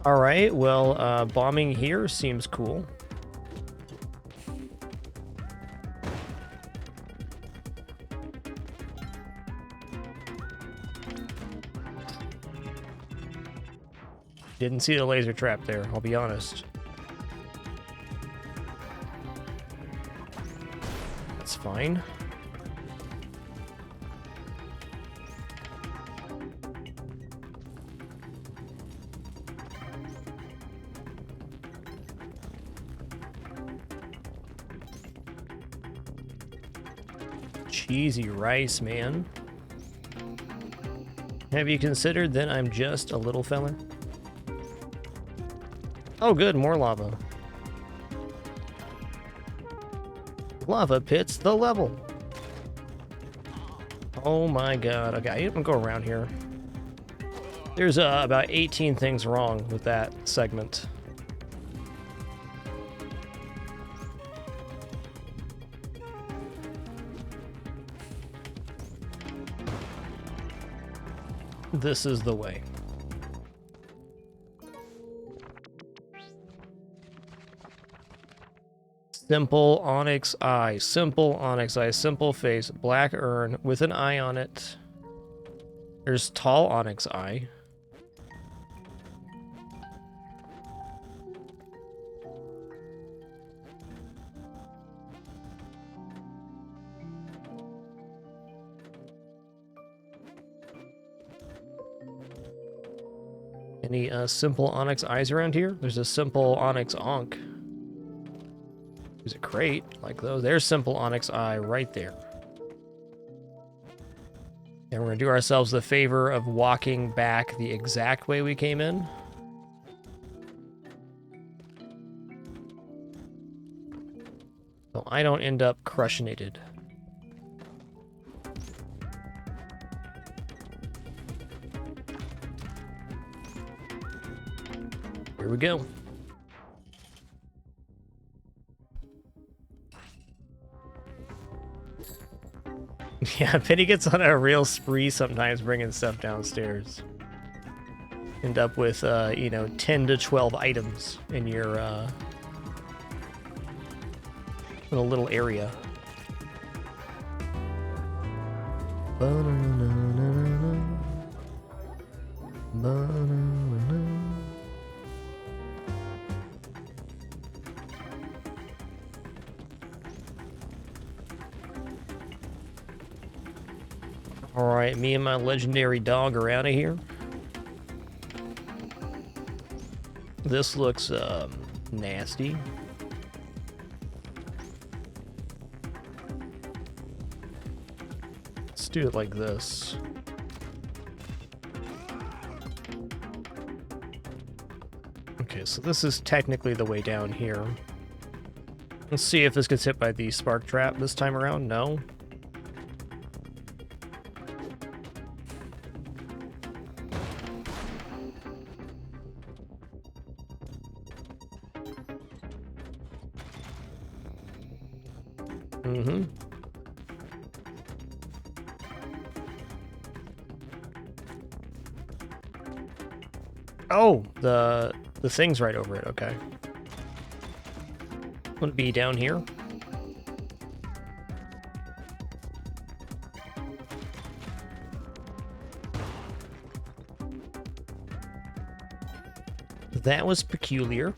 All right, well, bombing here seems cool. Didn't see the laser trap there, I'll be honest. That's fine. Cheesy rice, man. Have you considered that I'm just a little fella? Oh good, more lava. Lava pits the level. Oh my god. Okay, I'm gonna go around here. There's about 18 things wrong with that segment. This is the way. Simple onyx eye, simple onyx eye, simple face, black urn with an eye on it. There's tall onyx eye. Any simple onyx eyes around here? There's a simple onyx onk. There's a crate like those. There's simple onyx eye right there. And we're gonna do ourselves the favor of walking back the exact way we came in. So I don't end up crushinated. Here we go. Yeah, Penny gets on a real spree sometimes bringing stuff downstairs. End up with, you know, 10 to 12 items in your, in a little area. Alright, me and my legendary dog are out of here. This looks, nasty. Let's do it like this. Okay, so this is technically the way down here. Let's see if this gets hit by the spark trap this time around. No. Mm-hmm. Oh, the thing's right over it. Okay. Wouldn't be down here. That was peculiar.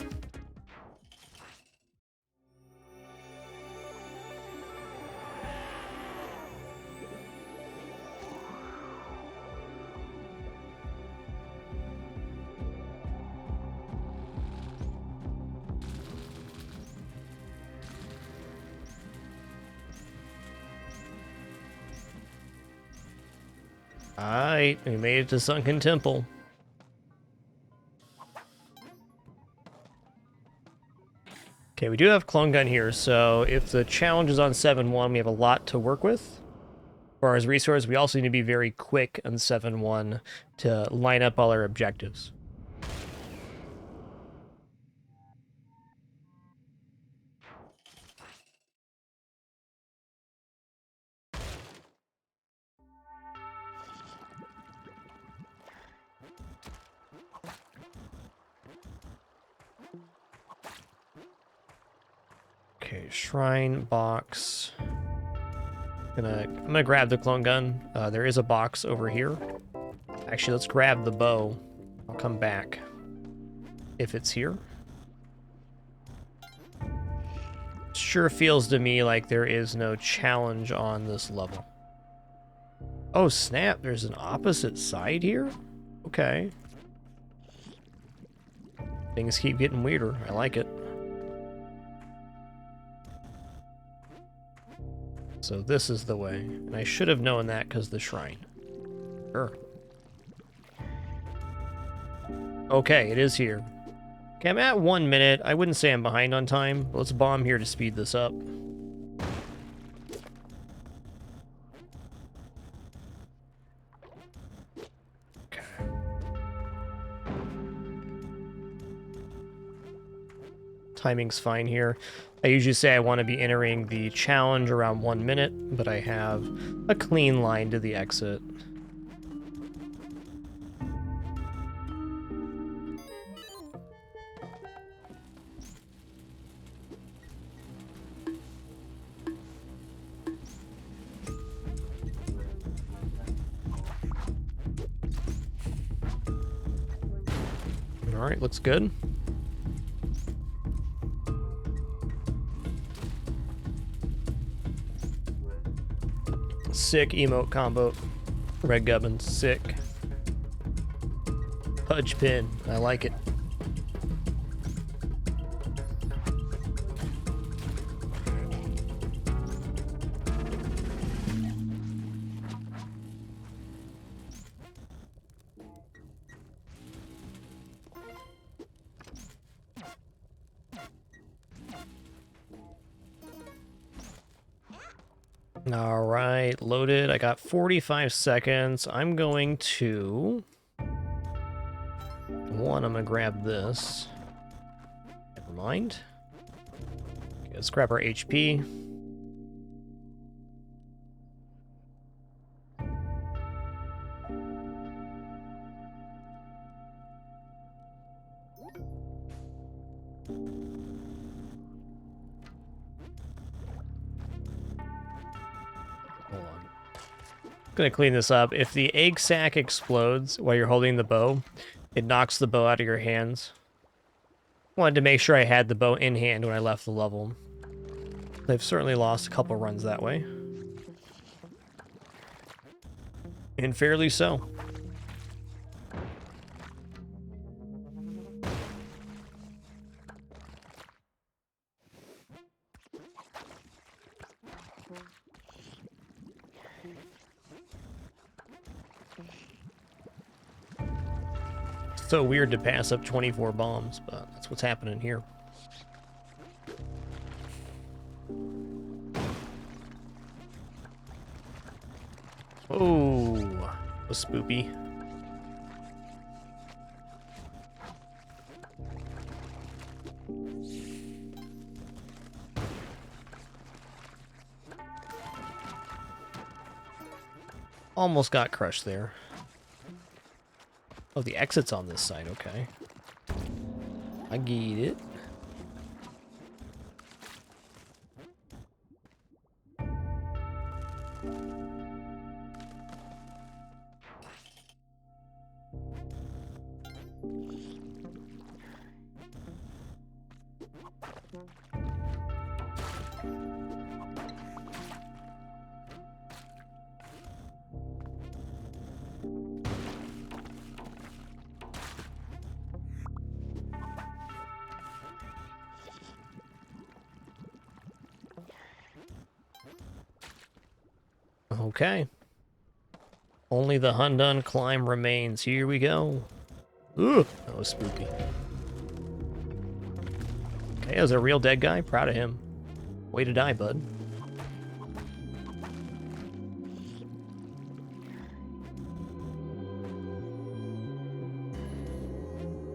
Alright, we made it to Sunken Temple. Okay, we do have Clone Gun here, so if the challenge is on 7-1, we have a lot to work with. As far as resources, we also need to be very quick on 7-1 to line up all our objectives. Okay, shrine box. I'm gonna grab the clone gun. There is a box over here. Actually, let's grab the bow. I'll come back if it's here. Sure feels to me like there is no challenge on this level. Oh snap, there's an opposite side here? Okay. Things keep getting weirder. I like it. So this is the way. And I should have known that because the shrine. Sure. Okay, it is here. Okay, I'm at 1 minute. I wouldn't say I'm behind on time, but let's bomb here to speed this up. Okay. Timing's fine here. I usually say I want to be entering the challenge around 1 minute, but I have a clean line to the exit. All right, looks good. Sick emote combo. Red Gubbins, sick. Fudge pin. I like it. All right, loaded. I got 45 seconds. I'm going to... One, I'm going to grab this. Never mind. Okay, let's grab our HP. Gonna clean this up. If the egg sac explodes while you're holding the bow, it knocks the bow out of your hands. Wanted to make sure I had the bow in hand when I left the level. They've certainly lost a couple runs that way. And fairly so. So weird to pass up 24 bombs, but that's what's happening here. Oh, that was spoopy. Almost got crushed there. Oh, the exit's on this side, okay. I get it. Okay. Only the Hundun climb remains. Here we go. Ooh, that was spooky. Okay, that was a real dead guy. Proud of him. Way to die, bud.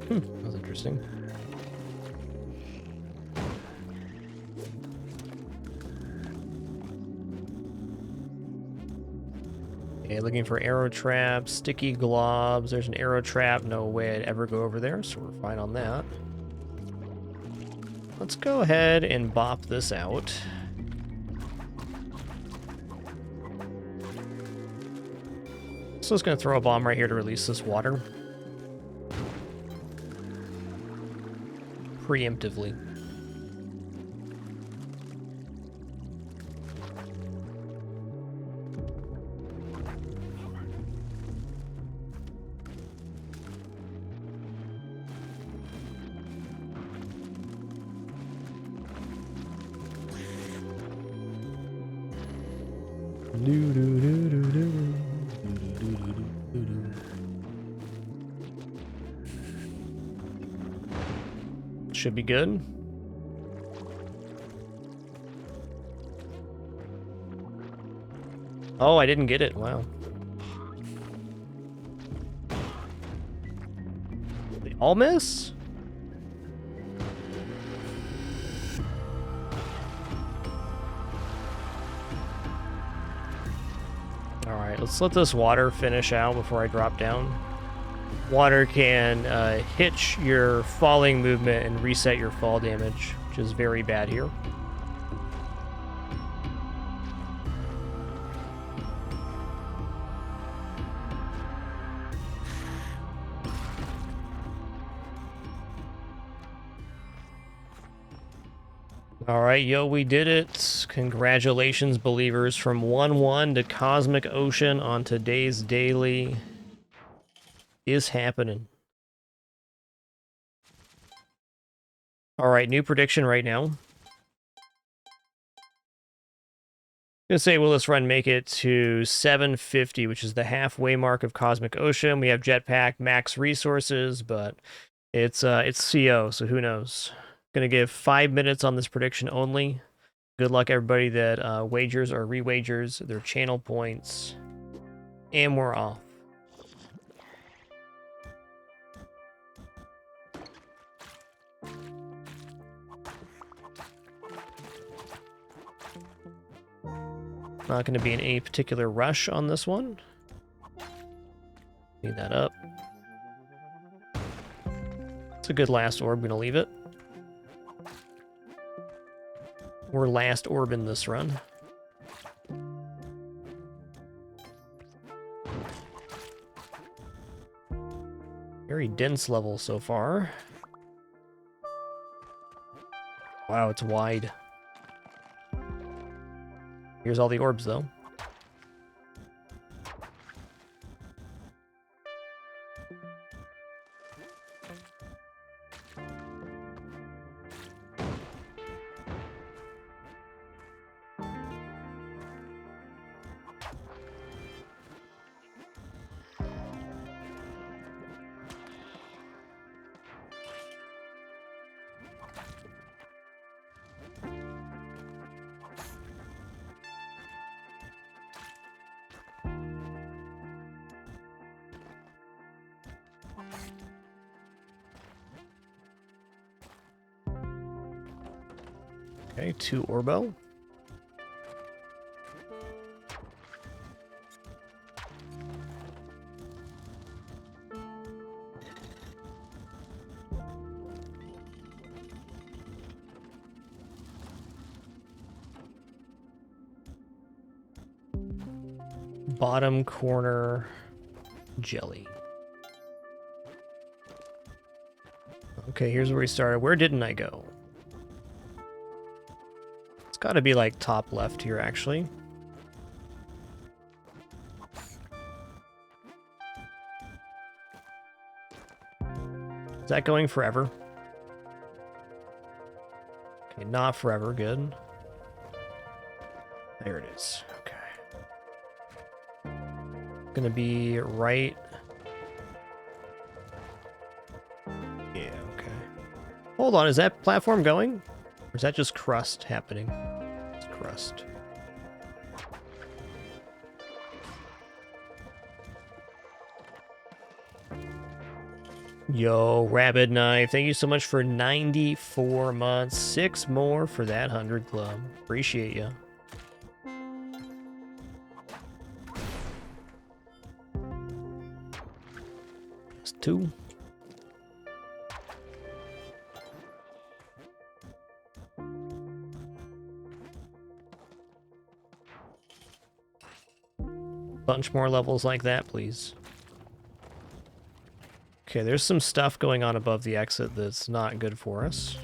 That was interesting. Okay, looking for arrow traps, sticky globs. There's an arrow trap. No way I'd ever go over there, so we're fine on that. Let's go ahead and bop this out. So it's going to throw a bomb right here to release this water. Preemptively. Should be good. Oh, I didn't get it. Wow. They all miss? Alright, let's let this water finish out before I drop down. Water can hitch your falling movement and reset your fall damage, which is very bad here. All right, yo, we did it. Congratulations, believers. From 1-1 to Cosmic Ocean on today's daily is happening. All right, new prediction right now. Gonna say, will this run make it to 750, which is the halfway mark of Cosmic Ocean? We have jetpack, max resources, but it's CO, so who knows? Gonna give 5 minutes on this prediction only. Good luck, everybody that wagers or re-wagers their channel points, and we're off. Not going to be in any particular rush on this one. Clean that up. It's a good last orb. I'm going to leave it. We're last orb in this run. Very dense level so far. Wow, it's wide. Here's all the orbs, though. Okay, 2 Orbo. Bottom corner jelly. Okay, here's where we started. Where didn't I go? It's got to be like top left here, actually. Is that going forever? Okay, not forever. Good. There it is. Okay. Gonna be right. Yeah, okay. Hold on, is that platform going? Or is that just crust happening? It's crust. Yo, Rabbit Knife, thank you so much for 94 months. 6 more for that 100 club. Appreciate ya. It's 2. Bunch more levels like that, please. Okay, there's some stuff going on above the exit that's not good for us.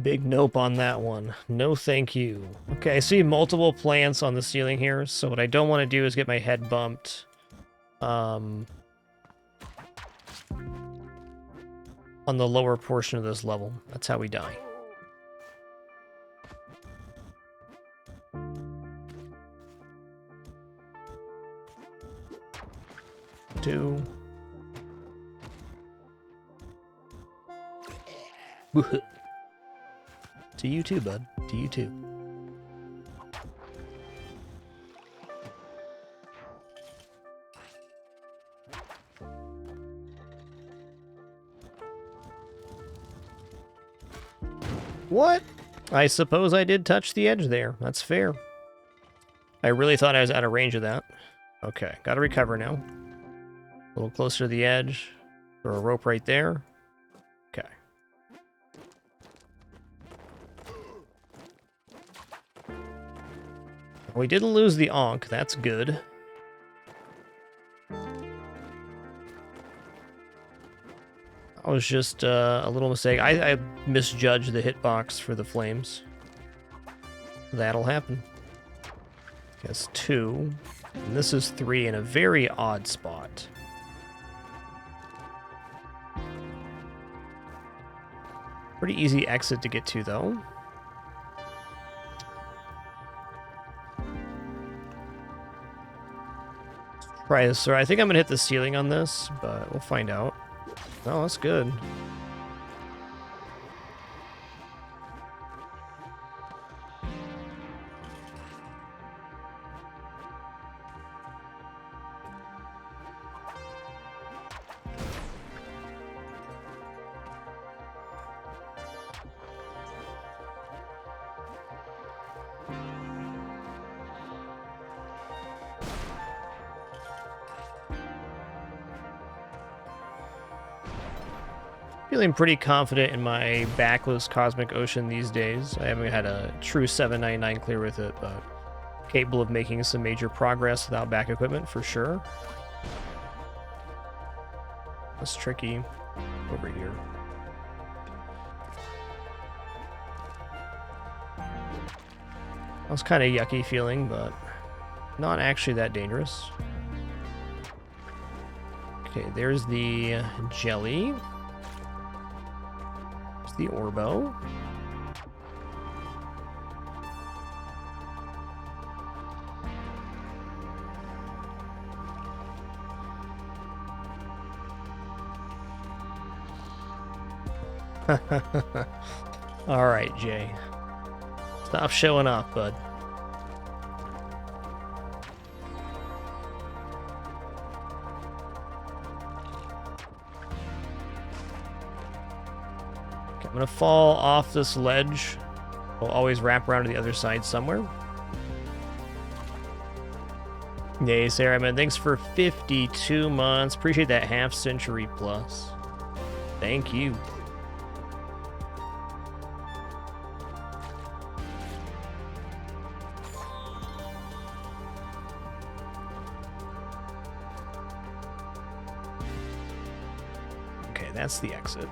Big nope on that one. No thank you. Okay, I see multiple plants on the ceiling here, so what I don't want to do is get my head bumped. On the lower portion of this level. That's how we die. Two. To you too, bud. To you too. What? I suppose I did touch the edge there. That's fair. I really thought I was out of range of that. Okay, gotta recover now. A little closer to the edge. Throw a rope right there. Okay. We didn't lose the Ankh. That's good. That was just a little mistake. I misjudged the hitbox for the flames. That'll happen. That's 2. And this is 3 in a very odd spot. Pretty easy exit to get to, though. Let's try this. So I think I'm going to hit the ceiling on this, but we'll find out. Oh, that's good. Feeling pretty confident in my backless Cosmic Ocean these days. I haven't had a true 799 clear with it, but capable of making some major progress without back equipment for sure. That's tricky over here. That was kind of yucky feeling, but not actually that dangerous. Okay, there's the jelly. The Orbo. All right, Jay. Stop showing off, bud. I'm gonna fall off this ledge. We'll always wrap around to the other side somewhere. Yay, Sarah, man. Thanks for 52 months. Appreciate that half century plus. Thank you. Okay, that's the exit.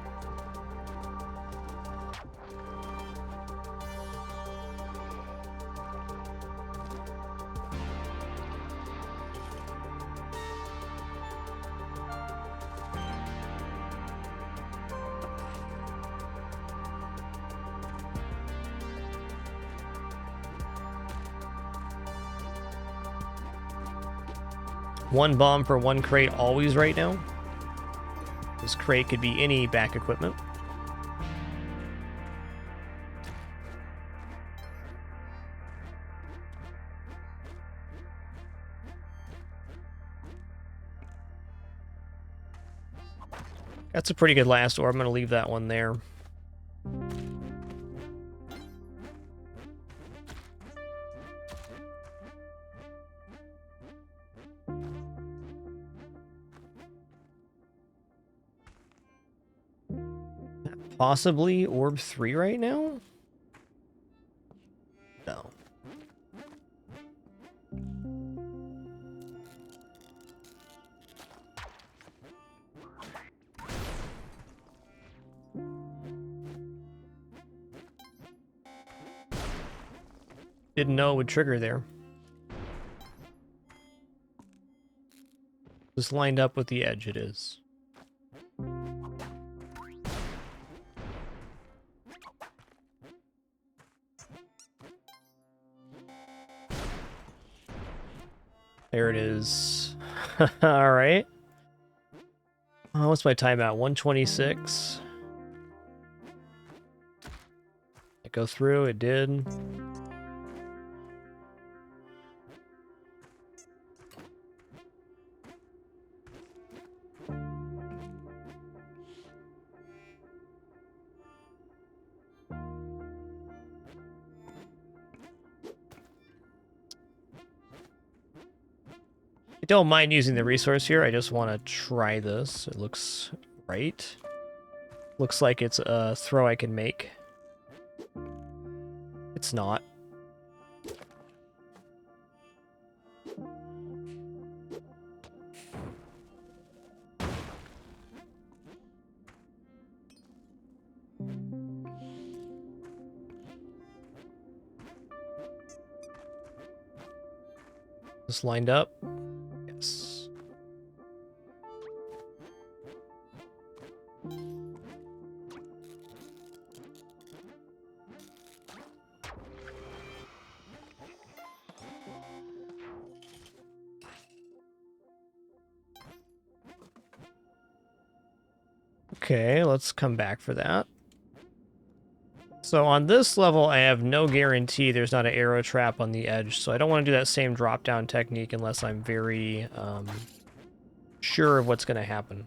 One bomb for one crate always right now. This crate could be any back equipment. That's a pretty good last orb. I'm going to leave that one there. Possibly orb 3 right now? No. Didn't know it would trigger there. Just lined up with the edge, it is. There it is. All right. Oh, what's my timeout? 126. It go through. It did. don't mind using the resource here. I just want to try this. It looks right. Looks like it's a throw I can make. It's not. Just lined up. Yes. Okay, let's come back for that. So on this level, I have no guarantee there's not an arrow trap on the edge, so I don't want to do that same drop-down technique unless I'm very sure of what's going to happen.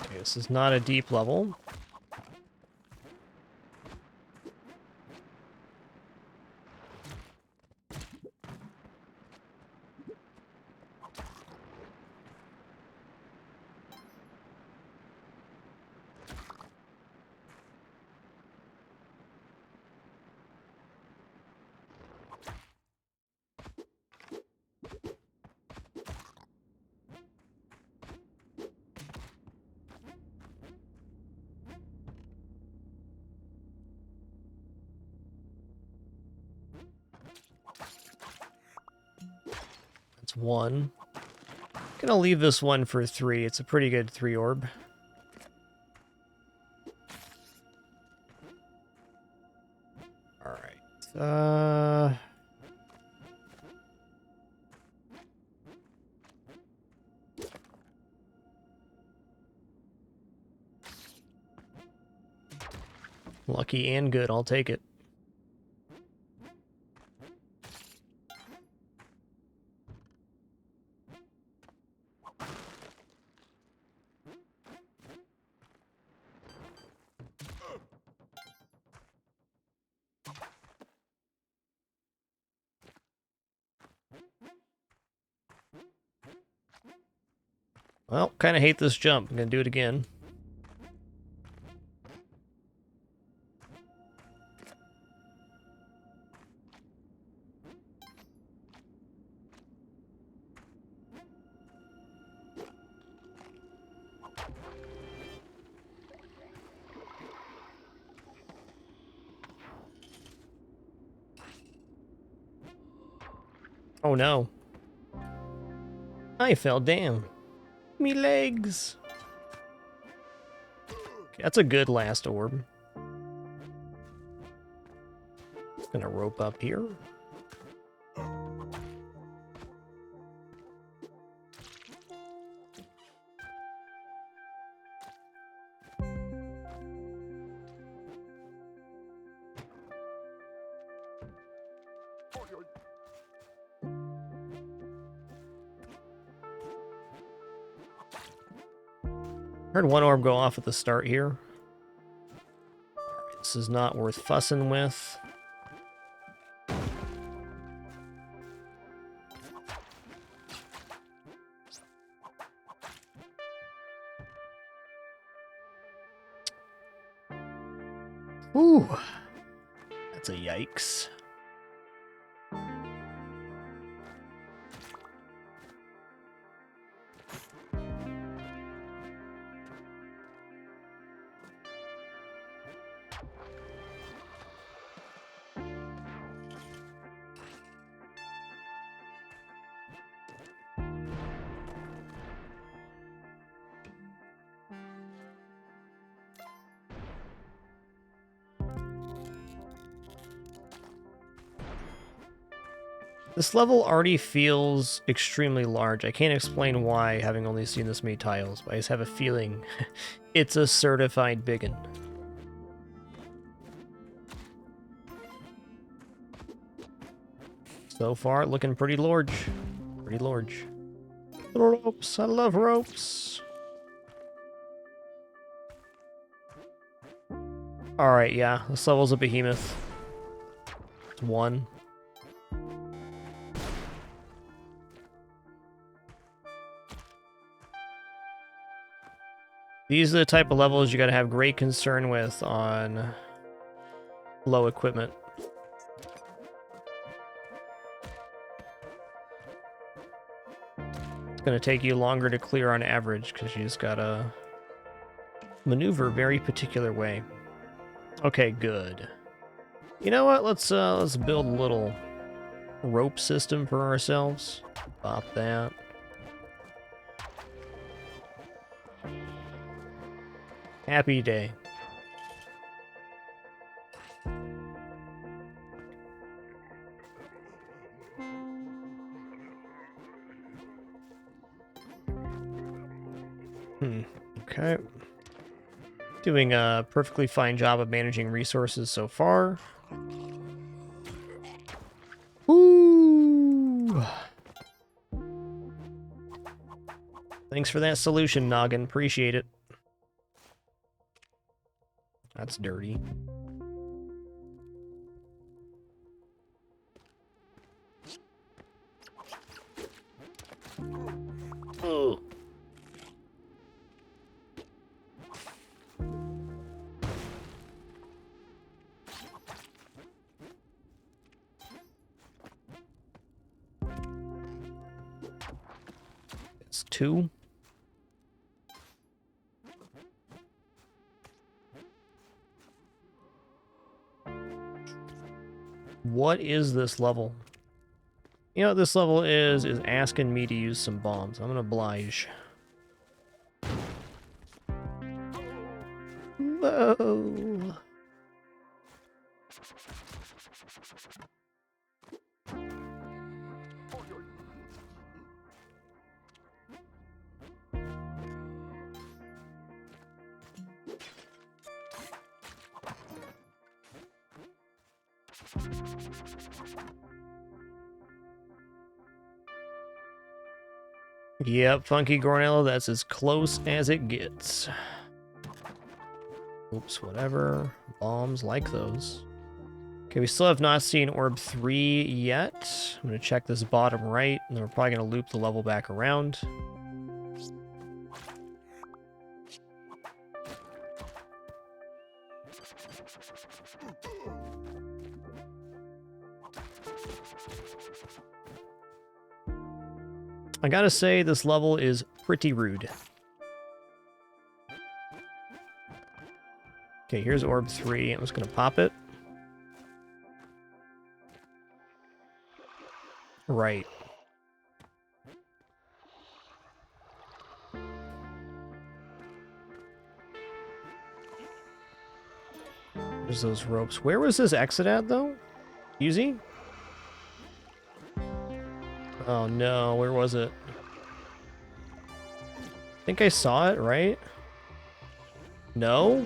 Okay, this is not a deep level. That's one. Gonna leave this one for 3. It's a pretty good 3 orb. Alright. Lucky and good, I'll take it. Well, kind of hate this jump. I'm gonna do it again. Oh no. I fell down. Me legs. Okay, that's a good last orb. Gonna rope up here. Heard one orb go off at the start here. This is not worth fussing with. Ooh, that's a yikes. This level already feels extremely large. I can't explain why, having only seen this many tiles, but I just have a feeling it's a certified biggin. So far, looking pretty large. Pretty large. Ropes. I love ropes. Alright, yeah. This level's a behemoth. It's 1. These are the type of levels you gotta have great concern with on low equipment. It's gonna take you longer to clear on average because you just gotta maneuver a very particular way. Okay, good. You know what? Let's build a little rope system for ourselves. Pop that. Happy day. Okay. Doing a perfectly fine job of managing resources so far. Ooh. Thanks for that solution, Noggin. Appreciate it. That's dirty. Oh. It's 2. What is this level? You know what this level is asking me to use some bombs. I'm gonna oblige. Whoa. Yep, Funky Gornello, that's as close as it gets. Oops, whatever. Bombs like those. Okay, we still have not seen Orb 3 yet. I'm going to check this bottom right, and then we're probably going to loop the level back around. I gotta say, this level is pretty rude. Okay, here's Orb 3. I'm just gonna pop it. Right. There's those ropes. Where was this exit at, though? Easy? Oh no, where was it? I think I saw it, right? No?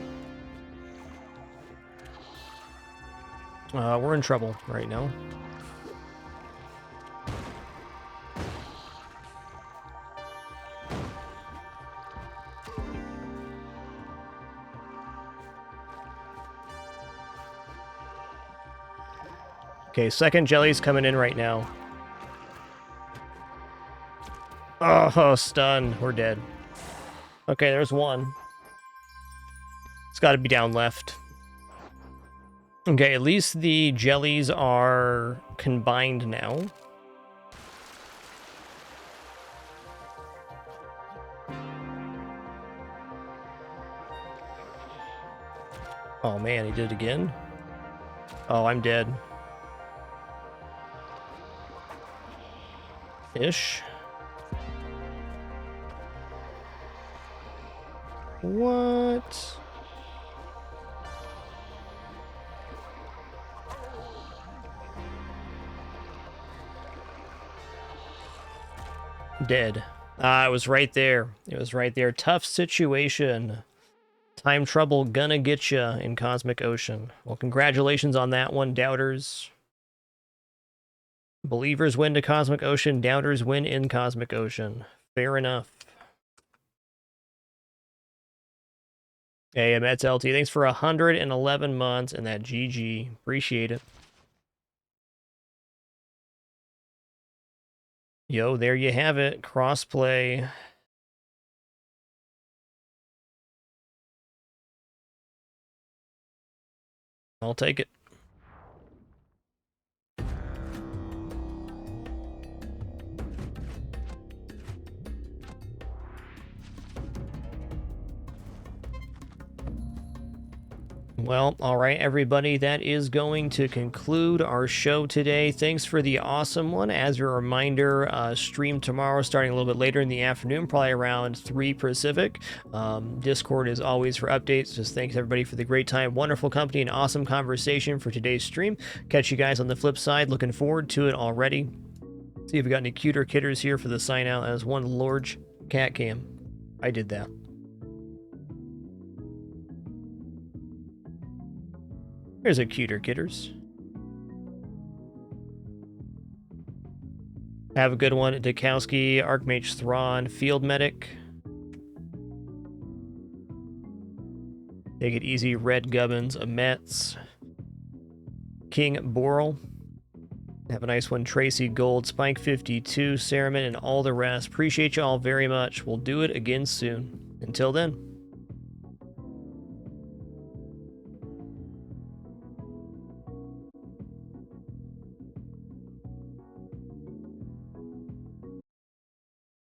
We're in trouble right now. Okay, second jelly's coming in right now. Oh, stun. We're dead. Okay, there's one. It's got to be down left. Okay, at least the jellies are combined now. Oh man, he did it again? Oh, I'm dead. Ish. What? Dead. Ah, it was right there. It was right there. Tough situation. Time trouble gonna get ya in Cosmic Ocean. Well, congratulations on that one, doubters. Believers win to Cosmic Ocean. Doubters win in Cosmic Ocean. Fair enough. Hey, Mets LT, thanks for 111 months and that GG. Appreciate it. Yo, there you have it. Crossplay. I'll take it. Well, all right, everybody, that is going to conclude our show today. Thanks for the awesome one. As a reminder, stream tomorrow starting a little bit later in the afternoon, probably around 3 Pacific. Discord is always for updates. Just thanks, everybody, for the great time, wonderful company, and awesome conversation for today's stream. Catch you guys on the flip side. Looking forward to it already. See if we got any cuter kitters here for the sign out. As one large cat cam. I did that. There's a cuter kitters. Have a good one, Dukowski, Archmage Thrawn, Field Medic. Take it easy, Red Gubbins, Amets, King Boral. Have a nice one, Tracy Gold, Spike 52, Saraman, and all the rest. Appreciate you all very much. We'll do it again soon. Until then.